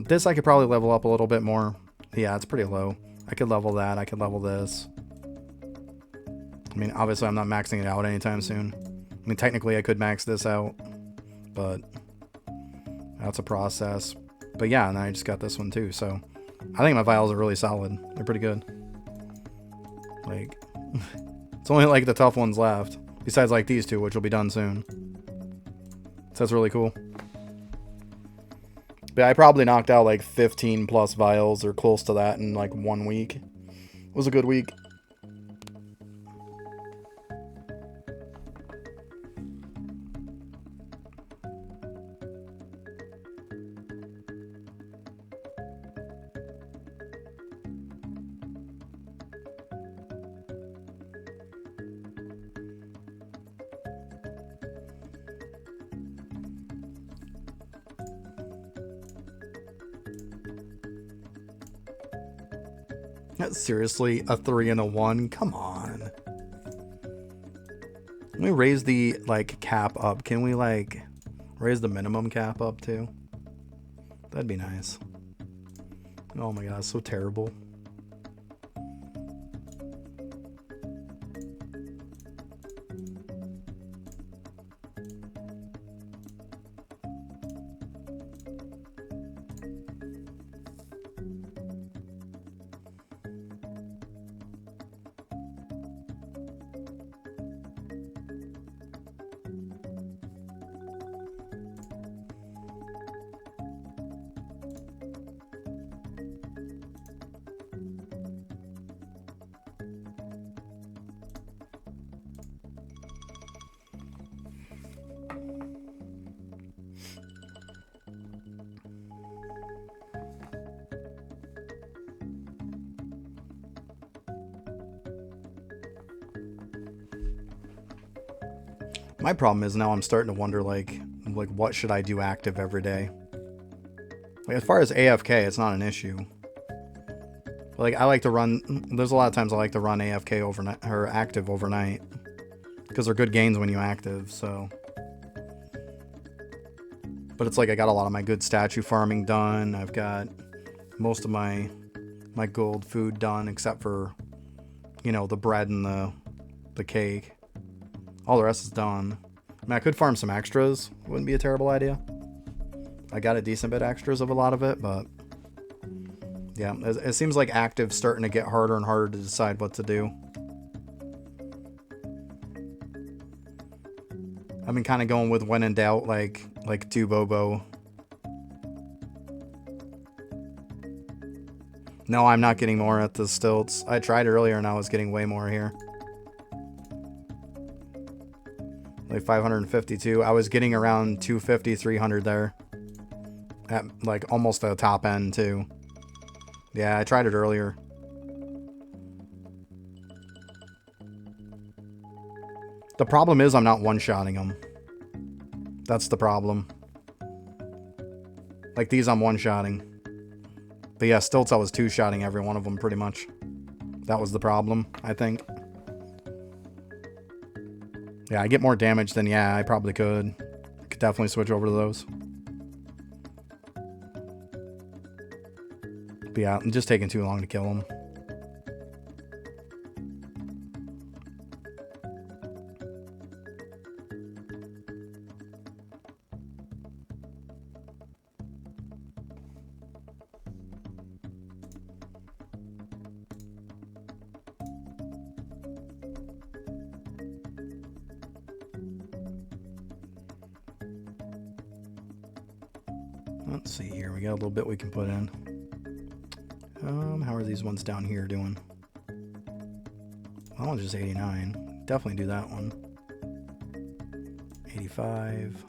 This I could probably level up a little bit more. Yeah, it's pretty low. I could level that. I could level this. I mean, obviously I'm not maxing it out anytime soon. I mean, technically I could max this out, but that's a process. But yeah, and I just got this one too, so I think my vials are really solid. They're pretty good. Like, it's only like the tough ones left. Besides like these two, which will be done soon. So that's really cool. But But I probably knocked out like 15 plus vials or close to that in like 1 week. It was a good week. Seriously, a 3 and a 1? Come on. Can we raise the, like, cap up? Can we, like, raise the minimum cap up, too? That'd be nice. Oh my god, so terrible. My problem is now I'm starting to wonder, like what should I do active every day? Like, as far as AFK, it's not an issue. But, like, I like to run... There's a lot of times I like to run AFK overnight, or active overnight. Because they're good gains when you active, so... But it's like I got a lot of my good statue farming done. I've got most of my gold food done, except for, you know, the bread and the cake. All the rest is done. I mean, I could farm some extras. Wouldn't be a terrible idea. I got a decent bit extras of a lot of it, but... Yeah, it seems like active's starting to get harder and harder to decide what to do. I've been kind of going with when in doubt, like Tubobo. No, I'm not getting more at the stilts. I tried earlier and I was getting way more here. Like 552. I was getting around 250, 300 there. At like almost the top end too. Yeah, I tried it earlier. The problem is I'm not one-shotting them. That's the problem. Like these I'm one-shotting. But yeah, stilts I was two-shotting every one of them pretty much. That was the problem, I think. Yeah, I get more damage than, yeah, I probably could. I could definitely switch over to those. But yeah, I'm just taking too long to kill them. Let's see here. We got a little bit we can put in. How are these ones down here doing? That one's just 89. Definitely do that one. 85.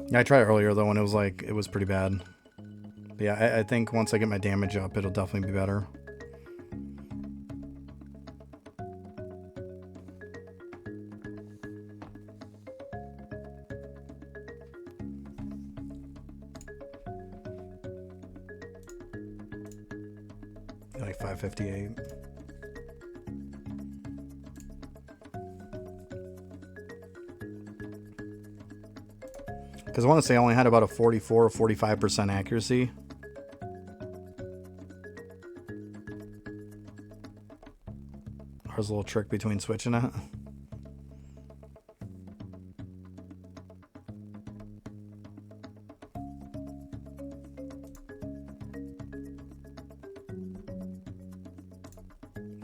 Yeah, I tried earlier though, and it was pretty bad. But yeah, I think once I get my damage up, it'll definitely be better. Like 558. Because I want to say I only had about a 44 or 45% accuracy. There's a little trick between switching it.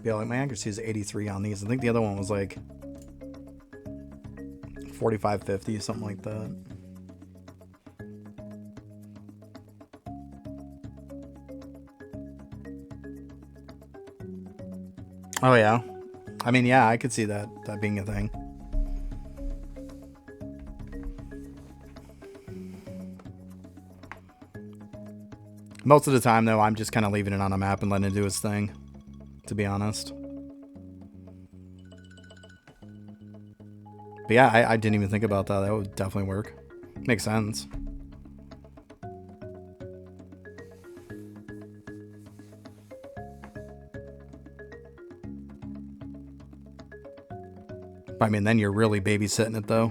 Yeah, like my accuracy is 83 on these. I think the other one was like 45, 50, something like that. Oh yeah. I mean, yeah, I could see that being a thing. Most of the time, though, I'm just kind of leaving it on a map and letting it do its thing, to be honest. But yeah, I didn't even think about that. That would definitely work. Makes sense. I mean, then you're really babysitting it, though.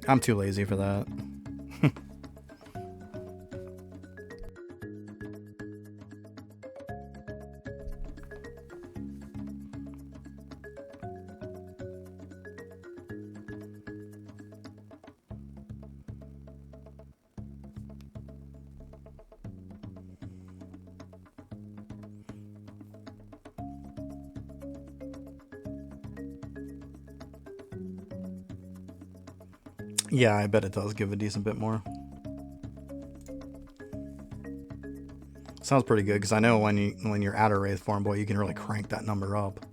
I'm too lazy for that. Yeah, I bet it does give a decent bit more. Sounds pretty good, because I know when you're at a Wraith form, boy, you can really crank that number up.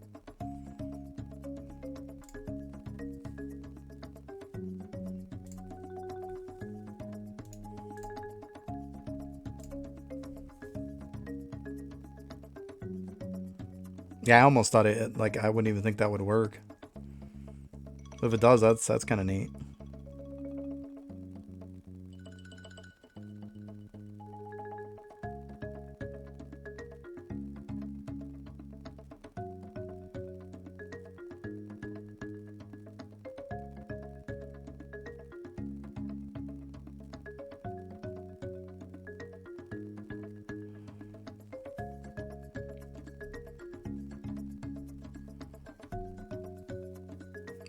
Yeah, I almost thought it, like, I wouldn't even think that would work. But if it does, that's kind of neat.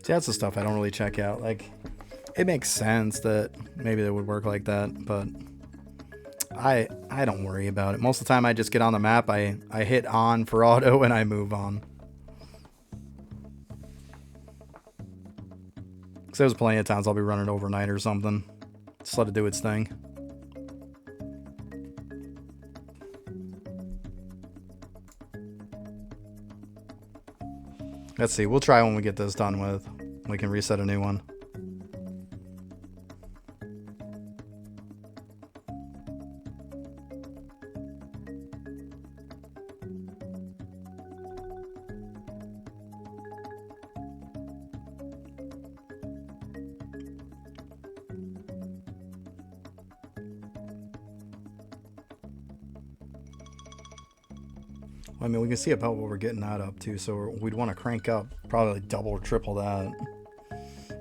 See, that's the stuff I don't really check out. Like, it makes sense that maybe that would work like that, but I don't worry about it. Most of the time I just get on the map, I hit on for auto, and I move on. Because there's plenty of times I'll be running overnight or something. Just let it do its thing. Let's see. We'll try when we get this done with. We can reset a new one. I mean, we can see about what we're getting that up to, so we'd want to crank up probably like double or triple that,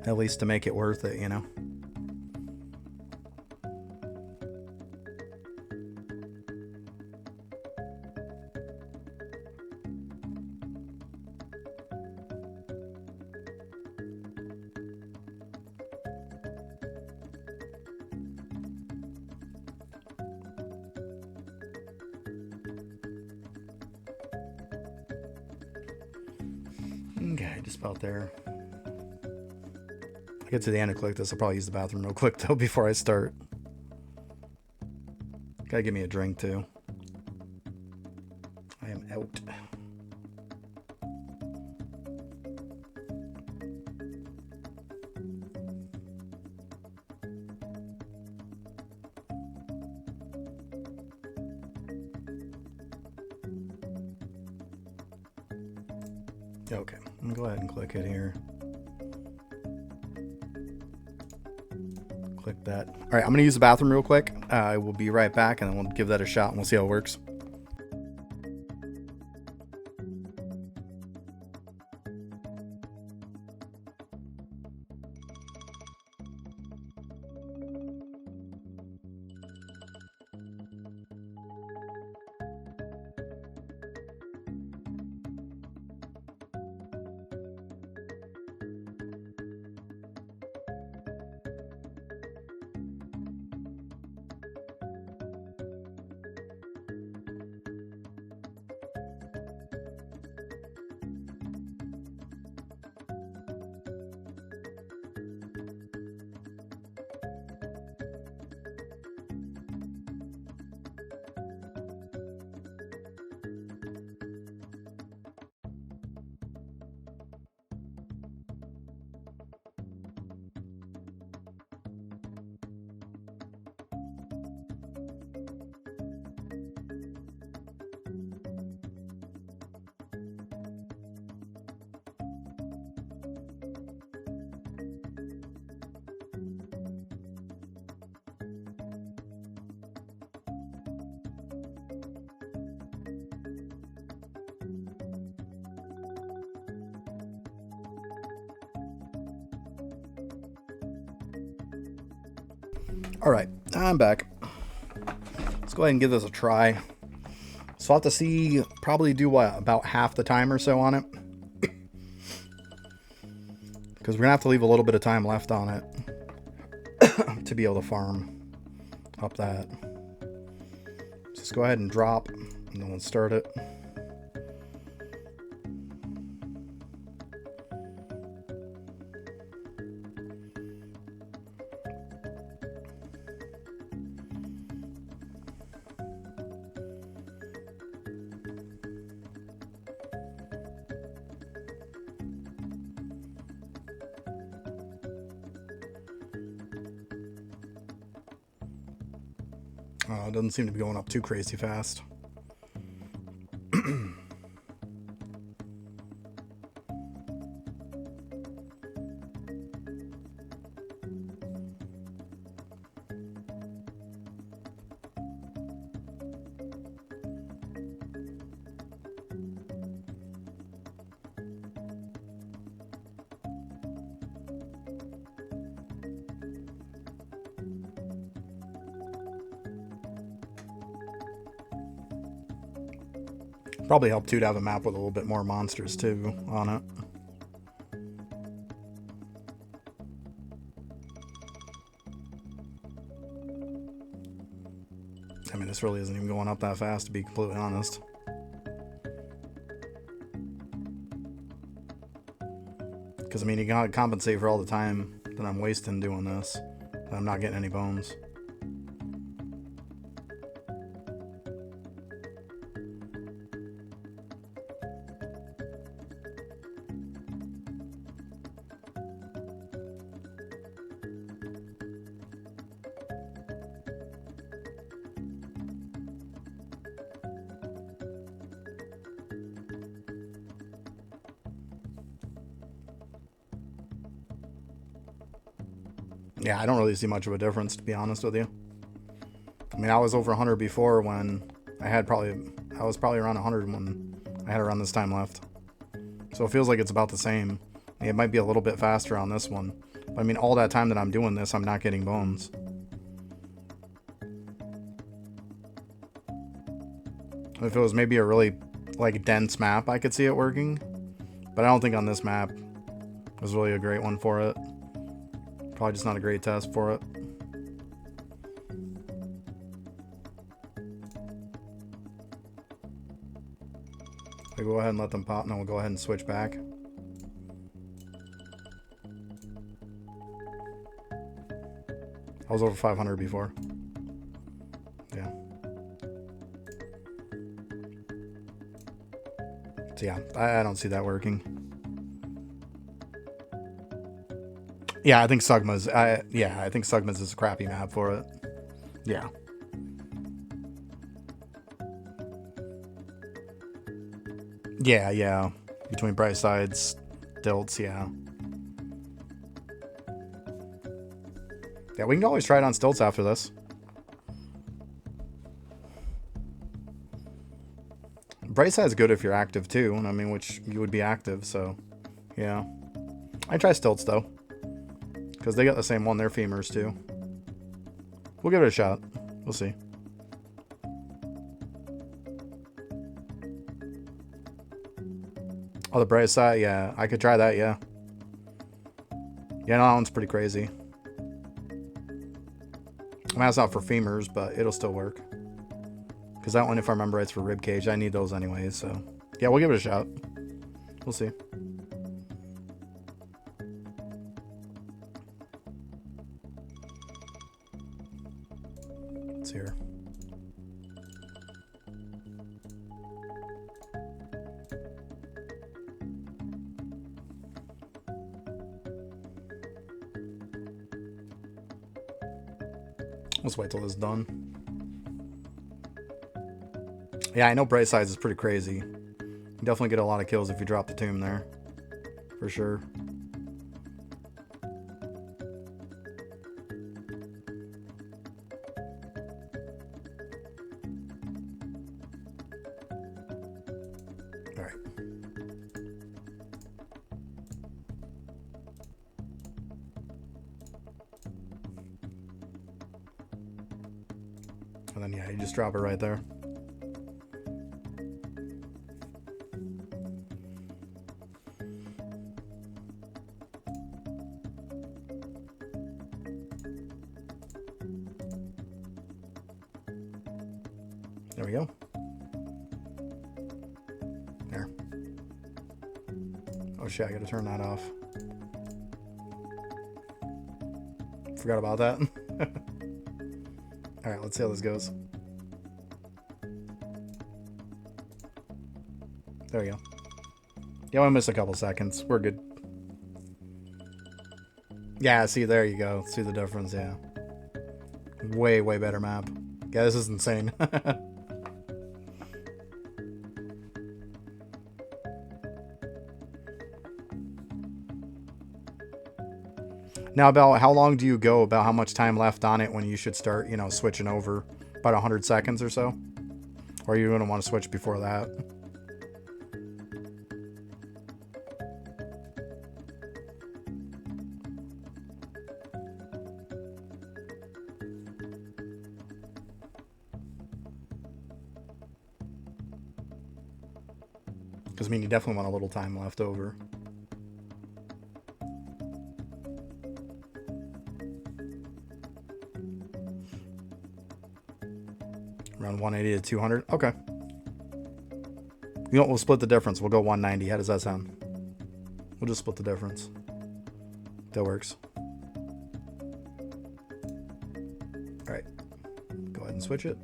at least to make it worth it, you know? Okay, just about there. I get to the end and click this. I'll probably use the bathroom real quick, though, before I start. Gotta give me a drink, too. I am out. Okay, I'm gonna go ahead and click it here. Click that. All right, I'm gonna use the bathroom real quick. I will be right back, and then we'll give that a shot, and we'll see how it works. Alright, I'm back. Let's go ahead and give this a try. So I'll have to see, probably do what, about half the time or so on it. Because we're going to have to leave a little bit of time left on it to be able to farm up that. So let's go ahead and drop, and then we'll start it. It doesn't seem to be going up too crazy fast. Probably help too to have a map with a little bit more monsters too on it. I mean, this really isn't even going up that fast, to be completely honest. Because, I mean, you gotta compensate for all the time that I'm wasting doing this. And I'm not getting any bones. Yeah, I don't really see much of a difference, to be honest with you. I mean, I was over 100 before when I was probably around 100 when I had around this time left. So it feels like it's about the same. It might be a little bit faster on this one. But I mean, all that time that I'm doing this, I'm not getting bones. If it was maybe a really, like, dense map, I could see it working. But I don't think on this map was really a great one for it. Probably just not a great test for it. So go ahead and let them pop, and then we'll go ahead and switch back. I was over 500 before. Yeah. So yeah, I don't see that working. Yeah, I think Sugma's. I think Sugma's is a crappy map for it. Yeah. Yeah. Between Bright Sides, Dilts, yeah. Yeah, we can always try it on Stilts after this. Bright Side's good if you're active too. I mean, which you would be active, so yeah. I try Stilts though, because they got the same one. They're femurs too. We'll give it a shot. We'll see. Oh, the Bright Side, yeah. I could try that, yeah. Yeah, no, that one's pretty crazy. I mean, that's not for femurs, but it'll still work. Because that one, if I remember right, it's for ribcage. I need those anyways, so... Yeah, we'll give it a shot. We'll see. It's here. Let's wait till this is done. Yeah, I know Bright Sides is pretty crazy. You definitely get a lot of kills if you drop the tomb there. For sure. Alright. And then, yeah, you just drop it right there. There we go. There. Oh shit, I gotta turn that off. Forgot about that. Alright, let's see how this goes. There we go. Yeah, I missed a couple seconds. We're good. Yeah, see, there you go. See the difference, yeah. Way, way better map. Yeah, this is insane. Now, about how long do you go? About how much time left on it when you should start, you know, switching over? About 100 seconds or so? Or are you going to want to switch before that? Because, I mean, you definitely want a little time left over. Around 180 to 200. Okay. You know what? We'll split the difference. We'll go 190. How does that sound? We'll just split the difference. That works. Alright. Go ahead and switch it.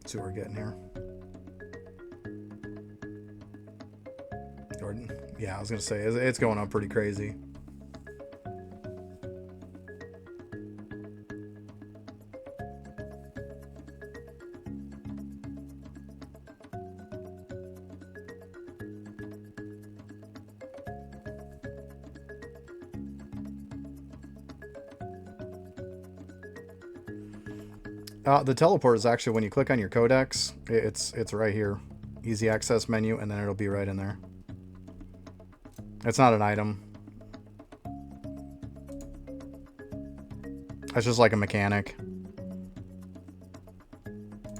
See what we're getting here. Jordan. Yeah, I was going to say, it's going up pretty crazy. The teleport is actually when you click on your codex, it's right here. Easy access menu, and then it'll be right in there. It's not an item. It's just like a mechanic.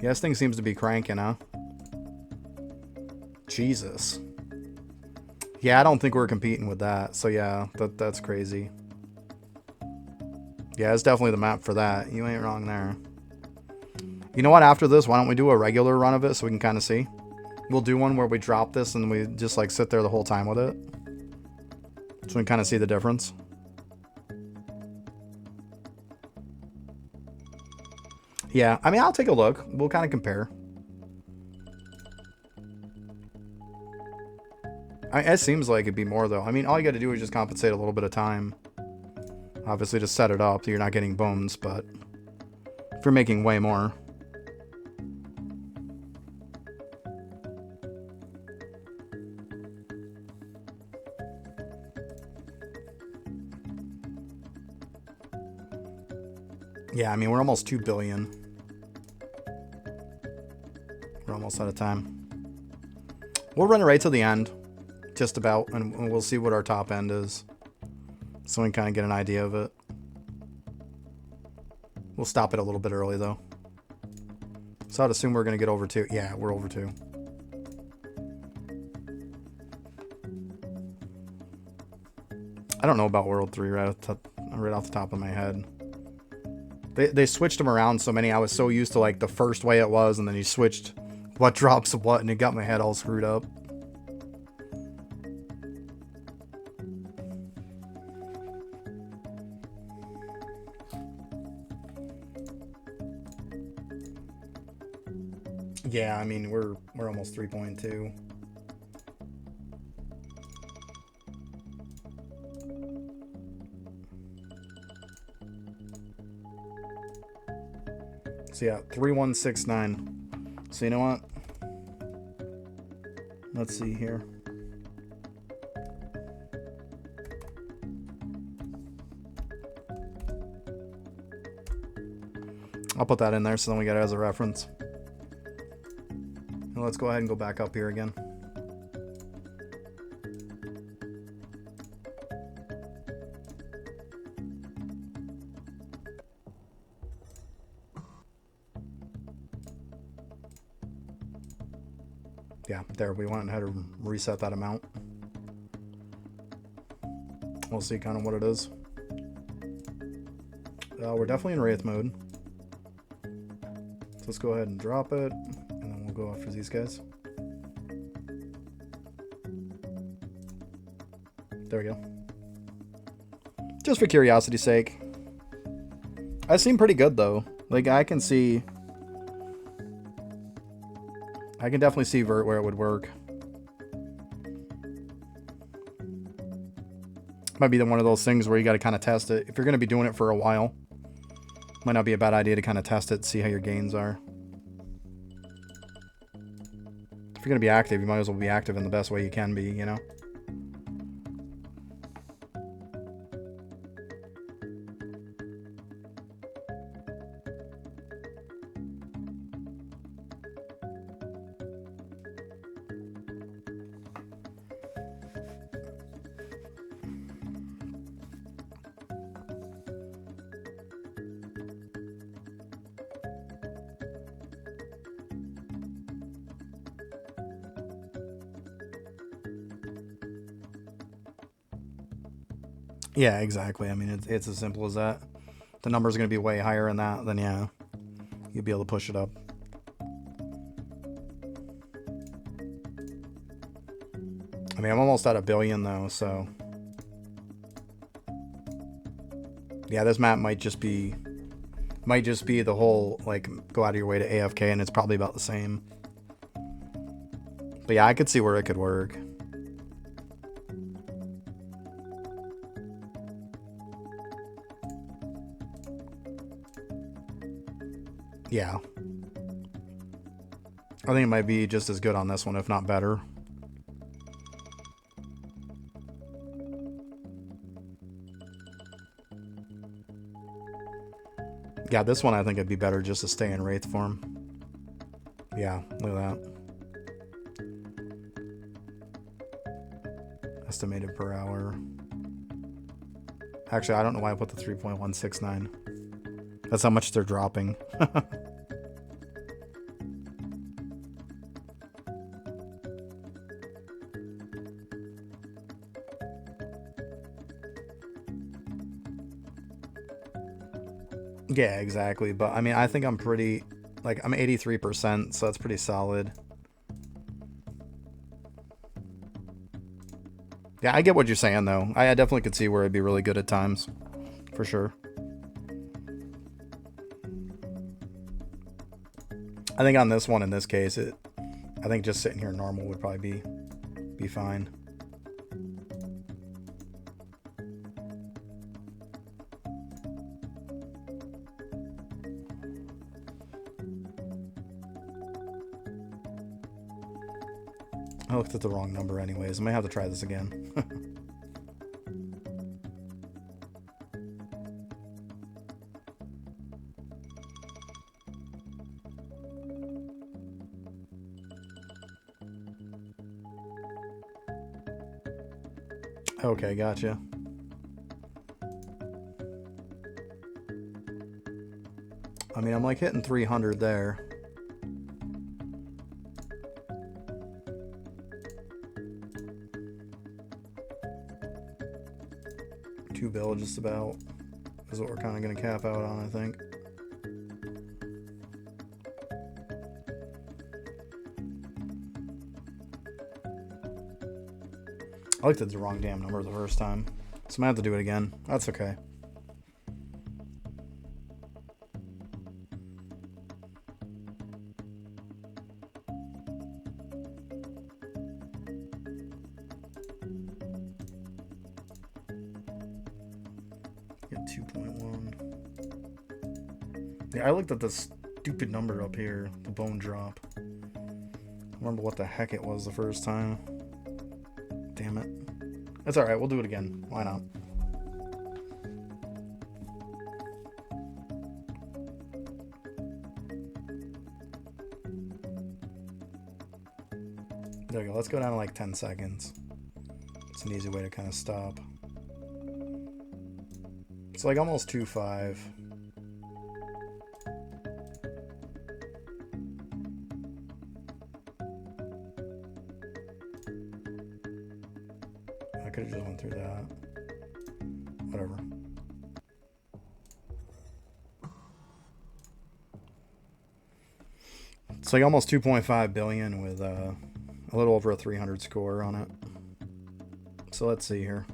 Yeah, this thing seems to be cranking, huh? Jesus. Yeah, I don't think we're competing with that. So yeah, that's crazy. Yeah, it's definitely the map for that. You ain't wrong there. You know what? After this, why don't we do a regular run of it so we can kind of see? We'll do one where we drop this and we just like sit there the whole time with it. So we can kind of see the difference. Yeah, I mean, I'll take a look. We'll kind of compare. It seems like it'd be more, though. I mean, all you got to do is just compensate a little bit of time. Obviously, to set it up, you're not getting bones, but if you're making way more... Yeah, I mean, we're almost 2 billion. We're almost out of time. We'll run it right to the end. Just about. And we'll see what our top end is. So we can kind of get an idea of it. We'll stop it a little bit early, though. So I'd assume we're going to get over 2. Yeah, we're over 2. I don't know about World 3 right off the top of my head. They switched them around so many. I was so used to like the first way it was, and then you switched what drops what, and it got my head all screwed up. Yeah, I mean we're almost 3.2. So yeah, 3169. So you know what? Let's see here. I'll put that in there so then we get it as a reference. And let's go ahead and go back up here again. Yeah, there, we went ahead and reset that amount. We'll see kind of what it is. We're definitely in Wraith mode. So let's go ahead and drop it, and then we'll go after these guys. There we go. Just for curiosity's sake. I seem pretty good though. Like I can definitely see Vert where it would work. Might be one of those things where you got to kind of test it. If you're going to be doing it for a while, might not be a bad idea to kind of test it, see how your gains are. If you're going to be active, you might as well be active in the best way you can be, you know? Yeah, exactly. I mean, it's as simple as that. The number's going to be way higher in that, then yeah, you'll be able to push it up. I mean, I'm almost at 1 billion though, so yeah, this map might just be the whole, like, go out of your way to AFK, and it's probably about the same. But yeah, I could see where it could work. Yeah. I think it might be just as good on this one, if not better. Yeah, this one I think it'd be better just to stay in Wraith form. Yeah, look at that. Estimated per hour. Actually, I don't know why I put the 3.169. That's how much they're dropping. Yeah, exactly. But I mean, I think I'm pretty, like, I'm 83%, so that's pretty solid. Yeah, I get what you're saying, though. I definitely could see where it'd be really good at times. For sure. I think on this one, in this case, I think just sitting here normal would probably be fine. I looked at the wrong number anyways. I might have to try this again. Okay, gotcha. I mean, I'm like hitting 300 there. $2 bill just about is what we're kind of going to cap out on, I think. I looked at the wrong damn number the first time, so I might have to do it again. That's okay. Get 2.1. Yeah, I looked at this stupid number up here, the bone drop. I remember what the heck it was the first time. Damn it. That's alright, we'll do it again. Why not? There we go. Let's go down to like 10 seconds. It's an easy way to kind of stop. It's like almost 2.5. I could have just went through that. Whatever. It's like almost 2.5 billion with a little over a 300 score on it. So let's see here.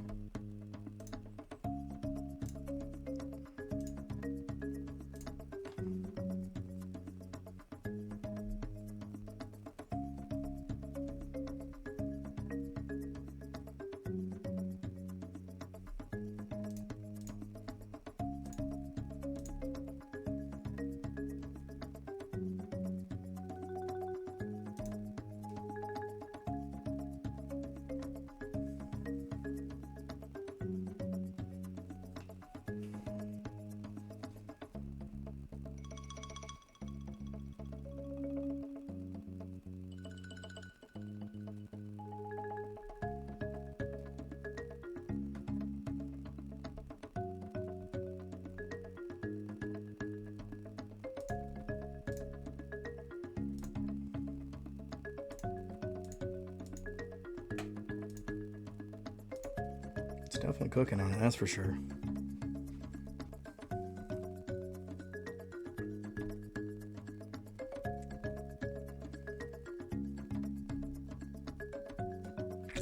It's definitely cooking on it, that's for sure.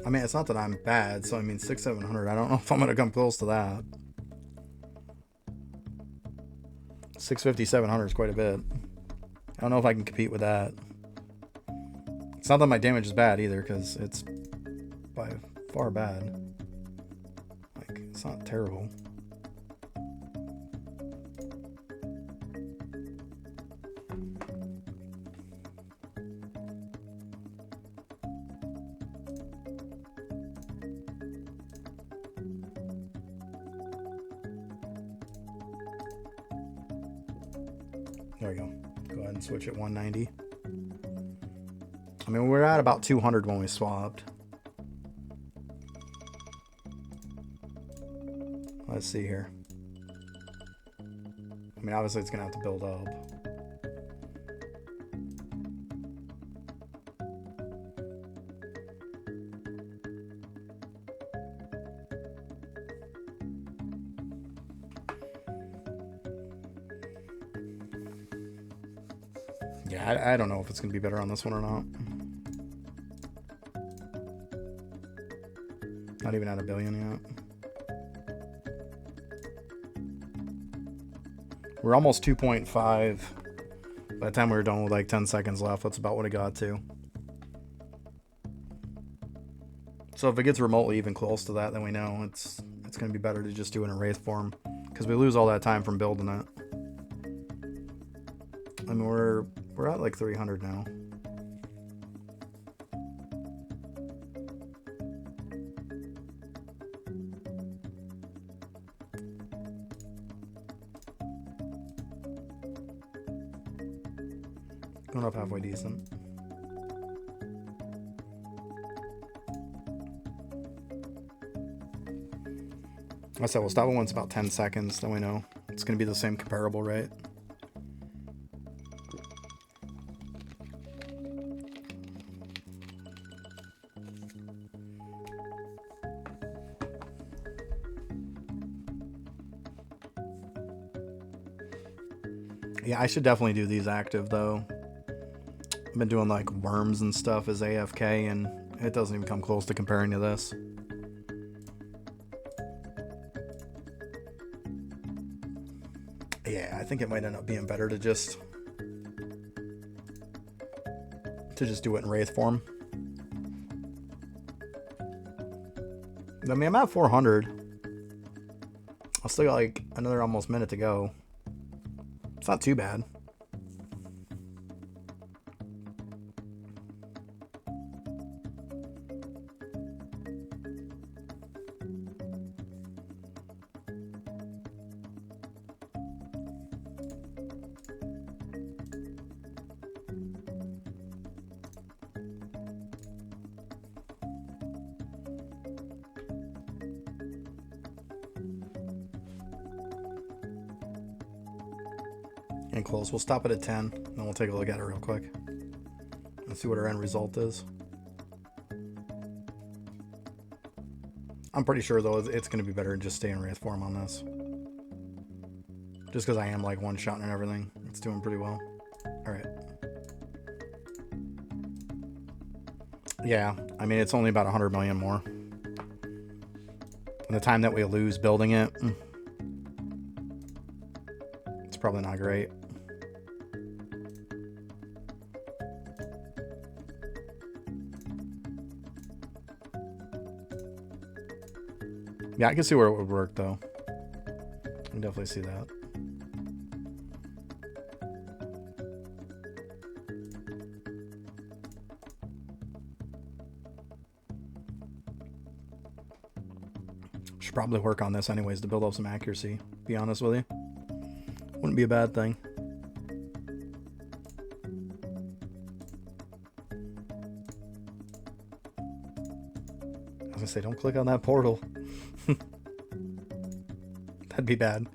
I mean, it's not that I'm bad, so I mean, 600-700, I don't know if I'm going to come close to that. 650-700 is quite a bit. I don't know if I can compete with that. It's not that my damage is bad either, because it's by far bad. Like, it's not terrible. There we go. Go ahead and switch at 190. I mean, we're at about 200 when we swapped. Let's see here. I mean, obviously it's going to have to build up. Yeah, I don't know if it's going to be better on this one or not. Not even at a billion yet. We're almost 2.5. By the time we were done with like 10 seconds left, that's about what it got to. So if it gets remotely even close to that, then we know it's going to be better to just do an Wraith form, because we lose all that time from building it. I mean, we're at like 300 now. Going up halfway decent. I said we'll stop it once about 10 seconds, then we know it's going to be the same comparable, right? Yeah, I should definitely do these active, though. I've been doing, like, worms and stuff as AFK, and it doesn't even come close to comparing to this. Yeah, I think it might end up being better to just do it in Wraith form. I mean, I'm at 400. I'll still got, like, another almost minute to go. It's not too bad. And close. We'll stop it at 10, then we'll take a look at it real quick. Let's see what our end result is. I'm pretty sure, though, it's going to be better to just stay in Wraith form on this. Just because I am, like, one-shotting and everything. It's doing pretty well. Alright. Yeah, I mean, it's only about 100 million more. And the time that we lose building it, it's probably not great. Yeah, I can see where it would work, though. I can definitely see that. Should probably work on this anyways to build up some accuracy, to be honest with you. Wouldn't be a bad thing. I was gonna say, don't click on that portal. That'd be bad.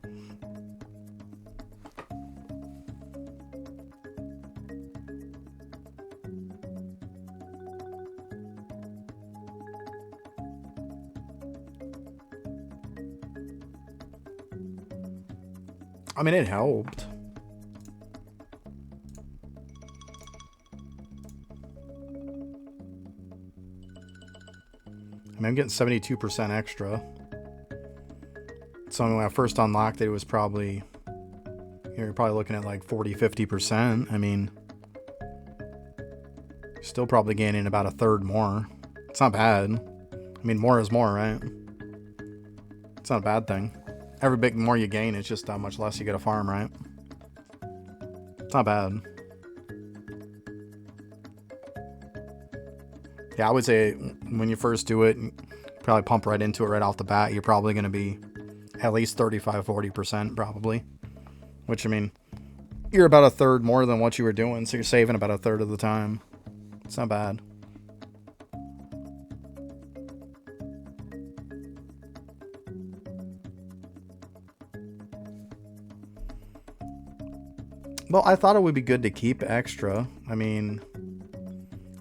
I mean, it helped. I mean, I'm getting 72% extra. So when I first unlocked it, it was probably, you're probably looking at like 40-50%. I mean, still probably gaining about a third more. It's not bad. I mean, more is more, right? It's not a bad thing. Every bit more you gain, it's just how much less you get to farm, right? It's not bad. Yeah, I would say when you first do it, probably pump right into it right off the bat. You're probably going to be at least 35-40% probably. Which, I mean, you're about a third more than what you were doing, so you're saving about a third of the time. It's not bad. Well, I thought it would be good to keep extra. I mean,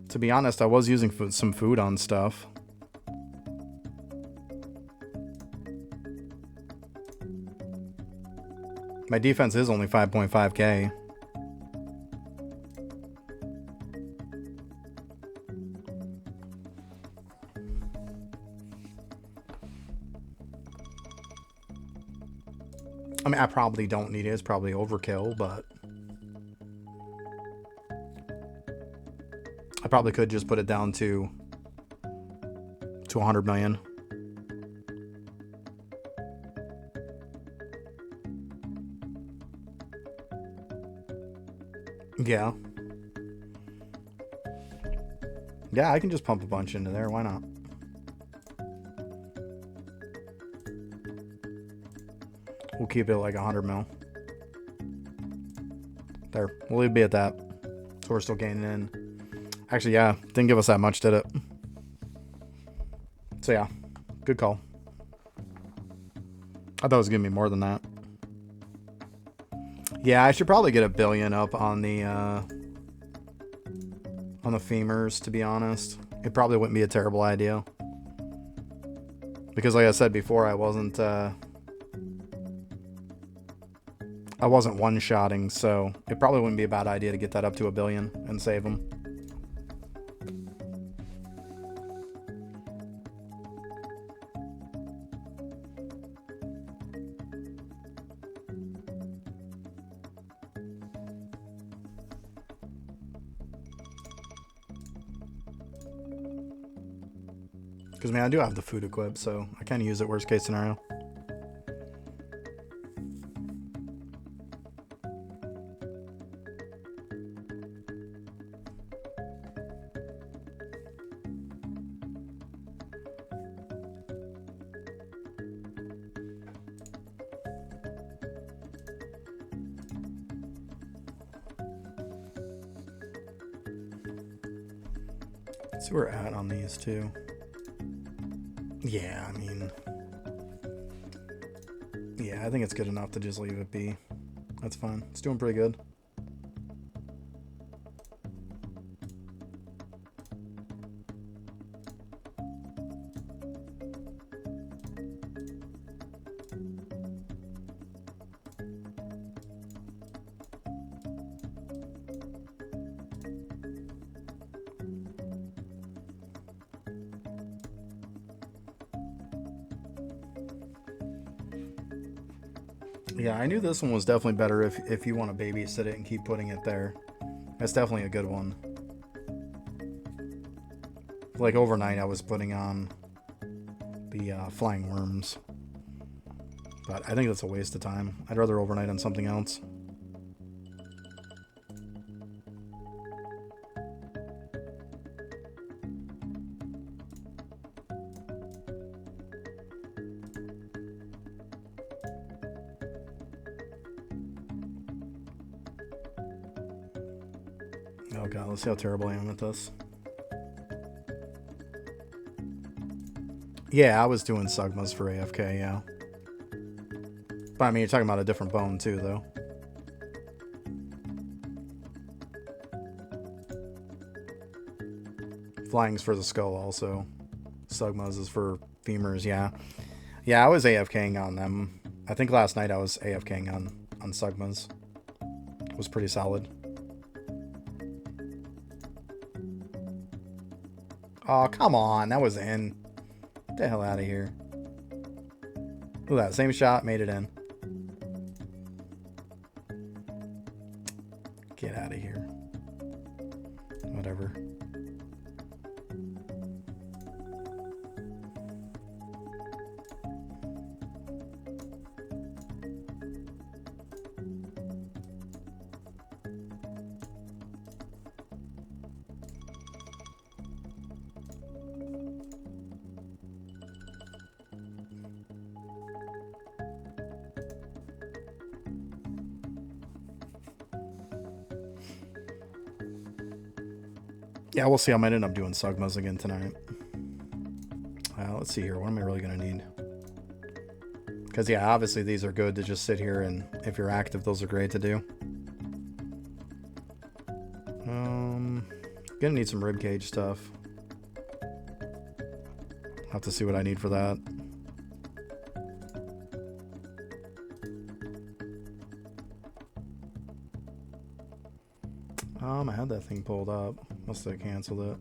to be honest, I was using some food on stuff. My defense is only 5.5k. I mean, I probably don't need it. It's probably overkill, but I probably could just put it down to 100 million. Yeah. Yeah, I can just pump a bunch into there. Why not? We'll keep it like 100 mil. There. We'll leave it be at that. So we're still gaining in. Actually, yeah. Didn't give us that much, did it? So, yeah. Good call. I thought it was going to be more than that. Yeah, I should probably get 1 billion up on the femurs, to be honest. It probably wouldn't be a terrible idea. Because like I said before, I wasn't one-shotting, so it probably wouldn't be a bad idea to get that up to 1 billion and save them. Because, man, I do have the food equipped, so I can use it worst case scenario. Let's see where we're at on these two. Yeah, I mean, yeah, I think it's good enough to just leave it be. That's fine. It's doing pretty good. Yeah, I knew this one was definitely better if you want to babysit it and keep putting it there. That's definitely a good one. Like overnight, I was putting on the flying worms. But I think that's a waste of time. I'd rather overnight on something else. Oh god, let's see how terrible I am at this. Yeah, I was doing Sugmas for AFK, yeah. But I mean, you're talking about a different bone too, though. Flying's for the skull also. Sugmas is for femurs, yeah. Yeah, I was AFKing on them. I think last night I was AFKing on Sugmas. It was pretty solid. Oh, come on. That was in. Get the hell out of here. Look at that. Same shot. Made it in. Get out of here. Whatever. Yeah, we'll see. I might end up doing Sugmas again tonight. Let's see here. What am I really going to need? Because, yeah, obviously these are good to just sit here, and if you're active, those are great to do. Gonna need some ribcage stuff. I'll have to see what I need for that. I had that thing pulled up. Must have canceled it.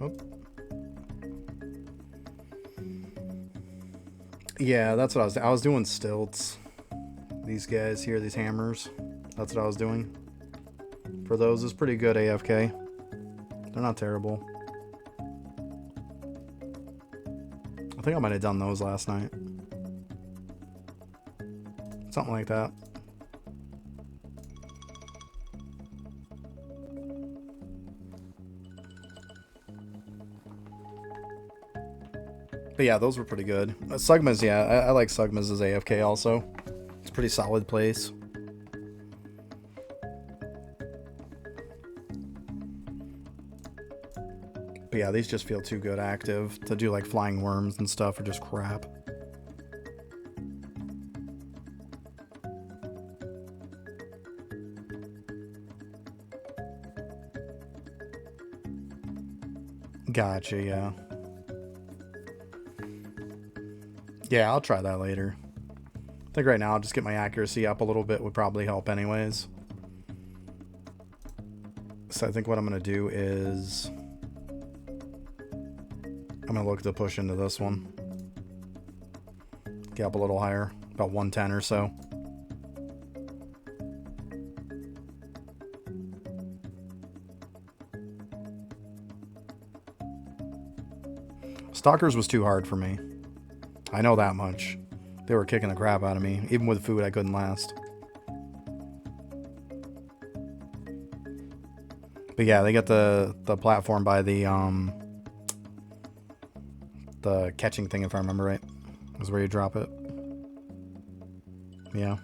Oh. Yeah, that's what I was doing stilts. These guys here, these hammers. That's what I was doing. For those, it's pretty good AFK. They're not terrible. I think I might have done those last night. Something like that. But yeah, those were pretty good. Sugmas, yeah, I like Sugmas as AFK also. It's a pretty solid place. But yeah, these just feel too good active. To do like flying worms and stuff are just crap. Gotcha, yeah. Yeah, I'll try that later. I think right now I'll just get my accuracy up a little bit would probably help anyways. So I think what I'm going to do is I'm going to look to push into this one. Get up a little higher, about 110 or so. Stalkers was too hard for me. I know that much. They were kicking the crap out of me. Even with food, I couldn't last. But yeah, they got the platform by the catching thing, if I remember right. Is where you drop it. Yeah.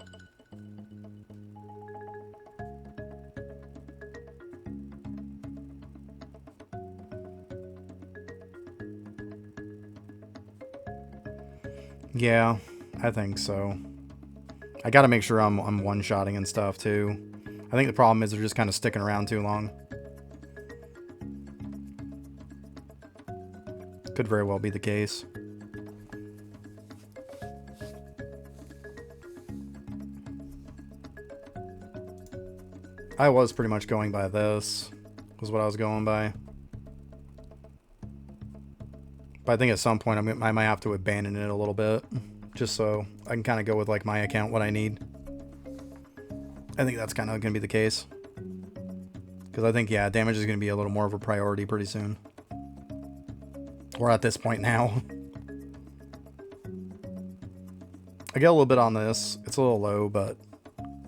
Yeah, I think so. I gotta make sure I'm one-shotting and stuff, too. I think the problem is they're just kind of sticking around too long. Could very well be the case. I was pretty much going by this, was what I was going by. But I think at some point I might have to abandon it a little bit, just so I can kind of go with like my account what I need. I think that's kind of going to be the case. Because I think, yeah, damage is going to be a little more of a priority pretty soon. Or at this point now. I get a little bit on this. It's a little low, but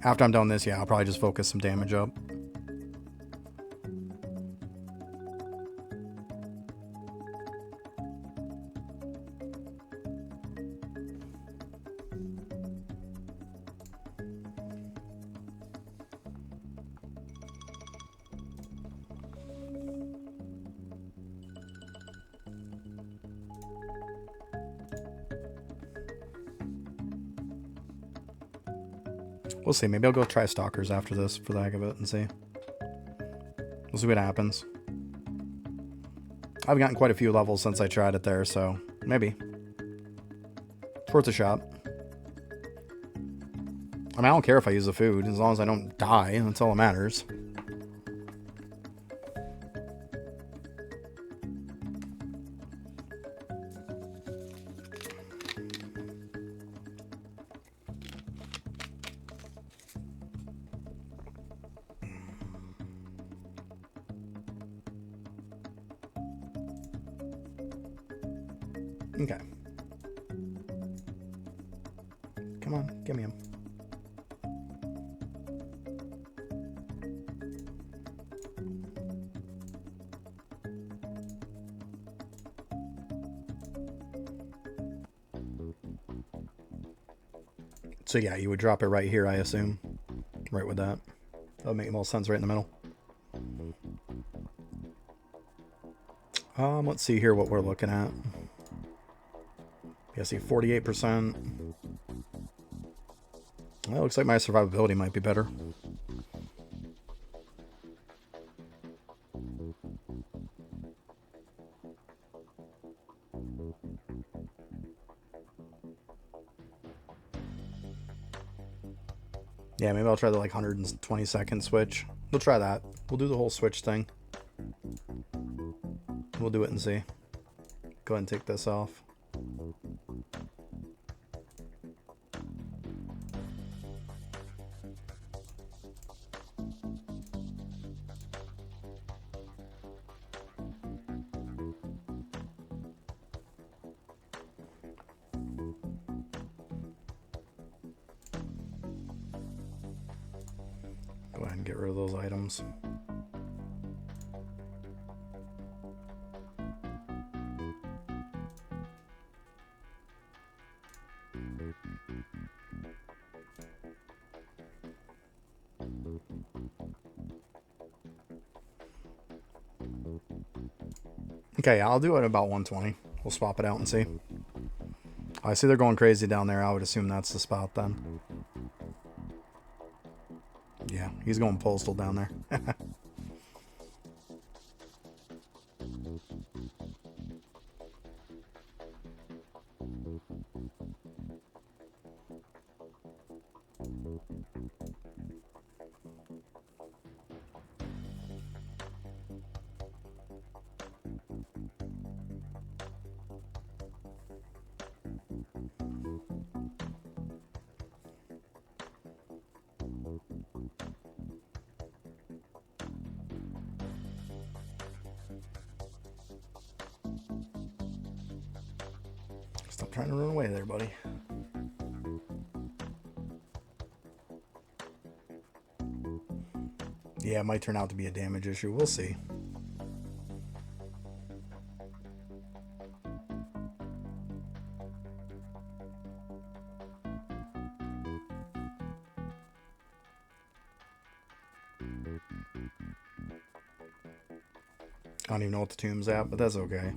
after I'm done this, yeah, I'll probably just focus some damage up. We'll see. Maybe I'll go try Stalkers after this for the heck of it and see. We'll see what happens. I've gotten quite a few levels since I tried it there, so maybe. It's worth a shot. I mean, I don't care if I use the food, as long as I don't die. That's all that matters. Okay. Come on, give me him. So yeah, you would drop it right here, I assume. Right with that. That would make more sense right in the middle. Let's see here what we're looking at. Yeah, see, 48%. Well, it looks like my survivability might be better. Yeah, maybe I'll try the like 120-second switch. We'll try that. We'll do the whole switch thing. We'll do it and see. Go ahead and take this off. Go ahead and get rid of those items. Okay, I'll do it about 120. We'll swap it out and see. I see they're going crazy down there. I would assume that's the spot then. Yeah, he's going postal down there. Stop trying to run away there, buddy. Yeah, it might turn out to be a damage issue. We'll see. I don't even know what the tomb's at, but that's okay.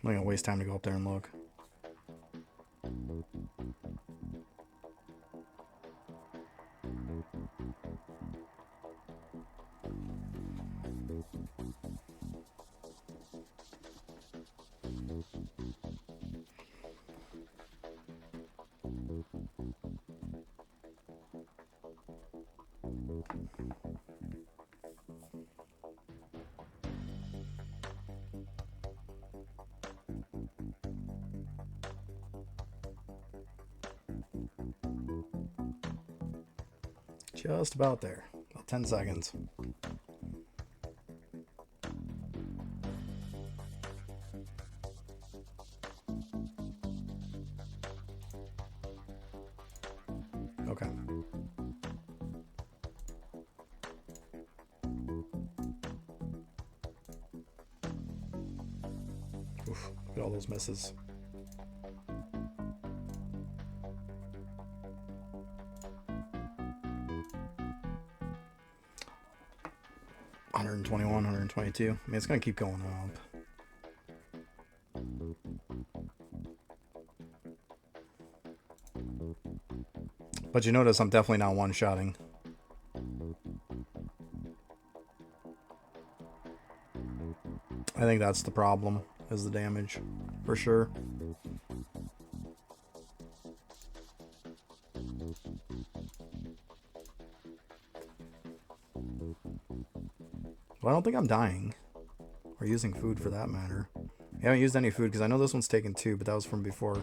not gonna waste time to go up there and look. Just about there. About 10 seconds. Okay. Oof, look at all those misses. $121, $122. I mean, it's gonna keep going up. But you notice I'm definitely not one-shotting. I think that's the problem, is the damage, for sure. Well, I don't think I'm dying. Or using food for that matter. I haven't used any food because I know this one's taken 2, but that was from before.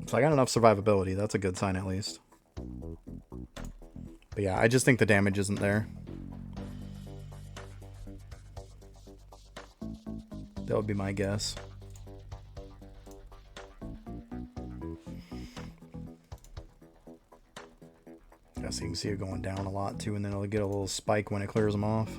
So I got enough survivability. That's a good sign at least. But yeah, I just think the damage isn't there. That would be my guess. Yeah, so you can see it going down a lot too, and then it'll get a little spike when it clears them off.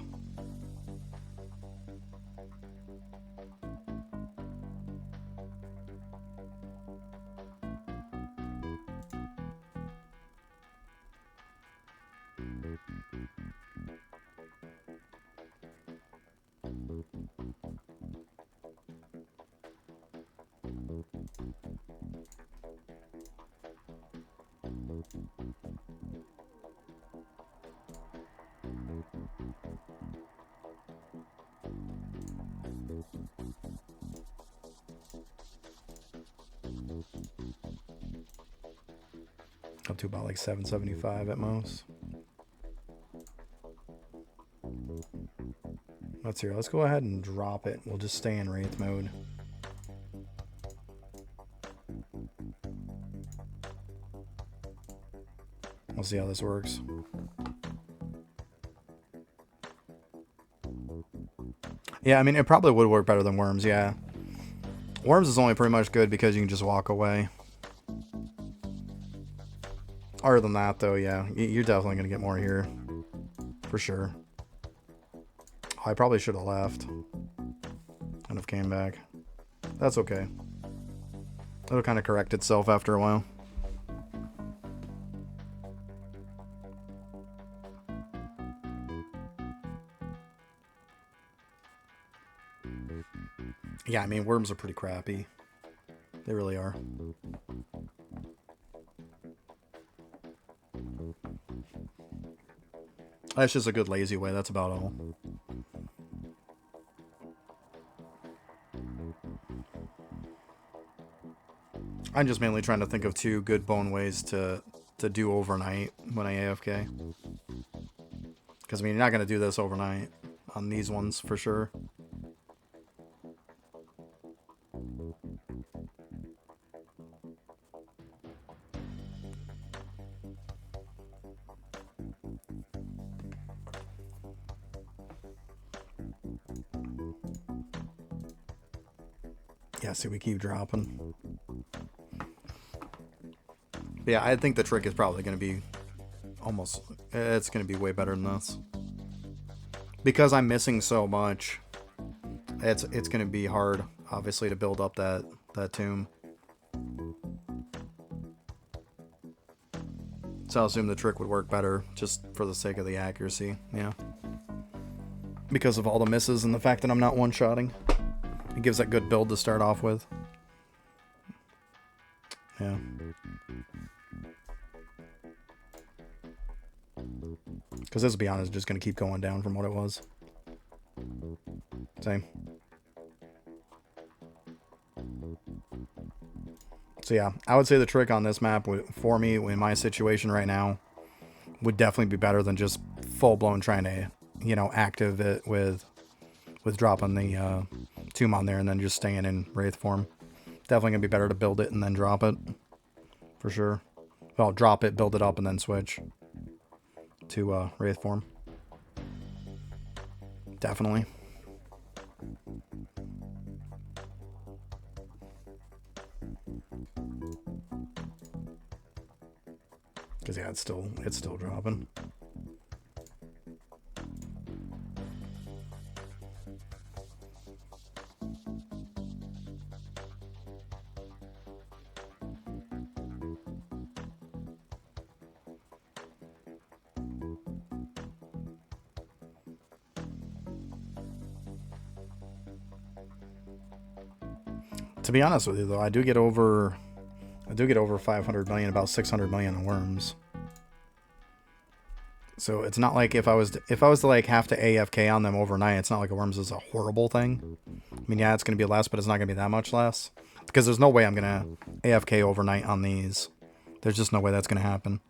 Up to about like 775 at most. Let's see. Let's go ahead and drop it. We'll just stay in Wraith mode. We'll see how this works. Yeah, I mean, it probably would work better than Worms, yeah. Worms is only pretty much good because you can just walk away. Other than that, though, yeah, you're definitely going to get more here. For sure. Oh, I probably should have left. And have came back. That's okay. It'll kind of correct itself after a while. Yeah, I mean, worms are pretty crappy. They really are. That's just a good lazy way, that's about all. I'm just mainly trying to think of 2 good bone ways to do overnight when I AFK. Because, I mean, you're not going to do this overnight on these ones, for sure. Yeah, see, we keep dropping. But yeah, I think the trick is probably going to be almost... It's going to be way better than this. Because I'm missing so much, it's going to be hard, obviously, to build up that tomb. So I'll assume the trick would work better just for the sake of the accuracy, yeah. Because of all the misses and the fact that I'm not one-shotting. It gives that good build to start off with. Yeah. Because this, to be honest, is just going to keep going down from what it was. Same. So yeah, I would say the trick on this map, for me, in my situation right now, would definitely be better than just full-blown trying to, you know, active it with dropping the tomb on there and then just staying in Wraith form. Definitely going to be better to build it and then drop it. For sure. Well, drop it, build it up, and then switch to Wraith form. Definitely. Because yeah, it's still dropping. To be honest with you, though, I do get over 500 million, about 600 million in worms. So it's not like if I was to like have to AFK on them overnight, it's not like a worms is a horrible thing. I mean, yeah, it's going to be less, but it's not going to be that much less. Because there's no way I'm going to AFK overnight on these. There's just no way that's going to happen.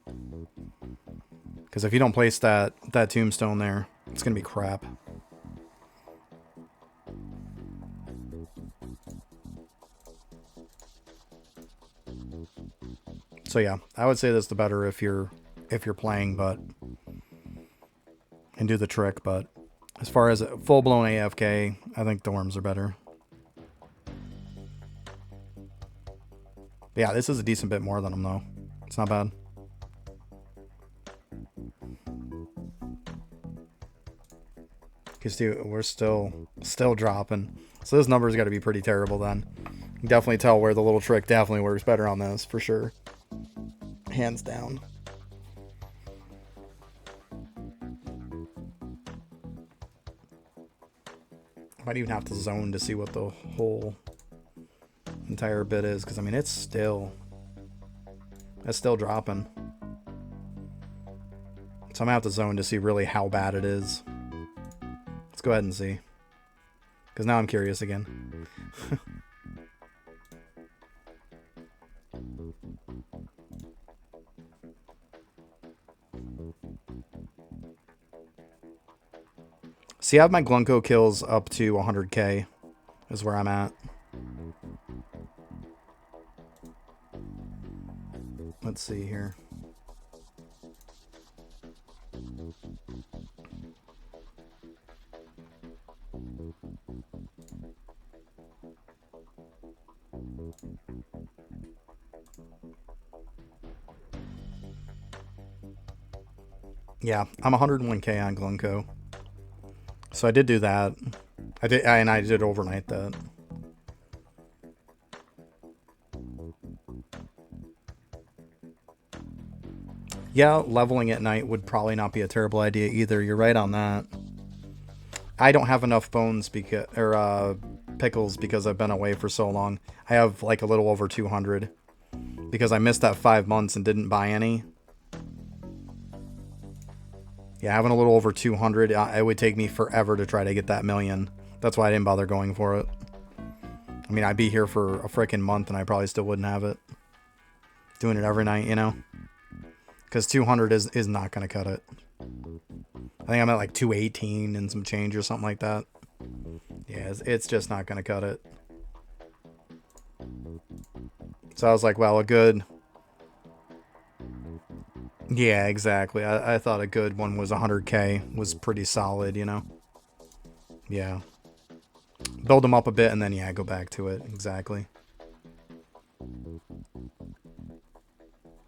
Because if you don't place that tombstone there, it's going to be crap. So yeah, I would say that's the better if you're playing, but and do the trick. But as far as full blown AFK, I think the worms are better. But yeah, this is a decent bit more than them though. It's not bad. Because dude, we're still dropping. So this number's got to be pretty terrible then. You can definitely tell where the little trick definitely works better on this for sure. Hands down. Might even have to zone to see what the whole entire bit is, because I mean it's still dropping. So I'm gonna have to zone to see really how bad it is. Let's go ahead and see, because now I'm curious again. See, I have my Glunko kills up to 100k is where I'm at. Let's see here. Yeah, I'm 101k on Glunko. So I did do that. I did overnight that. Yeah, leveling at night would probably not be a terrible idea either. You're right on that. I don't have enough bones pickles because I've been away for so long. I have like a little over 200 because I missed that 5 months and didn't buy any. Yeah, having a little over 200, it would take me forever to try to get that million. That's why I didn't bother going for it. I mean, I'd be here for a freaking month and I probably still wouldn't have it. Doing it every night, you know? Because 200 is not going to cut it. I think I'm at like 218 and some change or something like that. Yeah, it's just not going to cut it. So I was like, well, a good... Yeah, exactly. I thought a good one was 100k was pretty solid, you know? Yeah. Build them up a bit and then, yeah, go back to it. Exactly.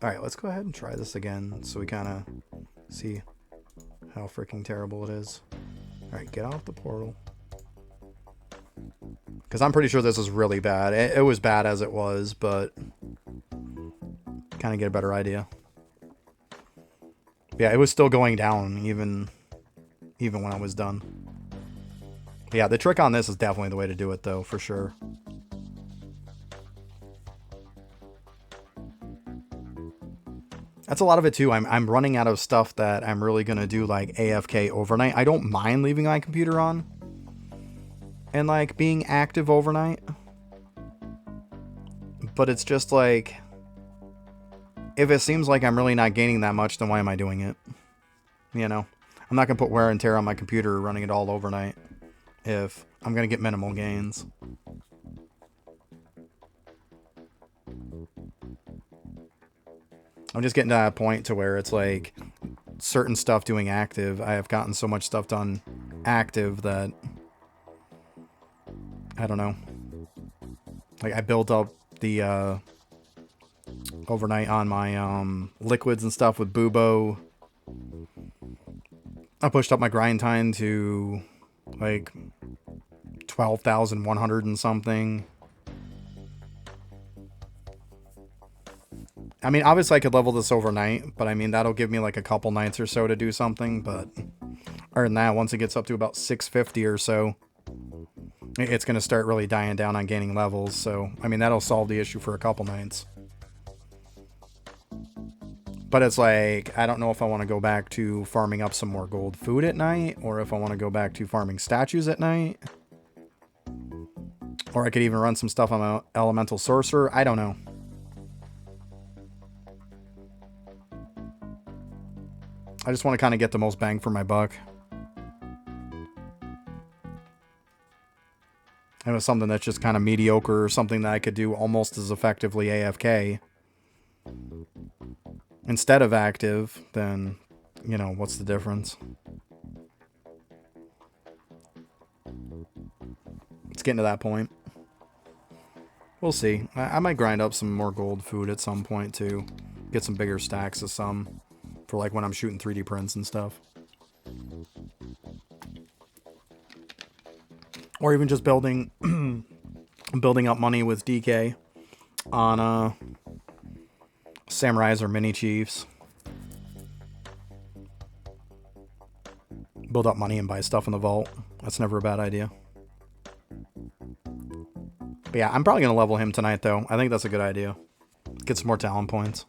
Alright, let's go ahead and try this again so we kind of see how freaking terrible it is. Alright, get off the portal. Because I'm pretty sure this is really bad. It was bad as it was, but kind of get a better idea. Yeah, it was still going down even when I was done. But yeah, the trick on this is definitely the way to do it, though, for sure. That's a lot of it too. I'm running out of stuff that I'm really gonna do like AFK overnight. I don't mind leaving my computer on and like being active overnight, but it's just like, if it seems like I'm really not gaining that much, then why am I doing it? You know, I'm not gonna put wear and tear on my computer running it all overnight if I'm gonna get minimal gains. I'm just getting to that point to where it's like certain stuff doing active. I have gotten so much stuff done active that I don't know. Like I built up the overnight on my liquids and stuff with Bubo. I pushed up my grind time to like 12,100 and something. I mean, obviously I could level this overnight, but I mean, that'll give me like a couple nights or so to do something, but other than that, once it gets up to about 650 or so, it's going to start really dying down on gaining levels, so, I mean, that'll solve the issue for a couple nights. But it's like, I don't know if I want to go back to farming up some more gold food at night, or if I want to go back to farming statues at night. Or I could even run some stuff on an elemental sorcerer, I don't know. I just want to kind of get the most bang for my buck. And it's something that's just kind of mediocre, or something that I could do almost as effectively AFK instead of active, then, you know, what's the difference? It's getting to that point. We'll see. I might grind up some more gold food at some point, too. Get some bigger stacks of some for, like, when I'm shooting 3D prints and stuff. Or even just building building up money with DK on samurais or mini chiefs. Build up money and buy stuff in the vault. That's never a bad idea. But yeah, I'm probably going to level him tonight, though. I think that's a good idea. Get some more talent points.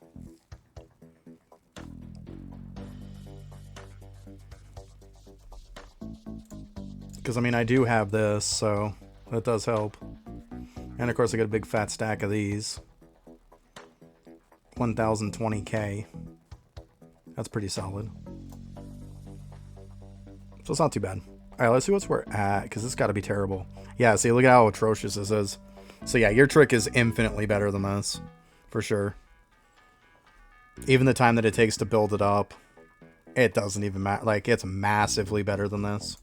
Because, I mean, I do have this, so that does help. And, of course, I got a big fat stack of these. 1,020k. That's pretty solid. So it's not too bad. Alright, let's see what's we're at, because this got to be terrible. Yeah, see, look at how atrocious this is. So yeah, your trick is infinitely better than this. For sure. Even the time that it takes to build it up, it doesn't even matter. Like, it's massively better than this.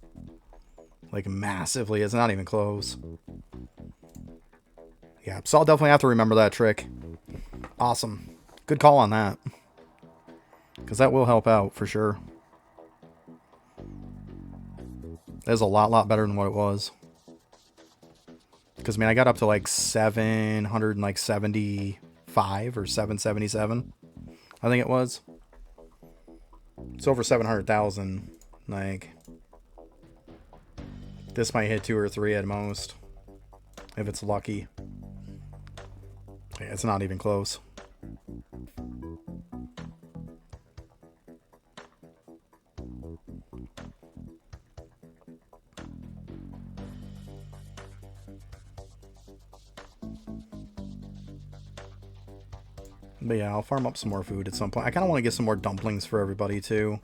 Like, massively. It's not even close. Yeah, so I'll definitely have to remember that trick. Awesome. Good call on that. Because that will help out, for sure. That is a lot better than what it was. Because, I mean, I got up to, like, 775 or 777. I think it was. It's over 700,000. Like, this might hit 2 or 3 at most. If it's lucky. Yeah, it's not even close. But yeah, I'll farm up some more food at some point. I kind of want to get some more dumplings for everybody, too.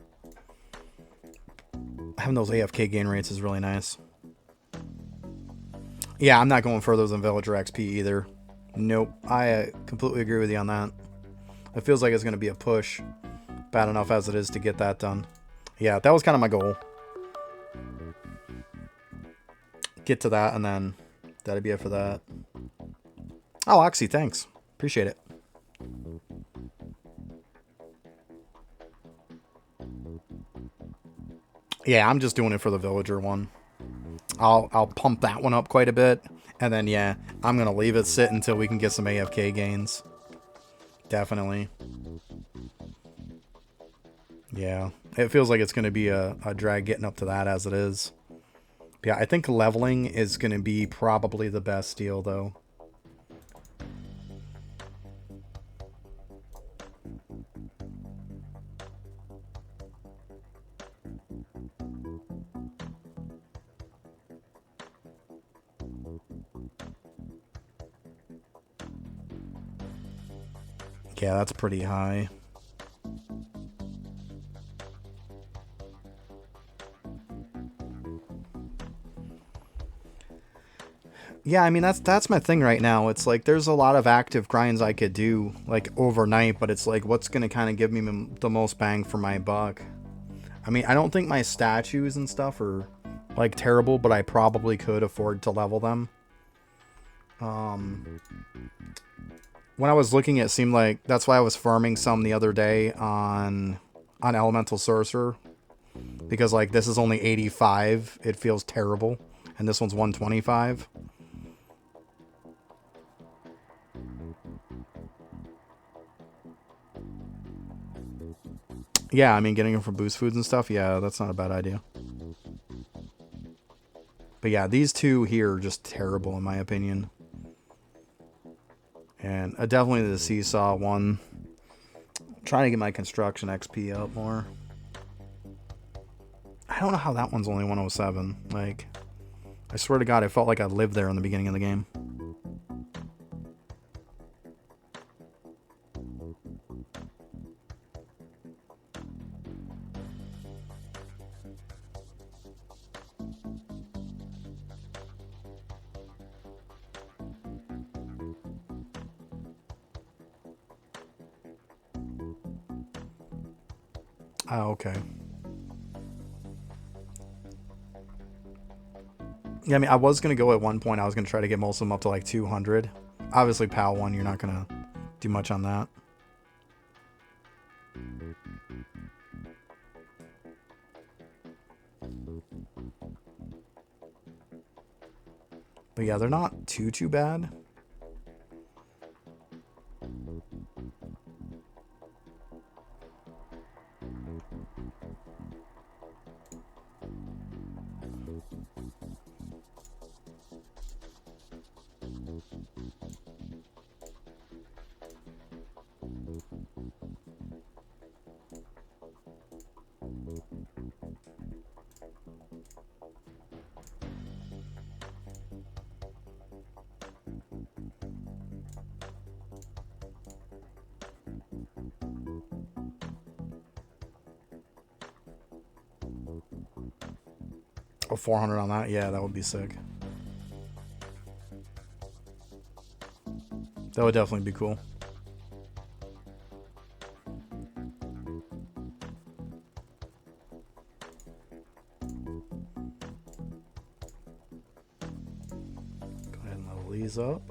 Having those AFK gain rates is really nice. Yeah, I'm not going further than Villager XP either. Nope. I completely agree with you on that. It feels like it's going to be a push. Bad enough as it is to get that done. Yeah, that was kind of my goal. Get to that, and then that'd be it for that. Oh, Oxy, thanks. Appreciate it. Yeah, I'm just doing it for the villager one. I'll pump that one up quite a bit. And then, yeah, I'm going to leave it sit until we can get some AFK gains. Definitely. Yeah, it feels like it's going to be a drag getting up to that as it is. But yeah, I think leveling is going to be probably the best deal, though. Yeah, that's pretty high. Yeah, I mean that's my thing right now. It's like there's a lot of active grinds I could do like overnight, but it's like what's gonna kind of give me the most bang for my buck. I mean, I don't think my statues and stuff are like terrible, but I probably could afford to level them. Um, when I was looking, it seemed like that's why I was farming some the other day on Elemental Sorcerer, because like this is only 85. It feels terrible, and this one's 125. Yeah, I mean, getting them from boost foods and stuff, yeah, that's not a bad idea. But yeah, these two here are just terrible in my opinion. And definitely the Seesaw one. I'm trying to get my construction XP up more. I don't know how that one's only 107. Like, I swear to God, I felt like I lived there in the beginning of the game. Oh, okay. Yeah, I mean, I was going to go at one point. I was going to try to get most of them up to like 200. Obviously, PAL 1, you're not going to do much on that. But yeah, they're not too bad. Oh, 400 on that? Yeah, that would be sick. That would definitely be cool. Go ahead and level these up.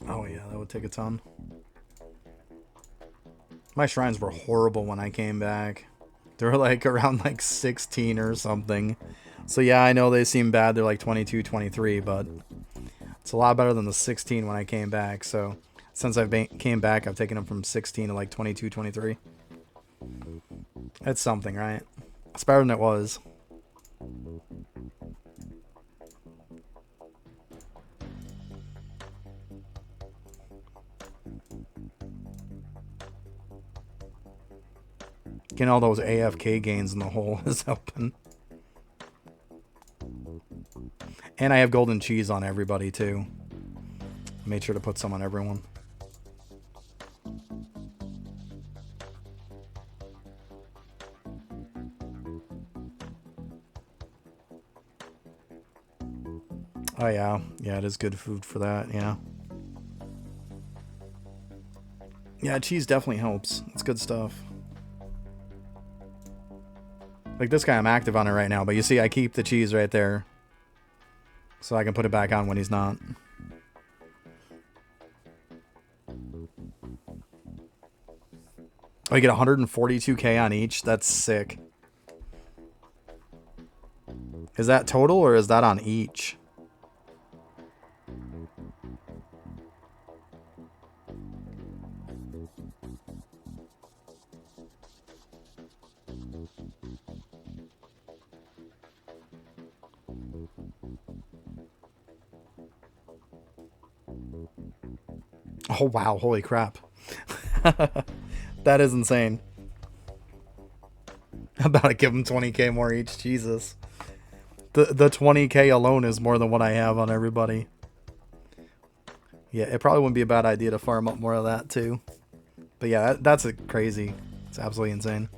Oh yeah, that would take a ton. My shrines were horrible when I came back. They were like around like 16 or something. So yeah, I know they seem bad. They're like 22, 23, but it's a lot better than the 16 when I came back. So since came back, I've taken them from 16 to like 22, 23. It's something, right? It's better than it was. Getting all those AFK gains in the hole is helping. And I have golden cheese on everybody too. Made sure to put some on everyone. Oh yeah, yeah, it is good food for that. Yeah, yeah, cheese definitely helps. It's good stuff. Like this guy, I'm active on it right now, but you see, I keep the cheese right there, so I can put it back on when he's not. Oh, you get 142k on each? That's sick. Is that total or is that on each? Oh, wow. Holy crap. That is insane. I'm about to give them 20k more each. Jesus. The 20k alone is more than what I have on everybody. Yeah, it probably wouldn't be a bad idea to farm up more of that too. But yeah, that's a crazy. It's absolutely insane.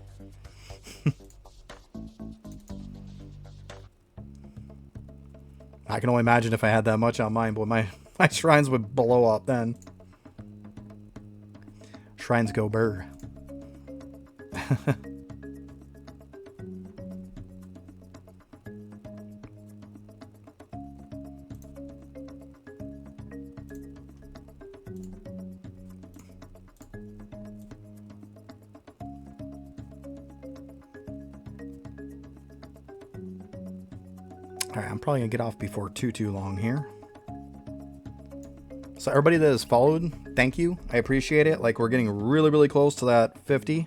I can only imagine if I had that much on mine, but my shrines would blow up then. Shrines go burr. Alright, I'm probably going to get off before too long here. So everybody that has followed, thank you. I appreciate it. Like, we're getting really close to that 50.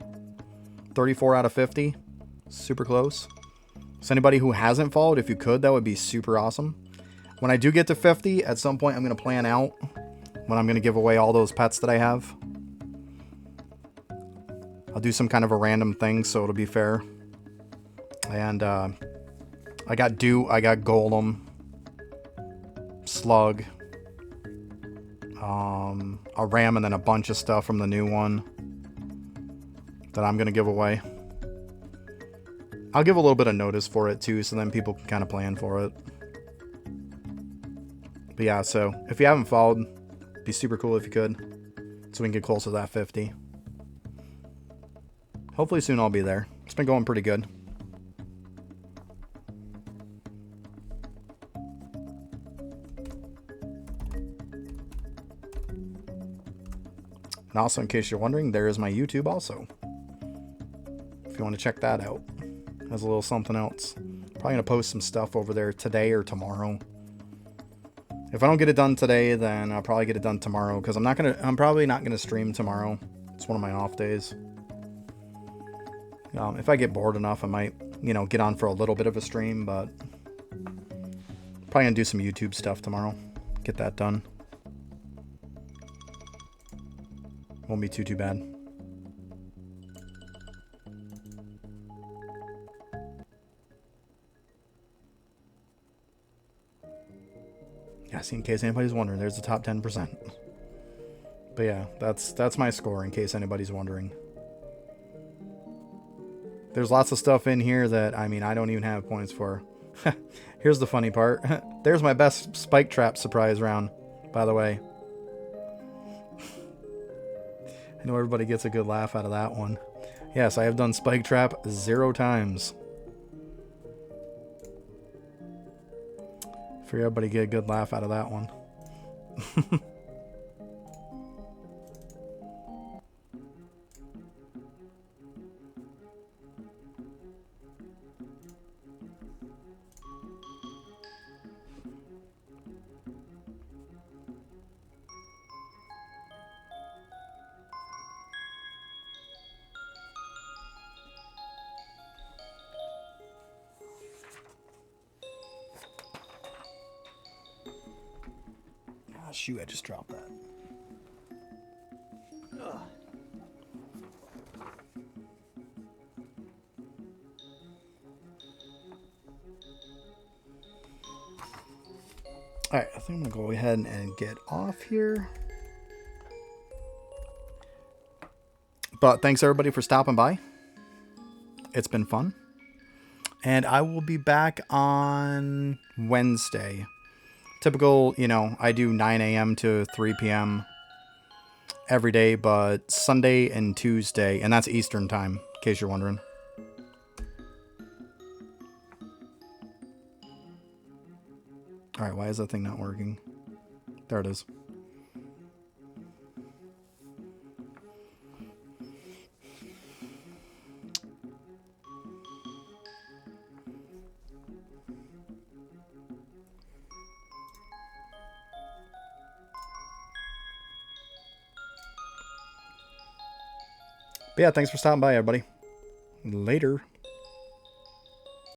34 out of 50. Super close. So anybody who hasn't followed, if you could, that would be super awesome. When I do get to 50, at some point I'm going to plan out when I'm going to give away all those pets that I have. I'll do some kind of a random thing so it'll be fair. And I got Golem, Slug, a Ram, and then a bunch of stuff from the new one that I'm going to give away. I'll give a little bit of notice for it too, so then people can kind of plan for it. But yeah, so if you haven't followed, it'd be super cool if you could, so we can get close to that 50. Hopefully soon I'll be there. It's been going pretty good. And also, in case you're wondering, there is my YouTube also. If you want to check that out. As a little something else. Probably going to post some stuff over there today or tomorrow. If I don't get it done today, then I'll probably get it done tomorrow. Because I'm probably not going to stream tomorrow. It's one of my off days. If I get bored enough, I might, get on for a little bit of a stream. But probably going to do some YouTube stuff tomorrow. Get that done. Won't be too bad. Yeah, see, in case anybody's wondering, there's the top 10%. But yeah, that's my score, in case anybody's wondering. There's lots of stuff in here that, I don't even have points for. Here's the funny part. There's my best spike trap surprise round, by the way. I know everybody gets a good laugh out of that one. Yes, I have done spike trap 0 times. For everybody get a good laugh out of that one. Shoot, I just dropped that. Ugh. Alright, I think I'm going to go ahead and get off here. But thanks everybody for stopping by. It's been fun. And I will be back on Wednesday. Typical, I do 9 a.m. to 3 p.m. every day, but Sunday and Tuesday, and that's Eastern time, in case you're wondering. Alright, why is that thing not working? There it is. But yeah, thanks for stopping by, everybody. Later.